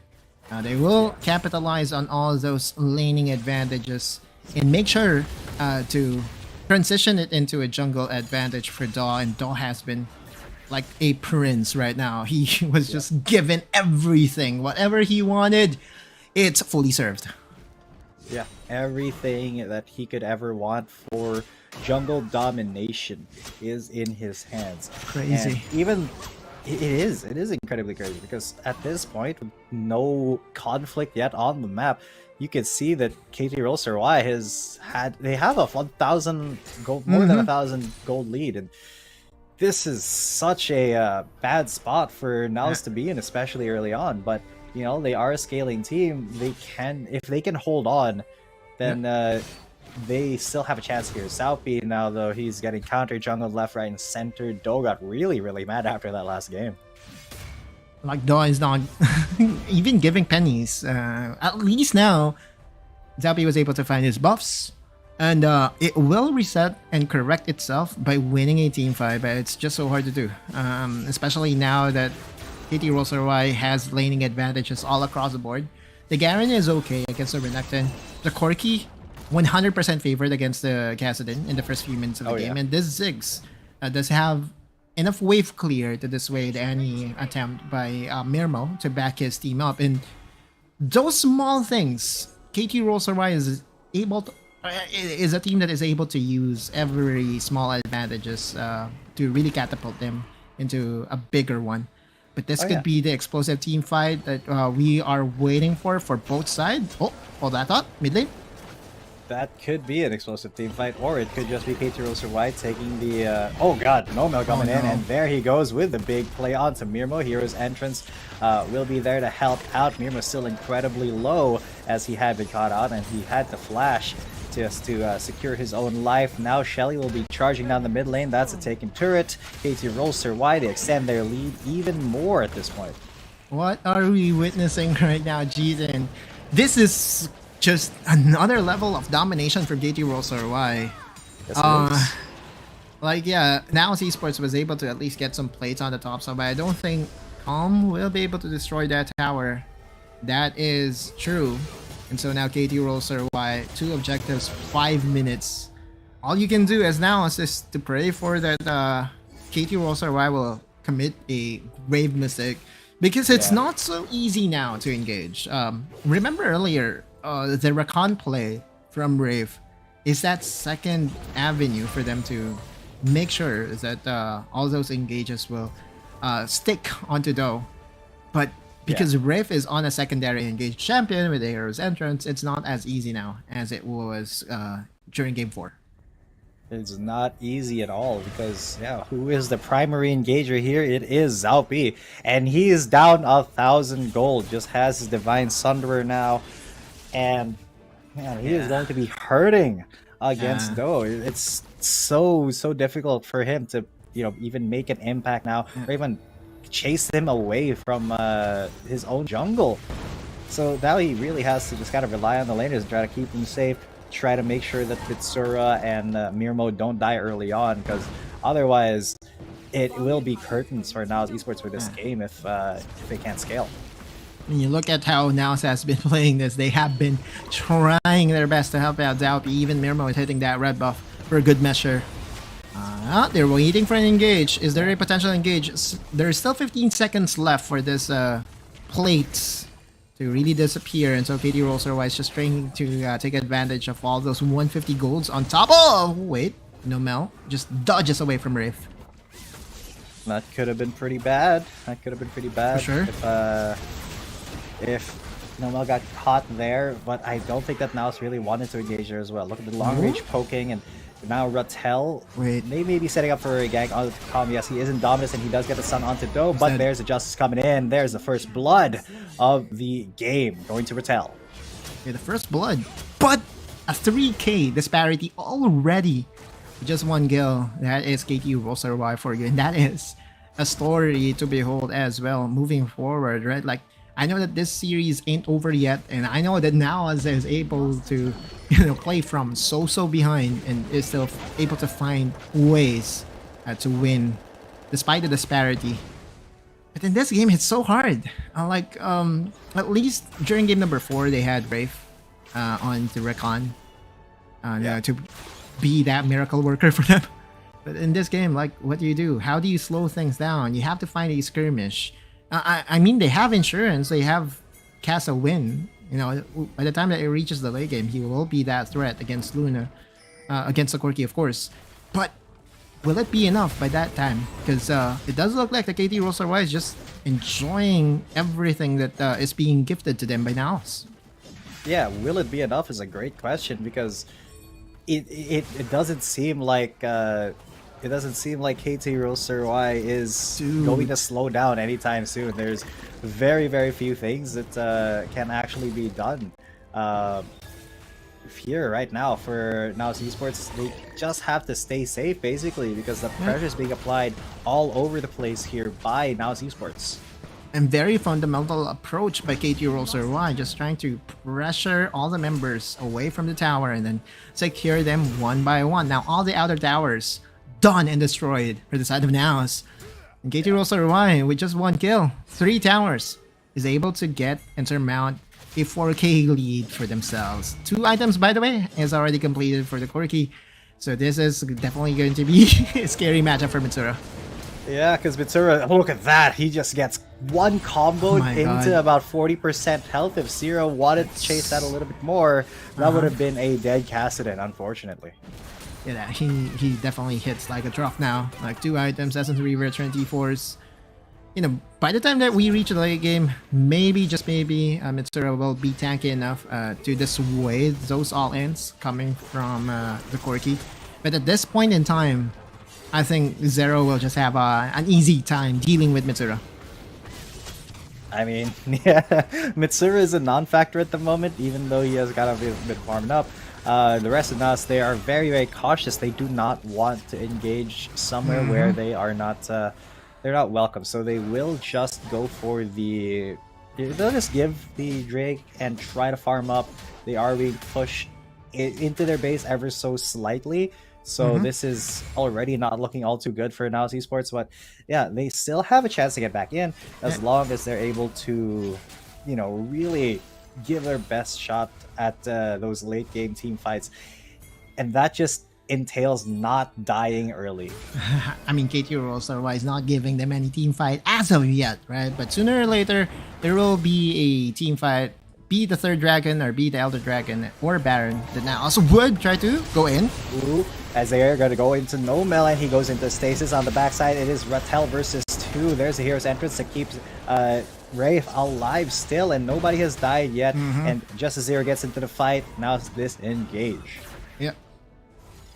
They will capitalize on all those laning advantages and make sure to transition it into a jungle advantage for Daw, and Daw has been like a prince right now. He was just given everything. Whatever he wanted, it's fully served. Yeah, everything that he could ever want for jungle domination is in his hands. Crazy. And even it is incredibly crazy, because at this point, with no conflict yet on the map, you can see that KT.RY they have a 1,000 gold, more than 1,000 gold lead, and this is such a bad spot for NAOS to be in, especially early on. But you know, they are a scaling team. They can, if they can hold on, then they still have a chance here. Southbeat now, though, he's getting counter jungled left, right, and center. Do got really, really mad after that last game. Like, Do is not even giving pennies. At least now, Zappy was able to find his buffs. And it will reset and correct itself by winning a team fight, but it's just so hard to do. Especially now that KT.RY has laning advantages all across the board. The Garen is okay against the Renekton. The Corki, 100% favored against the Kassadin in the first few minutes of the game. And this Ziggs does have enough wave clear to dissuade any attempt by Mirmo to back his team up. And those small things, KT.RY is able to, is a team that is able to use every small advantages to really catapult them into a bigger one. But this could be the explosive team fight that we are waiting for both sides. Oh, hold that thought. Mid lane. That could be an explosive team fight, or it could just be KT.RY taking the... oh god, Nomel coming in, and there he goes with the big play onto Mirmo. Hero's entrance will be there to help out. Mirmo's still incredibly low as he had been caught out, and he had to flash just to secure his own life. Now Shelly will be charging down the mid lane. That's a taken turret. KT.RY, they extend their lead even more at this point. What are we witnessing right now, Jason? This is just another level of domination from KT.RY. Like, yeah, now Esports was able to at least get some plates on the top side, but I don't think Calm will be able to destroy that tower. That is true. And so now KT.RY, 2 objectives, 5 minutes. All you can do as now is just to pray for that KT.RY will commit a grave mistake, because it's not so easy now to engage. Remember earlier, the Rakan play from Rave is that second avenue for them to make sure that all those engages will stick onto Do. But because Riff is on a secondary engaged champion with the hero's entrance, it's not as easy now as it was during Game 4. It's not easy at all because, who is the primary engager here? It is Zaupi, and he is down 1,000 gold, just has his Divine Sunderer now, and man, he is going to be hurting against Do. It's so difficult for him to, even make an impact now, or even chase him away from his own jungle. So now he really has to just kind of rely on the laners and try to keep them safe, try to make sure that Bitsura and Mirmo don't die early on, because otherwise it will be curtains for NAOS Esports for this game if they can't scale. When you look at how NAOS has been playing this, they have been trying their best to help out Zaupi. Even Mirmo is hitting that red buff for a good measure. They're waiting for an engage. Is there a potential engage? There's still 15 seconds left for this plate to really disappear, and so KT.RY is just trying to take advantage of all those 150 golds on top. Oh, wait. Nomel just dodges away from Riff. That could have been pretty bad. For sure. If Nomel got caught there, but I don't think that NAOS really wanted to engage her as well. Look at the long range poking, and now Rattel, they may be setting up for a gank onto Calm. Yes, he is in Dominus and he does get the stun onto Do, but there's a Justice coming in. There's the first blood of the game going to Rattel. Okay, the first blood, but a 3k disparity already. Just one kill. That is KT.RY for you, and that is a story to behold as well moving forward, right? Like, I know that this series ain't over yet, and I know that NAOS is able to, play from so behind and is still able to find ways to win despite the disparity. But in this game, it's so hard. At least during game number 4, they had Wraith on the Rakan to be that miracle worker for them. But in this game, what do you do? How do you slow things down? You have to find a skirmish. I mean, they have insurance. They have cast a win. By the time that it reaches the late game, he will be that threat against Luna, against the Corki, of course. But will it be enough by that time? Because it does look like the KT.RY is just enjoying everything that is being gifted to them by NAOS. Yeah, will it be enough is a great question, because it doesn't seem like it doesn't seem like KT.RY is going to slow down anytime soon. There's very, very few things that can actually be done here right now for NAOS Esports. They just have to stay safe, basically, because the pressure is being applied all over the place here by NAOS Esports. And very fundamental approach by KT.RY, just trying to pressure all the members away from the tower and then secure them one by one. Now all the outer towers done and destroyed for the side of NAOS. And KT.RY with just 1 kill, 3 towers, is able to get and surmount a 4K lead for themselves. 2 items, by the way, is already completed for the Corki. So this is definitely going to be a scary matchup for Mitsura. Yeah, because Mitsura, look at that. He just gets 1 combo into about 40% health. If Zero wanted to chase that a little bit more, that would have been a dead Kassadin, unfortunately. Yeah, he definitely hits like a truck now. Like 2 items, Essence Reaver, Trinity Force. You know, by the time that we reach the late game, maybe, just maybe, Mitsura will be tanky enough to dissuade those all-ins coming from the Corki. But at this point in time, I think Zero will just have an easy time dealing with Mitsura. I mean, yeah, Mitsura is a non-factor at the moment, even though he has got a bit farmed up. The rest of us, they are very, very cautious. They do not want to engage somewhere where they are not, they're not welcome. So they will just go for the, they'll just give the Drake and try to farm up. They are being pushed into their base ever so slightly. So this is already not looking all too good for NAOS Esports, but yeah, they still have a chance to get back in as long as they're able to, you know, really give their best shot at those late game team fights. And that just entails not dying early. I mean, KT.RY is not giving them any team fight as of yet, right? But sooner or later, there will be a team fight. Be the 3rd dragon or be the Elder Dragon or Baron that now also would try to go in. Ooh, as they are going to go into Nomel and he goes into stasis on the backside. It is Rattel versus 2. There's the hero's entrance that keeps Rafe alive still, and nobody has died yet. And just as Zero gets into the fight, now it's disengage. Yep.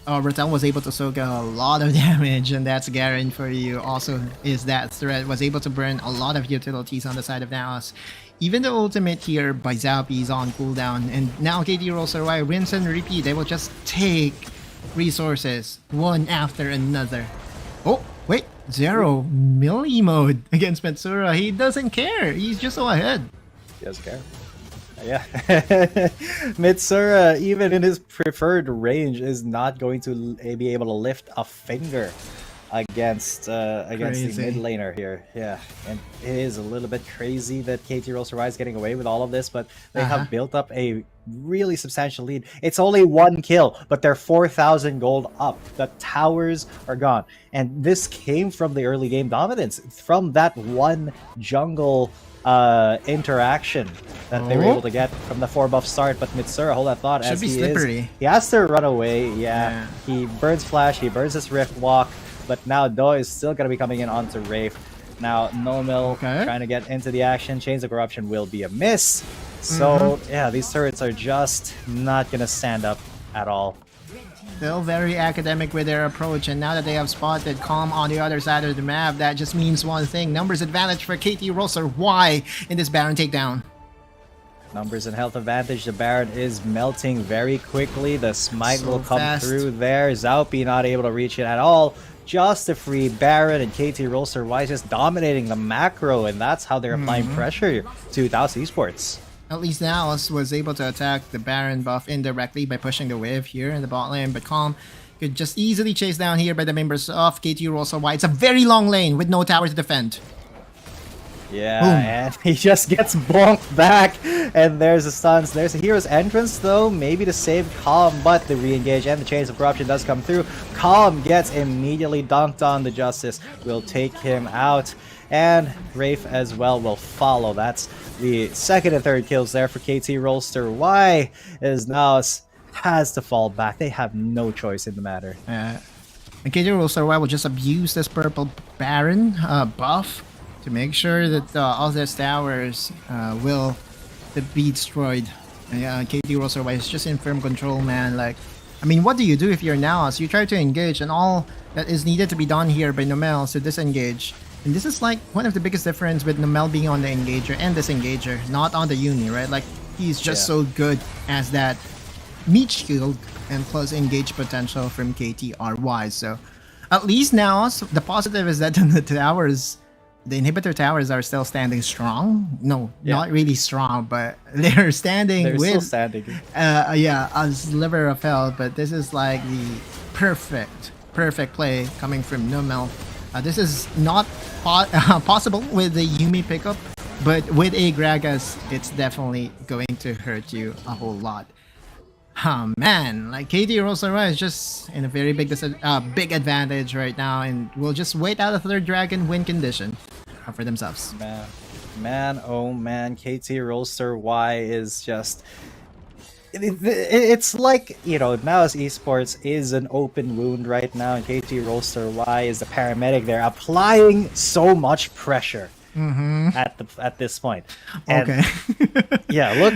Rattel was able to soak a lot of damage, and that's Garen for you. Also, is that threat was able to burn a lot of utilities on the side of NAOS. Even the ultimate here by Zaupi is on cooldown, and now KT.RY rinse and repeat. They will just take resources one after another. Oh, wait, Zero melee mode against Mitsura. He doesn't care. He's just so ahead. He doesn't care. Yeah. Mitsura, even in his preferred range, is not going to be able to lift a finger against the mid laner here. Yeah, and it is a little bit crazy that KT.RY is getting away with all of this, but they have built up a really substantial lead. It's only 1 kill, but they're 4,000 gold up. The towers are gone, and this came from the early game dominance, from that 1 jungle interaction that they were able to get from the 4-buff start. But Mitsura, hold that thought, should be slippery. He has to run away. Yeah, he burns Flash, he burns his Rift Walk. But now Do is still going to be coming in onto Rafe. Now Nomel trying to get into the action. Chains of Corruption will be a miss. So yeah, these turrets are just not going to stand up at all. Still very academic with their approach, and now that they have spotted Calm on the other side of the map, that just means one thing: numbers advantage for KT.RY in this Baron takedown. Numbers and health advantage. The Baron is melting very quickly. The smite will come through there. Zaupi not able to reach it at all. Just a free Baron, and KT.RY just dominating the macro, and that's how they're applying pressure to NAOS Esports. At least NAOS was able to attack the Baron buff indirectly by pushing the wave here in the bot lane, but Calm could just easily chase down here by the members of KT.RY. It's a very long lane with no tower to defend. Yeah, and he just gets bonked back, and there's the stuns. There's a hero's entrance, though, maybe to save Calm, but the re-engage and the Chains of Corruption does come through. Calm gets immediately dunked on. The Justice will take him out, and Rafe as well will follow. That's the 2nd and 3rd kills there for KT.RY, as NAOS has to fall back. They have no choice in the matter. And KT.RY will just abuse this purple Baron buff to make sure that all these towers will be destroyed. KT.RY is just in firm control, man. Like, I mean, what do you do if you're NAOS? You try to engage, and all that is needed to be done here by Nomel to disengage. And this is like one of the biggest difference with Nomel being on the engager and disengager, not on the uni, right? Like he's just so good as that meat shield and plus engage potential from KT.RY. So at least now, the positive is that the towers, the inhibitor towers are still standing strong. No, not really strong, but they're standing They're still standing. A sliver of health, but this is like the perfect play coming from Nomel. This is not possible with the Yumi pickup, but with a Gragas, it's definitely going to hurt you a whole lot. Oh man, like KT.RY is just in a very big advantage right now, and we'll just wait out a third dragon win condition for themselves. Man, oh man, KT.RY is just... It's like, you know, NAOS Esports is an open wound right now, and KT.RY is the paramedic. They're applying so much pressure at this point. And, okay. Yeah, look,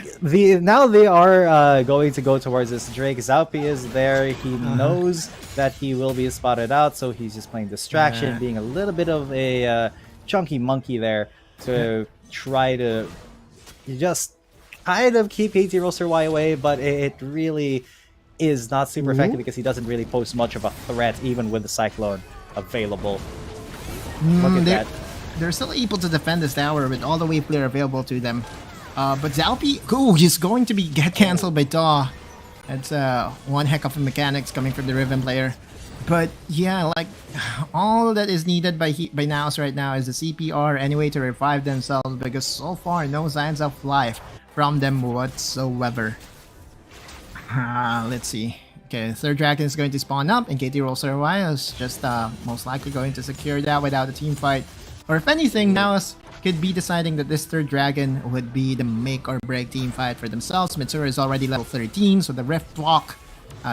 now they are going to go towards this Drake. Zaupi is there. He knows that he will be spotted out, so he's just playing distraction, being a little bit of a chunky monkey there to try to just kind of keep KT.RY away, but it really is not super effective because he doesn't really pose much of a threat even with the Cyclone available. Look at that. They're still able to defend this tower with all the wave clear available to them. But Zaupi, he's going to get cancelled by Daw. That's one heck of a mechanics coming from the Riven player. But yeah, like all that is needed by NAOS right now is the CPR anyway to revive themselves, because so far no signs of life from them whatsoever. Let's see. Okay, third dragon is going to spawn up, and KT.RY is just most likely going to secure that without a team fight. Or if anything, NAOS could be deciding that this third dragon would be the make or break team fight for themselves. Mitsuru is already level 13, so the Rift block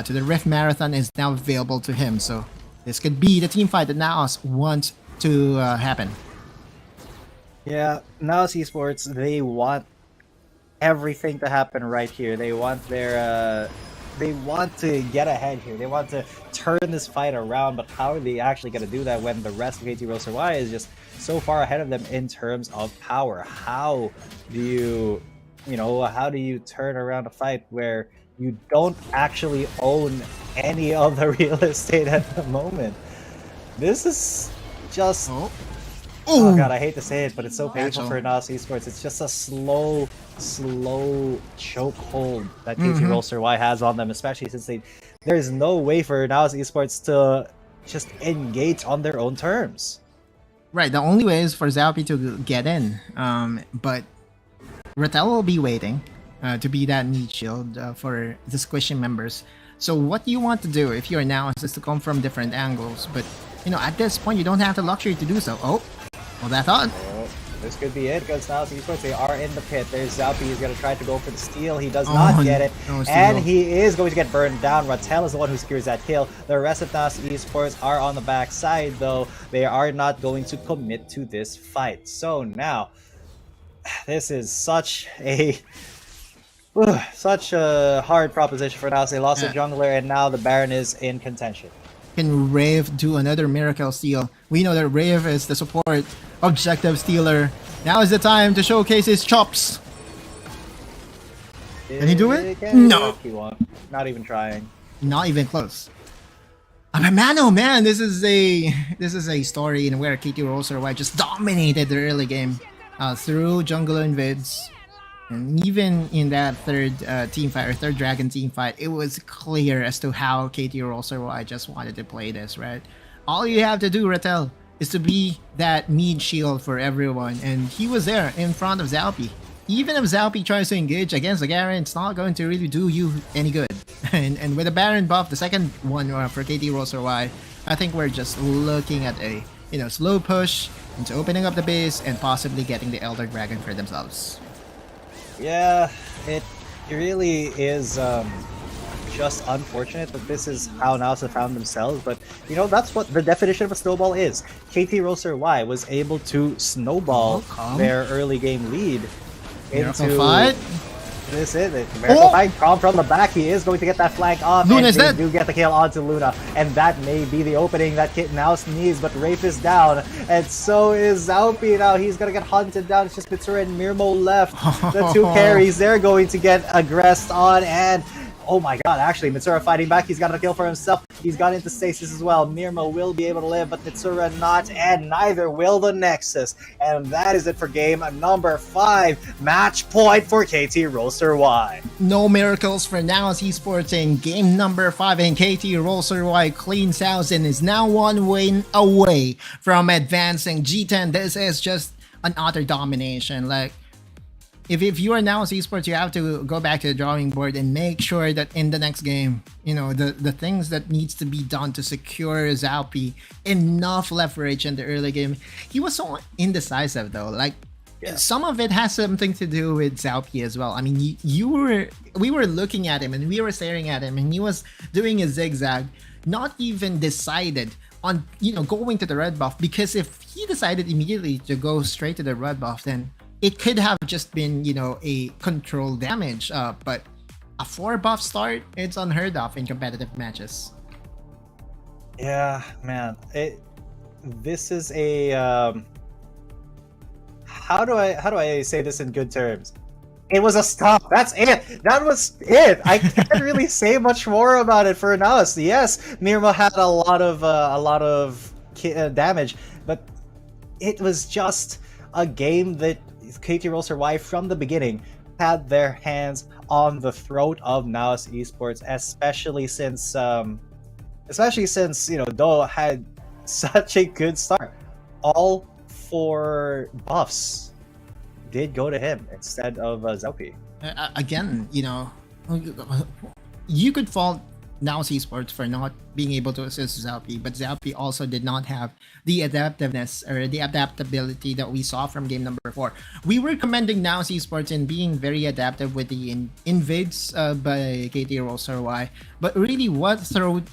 to the Rift Marathon is now available to him. So this could be the team fight that NAOS wants to happen. Yeah, NAOS Esports, they want everything to happen right here. They want they want to get ahead here. They want to turn this fight around, but how are they actually going to do that when the rest of KT.RY is just so far ahead of them in terms of power? How do you turn around a fight where you don't actually own any of the real estate at the moment? This is just... Oh god, I hate to say it, but it's so painful for NAOS Esports. It's just a slow chokehold that KT.RY has on them, especially since there is no way for NAOS Esports to just engage on their own terms. Right, the only way is for Zaupi to get in, but Rattel will be waiting to be that meat shield for the squishing members. So what you want to do if you're NAOS is to come from different angles, but you know, at this point you don't have the luxury to do so. Well, that thought. This could be it, because NAOS Esports, they are in the pit. There's Zaupi, he's going to try to go for the steal. He does not get it, and he is going to get burned down. Rattel is the one who secures that kill. The rest of NAOS Esports are on the back side, though. They are not going to commit to this fight. So now, this is such a hard proposition for NAOS. They lost a jungler, and now the Baron is in contention. Can Rave do another miracle steal? We know that Rave is the support objective stealer. Now is the time to showcase his chops. Can he do it? No. He won't. Not even trying. Not even close. But man, oh man, this is a story in where KT.RY just dominated the early game through jungle invids. And even in that third team fight, or third dragon team fight, it was clear as to how KT.RY just wanted to play this, right? All you have to do, Rattel, is to be that mid shield for everyone, and he was there in front of Zaupi. Even if Zaupi tries to engage against the Garen, it's not going to really do you any good. And with the Baron buff, the second one for KT.RY, I think we're just looking at a slow push into opening up the base and possibly getting the Elder Dragon for themselves. Yeah, it really is just unfortunate that this is how NAOS have found themselves, but you know, that's what the definition of a snowball is. KT.RY was able to snowball their early game lead into this is it. Miracle Fang from the back. He is going to get that flank off. Luna's and they dead. do get the kill onto Luna. And that may be the opening that Kit NAOS needs. But Rafe is down. And so is Zaupi now. He's going to get hunted down. It's just Mitsuru and Mirmo left. The two carries, they're going to get aggressed on. And oh my god, actually, Mitsuru fighting back. He's got a kill for himself. He's got into stasis as well. Mirmo will be able to live, but Mitsuru not, and neither will the Nexus. And that is it for game number 5. Match point for KT.RY. No miracles for NAOS Esports in game number 5, and KT.RY cleans house and is now 1 win away from advancing G10. This is just an utter domination. Like, if you are NAOS Esports, you have to go back to the drawing board and make sure that in the next game, you know, the things that needs to be done to secure Zaupi enough leverage in the early game. He was so indecisive though. Like, some of it has something to do with Zaupi as well. I mean, we were looking at him and we were staring at him, and he was doing a zigzag, not even decided on, you know, going to the red buff, because if he decided immediately to go straight to the red buff, then it could have just been, you know, a control damage, but a 4 buff start, it's unheard of in competitive matches. Yeah, man. This is a how do I say this in good terms? It was a stop. That's it. That was it. I can't really say much more about it for NAOS. Yes, Mirmo had a lot of damage, but it was just a game that KT.RY from the beginning had their hands on the throat of NAOS Esports, especially since you know, Do had such a good start. All 4 buffs did go to him instead of Zaupi. Again, you know, you could fault NAOS Esports for not being able to assist Zaupi, but Zaupi also did not have the adaptiveness or the adaptability that we saw from game number 4. We were commending NAOS Esports in being very adaptive with the invades by KT.RY, but really what threw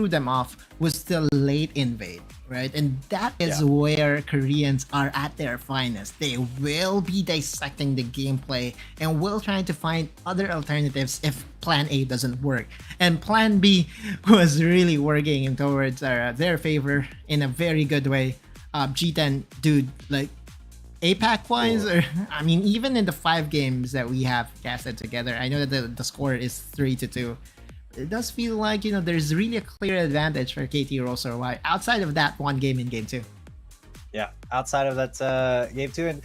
them off was the late invade, right? And that is where Koreans are at their finest. They will be dissecting the gameplay and will try to find other alternatives if Plan A doesn't work. And Plan B was really working towards their favor in a very good way. G10, dude, like, APAC wise, or I mean, even in the 5 games that we have casted together, I know that the score is 3-2. It does feel like, you know, there's really a clear advantage for KT.RY outside of that one game in game 2. Yeah, outside of that game 2, and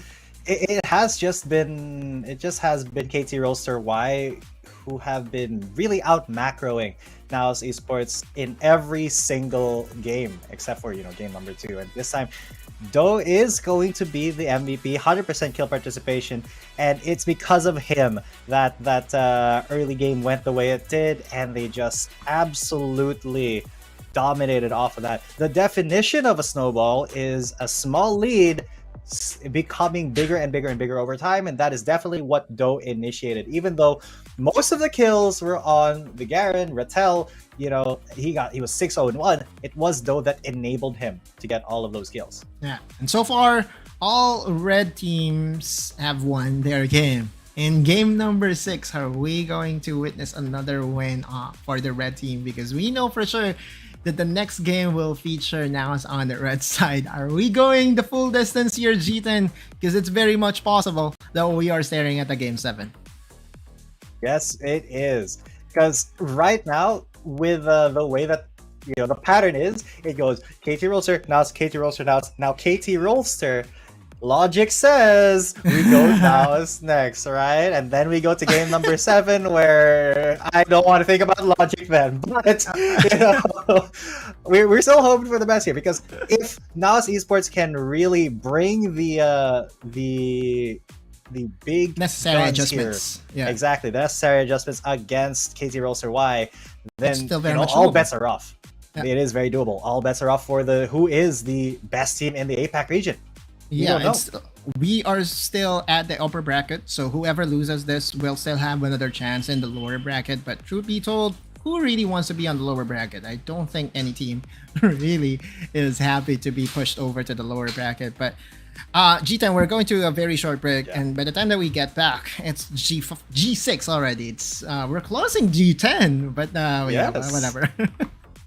it just has been KT.RY who have been really out macroing NAOS Esports in every single game except for, you know, game number 2. And this time, Do is going to be the MVP, 100% kill participation, and it's because of him that early game went the way it did, and they just absolutely dominated off of that. The definition of a snowball is a small lead becoming bigger and bigger and bigger over time, and that is definitely what Do initiated. Even though most of the kills were on the Garen, Rattel, you know, he was 6-0-1. It was Do that enabled him to get all of those kills. Yeah, and so far, all red teams have won their game. In game number 6, are we going to witness another win for the red team? Because we know for sure that the next game will feature NAOS on the red side. Are we going the full distance here, G10? Because it's very much possible that we are staring at the game 7. Yes, it is. Because right now, with the way that, you know, the pattern is, it goes KT Rollster, NAOS, KT Rollster, NAOS, now KT Rollster. Logic says we go NAOS next, right? And then we go to game number 7, where I don't want to think about logic then. But, you know, we're still hoping for the best here, because if NAOS Esports can really bring the big necessary adjustments here, exactly, the necessary adjustments against KT.RY, then still very much all doable. bets are off. Yeah. It is very doable. All bets are off for who is the best team in the APAC region. We are still at the upper bracket, so whoever loses this will still have another chance in the lower bracket. But truth be told, who really wants to be on the lower bracket? I don't think any team really is happy to be pushed over to the lower bracket. But G10, we're going to a very short break, and by the time that we get back, it's G6 already. It's we're closing G10, but yeah, whatever.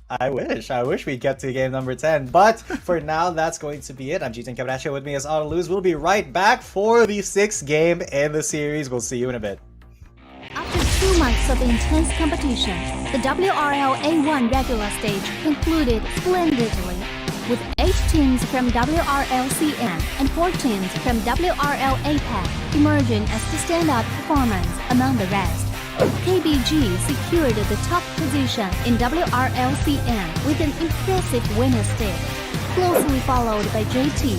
I wish we'd get to game number 10. But for now, that's going to be it. I'm K.T.RY. With me is Autoluz. We'll be right back for the 6th game in the series. We'll see you in a bit. After 2 months of intense competition, the WRL A1 regular stage concluded splendidly, with 8 teams from WRLCN and 4 teams from WRL APAC emerging as the standout performance among the rest. KBG secured the top position in WRLCN with an impressive winner stick, closely followed by JT.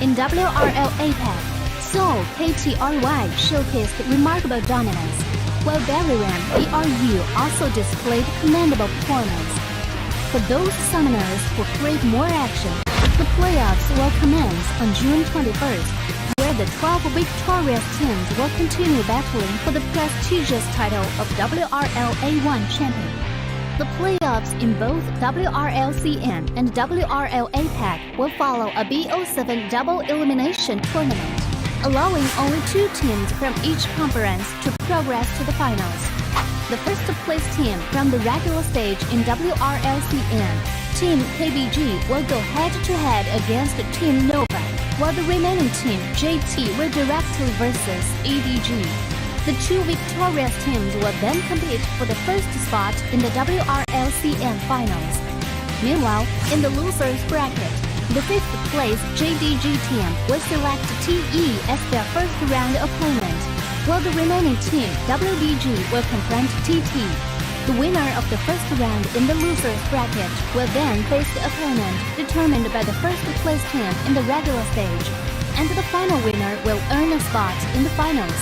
In WRL APAC, Seoul KT.RY showcased remarkable dominance, while Bariram BRU also displayed commendable performance. For those summoners who crave more action, the playoffs will commence on June 21st, where the 12 victorious teams will continue battling for the prestigious title of WRL A1 champion. The playoffs in both WRLCN and WRL APAC will follow a BO7 double elimination tournament, allowing only 2 teams from each conference to progress to the finals. The first place team from the regular stage in WRLCN, Team KBG, will go head-to-head against Team Nova, while the remaining team, JT, will directly versus ADG. The 2 victorious teams will then compete for the first spot in the WRLCN finals. Meanwhile, in the losers bracket, the 5th place JDG team will select TE as their first round opponent, while the remaining team, WBG, will confront TT. The winner of the first round in the losers bracket will then face the opponent determined by the first place team in the regular stage, and the final winner will earn a spot in the finals.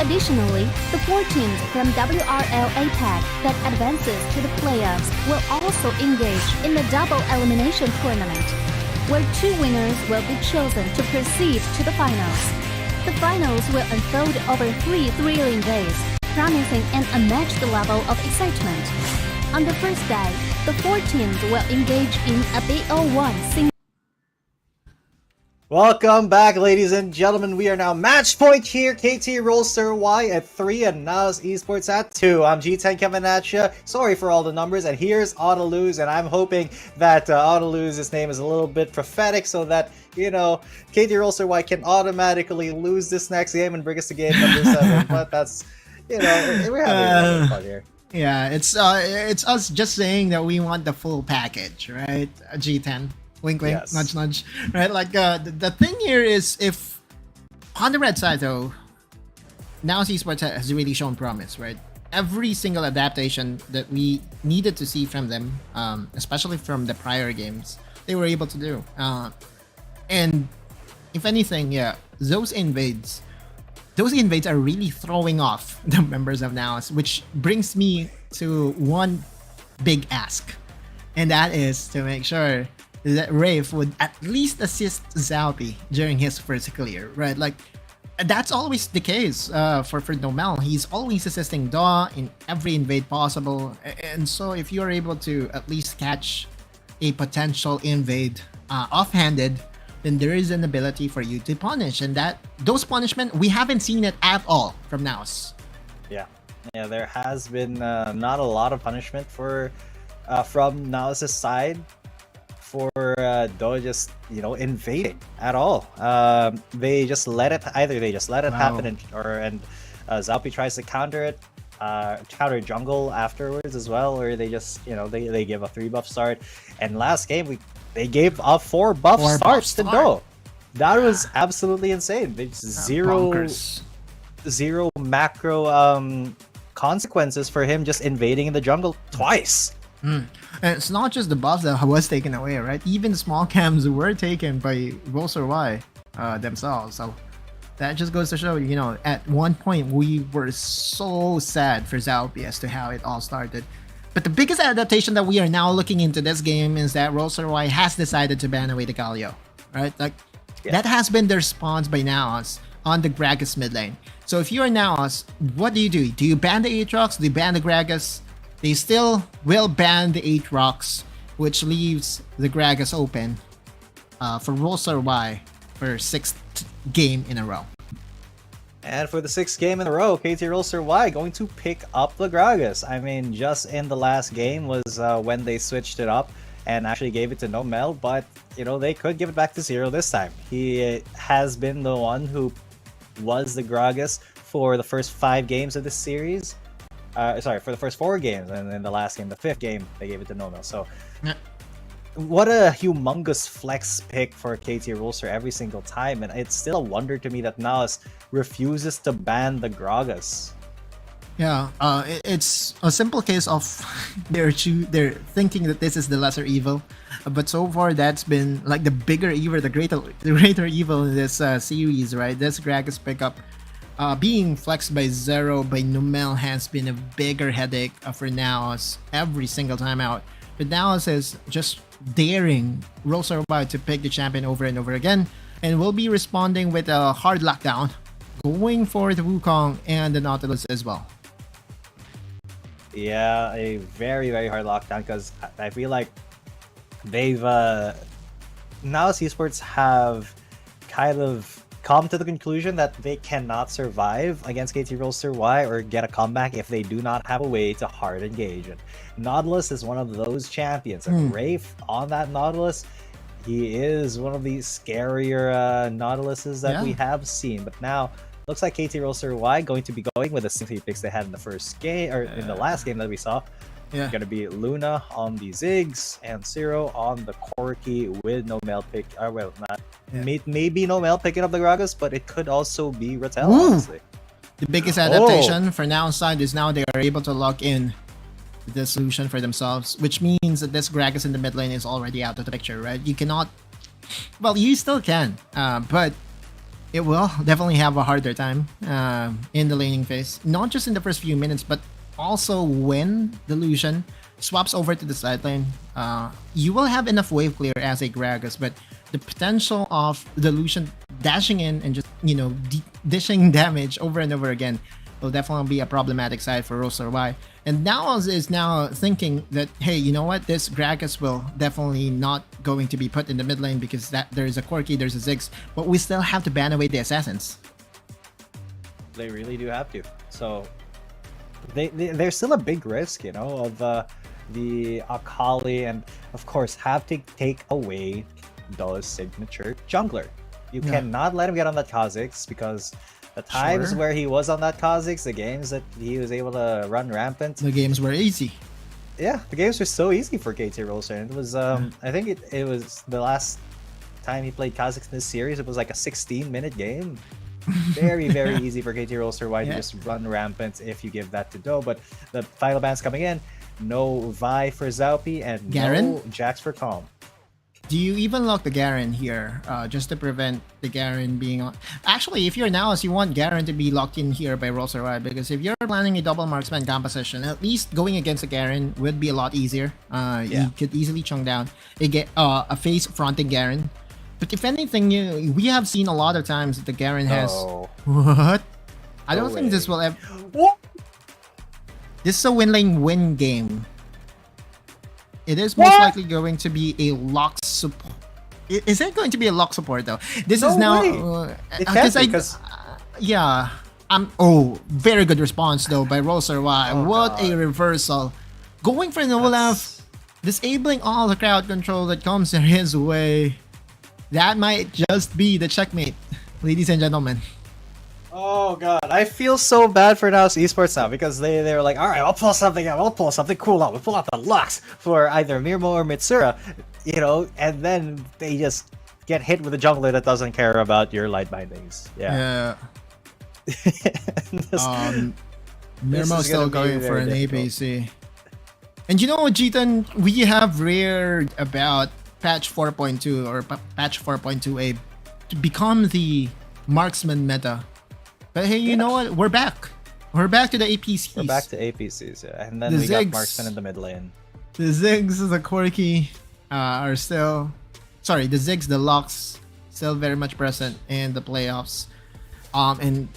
Additionally, the 4 teams from WRL APAC that advances to the playoffs will also engage in the double elimination tournament, where 2 winners will be chosen to proceed to the finals. The finals will unfold over 3 thrilling days, promising an unmatched level of excitement. On the first day, the 4 teams will engage in a BO1 single. Welcome back, ladies and gentlemen. We are now match point here. KT.RY at 3 and NAOS Esports at 2. I'm K.T.RY. Sorry for all the numbers. And here's Autoluz. And I'm hoping that Autoluz's name is a little bit prophetic so that, you know, KT.RY can automatically lose this next game and bring us to game number 7. But that's, you know, we're having a little fun here. Yeah, it's us just saying that we want the full package, right? G10. Wink, wink, yes. Nudge, nudge. Right? Like, the thing here is, if on the red side, though, NAOS Esports has really shown promise, right? Every single adaptation that we needed to see from them, especially from the prior games, they were able to do. And if anything, yeah, those invades are really throwing off the members of NAOS, which brings me to one big ask, and that is to make sure that Rafe would at least assist Zalpi during his first clear, right? Like, that's always the case for Nomel. He's always assisting Daw in every invade possible, and so if you're able to at least catch a potential invade offhanded, then there is an ability for you to punish, and those punishment we haven't seen it at all from NAOS. Yeah, there has been not a lot of punishment for from NAOS' side for Do just, you know, invading at all. They just let it happen, and Zalpi tries to counter it, counter jungle afterwards as well, where they just, you know, they give a 3-buff start. And last game they gave a 4-buff starts to Do. That was absolutely insane. It's zero macro consequences for him just invading in the jungle twice. And it's not just the buffs that was taken away, right? Even the small cams were taken by WRL themselves. So that just goes to show, you know, at one point we were so sad for Zalpi as to how it all started. But the biggest adaptation that we are now looking into this game is that WRL has decided to ban away the Galio, right? Like, that has been the response by NAOS on the Gragas mid lane. So if you are NAOS, what do? Do you ban the Aatrox? Do you ban the Gragas? they still will ban the 8 rocks, which leaves the Gragas open for WRL for 6th game in a row. And for the 6th game in a row, KT.RY going to pick up the Gragas. I mean, just in the last game was when they switched it up and actually gave it to Nomel, but you know, they could give it back to Zero this time. He has been the one who was the Gragas for the first 5 games of this series. Sorry, for the first 4 games, and in the last game, the 5th game, they gave it to Nomel. So, what a humongous flex pick for KT.RY every single time, and it's still a wonder to me that NAOS refuses to ban the Gragas. Yeah, it's a simple case of they're thinking that this is the lesser evil, but so far that's been like the bigger evil, the greater evil in this series, right? This Gragas pickup being flexed by Zero by Nomel has been a bigger headache for NAOS every single time out. But NAOS is just daring WRL to pick the champion over and over again, and will be responding with a hard lockdown, going for the Wukong and the Nautilus as well. Yeah, a very, very hard lockdown, because I feel like they've NAOS Esports have kind of come to the conclusion that they cannot survive against KT.RY or get a comeback if they do not have a way to hard engage. And Nautilus is one of those champions. And Wraith on that Nautilus, he is one of the scarier Nautiluses that we have seen. But now, looks like KT.RY going to be going with the same 3 picks they had in the first game, or in the last game that we saw. Yeah. Going to be Luna on the Ziggs and Zero on the Corki with Nomel pick. Well, not maybe Nomel picking up the Gragas, but it could also be Rattel, honestly. The biggest adaptation for NAOS side is now they are able to lock in the solution for themselves, which means that this Gragas in the mid lane is already out of the picture, right? You cannot. Well, you still can, but it will definitely have a harder time in the laning phase. Not just in the first few minutes, but also when the Lucian swaps over to the side lane. You will have enough wave clear as a Gragas, but the potential of the Lucian dashing in and just, you know, dishing damage over and over again will definitely be a problematic side for WRL. And NAOS is now thinking that, hey, you know what, this Gragas will definitely not going to be put in the mid lane because there's a Corki, there's a Ziggs, but we still have to ban away the assassins. They really do have to. So they're still a big risk, you know, of the Akali, and of course have to take away the signature jungler. You cannot let him get on that Kha'Zix, because the times where he was on that Kha'Zix, the games that he was able to run rampant, the games were easy. Yeah, the games were so easy for KT.RY. And it was I think it was the last time he played Kha'Zix in this series, it was like a 16-minute game. Very, very easy for KT.RY to just run rampant if you give that to Do. But the final bans coming in, no Vi for Zaupi and Garen? no Jax for Calm. Do you even lock the Garen here just to prevent the Garen being on? Actually, if you're NAOS, you want Garen to be locked in here by WRL, because if you're planning a double marksman composition, at least going against the Garen would be a lot easier. You could easily chunk down a face fronting Garen. But if anything, we have seen a lot of times that the Garen has... What? I don't think this will ever... What? This is a win lane win game. It is most likely going to be a lock support. Is it going to be a lock support though? This is now... it can't be, because... yeah. Very good response though by WRL. What a reversal. Going for Olaf, disabling all the crowd control that comes his way. That might just be the checkmate, ladies and gentlemen. Oh god, I feel so bad for NAOS Esports now, because they were like, alright, I'll pull something out, I'll pull something cool out, we'll pull out the Lux for either Mirmo or Mitsura, you know, and then they just get hit with a jungler that doesn't care about your light bindings. Mirmo's still going for an APC. And you know what, Jitan, we have reared about patch 4.2 or patch 4.2a to become the marksman meta. But hey, you know what? We're back. We're back to the APCs. We're back to APCs, and then we got marksman in the mid lane. The Ziggs, the Corki are still... Sorry, the Ziggs, the Lux, still very much present in the playoffs. And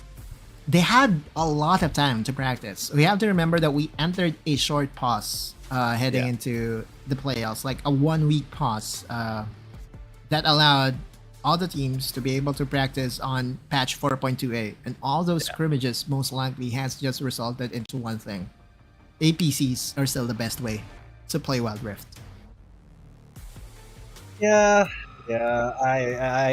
they had a lot of time to practice. We have to remember that we entered a short pause heading into the playoffs, like a 1 week pause that allowed all the teams to be able to practice on patch 4.2a, and all those scrimmages most likely has just resulted into one thing: APCs are still the best way to play Wild Rift. Yeah,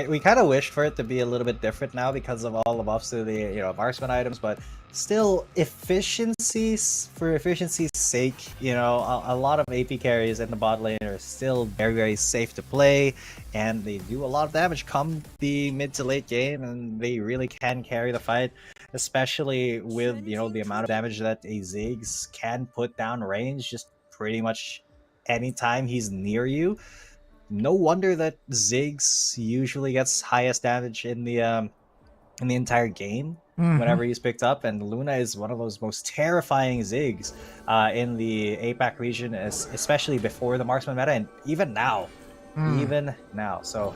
we kind of wished for it to be a little bit different now because of all the buffs to the marksman items, but still, for efficiency's sake, a lot of AP carries in the bot lane are still very, very safe to play, and they do a lot of damage come the mid to late game, and they really can carry the fight, especially with the amount of damage that a Ziggs can put down range just pretty much anytime he's near you. No wonder that Ziggs usually gets highest damage in the entire game whenever he's picked up, and Luna is one of those most terrifying Ziggs in the APAC region, especially before the marksman meta, and even now. So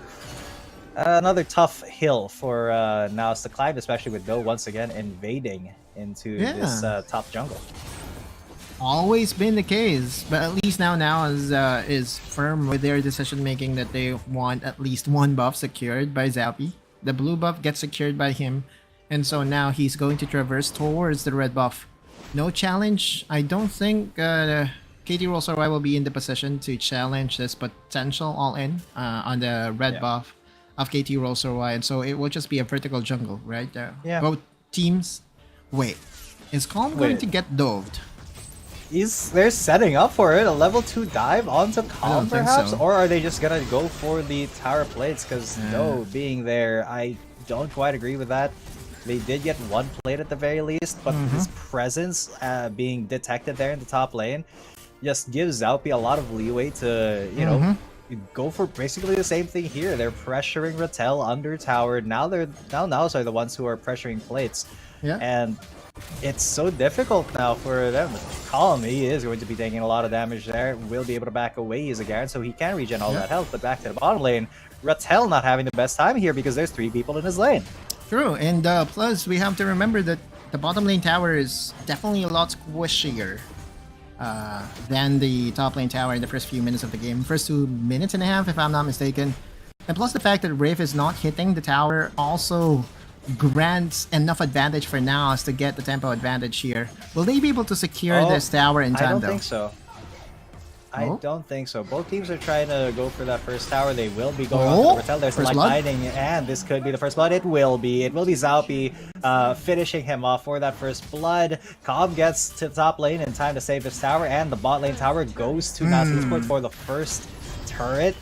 another tough hill for NAOS to climb, especially with Do once again invading into this top jungle. Always been the case, but at least now is firm with their decision making that they want at least one buff secured by Zalpi. The blue buff gets secured by him, and so now he's going to traverse towards the red buff. No challenge. I don't think KT.RY will be in the position to challenge this potential all-in on the red buff of KT.RY, and so it will just be a vertical jungle, right? Both teams. Wait, is Calm going to get doved? They're setting up for it, a level 2 dive onto Calm perhaps? Or are they just gonna go for the tower plates? Because no, being there, I don't quite agree with that. They did get one plate at the very least, but his presence being detected there in the top lane just gives Zalpi a lot of leeway to, go for basically the same thing here. They're pressuring Rattel under tower. Now NAOS are the ones who are pressuring plates. And it's so difficult now for them. Calm, he is going to be taking a lot of damage there. Will be able to back away. He's a Garen, so he can regen all that health. But back to the bottom lane, Rattel not having the best time here because there's 3 people in his lane. True, and plus we have to remember that the bottom lane tower is definitely a lot squishier than the top lane tower in the first few minutes of the game. First 2 minutes and a half, if I'm not mistaken. And plus the fact that Wraith is not hitting the tower also grants enough advantage for NAOS to get the tempo advantage here. Will they be able to secure this tower in time, I don't think so. I don't think so. Both teams are trying to go for that first tower. They will be going on to the Rattel. There's like hiding, and this could be the first blood. It will be. It will be Zalpi finishing him off for that first blood. Cobb gets to the top lane in time to save this tower, and the bot lane tower goes to NAOS Esports for the first turret.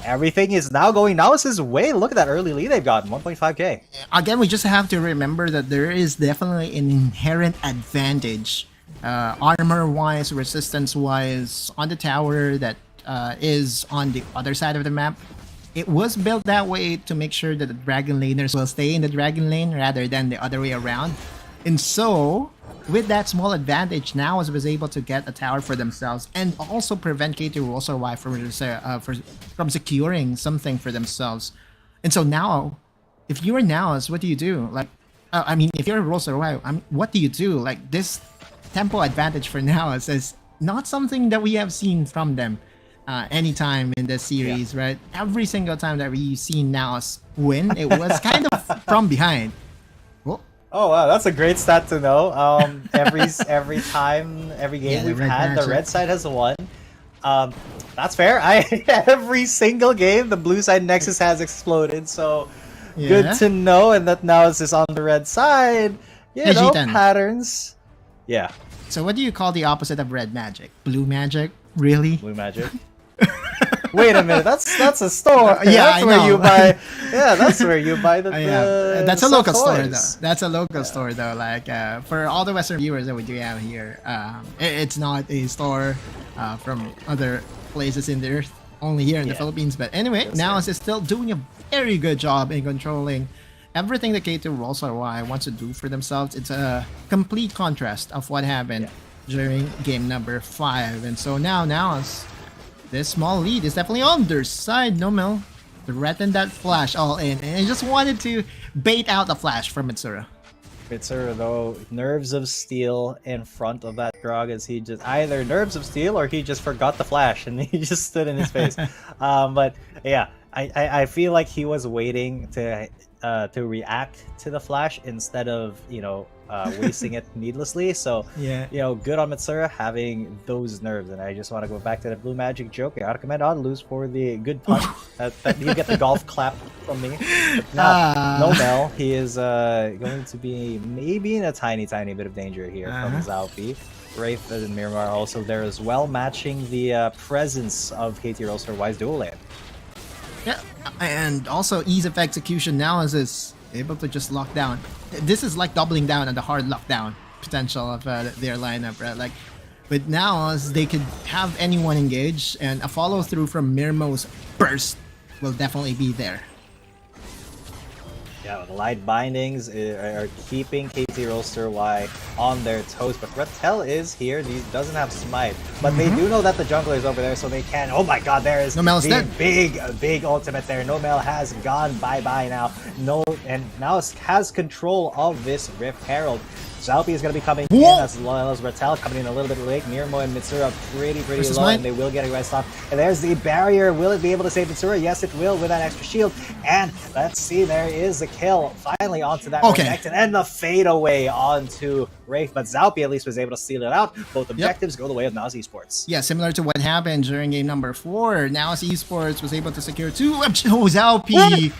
Everything is now going NAOS' way. Look at that early lead they've gotten, 1.5k. Again, we just have to remember that there is definitely an inherent advantage, armor-wise, resistance-wise, on the tower that is on the other side of the map. It was built that way to make sure that the Dragon Laners will stay in the Dragon Lane rather than the other way around. And so, with that small advantage, NAOS was able to get a tower for themselves and also prevent KT.RY from securing something for themselves. And so now, if you're NAOS, what do you do? Like, I mean, if you're ROSRY, what do you do? Like, this tempo advantage for NAOS is not something that we have seen from them anytime in this series, right? Every single time that we've seen NAOS win, it was kind of from behind. Oh wow, that's a great stat to know. Every game we've had, the red side has won. That's fair. Every single game, the blue side Nexus has exploded. So good to know, and that now it's just on the red side. Patterns. Yeah. So what do you call the opposite of red magic? Blue magic? Really? Blue magic. Wait a minute, that's a store. That's where you buy. Yeah, that's where you buy the. That's a local store though. That's a local store though. Like for all the Western viewers that we do have here, it's not a store from other places in the earth. Only here in the Philippines. But anyway, NAOS is still doing a very good job in controlling everything that KT.RY wants to do for themselves. It's a complete contrast of what happened during game number 5, and so now NAOS. This small lead is definitely on their side. Nomel threatened that flash all in, and he just wanted to bait out the flash from Mitsura. Mitsuru, though, nerves of steel in front of that Gragas. He just either nerves of steel or he just forgot the flash and he just stood in his face. But yeah, I feel like he was waiting to react to the flash instead of wasting it needlessly. So Yeah. Good on Mitsuru having those nerves. And I just want to go back to the Blue Magic joke. I gotta commend Odaluz for the good punch. that you get the golf clap from me. But now, Nomel, he is going to be maybe in a tiny bit of danger here from Zalpi. Wraith and Miramar are also there as well, matching the presence of KT.RY's dual lane. Yeah, and also ease of execution now is able to just lock down. This is like doubling down on the hard lockdown potential of their lineup, right? Like with NAOS, they could have anyone engage, and a follow through from Mirmo's burst will definitely be there. Yeah, the light bindings are keeping KT.RY on their toes, but Rattel is here. He doesn't have smite, but they do know that the jungler is over there, so they can. Oh my God, there is Nomel's the dead. big ultimate there. Nomel has gone bye now. And now has control of this Rift Herald. Zalpi is going to be coming in as well as Rattel coming in a little bit late. Mirmo and Mitsuru are pretty low, and they will get a rest off. And there's the barrier. Will it be able to save Mitsuru? Yes, it will with that extra shield. And let's see, there is the kill finally onto that Renekton, and the fade away onto Wraith. But Zalpi at least was able to seal it out. Both objectives go the way of NAOS Esports. Yeah, similar to what happened during game number 4. NAOS Esports was able to secure 2. Oh, Zalpi!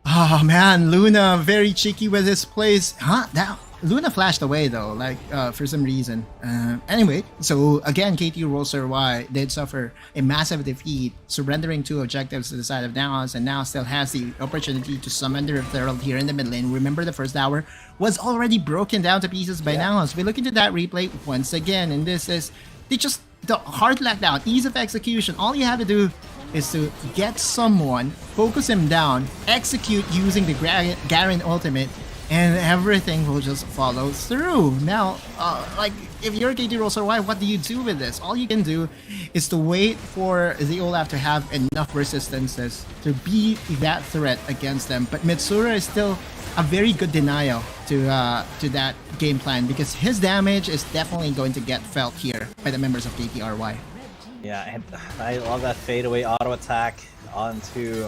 Oh man, Luna very cheeky with his plays. Now Luna flashed away though, like for some reason. Anyway, so again, KT.RY did suffer a massive defeat, surrendering 2 objectives to the side of NAOS, and now still has the opportunity to summon the Rift Herald here in the mid lane. Remember, the first tower was already broken down to pieces by NAOS. We look into that replay once again, and this is the hard lockdown, ease of execution. All you have to do is to get someone, focus him down, execute using the Garen ultimate, and everything will just follow through. Now, like, if you're KT.RY, what do you do with this? All you can do is to wait for the Olaf to have enough resistances to be that threat against them. But Mitsuru is still a very good denial to that game plan, because his damage is definitely going to get felt here by the members of KT.RY. Yeah, and I love that fadeaway auto attack onto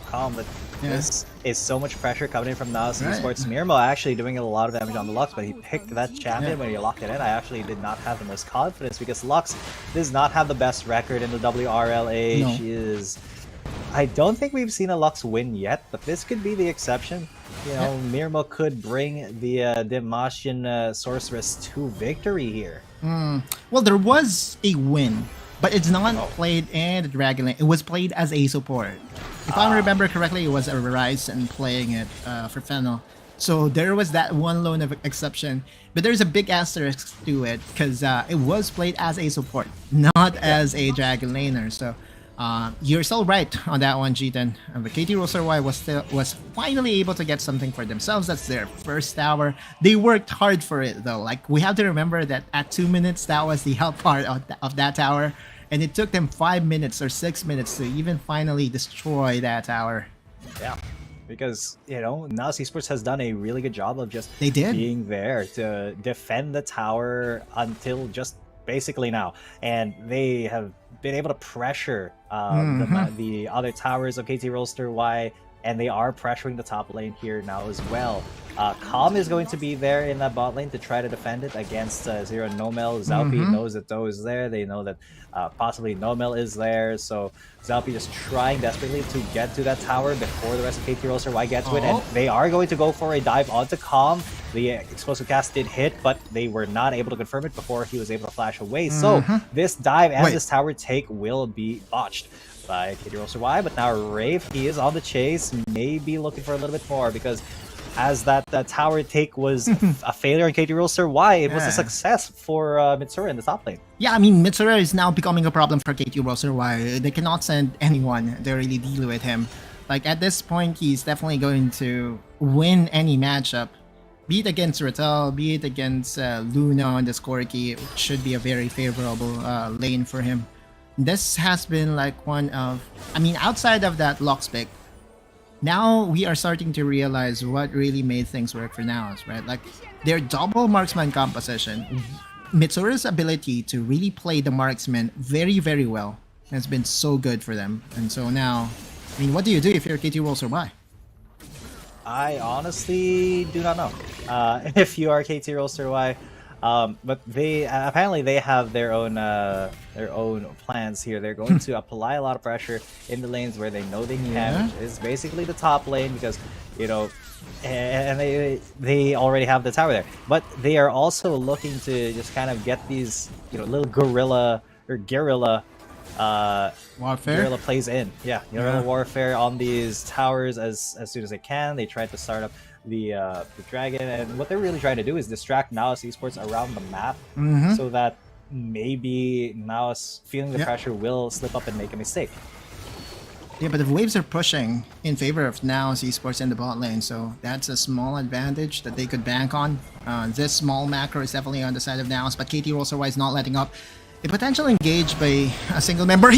Calm, but this is so much pressure coming in from NAOS Esports. Mirmo actually doing a lot of damage on the Lux, but he picked that champion when he locked it in. I actually did not have the most confidence because Lux does not have the best record in the WRL. No. She is... I don't think we've seen a Lux win yet, but this could be the exception. Mirmo could bring the Demacian Sorceress to victory here. Well, there was a win, but it's not played in the Dragon Lane. It was played as a support. If I remember correctly, it was a Ryzen playing it for Fennel. So there was that one lone of exception, but there's a big asterisk to it because it was played as a support, not as a Dragon Laner. So you're still right on that one, Jitan. But KT.RY was finally able to get something for themselves. That's their first tower. They worked hard for it though. Like, we have to remember that at 2 minutes, that was the help part of that tower, and it took them 5 minutes or 6 minutes to even finally destroy that tower. Yeah, because NAOS Esports has done a really good job of just They did. being there to defend the tower until just basically now, and they have been able to pressure the other towers of KT.RY, and they are pressuring the top lane here now as well. Calm is going to be there in that bot lane to try to defend it against Zero Nomel. Zalpi knows that Doe is there. They know that possibly Nomel is there. So Zalpi just trying desperately to get to that tower before the rest of KT.RY gets to it. And they are going to go for a dive onto Calm. The explosive cast did hit, but they were not able to confirm it before he was able to flash away. So this dive and this tower take will be botched by KT.RY. But now Rave, he is on the chase, maybe looking for a little bit more, because as that tower take was a failure in KT.RY, it was a success for Mitsuru in the top lane. Yeah, I mean, Mitsuru is now becoming a problem for KT.RY. They cannot send anyone to really deal with him. Like, at this point, he's definitely going to win any matchup. Be it against Rattel, be it against Luna on the Skorky, it should be a very favorable lane for him. This has been like one of... I mean, outside of that Lux pick, now we are starting to realize what really made things work for NAOS, right? Like their double marksman composition, Mitsura's ability to really play the marksman very, very well has been so good for them. And so now, I mean, what do you do if you're KT.RY? I honestly do not know if you are KT.RY, but they apparently they have their own plans here. They're going to apply a lot of pressure in the lanes where they know they can, which is basically the top lane, because you know, and they already have the tower there. But they are also looking to just kind of get these, you know, little guerrilla warfare. Guerrilla plays in, guerrilla warfare on these towers as soon as they can. They try to start up the dragon, and what they're really trying to do is distract NAOS Esports around the map, so that maybe NAOS, feeling the pressure, will slip up and make a mistake. Yeah, but the waves are pushing in favor of NAOS Esports in the bot lane, so that's a small advantage that they could bank on. This small macro is definitely on the side of NAOS, but KT.RY is not letting up. A potential engage by a single member.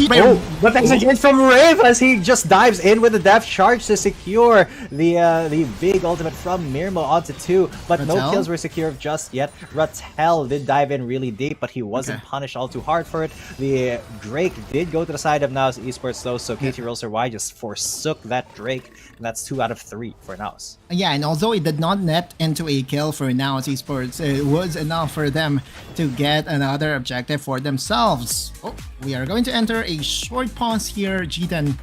But that's again from Rave as he just dives in with the depth charge to secure the big ultimate from Mirmo onto 2. But no kills were secured just yet. Rattel did dive in really deep, but he wasn't punished all too hard for it. The Drake did go to the side of NAOS Esports though, so KT.RY just forsook that Drake, and that's 2 out of 3 for NAOS. Yeah, and although it did not net into a kill for NAOS Esports, it was enough for them to get another objective for themselves. Oh, we are going to enter a short pause here, Jitan.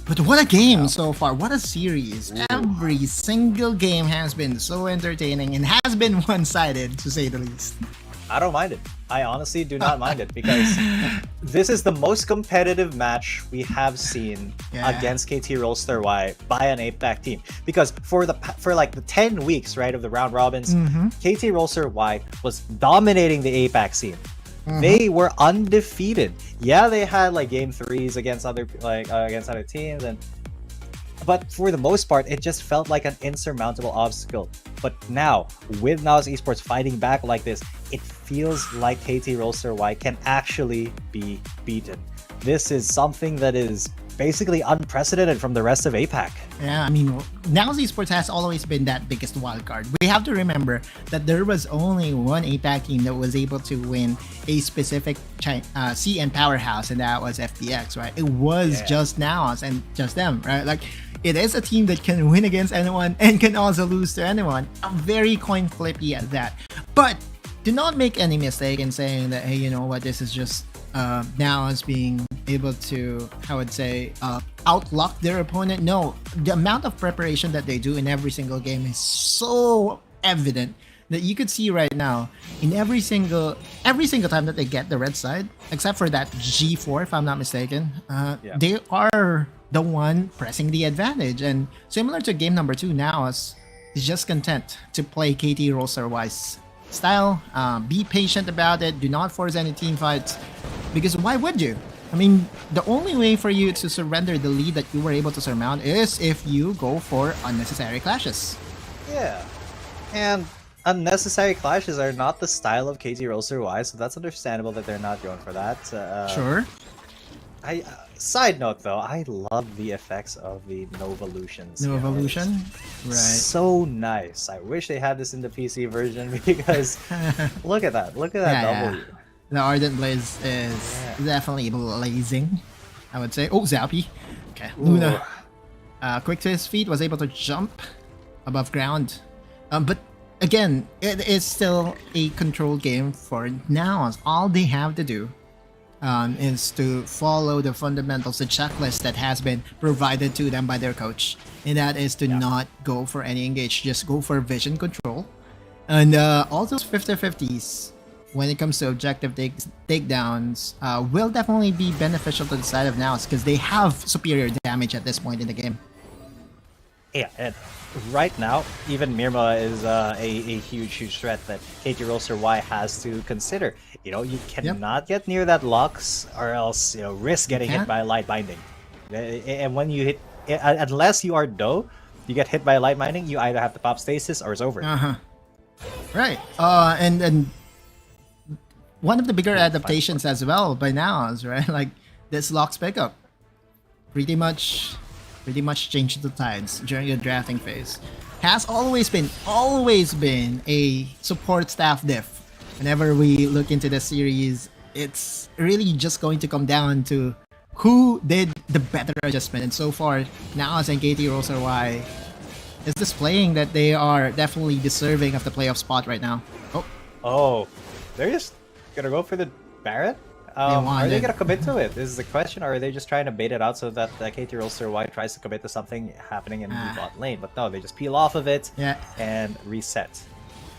But what a game so far. What a series. Every single game has been so entertaining and has been one-sided, to say the least. I don't mind it. I honestly do not mind it, because this is the most competitive match we have seen against KT.RY by an APAC team. Because for like the 10 weeks, right, of the round robins, KT.RY was dominating the APAC scene. They were undefeated. Yeah, they had like game 3s against other teams, but for the most part, it just felt like an insurmountable obstacle. But now, with NAOS Esports fighting back like this, it feels like KT.RY can actually be beaten. This is something that is basically unprecedented from the rest of APAC. Yeah, I mean, NAOS Esports has always been that biggest wildcard. We have to remember that there was only one APAC team that was able to win a specific CN powerhouse, and that was FPX, right? It was just NAOS and just them, right? Like, it is a team that can win against anyone and can also lose to anyone. I'm very coin flippy at that. But do not make any mistake in saying that, hey, you know what, this is just NAOS being able to, I would say, outluck their opponent. No, the amount of preparation that they do in every single game is so evident that you could see right now in every single time that they get the red side, except for that G4, if I'm not mistaken, they are the one pressing the advantage. And similar to game number 2, NAOS is just content to play KT.RY's style, be patient about it, do not force any team fights, because why would you? I mean, the only way for you to surrender the lead that you were able to surmount is if you go for unnecessary clashes. Yeah, and unnecessary clashes are not the style of KT.RY, so that's understandable that they're not going for that. Sure. Side note though, I love the effects of the Novolutions. Novolution? Right. So nice. I wish they had this in the PC version, because look at that. Look at that W. The Ardent Blaze is definitely blazing, I would say. Oh, Zappy. Okay. Luna. Quick to his feet, was able to jump above ground. But again, it is still a controlled game for NAOS. All they have to do is to follow the fundamentals, the checklist that has been provided to them by their coach. And that is to not go for any engage, just go for vision control. And all those 50-50s when it comes to objective takedowns will definitely be beneficial to the side of NAOS, because they have superior damage at this point in the game. Yeah, and right now, even Mirma is a huge threat that KT.RY has to consider. You know, you cannot get near that Lux, or else, you know, risk getting hit by a light binding. And when you hit, unless you are Do, you get hit by a light binding, you either have to pop stasis or it's over. Right. And one of the bigger adaptations as well by NAOS, right? Like this Lux pickup, pretty much pretty much changed the tides during the drafting phase. Has always been a support staff diff. Whenever we look into the series, it's really just going to come down to who did the better adjustment. And so far, NAOS and KT.RY is displaying that they are definitely deserving of the playoff spot right now. Oh, they're just gonna go for the Baron? Are they gonna commit to it? This is the question, or are they just trying to bait it out so that KT.RY tries to commit to something happening in the bot lane? But no, they just peel off of it and reset.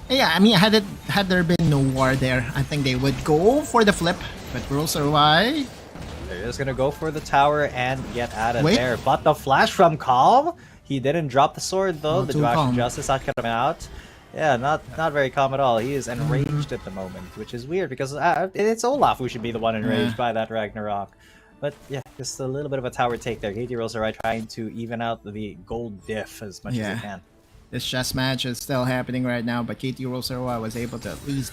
Yeah, I mean, had there been no war there, I think they would go for the flip. But KT.RY, they're just gonna go for the tower and get out of there. But the flash from Calm, he didn't drop the sword though. The Dual Justice not coming out. Yeah, not very calm at all. He is enraged at the moment, which is weird because it's Olaf who should be the one enraged by that Ragnarok. But yeah, just a little bit of a tower take there. KT.RY trying to even out the gold diff as much as they can. This chess match is still happening right now, but KT.RY was able to at least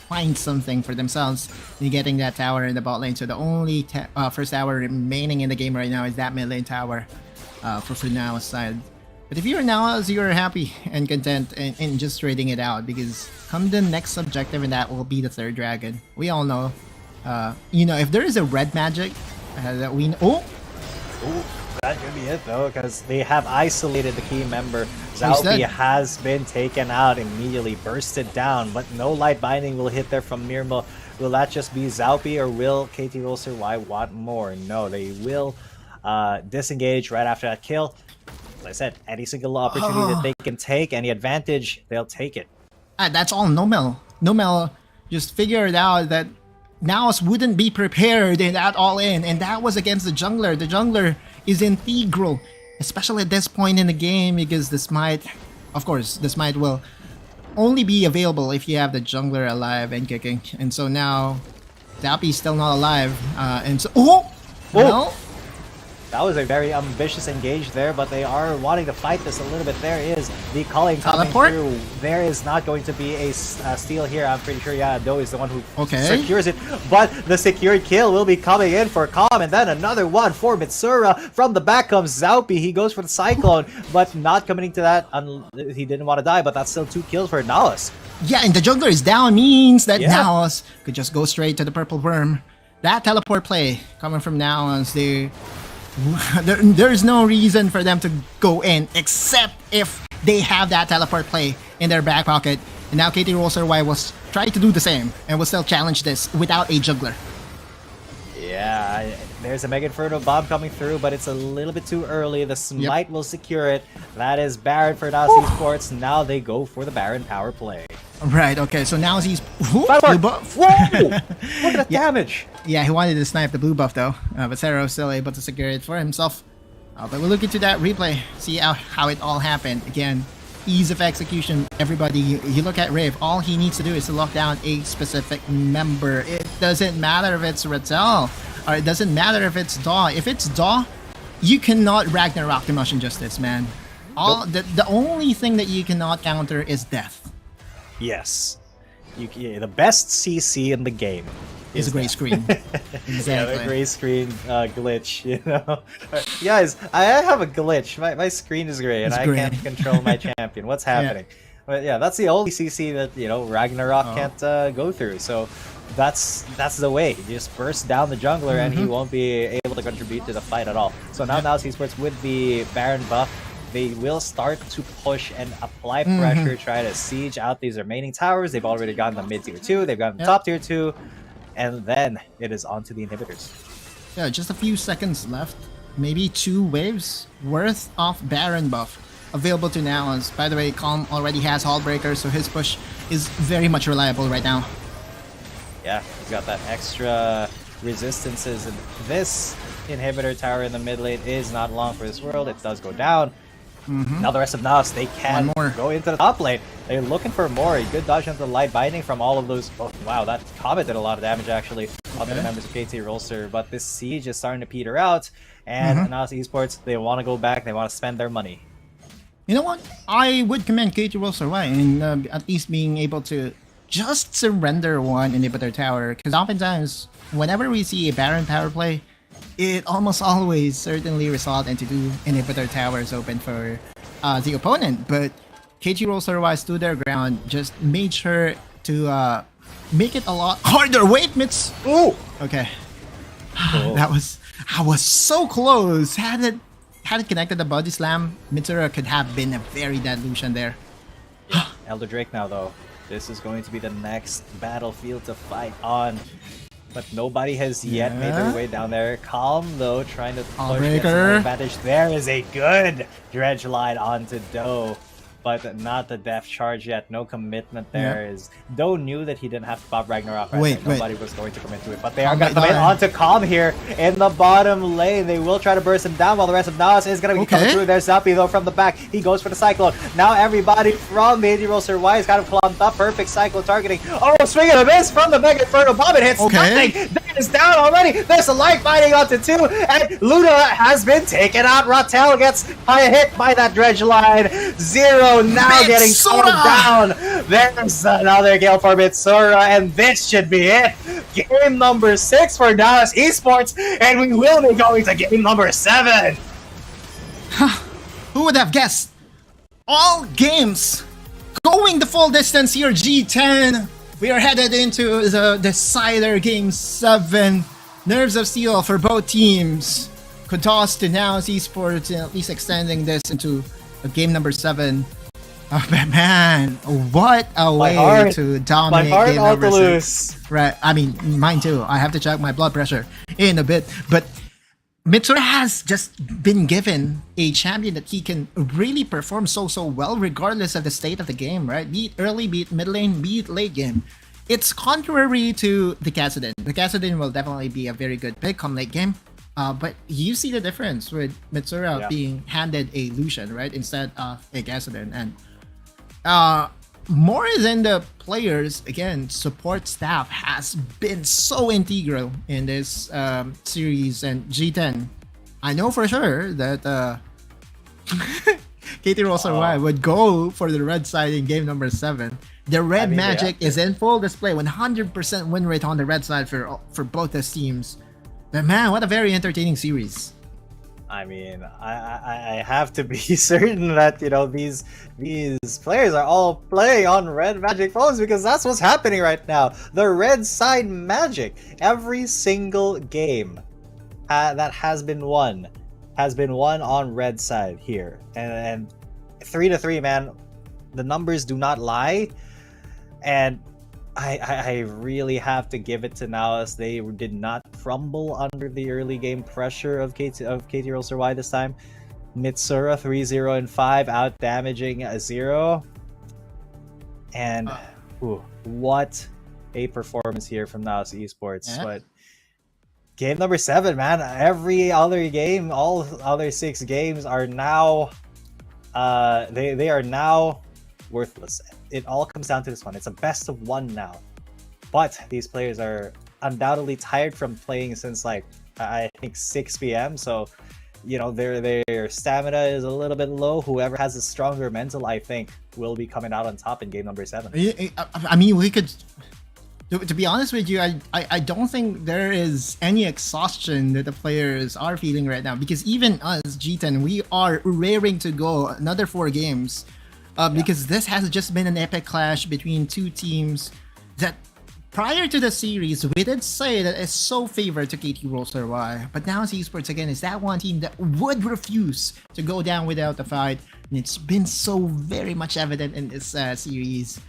find something for themselves in getting that tower in the bot lane. So the only first tower remaining in the game right now is that mid lane tower for NAOS side. But if you're NAOS, you're happy and content in just trading it out, because come the next objective, and that will be the third dragon. We all know, you know, if there is a red magic that we know. That could be it though, because they have isolated the key member. Zaupi has been taken out, immediately bursted down, but no light binding will hit there from Mirmo. Will that just be Zaupi, or will KT.RY want more? No, they will disengage right after that kill. As I said, any single opportunity that they can take, any advantage, they'll take it. That's all Nomel. Nomel just figured out that NAOS wouldn't be prepared in that all-in, and that was against the jungler. The jungler is integral, especially at this point in the game, because the smite, of course, the smite will only be available if you have the jungler alive and kicking. And so now, Zappy's still not alive, and so... Well, that was a very ambitious engage there, but they are wanting to fight this a little bit. There is the calling coming through. There is not going to be a steal here. I'm pretty sure Doe is the one who secures it, but the secured kill will be coming in for Calm, and then another one for Mitsura. From the back comes Zaupi. He goes for the Cyclone, but not committing to that. He didn't want to die, but that's still 2 kills for NAOS. Yeah, and the jungler is down means that NAOS could just go straight to the purple worm. That teleport play coming from NAOS, there's no reason for them to go in except if they have that teleport play in their back pocket. And now KT.RY was trying to do the same and will still challenge this without a jungler. Yeah, there's a Mega Inferno bomb coming through, but it's a little bit too early. The smite will secure it. That is Baron for NAOS Esports. Now they go for the Baron power play. Right, okay, so now he's... Blue buff. Whoa! Look at that damage! Yeah, he wanted to snipe the blue buff though, but Zero was still able to secure it for himself. But we'll look into that replay, see how it all happened. Again, ease of execution. Everybody, you look at Riv, all he needs to do is to lock down a specific member. It doesn't matter if it's Rattel, or it doesn't matter if it's Daw. If it's Daw, you cannot Ragnarok the Motion Justice, man. The only thing that you cannot counter is death. Yes. The best CC in the game is a gray screen. Exactly. Yeah, the gray screen glitch, you know. Guys, I have a glitch. My screen is gray and I can't control my champion. What's happening? But yeah, that's the only CC that, you know, Ragnarok can't go through. So that's the way. You just burst down the jungler and he won't be able to contribute to the fight at all. So now NAOS Esports with the Baron buff, they will start to push and apply pressure, try to siege out these remaining towers. They've already gotten the mid tier 2, they've gotten the top tier 2, and then it is on to the inhibitors. Yeah, just a few seconds left. Maybe 2 waves worth of Baron buff available to NAOS. By the way, Calm already has Hullbreaker, so his push is very much reliable right now. Yeah, he's got that extra resistances, and this inhibitor tower in the mid lane is not long for this world. It does go down. Now the rest of NAOS, they can go into the top lane. They're looking for more. A good dodge into the light binding from all of those. Oh, wow, that Comet did a lot of damage actually on the members of KT.RY. But this siege is starting to peter out, and NAOS Esports, they want to go back. They want to spend their money. You know what? I would commend KT.RY in at least being able to just surrender one inhibitor tower, because oftentimes whenever we see a Baron power play, it almost always certainly result into two inhibitor towers open for the opponent. But KT.RY stood their ground, just made sure to make it a lot harder. Wait, Mits. Ooh. Okay. Cool. I was so close. Had it connected the body slam, Mitsuru could have been a very dead Lucian there. Elder Drake now though. This is going to be the next battlefield to fight on. But nobody has yet made their way down there. Calm though, trying to push this advantage. There is a good dredge line onto Doe. But not the death charge yet. No commitment there. Is Doe knew that he didn't have to pop Ragnarok right there. Nobody was going to commit to it. But they are going to commit onto Calm here in the bottom lane. They will try to burst him down while the rest of NAOS is going to be coming through. There's Zappy though from the back. He goes for the Cyclone. Now everybody from KT.RY is kind of clumped up. Perfect Cyclone targeting. Oh, swing and a miss from the Mega Inferno Bomb. It hits nothing. That is down already. There's a light fighting onto 2. And Luna has been taken out. Ratel gets hit by that dredge line. 0. Now getting slowed down. There's another kill for Mitsura, and this should be it. Game number 6 for NAOS Esports, and we will be going to game number 7. Who would have guessed? All games going the full distance here. G10. We are headed into the decider game 7. Nerves of steel for both teams. Could toss to NAOS Esports, and at least extending this into game number 7. Oh man, what a way to dominate game number 6. Right, I mean, mine too. I have to check my blood pressure in a bit. But Mitsuru has just been given a champion that he can really perform so well regardless of the state of the game, right? Be it early, be it mid lane, be it late game. It's contrary to the Kassadin. The Kassadin will definitely be a very good pick come late game. But you see the difference with Mitsuru being handed a Lucian, right? Instead of a Kassadin. And more than the players, again, support staff has been so integral in this series. And G10, I know for sure that KT.RY would go for the red side in game number 7. The red magic is in full display. 100% win rate on the red side for both these teams. But man, what a very entertaining series. I mean, I have to be certain that, you know, these players are all playing on red magic phones, because that's what's happening right now. The red side magic, every single game that has been won on red side here, and 3-3, man. The numbers do not lie, and I really have to give it to NAOS. They did not crumble under the early game pressure of KT.RY this time. Mitsura 3-0 and 5, out damaging a 0. And what a performance here from NAOS Esports. But game number 7, man. Every other game, all other 6 games are now they are now worthless. It all comes down to this one. It's a best of 1 now. But these players are undoubtedly tired from playing since, like, I think 6 p.m. So, you know, their stamina is a little bit low. Whoever has a stronger mental, I think, will be coming out on top in game number 7. I mean, we could... To be honest with you, I don't think there is any exhaustion that the players are feeling right now. Because even us, G10, we are raring to go another 4 games. Because this has just been an epic clash between 2 teams that prior to the series, we did say that it's so favored to KT.RY. But now Esports, again, is that one team that would refuse to go down without the fight. And it's been so very much evident in this series.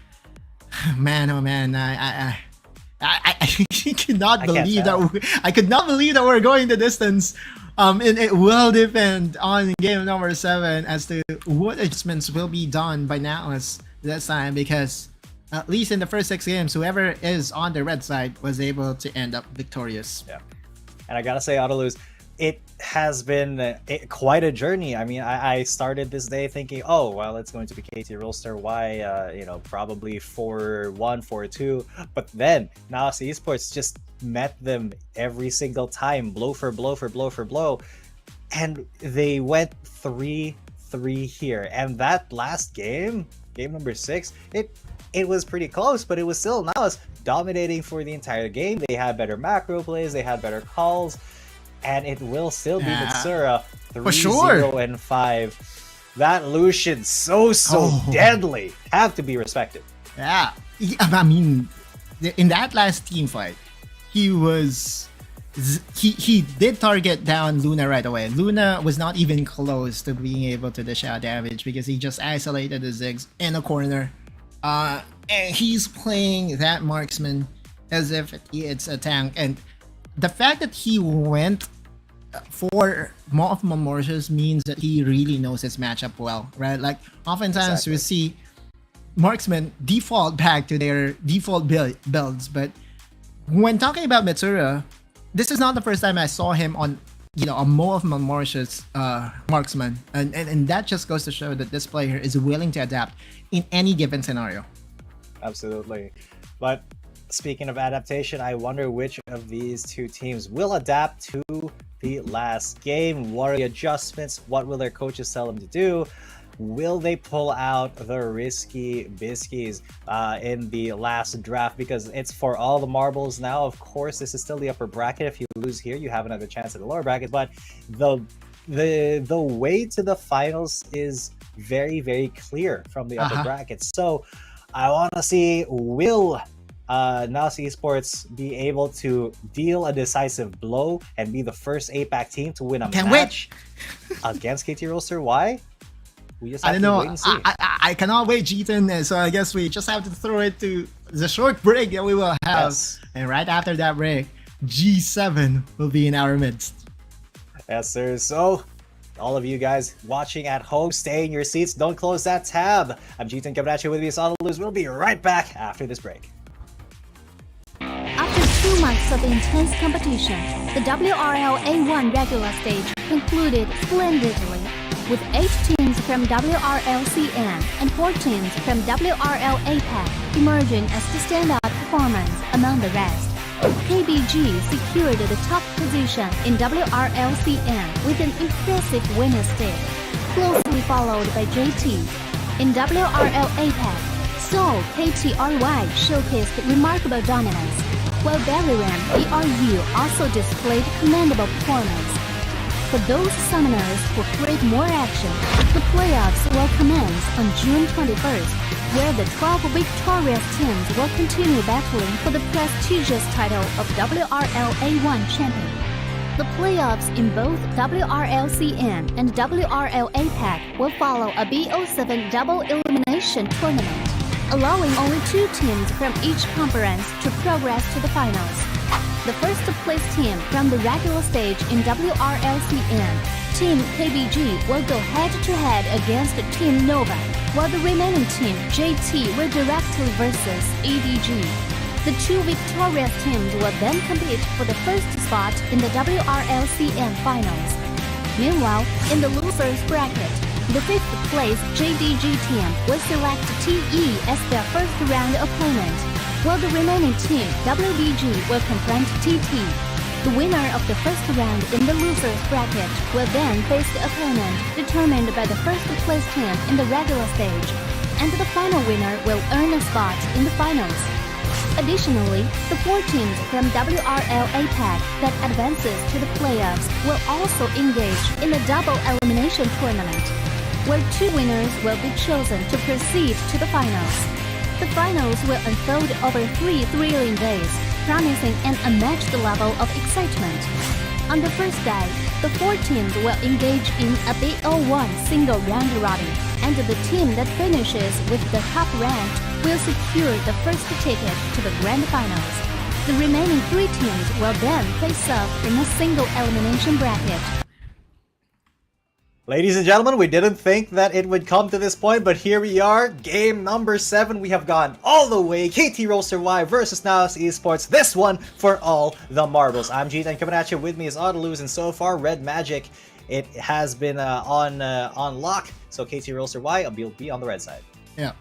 Man, oh man, I could not believe that we're going the distance. And it will depend on game number 7 as to what adjustments will be done by NAOS this time, because at least in the first 6 games, whoever is on the red side was able to end up victorious. Yeah, and I gotta say, Autoluz, it has been quite a journey. I mean, I started this day thinking, oh, well, it's going to be KT.RY, you know, probably 4-1, 4-2. But then NAOS Esports just met them every single time, blow for blow for blow for blow. And they went 3-3 here. And that last game, game number 6, it was pretty close, but it was still NAOS dominating for the entire game. They had better macro plays, they had better calls. and it will still be Yeah. Mitsura For sure. 3-0-5. That Lucian so deadly. Have to be respected. Yeah. I mean, in that last team fight, he did target down Luna right away. Luna was not even close to being able to dish out damage because he just isolated the Ziggs in a corner. And he's playing that marksman as if it's a tank. And the fact that he went for Maw of Memorials means that he really knows his matchup well, right? Like, oftentimes we see marksmen default back to their default builds, but when talking about Mitsura, this is not the first time I saw him on, a Maw of Memorials marksman, and that just goes to show that this player is willing to adapt in any given scenario. Absolutely. But speaking of adaptation, I wonder which of these two teams will adapt to the last game. What are the adjustments? What will their coaches tell them to do? Will they pull out the risky biskies in the last draft? Because it's for all the marbles now. Of course, this is still the upper bracket. If you lose here, you have another chance at the lower bracket. But the way to the finals is very, very clear from the upper bracket. So I want to see, will NAOS Esports be able to deal a decisive blow and be the first APAC team to win a match against KT.RY? We just have to wait and see. I cannot wait, Jeeton. So I guess we just have to throw it to the short break that we will have. Yes. And right after that break, G7 will be in our midst. Yes, sir. So, all of you guys watching at home, stay in your seats. Don't close that tab. I'm Jeeton coming at you with me, Lose. We'll be right back after this break. After 2 months of intense competition, the WRL A1 regular stage concluded splendidly, with 8 teams from WRLCN and 4 teams from WRL APAC emerging as the standout performance among the rest. KBG secured the top position in WRLCN with an impressive winner stick, closely followed by JT. In WRL APAC, Seoul KT.RY showcased remarkable dominance, while Bariram ERU also displayed commendable performance. For those summoners who crave more action, the playoffs will commence on June 21st, where the 12 victorious teams will continue battling for the prestigious title of WRL A1 champion. The playoffs in both WRLCN and WRL APAC will follow a BO7 double elimination tournament, allowing only 2 teams from each conference to progress to the finals. The first place team from the regular stage in WRLCN, Team KBG, will go head-to-head against Team Nova, while the remaining team, JT, will directly versus EDG. The 2 victorious teams will then compete for the first spot in the WRLCN finals. Meanwhile, in the losers bracket, the 5th place JDG team will select TE as their first round opponent, while the remaining team, WBG, will confront TT. The winner of the first round in the losers bracket will then face the opponent determined by the first place team in the regular stage, and the final winner will earn a spot in the finals. Additionally, the 4 teams from WRL APAC that advances to the playoffs will also engage in a double elimination tournament, where 2 winners will be chosen to proceed to the finals. The finals will unfold over 3 thrilling days, promising an unmatched level of excitement. On the first day, the 4 teams will engage in a BO1 single round robin, and the team that finishes with the top rank will secure the first ticket to the grand finals. The remaining 3 teams will then face off in a single elimination bracket. Ladies and gentlemen, we didn't think that it would come to this point, but here we are. Game number 7. We have gone all the way. KT.RY versus NAOS Esports. This one for all the marbles. I'm Jeet, and coming at you with me is Lose, and so far, Red Magic, it has been on lock. So KT.RY will be on the red side. Yeah.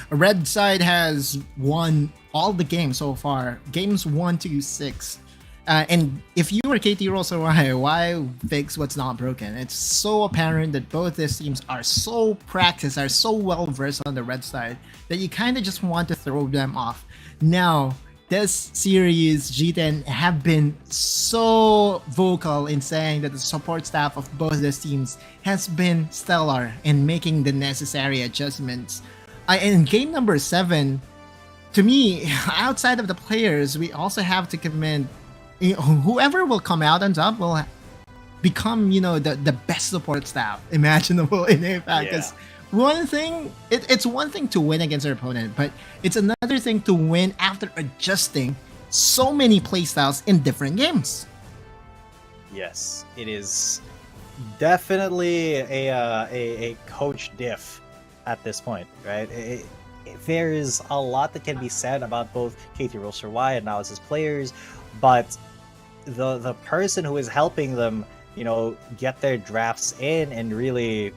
Red side has won all the games so far. Games 1 to 6. And if you were KT.RY, why fix what's not broken? It's so apparent that both these teams are so practiced, are so well versed on the red side, that you kind of just want to throw them off. Now, this series, G10 have been so vocal in saying that the support staff of both these teams has been stellar in making the necessary adjustments. In game number 7, to me, outside of the players, we also have to commend whoever will come out on top will become, the best support staff imaginable in APAC. Because one thing, it's one thing to win against your opponent, but it's another thing to win after adjusting so many playstyles in different games. Yes, it is definitely a coach diff at this point, right? There is a lot that can be said about both KT.RY and NAOS' players, but the person who is helping them, get their drafts in and really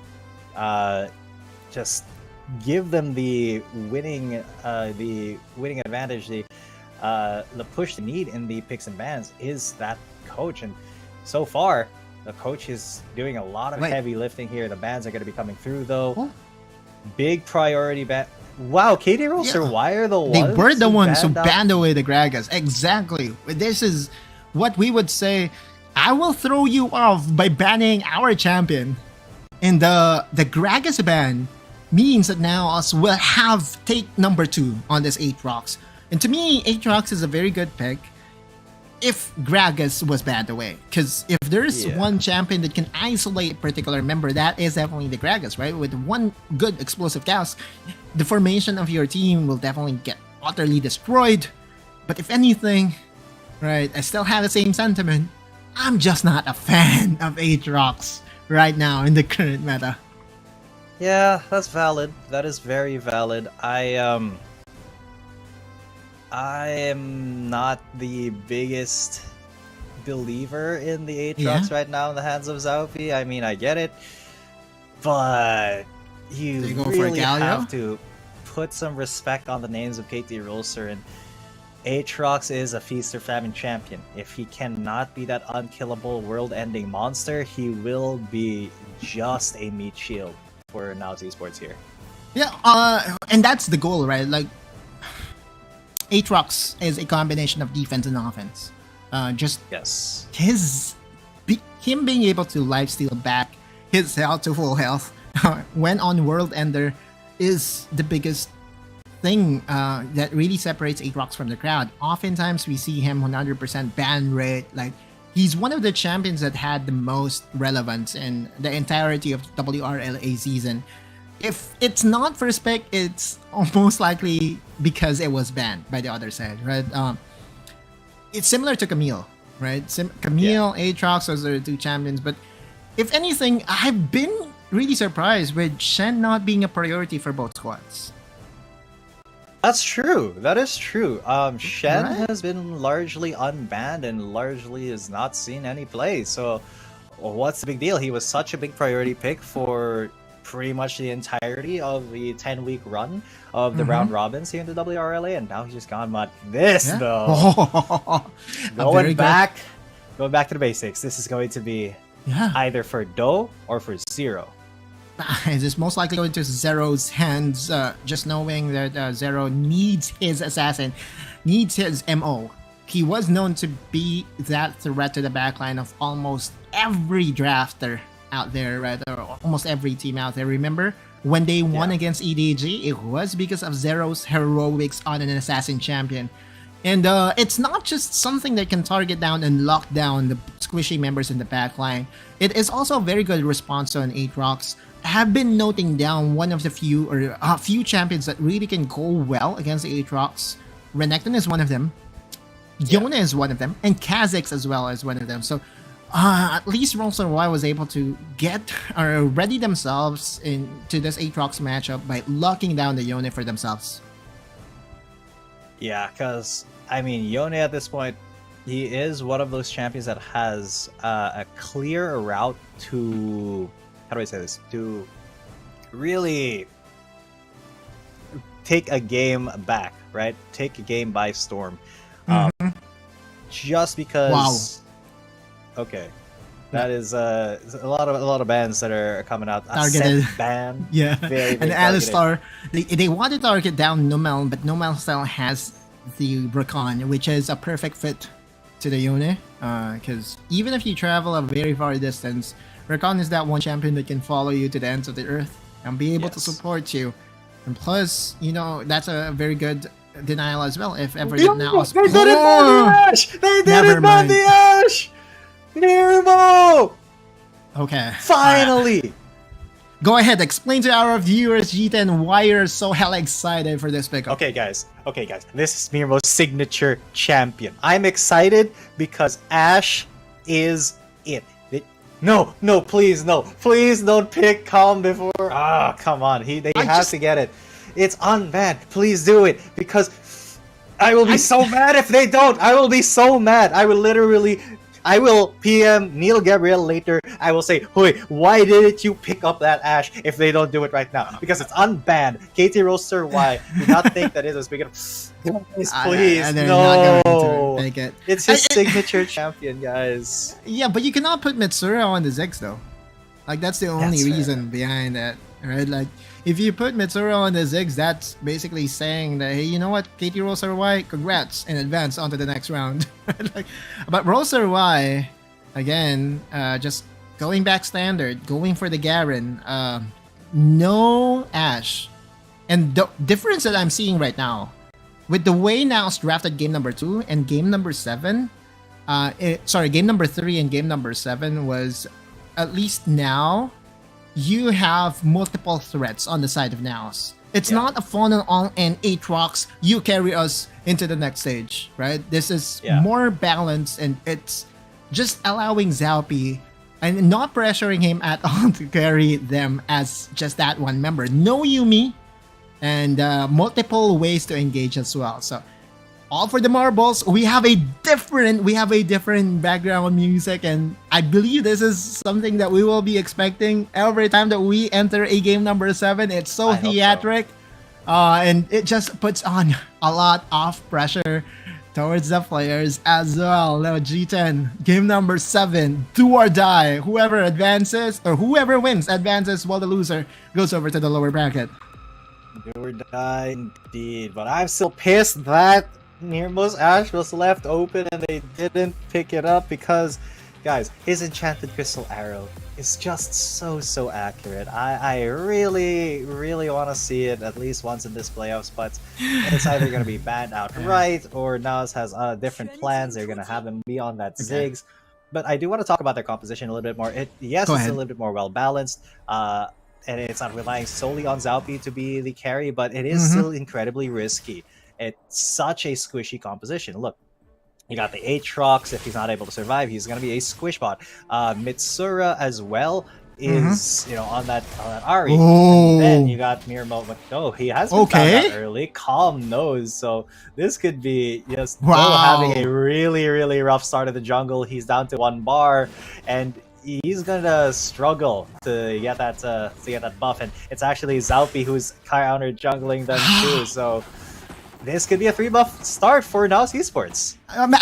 just give them the winning advantage, the push they need in the picks and bans is that coach. And so far, the coach is doing a lot of heavy lifting here. The bans are going to be coming through, though. Big priority ban. Wow, KT.RY are the ones. They were the ones who banned away the Gragas. Exactly. This is what we would say. I will throw you off by banning our champion. And the Gragas ban means that now us will have take number 2 on this Aatrox. And to me, Aatrox is a very good pick if Gragas was banned away. Because if there's one champion that can isolate a particular member, that is definitely the Gragas, right? With one good explosive cast, the formation of your team will definitely get utterly destroyed. But if anything, right, I still have the same sentiment. I'm just not a fan of Aatrox right now in the current meta. Yeah, that's valid. That is very valid. I am not the biggest believer in the Aatrox right now in the hands of Zaufi. I mean, I get it, but you really have to put some respect on the names of KT.RY, and Aatrox is a feast or famine champion. If he cannot be that unkillable world-ending monster, he will be just a meat shield for NAOS Esports here. Yeah, and that's the goal, right? Like, Aatrox is a combination of defense and offense. Him being able to lifesteal back his health to full health when on World Ender is the biggest thing that really separates Aatrox from the crowd. Oftentimes we see him 100% ban rate. Like, he's one of the champions that had the most relevance in the entirety of WRLA season. If it's not for spec, it's almost likely because it was banned by the other side, right? It's similar to Camille, right? Camille, Aatrox, those are the 2 champions. But if anything, I've been really surprised with Shen not being a priority for both squads. That's true. That is true. Shen has been largely unbanned and largely has not seen any play. So what's the big deal? He was such a big priority pick for pretty much the entirety of the 10-week run of the round robins here in the WRLA, and now he's just gone like this, though. Going back to the basics. This is going to be either for Do or for Zero. It is most likely going to Zero's hands, just knowing that Zero needs his assassin, needs his MO. He was known to be that threat to the backline of almost every drafter out there, right? Or almost every team out there. Remember when they won against EDG? It was because of Zero's heroics on an assassin champion. And it's not just something that can target down and lock down the squishy members in the backline. It is also a very good response to an Aatrox. I have been noting down one of the few champions that really can go well against the Aatrox. Renekton is one of them. Yona is one of them. And Kha'Zix as well as one of them. So at least WRL was able to get or ready themselves into this Aatrox matchup by locking down the Yone for themselves. Yeah, because, I mean, Yone at this point, he is one of those champions that has a clear route to, how do I say this, to really take a game back, right? Take a game by storm. Just because... Okay, that is a lot of bands that are coming out. Targeted ban, very and Alistar. They want to target down Numel, but Numel still has the Rakan, which is a perfect fit to the Yone. Because even if you travel a very far distance, Rakan is that one champion that can follow you to the ends of the earth and be able to support you. And plus, you know, that's a very good denial as well. If ever the NAOS... They didn't ban the Ashe! They didn't ban the Ashe! Nirmo! Okay. Finally! Go ahead, explain to our viewers, G10, why you're so hella excited for this pickup. Okay, guys. This is Mirmo's signature champion. I'm excited because Ashe is it. No, please, no. Please don't pick Calm before... Ah, come on. They have to get it. It's unbanned. Please do it, because I will be so mad if they don't. I will be so mad. I will PM Neil Gabriel later. I will say, "Hoy, why didn't you pick up that Ashe if they don't do it right now? Because it's unbanned." KT.RY, do not think that it was big enough. Please, no. Make it. It's his signature champion, guys. Yeah, but you cannot put Mitsura on the Ziggs though. Like that's the only reason behind that, right? Like if you put Mitsura on the Ziggs, that's basically saying that, hey, you know what, KT.RY, congrats in advance onto the next round. Like, but RY, again, just going back standard, going for the Garen, no Ashe. And the difference that I'm seeing right now, with the way NAOS drafted game number 2 and game number 7, game number 3 and game number 7 was, at least now, you have multiple threats on the side of NAOS. It's not a funnel on and Aatrox, you carry us into the next stage, right? This is more balanced, and it's just allowing Zalpi and not pressuring him at all to carry them as just that one member. No Yumi, and multiple ways to engage as well. So all for the marbles. We have a different background music, and I believe this is something that we will be expecting every time that we enter a game number 7. It's so theatric, and it just puts on a lot of pressure towards the players as well. Now G10, game number 7, do or die. Whoever advances or whoever wins advances, while the loser goes over to the lower bracket. Do or die indeed, but I'm still pissed that Nirmo's Ashe was left open and they didn't pick it up, because, guys, his enchanted crystal arrow is just so accurate. I really want to see it at least once in this playoffs, but it's either going to be banned outright, or NAOS has different plans. They're going to have him be on that Ziggs. But I do want to talk about their composition a little bit more. It's a little bit more well-balanced, and it's not relying solely on Zalpi to be the carry, but it is still incredibly risky. It's such a squishy composition. Look, you got the Aatrox. If he's not able to survive, he's going to be a squish bot. Mitsura as well is, on that Ari. And then you got Mirmo, but he has been found out early. Calm knows, so this could be just having a really rough start of the jungle. He's down to 1 bar, and he's gonna struggle to get that buff, and it's actually Zalpi who's counter jungling them too. So this could be a 3-buff start for NAOS Esports.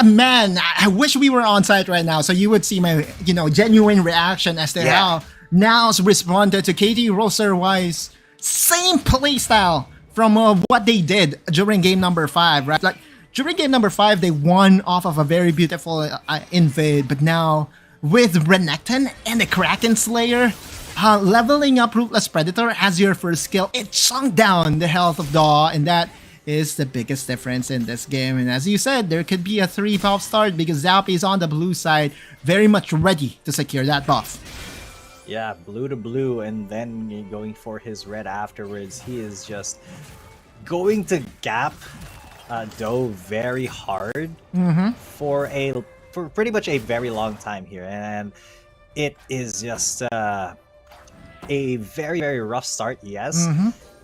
Man, I wish we were on site right now so you would see my, genuine reaction as to how NAOS responded to KT.RY's same playstyle from what they did during game number 5, right? Like, during game number 5, they won off of a very beautiful invade, but now with Renekton and the Kraken Slayer, leveling up Ruthless Predator as your first skill, it chunk down the health of Daw, and that is the biggest difference in this game. And as you said, there could be a 3-buff start because Zalpi is on the blue side, very much ready to secure that buff. Yeah, blue to blue, and then going for his red afterwards. He is just going to gap Doe very hard for pretty much a very long time here, and it is just a very rough start, yes,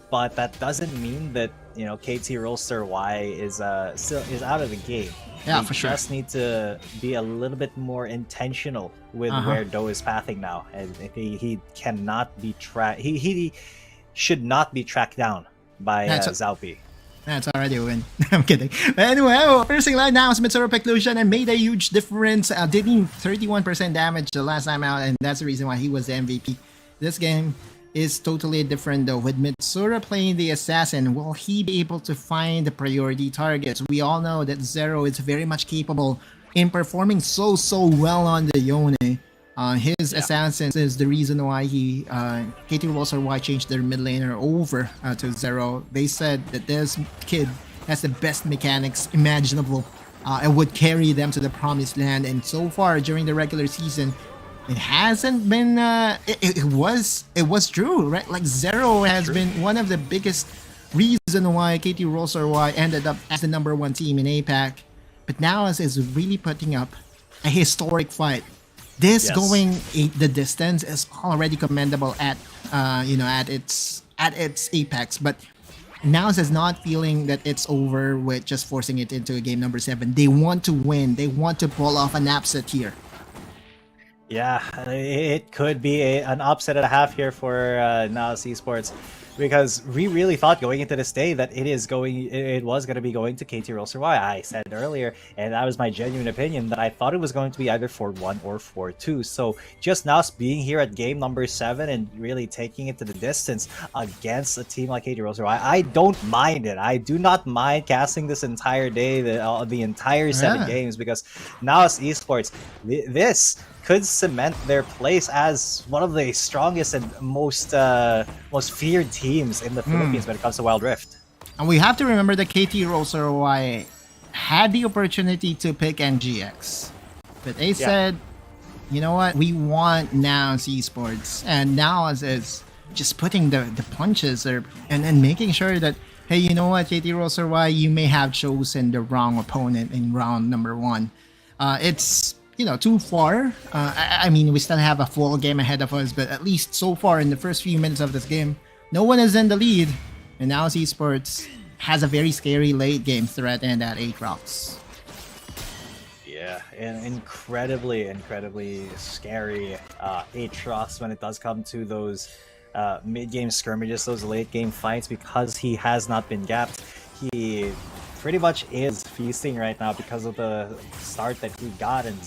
but that doesn't mean that KT.RY is still out of the game. Yeah, for sure. Just need to be a little bit more intentional with where Doe is pathing now, and he cannot be tracked. He should not be tracked down by Zalpi. That's already a win. I'm kidding. But anyway, first line now is Mitsura Preclusion and made a huge difference, dealing 31% damage the last time out, and that's the reason why he was the MVP this game. is totally different though. With Mitsura playing the assassin, will he be able to find the priority targets? We all know that Zero is very much capable in performing so well on the Yone. His assassin is the reason why KT.RY changed their mid laner over to Zero. They said that this kid has the best mechanics imaginable and would carry them to the promised land. And so far during the regular season, it hasn't been. It was true, right? Like Zero has been one of the biggest reason why KT.RY ended up as the #1 team in APAC. But NAOS is really putting up a historic fight. This going the distance is already commendable at its apex, but NAOS is not feeling that it's over with just forcing it into a game number 7. They want to win. They want to pull off an upset here. Yeah, it could be an upset and a half here for NAOS Esports, because we really thought going into this day that it was going to be going to KT.RY. I said earlier, and that was my genuine opinion, that I thought it was going to be either 4-1 or 4-2. So just NAOS being here at game number 7 and really taking it to the distance against a team like KT.RY, I don't mind it. I do not mind casting this entire day, the entire 7 games, because NAOS Esports, this could cement their place as one of the strongest and most feared teams in the Philippines when it comes to Wild Rift. And we have to remember that KT.RY had the opportunity to pick NGX, but they said, you know what, we want NAOS Esports, and NAOS is just putting the punches there and making sure that, hey, you know what, KT.RY, you may have chosen the wrong opponent in round number 1. It's too far. I mean, we still have a full game ahead of us, but at least so far in the first few minutes of this game, no one is in the lead, and NAOS Esports has a very scary late game threat and at Aatrox. Yeah, and incredibly scary Aatrox when it does come to those mid-game skirmishes, those late-game fights, because he has not been gapped. He pretty much is feasting right now because of the start that he got, and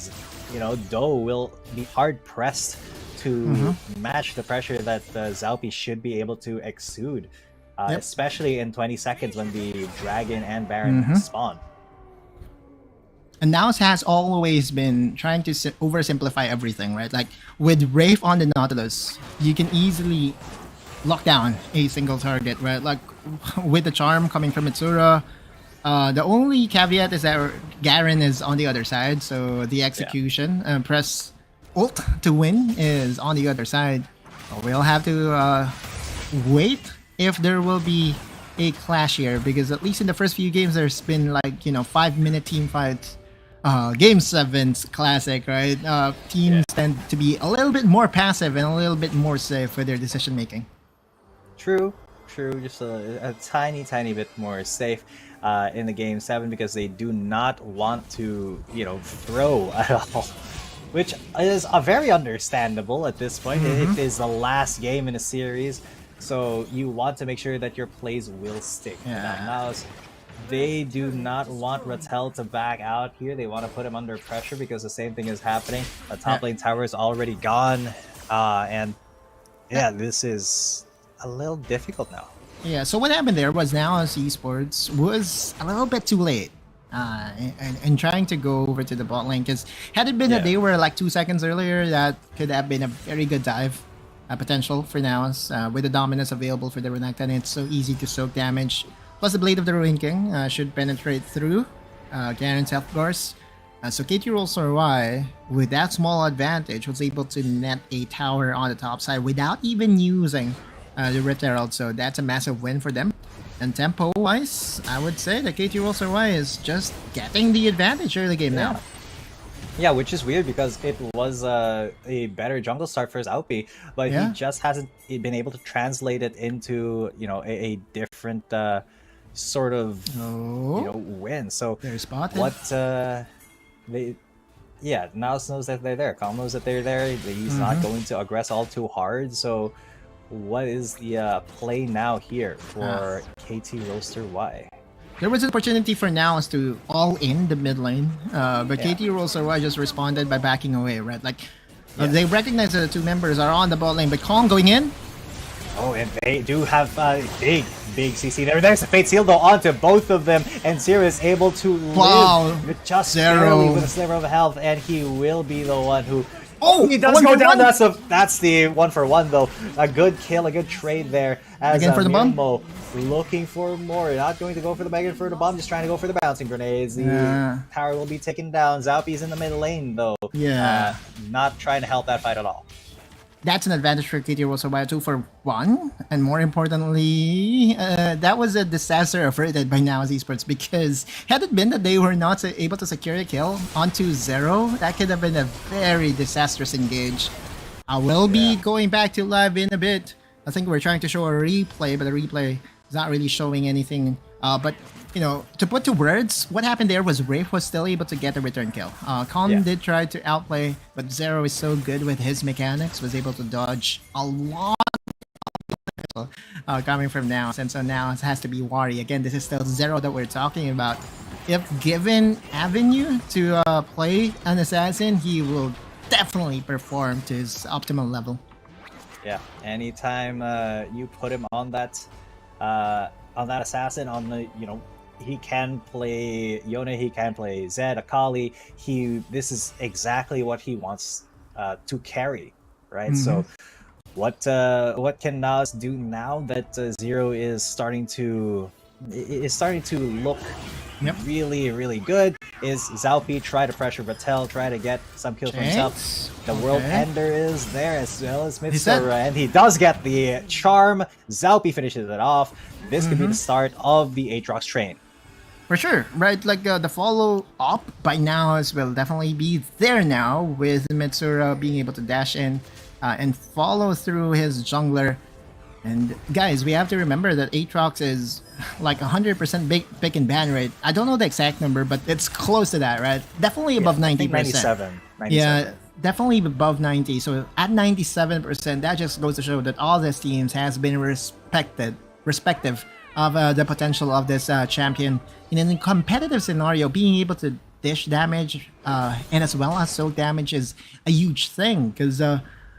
Doe will be hard pressed to match the pressure that Zaupi should be able to exude, especially in 20 seconds when the Dragon and Baron spawn. And NAOS has always been trying to oversimplify everything, right? Like with Wraith on the Nautilus, you can easily lock down a single target, right? Like with the charm coming from Mitsura, the only caveat is that Garen is on the other side, so the execution, press ult to win, is on the other side. We'll have to wait if there will be a clash here, because at least in the first few games there's been 5-minute team fights. Game 7's classic, right? Teams tend to be a little bit more passive and a little bit more safe with their decision making. True, just a tiny bit more safe in the game 7, because they do not want to, throw at all, which is very understandable at this point. It is the last game in a series, so you want to make sure that your plays will stick. Now, they do not want Rattel to back out here. They want to put him under pressure, because the same thing is happening. The top lane tower is already gone, and this is a little difficult now. Yeah, so what happened there was NAOS Esports was a little bit too late and trying to go over to the bot lane, because had it been that they were 2 seconds earlier, that could have been a very good dive potential for NAOS. With the dominance available for the Renekton, it's so easy to soak damage. Plus the Blade of the Ruin King should penetrate through Garen's health bars. So KT.RY, with that small advantage, was able to net a tower on the top side without even using the Rift Herald, so that's a massive win for them. And tempo-wise, I would say that KT.RY is just getting the advantage early game now. Yeah, which is weird, because it was a better jungle start for Zaupi, but he just hasn't been able to translate it into a different sort of win. So what NAOS knows that they're there. Calm knows that they're there. He's not going to aggress all too hard. So what is the play now here for KT.RY? There was an opportunity for NAOS to all in the mid lane, but KT.RY just responded by backing away, right? They recognize that the two members are on the bot lane, but Kong going in, Oh, and they do have big CC there. There's a Fate Seal though onto both of them, and Zero is able to live with just barely with a sliver of health, and he will be the one who. Oh, he does go down. That's the 1-for-1 though. A good kill, a good trade there. As again for the bomb. Looking for more. Not going to go for the Megan for the bomb, just trying to go for the bouncing grenades. The tower will be taken down. Zalpi's in the mid lane though. Yeah. Not trying to help that fight at all. That's an advantage for KT.RY by 2-for-1, and more importantly, that was a disaster averted by NAOS Esports, because had it been that they were not able to secure a kill onto Zero, that could have been a very disastrous engage. I will be going back to live in a bit. I think we're trying to show a replay, but the replay is not really showing anything. But you know, to put to words, what happened there was Rafe was still able to get a return kill. Con did try to outplay, but Zero is so good with his mechanics, was able to dodge a lot coming from NAOS, and so now it has to be Wari. Again, this is still Zero that we're talking about. If given avenue to play an assassin, he will definitely perform to his optimal level. Yeah, anytime you put him on that assassin, on the, you know, he can play Yone, he can play Zed, Akali. This is exactly what he wants to carry, right? So what can NAOS do now that Zero is starting to look really good? Is Zalpi try to pressure Vatel, try to get some kills for himself. The World Ender is there as well as Mitsura, and he does get the charm. Zalpi finishes it off. This could be the start of the Aatrox train. For sure, right? Like the follow-up by NAOS will definitely be there now, with Mitsura being able to dash in and follow through his jungler. And guys, we have to remember that Aatrox is like 100% pick and ban rate. I don't know the exact number, but it's close to that, right? Definitely above 90%. 97. Yeah, definitely above 90. So at 97%, that just goes to show that all these teams has been respective of the potential of this champion. In a competitive scenario, being able to dish damage and as well as soak damage is a huge thing, because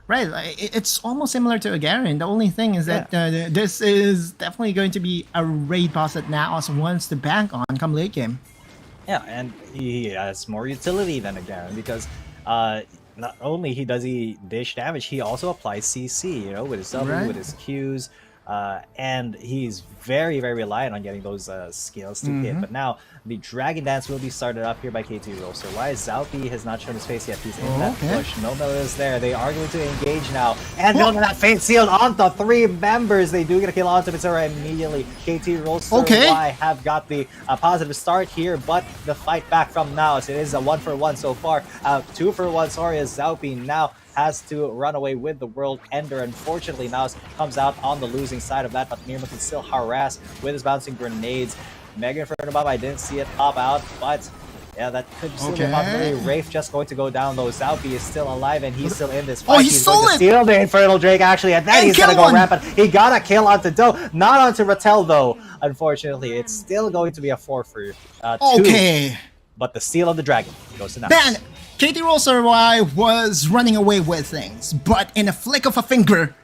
right, it's almost similar to a Garen. The only thing is that this is definitely going to be a raid boss that NAOS wants to bank on come late game. Yeah, and he has more utility than a Garen, because not only does he dish damage, he also applies CC, you know, with his W, with his Qs. And he's very reliant on getting those skills to hit. But now the Dragon Dance will be started up here by KT.RY. So why Zalpi has not shown his face yet? He's in that push. Milmel is there. They are going to engage now. And Milmel that Fate Sealed onto 3 members. They do get a kill onto Mitsura immediately. KT.RY have got the positive start here, but the fight back from NAOS. It is a 1-for-1 so far. 2-for-1, sorry, as Zalpi now has to run away with the World Ender. Unfortunately, NAOS comes out on the losing side of that, but Nirma can still harass with his bouncing grenades. Mega Inferno Bomb, I didn't see it pop out, but yeah, that could still be a possibility. Rafe just going to go down though. Zalpi is still alive and he's still in this fight. He's going to steal the Infernal Drake actually, and then he's gonna go rampant. He got a kill onto Doe, not onto Ratel though. Unfortunately, it's still going to be a 4 for 2. But the Seal of the Dragon goes to NAOS. Man, KT.RY was running away with things, but in a flick of a finger,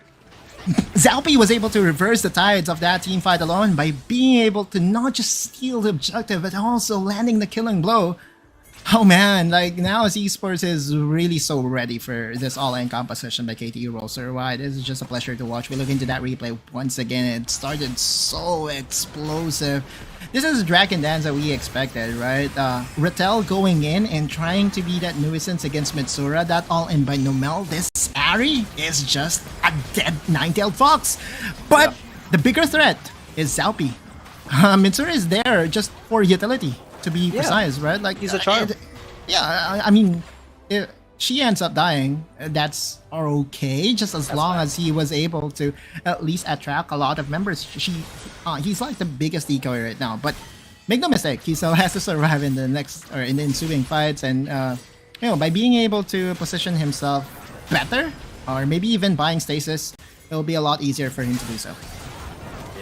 Zalpi was able to reverse the tides of that team fight alone by being able to not just steal the objective, but also landing the killing blow. Oh man, like NAOS Esports is really so ready for this all-in composition by KT.RY. This is just a pleasure to watch. We look into that replay once again. It started so explosive. This is Dragon Dance that we expected, right? Ratel going in and trying to be that nuisance against Mitsura. That all-in by Nomel. This Ari is just a dead 9-tailed fox. But the bigger threat is Zalpi. Mitsura is there just for utility, to be precise, right? Like he's a charm. I mean, if she ends up dying, that's okay, just as long as he was able to at least attract a lot of members. He's like the biggest decoy right now, but make no mistake, he still has to survive in the next or in the ensuing fights, and you know, by being able to position himself better, or maybe even buying stasis, it'll be a lot easier for him to do so.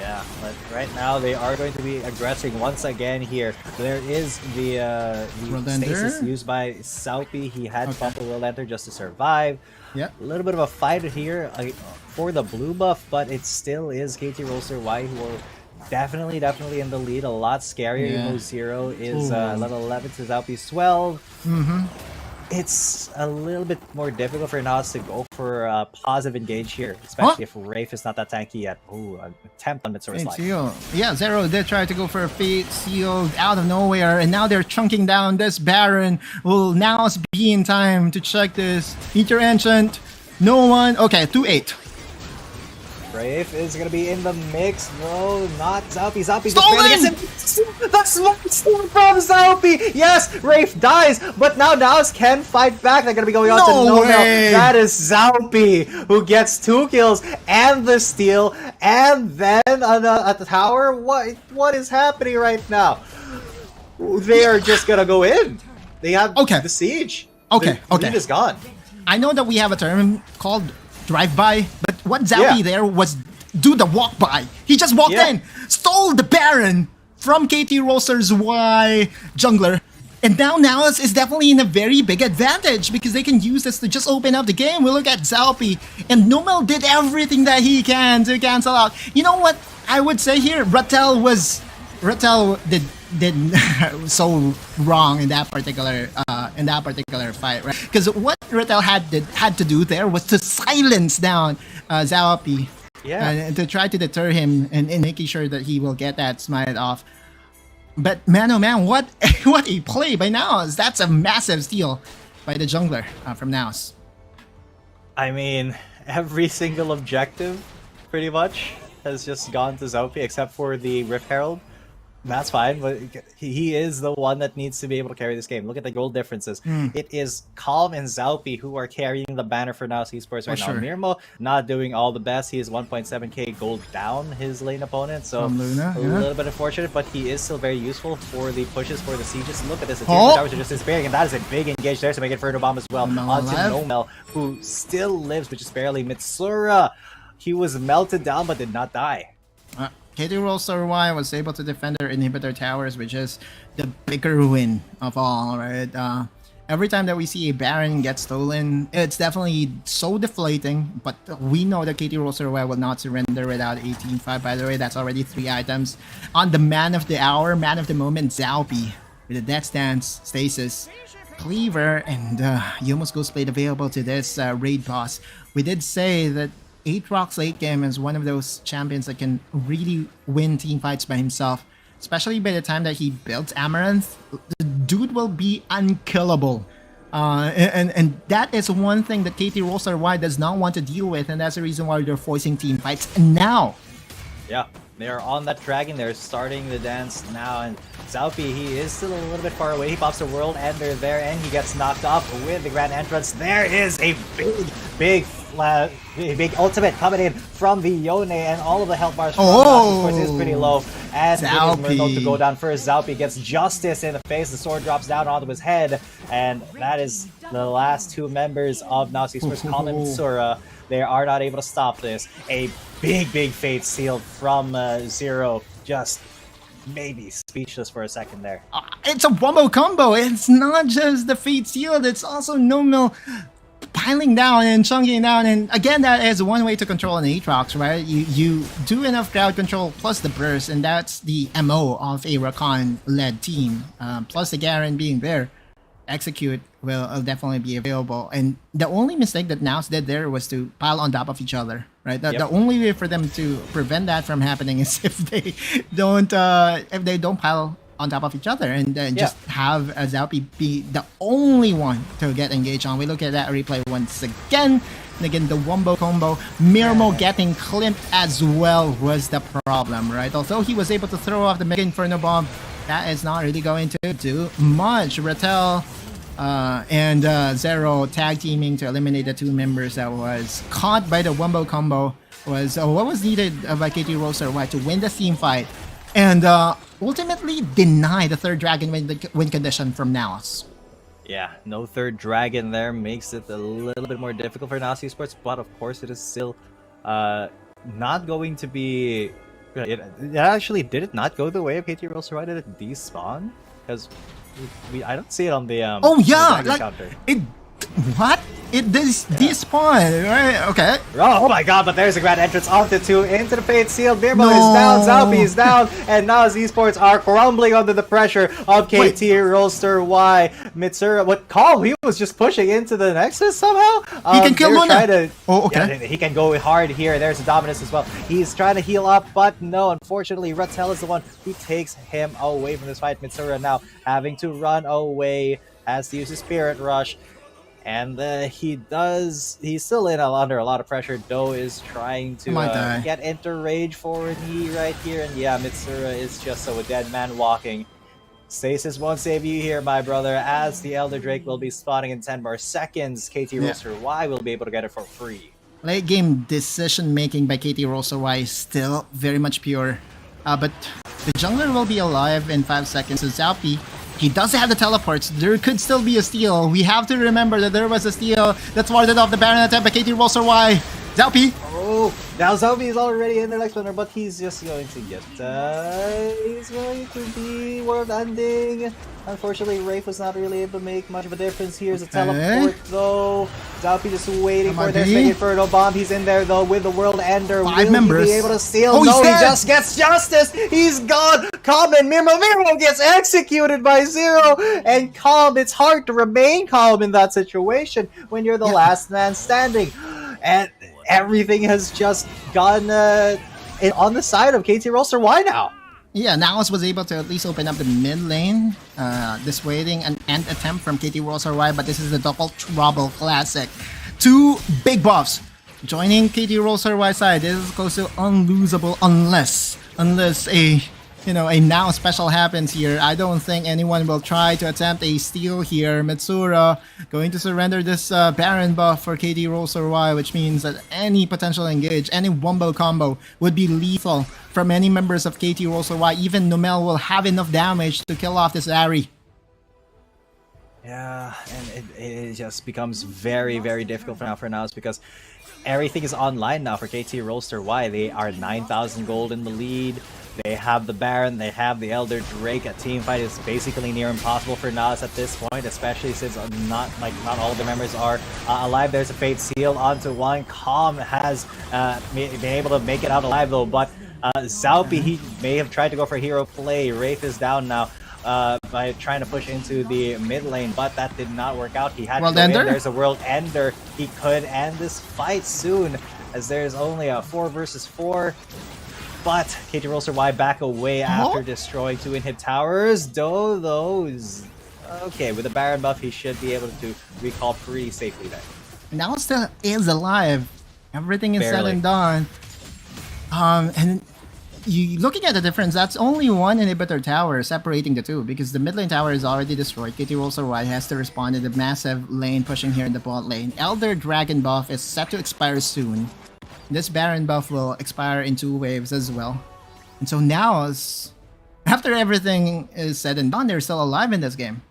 Yeah, but right now they are going to be aggressing once again here. There is the stasis used by Saupi. He had to bump a World Enter just to survive. Yeah. A little bit of a fight here for the blue buff, but it still is KT.RY who will definitely in the lead. A lot scarier. Yeah. You know, Zero is level 11 to Saupi's 12. It's a little bit more difficult for NAOS to go for a positive engage here, especially if Rafe is not that tanky yet. Ooh, an attempt on mid-source life. Yeah, Zero did try to go for a Fate Seal out of nowhere, and now they're chunking down this Baron. Will NAOS be in time to check this? Meteor Ancient, no one. Okay, 2-8. Rafe is gonna be in the mix. No, not Saupi. Saupi Stolen! The smoke steal from Saupi! Yes, Rafe dies, but now NAOS can fight back. They're gonna be going on to no way. That is Saupi who gets 2 kills and the steal, and then at the tower. What is happening right now? They are just gonna go in. They have the siege. The lead is gone. I know that we have a term called drive-by, but what Saupi there was do the walk-by. He just walked in, stole the Baron from KT.RY jungler, and now NAOS is definitely in a very big advantage because they can use this to just open up the game. We look at Saupi, and Numel did everything that he can to cancel out. You know what I would say here? Rattel did so wrong in that particular fight, right? Because what Rattel had to do there was to silence down Saupi, and to try to deter him and making sure that he will get that smite off. But man, oh man, what a play by NAOS! That's a massive steal by the jungler from NAOS. I mean, every single objective, pretty much, has just gone to Saupi except for the Rift Herald. That's fine, but he is the one that needs to be able to carry this game. Look at the gold differences. It is Calm and Saupi who are carrying the banner for NAOS Esports right now. Mirmo not doing all the best. He is 1.7k gold down his lane opponent, so a little bit unfortunate, but he is still very useful for the pushes for the sieges. Look at this. The towers are just disappearing, and that is a big engage there to make it for Bomb as well. Onto Nomel, who still lives, but just barely. Mitsura, he was melted down but did not die. KT.RY was able to defend their inhibitor towers, which is the bigger win of all, right? Every time that we see a Baron get stolen, it's definitely so deflating, but we know that KT.RY will not surrender without 18-5. By the way, that's already 3 items. On the man of the hour, man of the moment, Saupi, with the Death Stance, Stasis, Cleaver, and Yumos Ghost Blade available to this raid boss. We did say that Aatrox late game is one of those champions that can really win team fights by himself, especially by the time that he builds Amaranth. The dude will be unkillable, and that is one thing that KT.RY does not want to deal with, and that's the reason why they're forcing team fights now. Yeah, they are on that dragon. They're starting the dance now, and Saupi, he is still a little bit far away. He pops a World Ender there, and he gets knocked off with the Grand Entrance. There is a big ultimate coming in from the Yone, and all of the health bars from Esports is pretty low. And it is Murno to go down first. Saupi gets Justice in the face. The sword drops down onto his head, and that is the last 2 members of NAOS Esports, Calm and Mitsura. They are not able to stop this. A big Fate Seal from Zero. Just maybe speechless for a second there. It's a wombo combo. It's not just the Fate Seal, it's also Nomel piling down and chunking down, and again, that is one way to control an Aatrox, right? You do enough crowd control plus the burst, and that's the MO of a Rakan-led team. Plus the Garen being there, execute will definitely be available. And the only mistake that NAOS did there was to pile on top of each other, right? The only way for them to prevent that from happening is if they don't pile on top of each other and just have Saupi be the only one to get engaged on. We look at that replay once again. And again, the wombo combo. Mirmo getting clipped as well was the problem, right? Although he was able to throw off the Mega Inferno Bomb, that is not really going to do much. Rattel and Zero tag teaming to eliminate the 2 members that was caught by the wombo combo was what was needed by KT.RY to win the team fight. And ultimately deny the 3rd dragon win condition from NAOS. Yeah, no 3rd dragon there makes it a little bit more difficult for NAOS Esports, but of course it is still not going to be It actually did it not go the way of KT.RY? Did it despawn? Because I don't see it on the Oh yeah, like counter. it. What? It despawn, right? Okay. Oh my god, but there's a grand entrance onto 2 into the Fate Seal. Beerbo is down, Zalpi is down, and now Esports are crumbling under the pressure of KT.RY. Mitsura, what call? He was just pushing into the Nexus somehow? He can kill Luna. Oh, okay. Yeah, he can go hard here. There's a Dominus as well. He's trying to heal up, but no, unfortunately, Rattel is the one who takes him away from this fight. Mitsura now having to run away, has to use his Spirit Rush. And he's still under a lot of pressure. Do is trying to get into Rage forward right here. And yeah, Mitsura is just so a dead man walking. Stasis won't save you here, my brother, as the Elder Drake will be spawning in 10 more seconds. KT.RY will be able to get it for free. Late game decision making by KT.RY is still very much pure. But the jungler will be alive in 5 seconds. So Zalpi, he does have the teleports. There could still be a steal. We have to remember that there was a steal that's warded off the Baron attempt by KT.RY. Zalpi! Oh, now Zalpi is already in the next runner, but he's just going to get... he's going to be world ending. Unfortunately, Wraith was not really able to make much of a difference. Here's a teleport, though. Zalpi just waiting for their big Inferno Bomb. He's in there, though, with the World Ender. Will he be able to steal? Oh, no, he just gets justice! He's gone! Calm and Miro gets executed by Zero! And calm, it's hard to remain calm in that situation when you're the last man standing. And everything has just gone on the side of KT.RY now. Yeah, NAOS was able to at least open up the mid lane, dissuading an end attempt from KT.RY, but this is the double trouble classic. 2 big buffs joining KT.RY side. This is close to unlosable unless a now special happens here. I don't think anyone will try to attempt a steal here. Mitsura going to surrender this Baron buff for KT.RY, which means that any potential engage, any wombo combo would be lethal from any members of KT.RY. Even Numel will have enough damage to kill off this Ari. Yeah, and it just becomes very, very difficult for now because everything is online now for KT.RY. They are 9,000 gold in the lead. They have the Baron, they have the Elder Drake. A team fight is basically near impossible for NAOS at this point, especially since not all of the members are alive. There's a Fate Seal onto 1. Calm has been able to make it out alive though, but Zalpi, he may have tried to go for hero play. Wraith is down now by trying to push into the mid lane, but that did not work out. He had to go in. There's a World Ender. He could end this fight soon, as there's only a 4 versus 4. But KT.RY back away after destroying 2 inhib towers. Though, okay, with the Baron buff, he should be able to recall pretty safely there. Now still is alive. Everything is said and done. And you looking at the difference, that's only 1 inhibitor tower separating the 2 because the mid lane tower is already destroyed. KT.RY has to respond to the massive lane pushing here in the bot lane. Elder Dragon buff is set to expire soon. This Baron buff will expire in 2 waves as well. And so now, after everything is said and done, they're still alive in this game.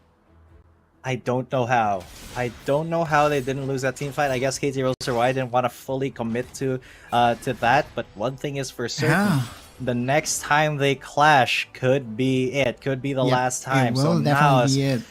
I don't know how. I don't know how they didn't lose that team fight. I guess KT.RY didn't want to fully commit to that. But one thing is for certain. The next time they clash could be it. Could be the last time. It will definitely be it.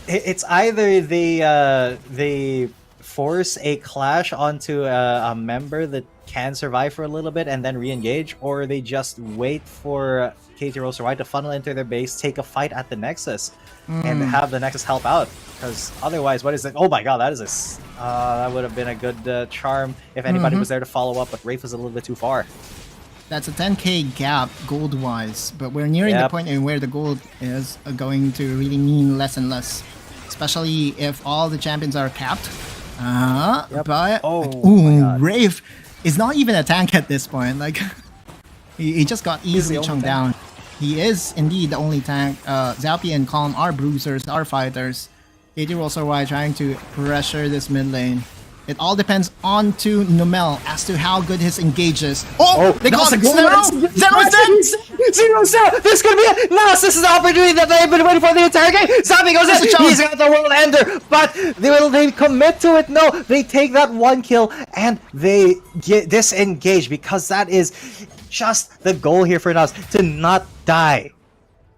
It's either they force a clash onto a member that can survive for a little bit and then re-engage, or they just wait for KT.RY to funnel into their base, take a fight at the Nexus, and have the Nexus help out. Because otherwise, what is it? Oh my god, that is that would have been a good charm if anybody was there to follow up, but Wraith was a little bit too far. That's a 10k gap gold-wise, but we're nearing the point in where the gold is going to really mean less and less, especially if all the champions are capped. But Wraith is not even a tank at this point. Like he just got easily chunked down. He is indeed the only tank. Zalpi and Calm are bruisers, are fighters. KT.RY trying to pressure this mid lane. It all depends on to Numel as to how good his engages. They got Zero's down! This could be it! NAOS, this is the opportunity that they've been waiting for the entire game! Zalpi goes in! He's got the World Ender! But they commit to it? No! They take that 1 kill and they get disengaged because that is just the goal here for NAOS to not die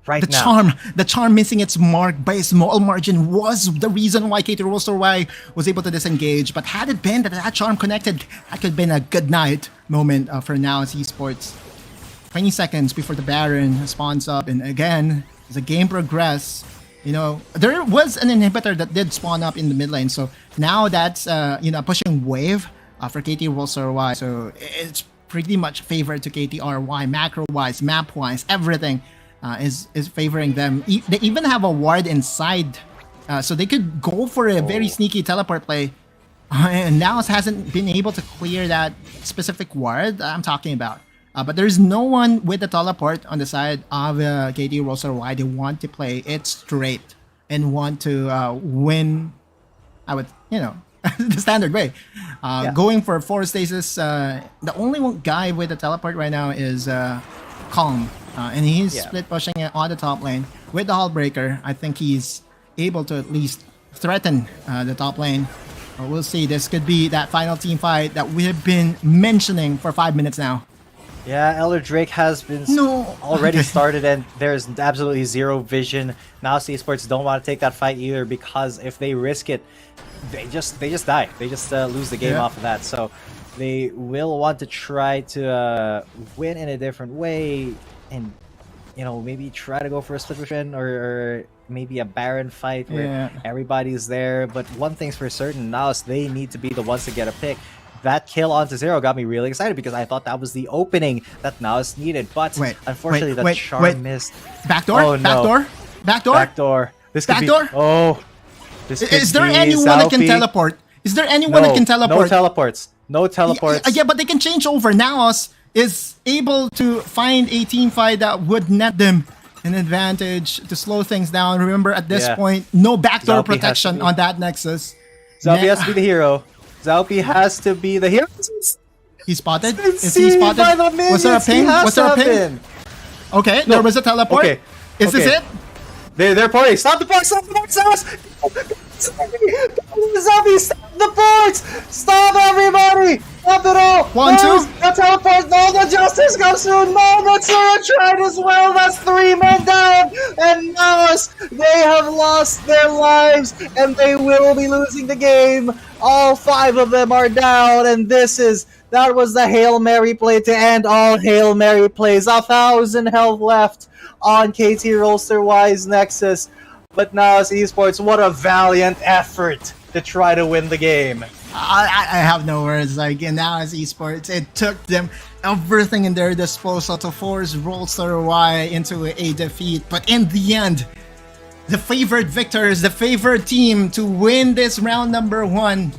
right now. The charm missing its mark by a small margin was the reason why KT.RY was able to disengage. But had it been that charm connected, that could have been a good night moment for NAOS Esports. 20 seconds before the Baron spawns up, and again, as the game progresses, you know, there was an inhibitor that did spawn up in the mid lane, so now that's you know, pushing wave for KT.RY, so it's pretty much favored to KT.RY, macro-wise, map-wise, everything is favoring them. They even have a ward inside, so they could go for a very sneaky teleport play, and NAOS hasn't been able to clear that specific ward I'm talking about. But there's no one with the teleport on the side of KT.RY. They want to play it straight and want to win, I would, you know, the standard way. Going for 4 stasis. The only one guy with the teleport right now is Calm. And he's split pushing it on the top lane with the Hullbreaker. I think he's able to at least threaten the top lane. We'll see. This could be that final team fight that we have been mentioning for 5 minutes now. Yeah, Elder Drake has been already started, and there's absolutely zero vision. NAOS Esports don't want to take that fight either, because if they risk it, they just die. They just lose the game off of that. So they will want to try to win in a different way, and you know, maybe try to go for a split vision or maybe a Baron fight where everybody's there. But one thing's for certain, NAOS, they need to be the ones to get a pick. That kill onto Zero got me really excited because I thought that was the opening that NAOS needed, but unfortunately the charm missed. Backdoor? Oh, no. Backdoor? This could backdoor? be... This could is there be anyone that can teleport? Is there anyone that can teleport? No teleports. No teleports. Yeah, but they can change over. NAOS is able to find a team fight that would net them an advantage to slow things down. Remember, at this point, no backdoor protection on that Nexus. Zalpi has to be the hero. Zalpi has to be the hero. He's spotted? Is he spotted? Was there a ping? Was there a ping? Okay, there was a teleport. Okay. Is this it? They're partying. Stop the box! Stop the box! Zalpi, stop the box! Stop everybody! Stop it all! 1, 2. The teleport! No, the justice comes through! No, the Zero tried as well! That's 3 men down! And NAOS, they have lost their lives, and they will be losing the game! All 5 of them are down, and that was the Hail Mary play to end all Hail Mary plays. 1,000 health left on KT.RY's Nexus. But NAOS Esports, what a valiant effort to try to win the game. I have no words. Like, in NAOS Esports, it took them everything in their disposal to force WRL into a defeat. But in the end, the favored victors, the favored team to win this round number 1,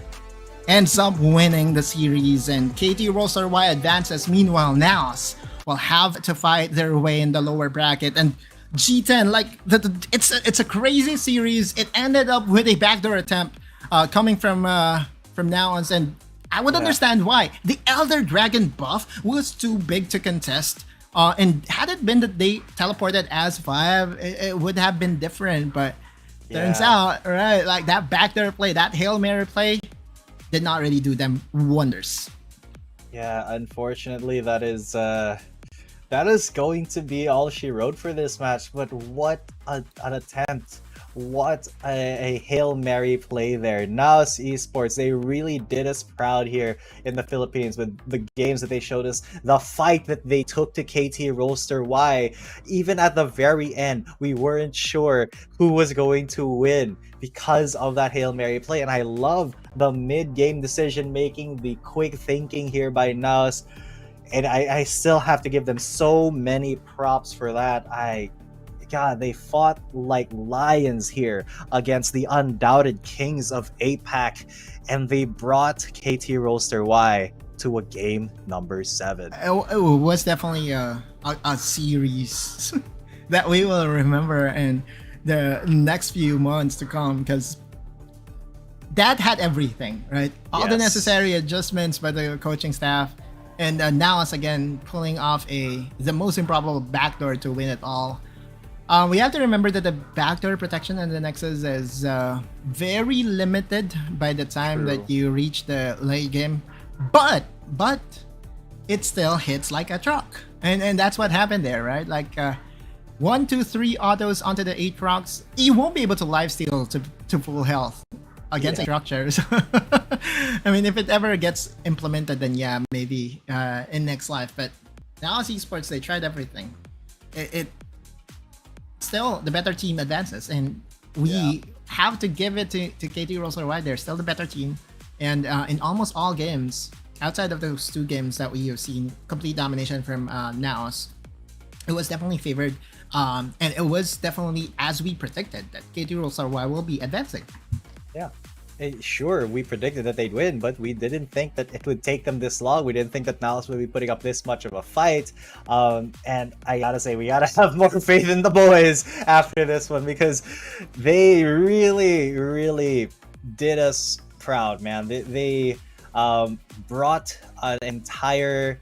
ends up winning the series, and KT.RY advances. Meanwhile, NAOS will have to fight their way in the lower bracket. And G10, like, it's a crazy series. It ended up with a backdoor attempt coming from NAOS, and I would understand why. The Elder Dragon buff was too big to contest. And had it been that they teleported as 5, it would have been different. But turns out, right, like that backdoor play, that Hail Mary play, did not really do them wonders. Yeah, unfortunately, that is going to be all she wrote for this match. But what an attempt. What a Hail Mary play there. NAOS Esports, they really did us proud here in the Philippines with the games that they showed us, the fight that they took to KT.RY. Even at the very end, we weren't sure who was going to win because of that Hail Mary play. And I love the mid-game decision making, the quick thinking here by NAOS. And I still have to give them so many props for that. God, they fought like lions here against the undoubted kings of APAC, and they brought KT.RY to a game number 7. It was definitely a series that we will remember in the next few months to come, because that had everything, right? All the necessary adjustments by the coaching staff, and NAOS again pulling off the most improbable backdoor to win it all. We have to remember that the backdoor protection on the Nexus is very limited by the time that you reach the late game. But it still hits like a truck. And that's what happened there, right? Like 1, 2, 3 autos onto the 8 rocks. You won't be able to lifesteal to full health against structures. I mean, if it ever gets implemented, then yeah, maybe in next life. But now as Esports, they tried everything. It still the better team advances, and we have to give it to KT.RY. They're still the better team, and in almost all games outside of those 2 games that we have seen complete domination from NAOS, it was definitely favored, and it was definitely as we predicted that KT.RY will be advancing. Yeah. Sure, we predicted that they'd win, but we didn't think that it would take them this long. We didn't think that NAOS would be putting up this much of a fight. And I gotta say, we gotta have more faith in the boys after this one, because they really, really did us proud, man. They brought an entire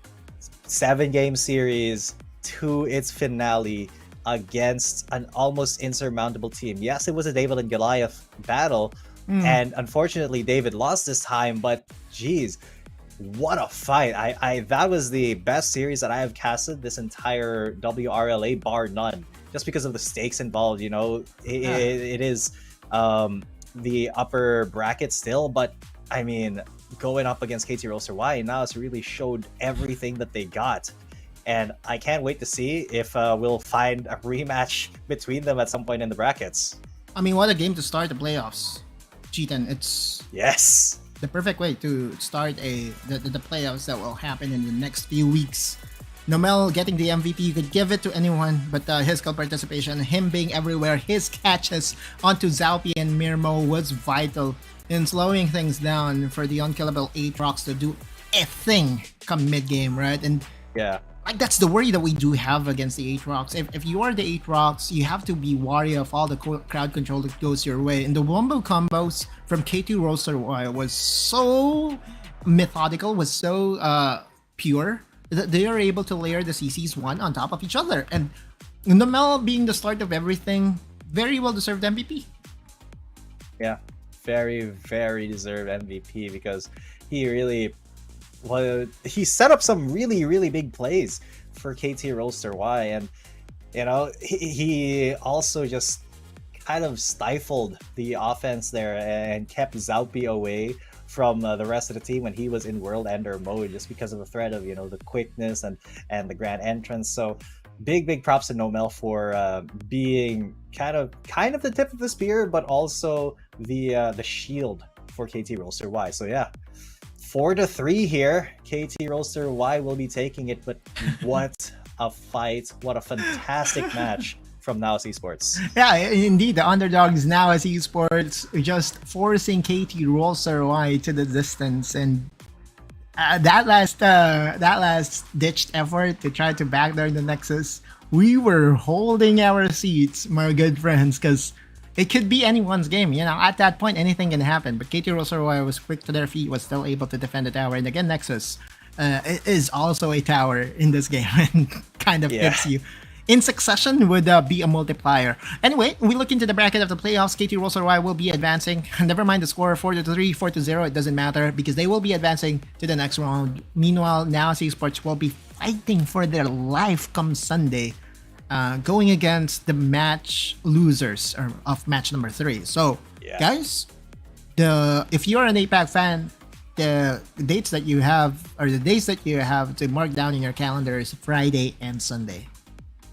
7-game series to its finale against an almost insurmountable team. Yes, it was a David and Goliath battle, and unfortunately David lost this time, but geez, what a fight. I that was the best series that I have casted this entire WRLA, bar none, just because of the stakes involved. You know, it is the upper bracket still, but I mean, going up against KT.RY, now it's really showed everything that they got. And I can't wait to see if we'll find a rematch between them at some point in the brackets. I mean, what a game to start the playoffs, Cheaton. It's the perfect way to start the playoffs that will happen in the next few weeks. Nomel getting the MVP, you could give it to anyone, but his skill participation, him being everywhere, his catches onto Zaupi and Mirmo was vital in slowing things down for the unkillable 8 rocks to do a thing come mid-game, right? And yeah, like that's the worry that we do have against the 8 rocks. If you are the 8 rocks, you have to be wary of all the crowd control that goes your way. And the wombo combos from KT.RY was so methodical, was so pure, that they are able to layer the CCs one on top of each other. And Nomel being the start of everything, very well deserved MVP. Yeah, very, very deserved MVP, because he really... well, he set up some really, really big plays for KT.RY, and you know, he also just kind of stifled the offense there and kept Zaupi away from the rest of the team when he was in World Ender mode, just because of the threat of, you know, the quickness and the grand entrance. So big props to Nomel for being kind of the tip of the spear, but also the shield for KT.RY. So yeah, 4-3 here. KT.RY will be taking it, but what a fight. What a fantastic match from NAOS Esports. Yeah, indeed, the underdogs NAOS Esports just forcing KT.RY to the distance, and that last ditched effort to try to backdoor the Nexus, we were holding our seats, my good friends, because it could be anyone's game. You know, at that point, anything can happen. But KT.RY was quick to their feet, was still able to defend the tower. And again, Nexus is also a tower in this game and kind of hits you in succession. Would be a multiplier. Anyway, we look into the bracket of the playoffs. KT.RY will be advancing. Never mind the score, 4-3, 4-0. It doesn't matter, because they will be advancing to the next round. Meanwhile, NAOS Esports will be fighting for their life come Sunday, going against the match losers of match number 3. So, guys, if you're an APAC fan, the dates that you have, or the days that you have to mark down in your calendar, is Friday and Sunday.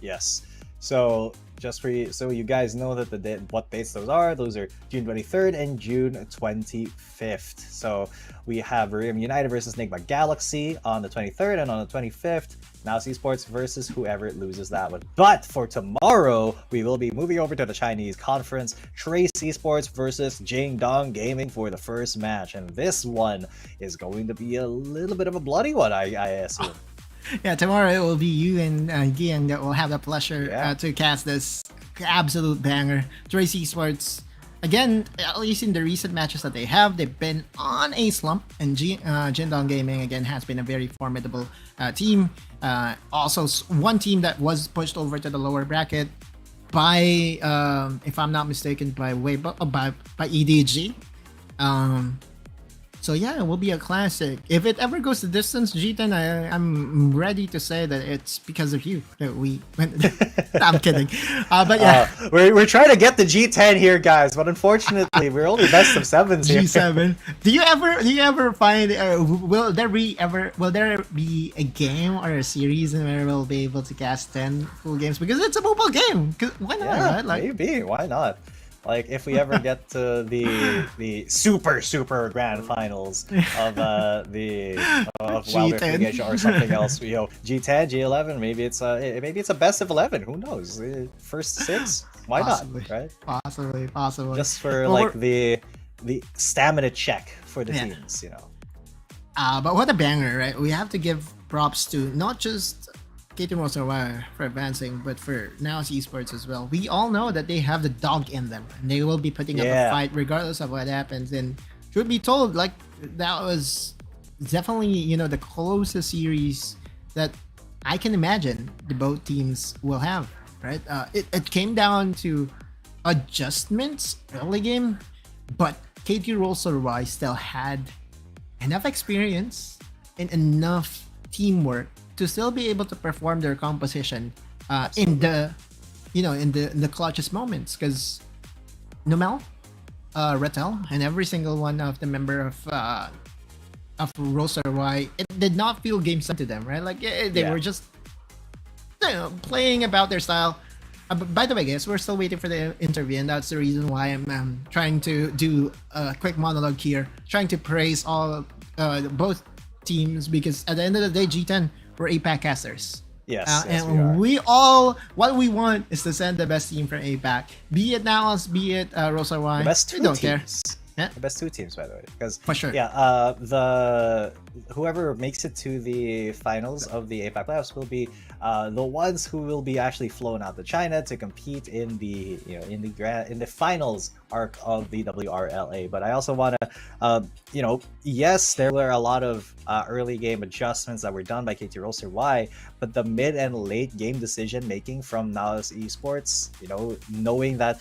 Yes. So just for you, so you guys know that what dates those are. Those are June 23rd and June 25th. So we have Ream United versus Nigma Galaxy on the 23rd, and on the 25th, NAOS Esports versus whoever loses that one. But for tomorrow, we will be moving over to the Chinese conference. Trace Esports versus Jingdong Gaming for the first match, and this one is going to be a little bit of a bloody one, I assume. Yeah, tomorrow it will be you and Gian that will have the pleasure to cast this absolute banger. Trace Esports, again, at least in the recent matches that they have, they've been on a slump, and Jingdong Gaming again has been a very formidable team. Also, one team that was pushed over to the lower bracket by, if I'm not mistaken, by EDG. So yeah, it will be a classic. If it ever goes the distance, G10, I'm ready to say that it's because of you that we went. I'm kidding, but yeah, we're trying to get the G10 here, guys, but unfortunately, we're only best of 7s here. G7. Do you ever find will there be a game or a series where we'll be able to cast 10 full games because it's a mobile game? Why not? Yeah, right? Like, maybe. Why not? Like if we ever get to the super grand finals of Wild Rift League Asia or something else, G10, G11, maybe it's a best of 11. Who knows? First 6, why possibly, not? Right? Possibly. Just for like the stamina check for the teams, But what a banger, right? We have to give props to not just KT.RY for advancing, but for NAOS Esports as well. We all know that they have the dog in them, and they will be putting up a fight regardless of what happens. And truth be told, like that was definitely the closest series that I can imagine the both teams will have. Right? It came down to adjustments early game, but KT.RY still had enough experience and enough teamwork to still be able to perform their composition in the clutchest moments, because Numel, Rattel, and every single one of the member of RY, it did not feel game set to them, right? Like they were just playing about their style. By the way, guys, we're still waiting for the interview, and that's the reason why I'm trying to do a quick monologue here, trying to praise both teams, because at the end of the day, G10, we're APAC casters. Yes, and we what we want is to send the best team from APAC, be it NAOS, be it RY. The best 2 we don't teams. care. Yeah. The best 2 teams, by the way, because for sure. The whoever makes it to the finals of the APAC playoffs will be the ones who will be actually flown out to China to compete in the in the finals arc of the WRLA. But I also want to yes, there were a lot of early game adjustments that were done by KT.RY, but the mid and late game decision making from NAOS Esports, knowing that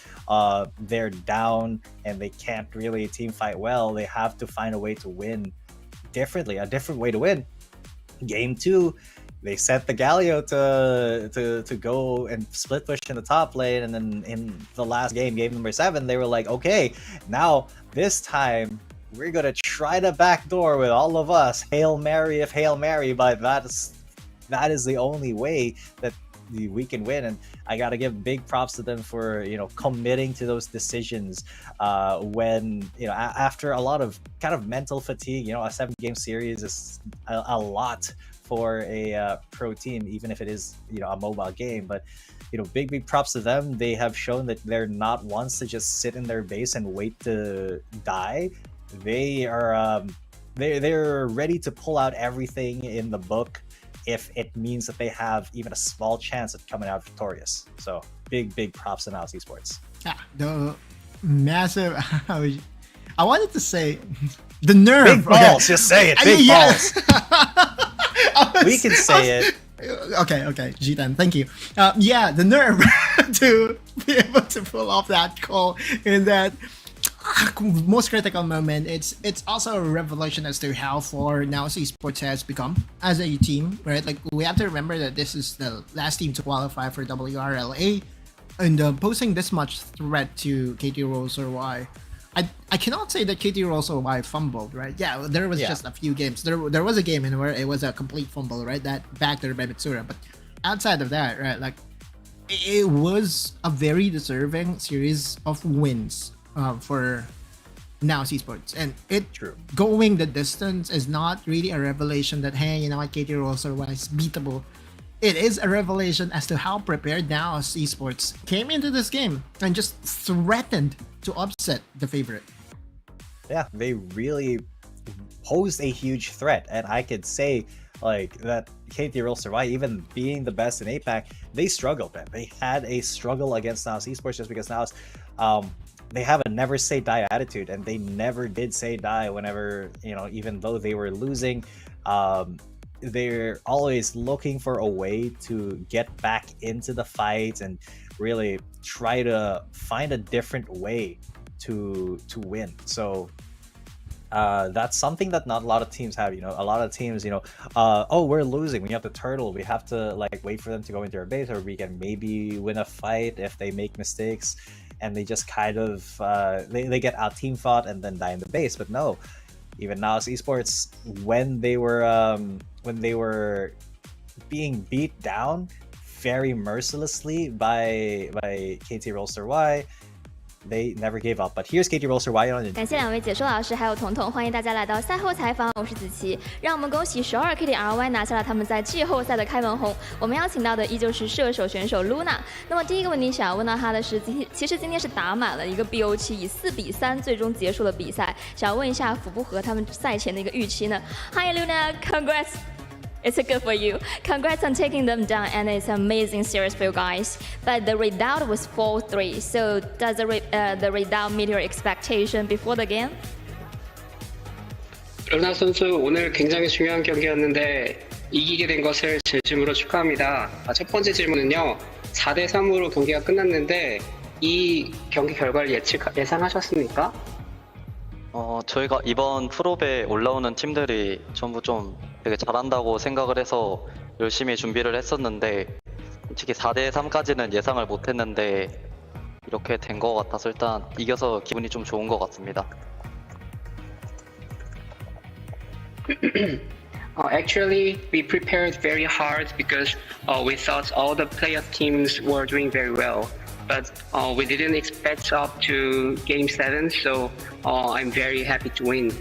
they're down and they can't really team fight well, they have to find a way to win differently, a different way to win. Game 2, they sent the Galio to go and split push in the top lane, and then in the last game number 7, they were like, okay, now this time we're gonna try the back door with all of us, Hail Mary if Hail Mary, but that is the only way that we can win. And I gotta give big props to them for committing to those decisions when after a lot of kind of mental fatigue. A 7-game series is a lot for a pro team, even if it is a mobile game. But big props to them. They have shown that they're not ones to just sit in their base and wait to die. They are they're ready to pull out everything in the book if it means that they have even a small chance of coming out victorious. So big props to NAOS Esports. The massive I wanted to say the nerve. Big balls, just say it. Big balls. We can say it. Okay, G10, thank you. The nerve to be able to pull off that call in that most critical moment. It's also a revelation as to how far NAOS Esports has become as a team, right? Like, we have to remember that this is the last team to qualify for WRLA, and posing this much threat to KT.RY. I cannot say that KT.RY fumbled, right? Yeah, there was just a few games. There was a game in where it was a complete fumble, right? That backdoor by Mitsura. But outside of that, right, like, it was a very deserving series of wins for NAOS Esports. And going the distance is not really a revelation that, hey, KT.RY is beatable. It is a revelation as to how prepared NAOS Esports came into this game and just threatened to upset the favorite. Yeah, they really posed a huge threat, and I could say like that KT.RY, even being the best in APAC, they struggled, man. They had a struggle against NAOS Esports just because NAOS they have a never say die attitude, and they never did say die whenever, even though they were losing. They're always looking for a way to get back into the fight and really try to find a different way to win. So That's something that not a lot of teams have. You know, a lot of teams, you know, oh, we're losing, we have to turtle, we have to like wait for them to go into our base, or we can maybe win a fight if they make mistakes, and they just kind of they get out team fought and then die in the base. But no, even NAOS Esports, when they were being beat down very mercilessly by KT.RY, they never gave up. But here's KT.RY 感谢两位解说老师还有彤彤，欢迎大家来到赛后采访，我是子琪。让我们恭喜首尔 KT.RY 拿下了他们在季后赛的开门红。我们邀请到的依旧是射手选手 Luna。那么第一个问题想要问到她的是，其实今天是打满了一个 BO7， 以4-3最终结束了比赛。想要问一下符不符合他们赛前的一个预期呢 ？Hi Luna, congrats. It's good for you. Congrats on taking them down, and it's an amazing series for you guys. But the result was 4-3. So does the result meet your expectation before the game? 루나 선수 오늘 굉장히 중요한 경기였는데 이기게 된 것을 진심으로 축하합니다. 첫 번째 질문은요. 4-3으로 경기가 끝났는데 이 경기 결과를 예상하셨습니까? 저희가 이번 프로배에 올라오는 팀들이 전부 좀 되게 잘한다고 생각을 해서 열심히 준비를 했었는데 솔직히 4-3까지는 예상을 못했는데 이렇게 된 것 같아서 일단 이겨서 기분이 좀 좋은 것 같습니다. Actually, we prepared very hard because we thought all the playoff teams were doing very well. But we didn't expect up to Game 7, so I'm very happy to win.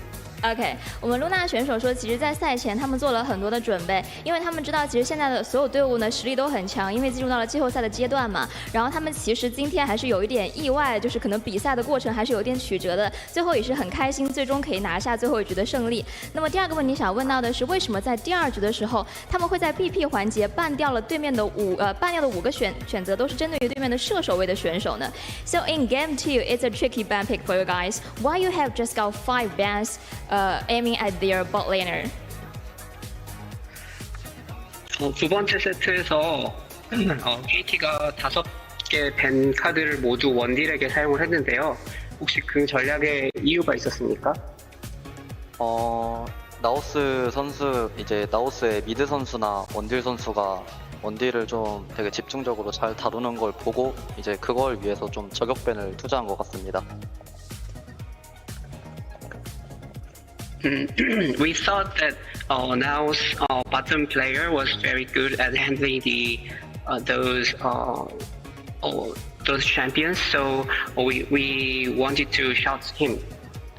OK， 我们露娜选手说，其实，在赛前他们做了很多的准备，因为他们知道，其实现在的所有队伍呢实力都很强，因为进入到了季后赛的阶段嘛。然后他们其实今天还是有一点意外，就是可能比赛的过程还是有点曲折的，最后也是很开心，最终可以拿下最后一局的胜利。那么第二个问题想问到的是，为什么在第二局的时候，他们会在 BP 环节ban掉了对面的5个选择都是针对于对面的射手位的选手呢 ？So in Game 2, it's a tricky ban pick for you guys. Why you have just got 5 bans? Aiming at their bot laner. 두 번째 세트에서 KT가 5개 밴 카드를 모두 원딜에게 사용을 했는데요. 혹시 그 전략에 이유가 있었습니까? 나오스 선수, 이제 나오스의 미드 선수나 원딜 선수가 원딜을 좀 되게 집중적으로 잘 다루는 걸 보고 이제 그걸 위해서 좀 저격밴을 투자한 것 같습니다. We thought that NAO's bottom player was very good at handling those champions, so we wanted to shout him.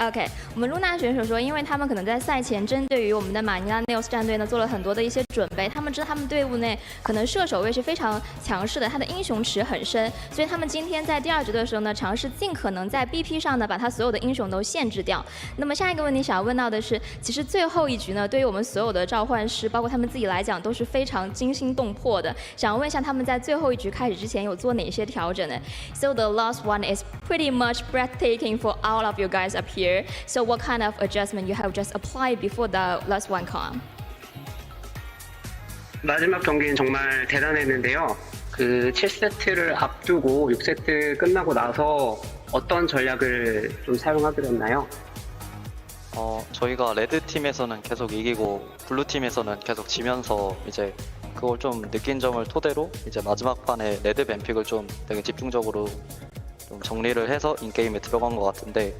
OK， 我们露娜选手说，因为他们可能在赛前针对于我们的马尼拉 NAOS 战队呢做了很多的一些准备，他们知道他们队伍内可能射手位是非常强势的，他的英雄池很深，所以他们今天在第二局的时候呢，尝试尽可能在 BP 上呢把他所有的英雄都限制掉。那么下一个问题想要问到的是，其实最后一局呢，对于我们所有的召唤师，包括他们自己来讲，都是非常惊心动魄的。想要问一下他们在最后一局开始之前有做哪些调整呢 ？So the last one is pretty much breathtaking for all of you guys up here. So what kind of adjustment you have just applied before the last one come? 마지막 경기는 정말 대단했는데요. 그 7세트를 앞두고 6세트 끝나고 나서 어떤 전략을 좀 사용하게 됐나요? 저희가 레드 팀에서는 계속 이기고 블루 팀에서는 계속 지면서 이제 그걸 좀 느낀 점을 토대로 이제 마지막 판에 레드 뱀픽을 좀 되게 집중적으로 좀 정리를 해서 인게임에 들어간 것 같은데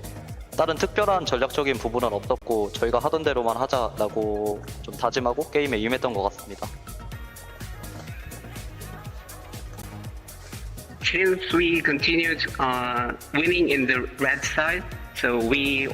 다른 특별한 전략적인 부분은 없었고 저희가 하던 대로만 하자라고 좀 다짐하고 게임에 임했던 것 같습니다. Since we continued winning in the red side, so we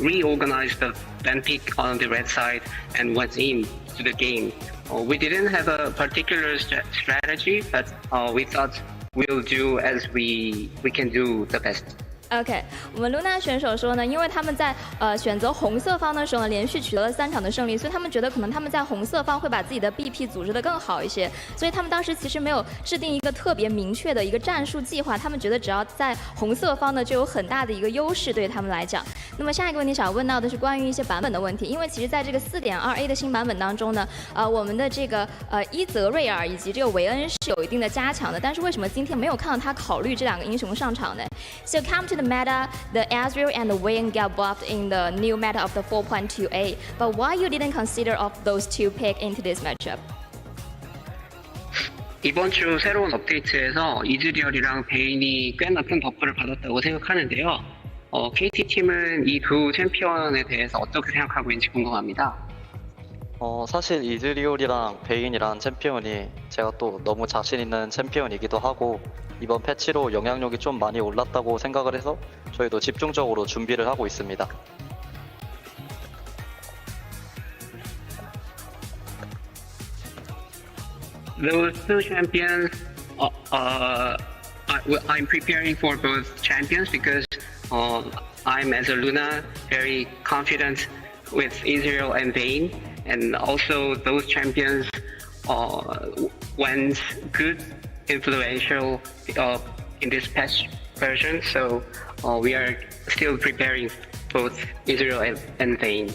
reorganized the ban pick on the red side and went in to the game. We didn't have a particular strategy, but we thought we'll do as we can do the best. OK， 我们露娜选手说呢，因为他们在选择红色方的时候呢，连续取得了3场的胜利，所以他们觉得可能他们在红色方会把自己的 BP 组织得更好一些，所以他们当时其实没有制定一个特别明确的一个战术计划，他们觉得只要在红色方呢就有很大的一个优势对于他们来讲。那么下一个问题想问到的是关于一些版本的问题，因为其实在这个 4.2A 的新版本当中呢，我们的这个伊泽瑞尔以及这个维恩是有一定的加强的，但是为什么今天没有看到他考虑这2个英雄上场呢 ？So come to to the meta, the Ezreal and the Vayne get buffed in the new meta of the 4.2a. But why you didn't consider of those two pick into this matchup? 이번 주 새로운 업데이트에서 이즈리얼이랑 베인이 꽤나 큰 버프를 받았다고 생각하는데요. KT팀은 이 두 챔피언에 대해서 어떻게 생각하고 있는지 궁금합니다. 사실 이즈리올이랑 베인이란 챔피언이 제가 또 너무 자신 있는 챔피언이기도 하고 이번 패치로 영향력이 좀 많이 올랐다고 생각을 해서 저희도 집중적으로 준비를 하고 있습니다. Those two champions, I'm preparing for both champions because I'm as a Luna very confident with Israel and Vayne, and also those champions went good, influential in this patch version. So we are still preparing both Israel and Vayne.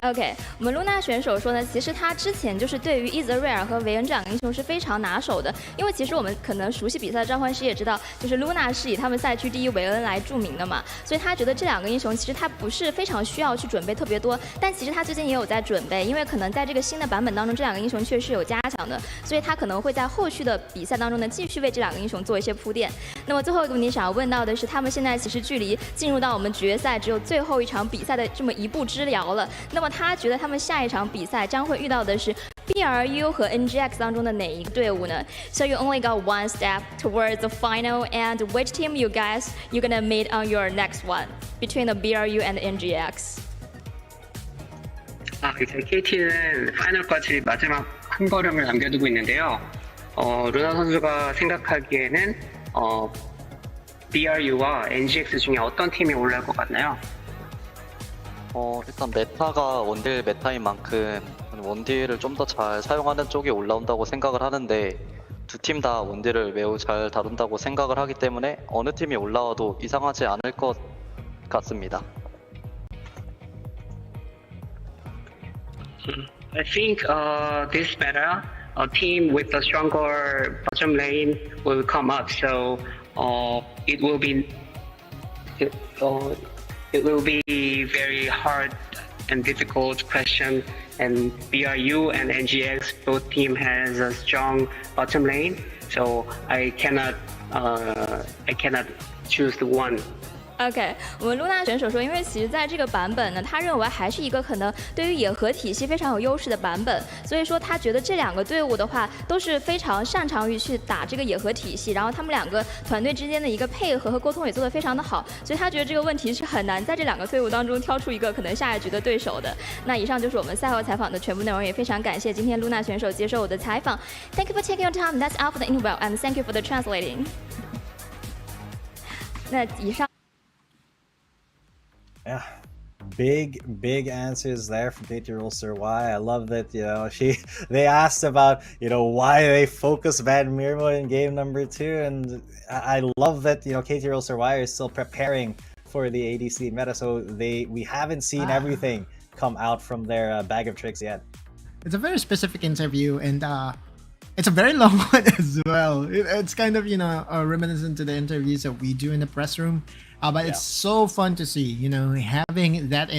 OK， 我们露娜选手说呢，其实他之前就是对于伊泽瑞尔和维恩这两个英雄是非常拿手的，因为其实我们可能熟悉比赛的召唤师也知道，就是露娜是以他们赛区第一维恩来著名的嘛，所以他觉得这两个英雄其实他不是非常需要去准备特别多，但其实他最近也有在准备，因为可能在这个新的版本当中，这两个英雄确实有加强的，所以他可能会在后续的比赛当中呢，继续为这两个英雄做一些铺垫。那么最后一个问题想要问到的是，他们现在其实距离进入到我们决赛只有最后一场比赛的这么一步之遥了，那么他觉得他们下一场比赛将会遇到的是 BRU 和 NGX 当中的哪一个队伍呢？ So you only got one step towards the final, and which team you gonna meet on your next one between the BRU and the NGX? 이제 KT는 파이널까지 마지막 한 걸음을 남겨두고 있는데요. 루나 선수가 생각하기에는 BRU와 NGX 중에 어떤 팀이 올라올 것 같나요? 일단 메타가 원딜 메타인 만큼 원딜을 좀 더 잘 사용하는 쪽이 올라온다고 생각을 하는데 두 팀 다 원딜을 매우 잘 다룬다고 생각을 하기 때문에 어느 팀이 올라와도 이상하지 않을 것 같습니다. I think this meta, a team with a stronger bottom lane will come up. So it will be very hard and difficult question. And BRU and NGX both team has a strong bottom lane. So I cannot choose the one. OK， 我们露娜选手说，因为其实在这个版本呢，他认为还是一个可能对于野合体系非常有优势的版本，所以说他觉得这两个队伍的话都是非常擅长于去打这个野合体系，然后他们两个团队之间的一个配合和沟通也做得非常的好，所以他觉得这个问题是很难在这两个队伍当中挑出一个可能下一局的对手的。那以上就是我们赛后采访的全部内容，也非常感谢今天露娜选手接受我的采访。Thank you for taking your time. That's all for the interview, and thank you for the translating. 那以上。Yeah, big answers there from KT.RY. I love that, they asked about, why they focus Van Miermo in game number 2, and I love that, KT.RY is still preparing for the ADC meta, so we haven't seen everything come out from their bag of tricks yet. It's a very specific interview, and it's a very long one as well. It's kind of, reminiscent to the interviews that we do in the press room. But it's so fun to see, having that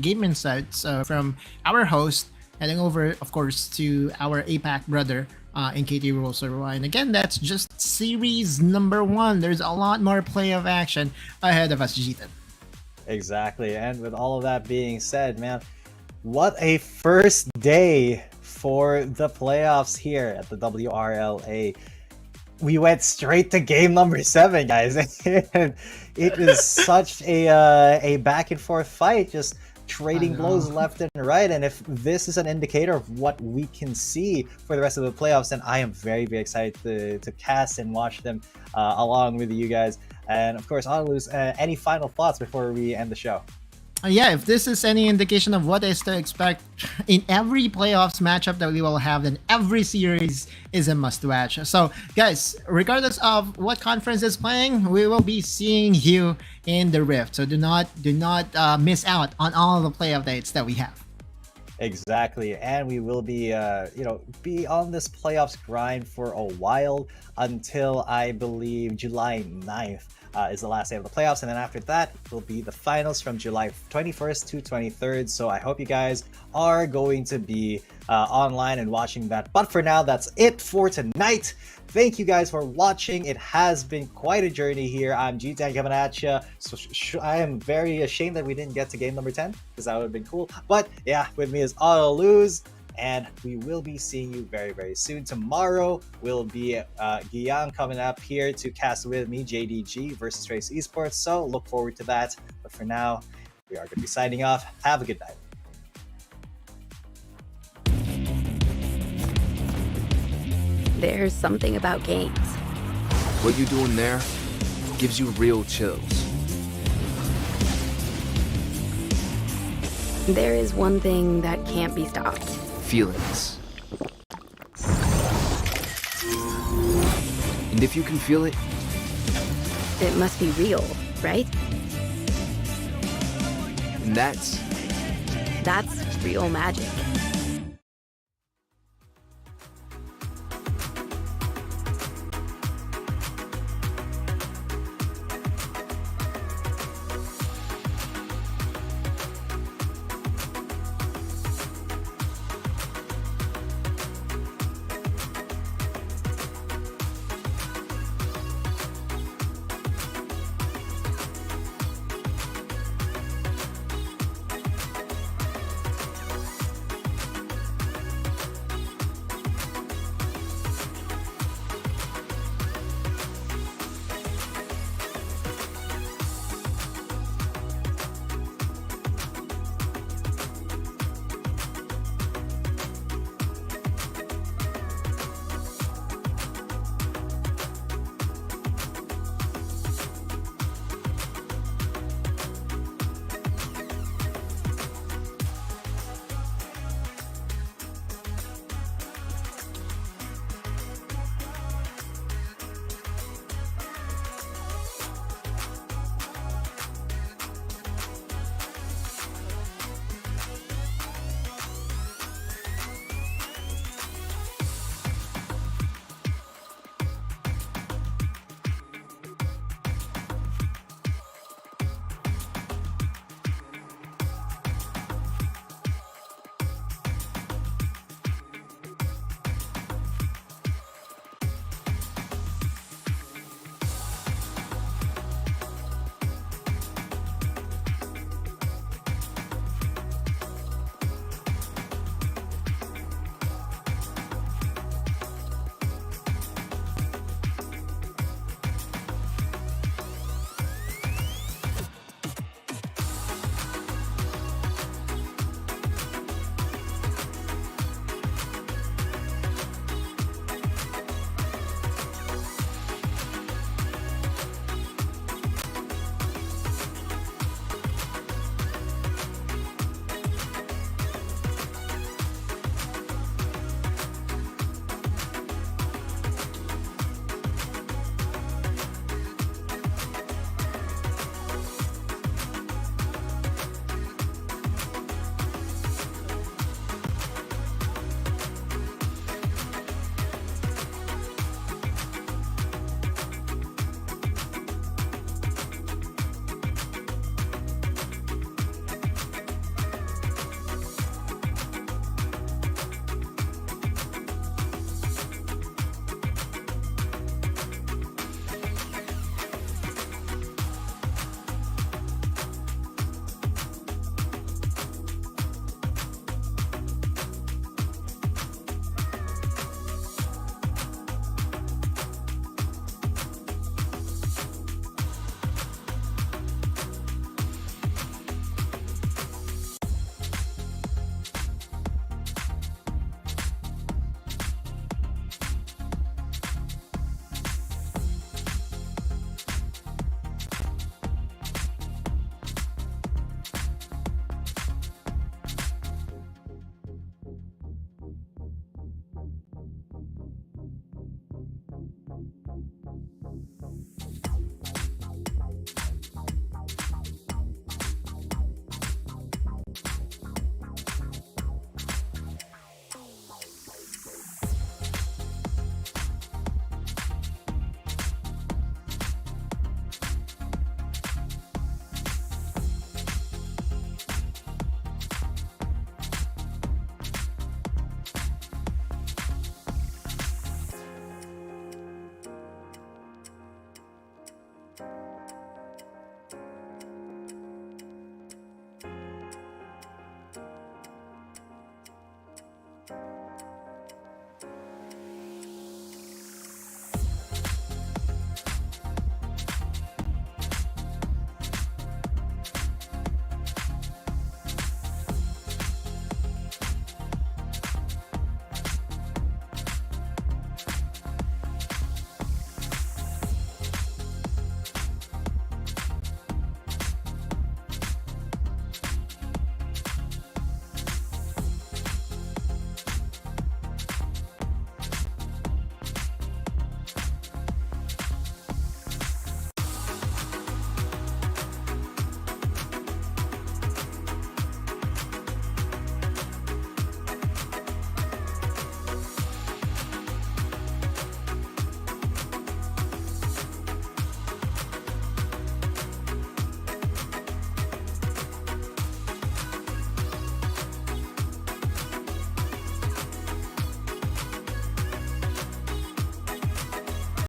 game insights from our host, heading over, of course, to our APAC brother in KT.RY. And again, that's just series number 1. There's a lot more play of action ahead of us, Jitan. Exactly. And with all of that being said, man, what a first day for the playoffs here at the WRLA. We went straight to game number 7, guys. And it is such a back and forth fight, just trading blows left and right. And if this is an indicator of what we can see for the rest of the playoffs, then I am very, very excited to cast and watch them along with you guys. And of course, I'll lose any final thoughts before we end the show. Yeah, if this is any indication of what is to expect in every playoffs matchup that we will have, then every series is a must-watch. So, guys, regardless of what conference is playing, we will be seeing you in the Rift. So do not miss out on all the play updates that we have. Exactly, and we will be be on this playoffs grind for a while until I believe July 9th. is the last day of the playoffs, and then after that will be the finals from July 21st to 23rd. So I hope you guys are going to be online and watching that. But for now, that's it for tonight. Thank you guys for watching. It has been quite a journey here. I'm G-Tan coming at you. So I am very ashamed that we didn't get to game number 10, because that would have been cool. But yeah, with me is Auto Lose, and we will be seeing you very, very soon. Tomorrow will be Guillaume coming up here to cast with me, JDG versus Trace Esports. So look forward to that. But for now, we are going to be signing off. Have a good night. There's something about games. What you doing there gives you real chills. There is one thing that can't be stopped. Feelings. And if you can feel it, it must be real, right? And that's real magic.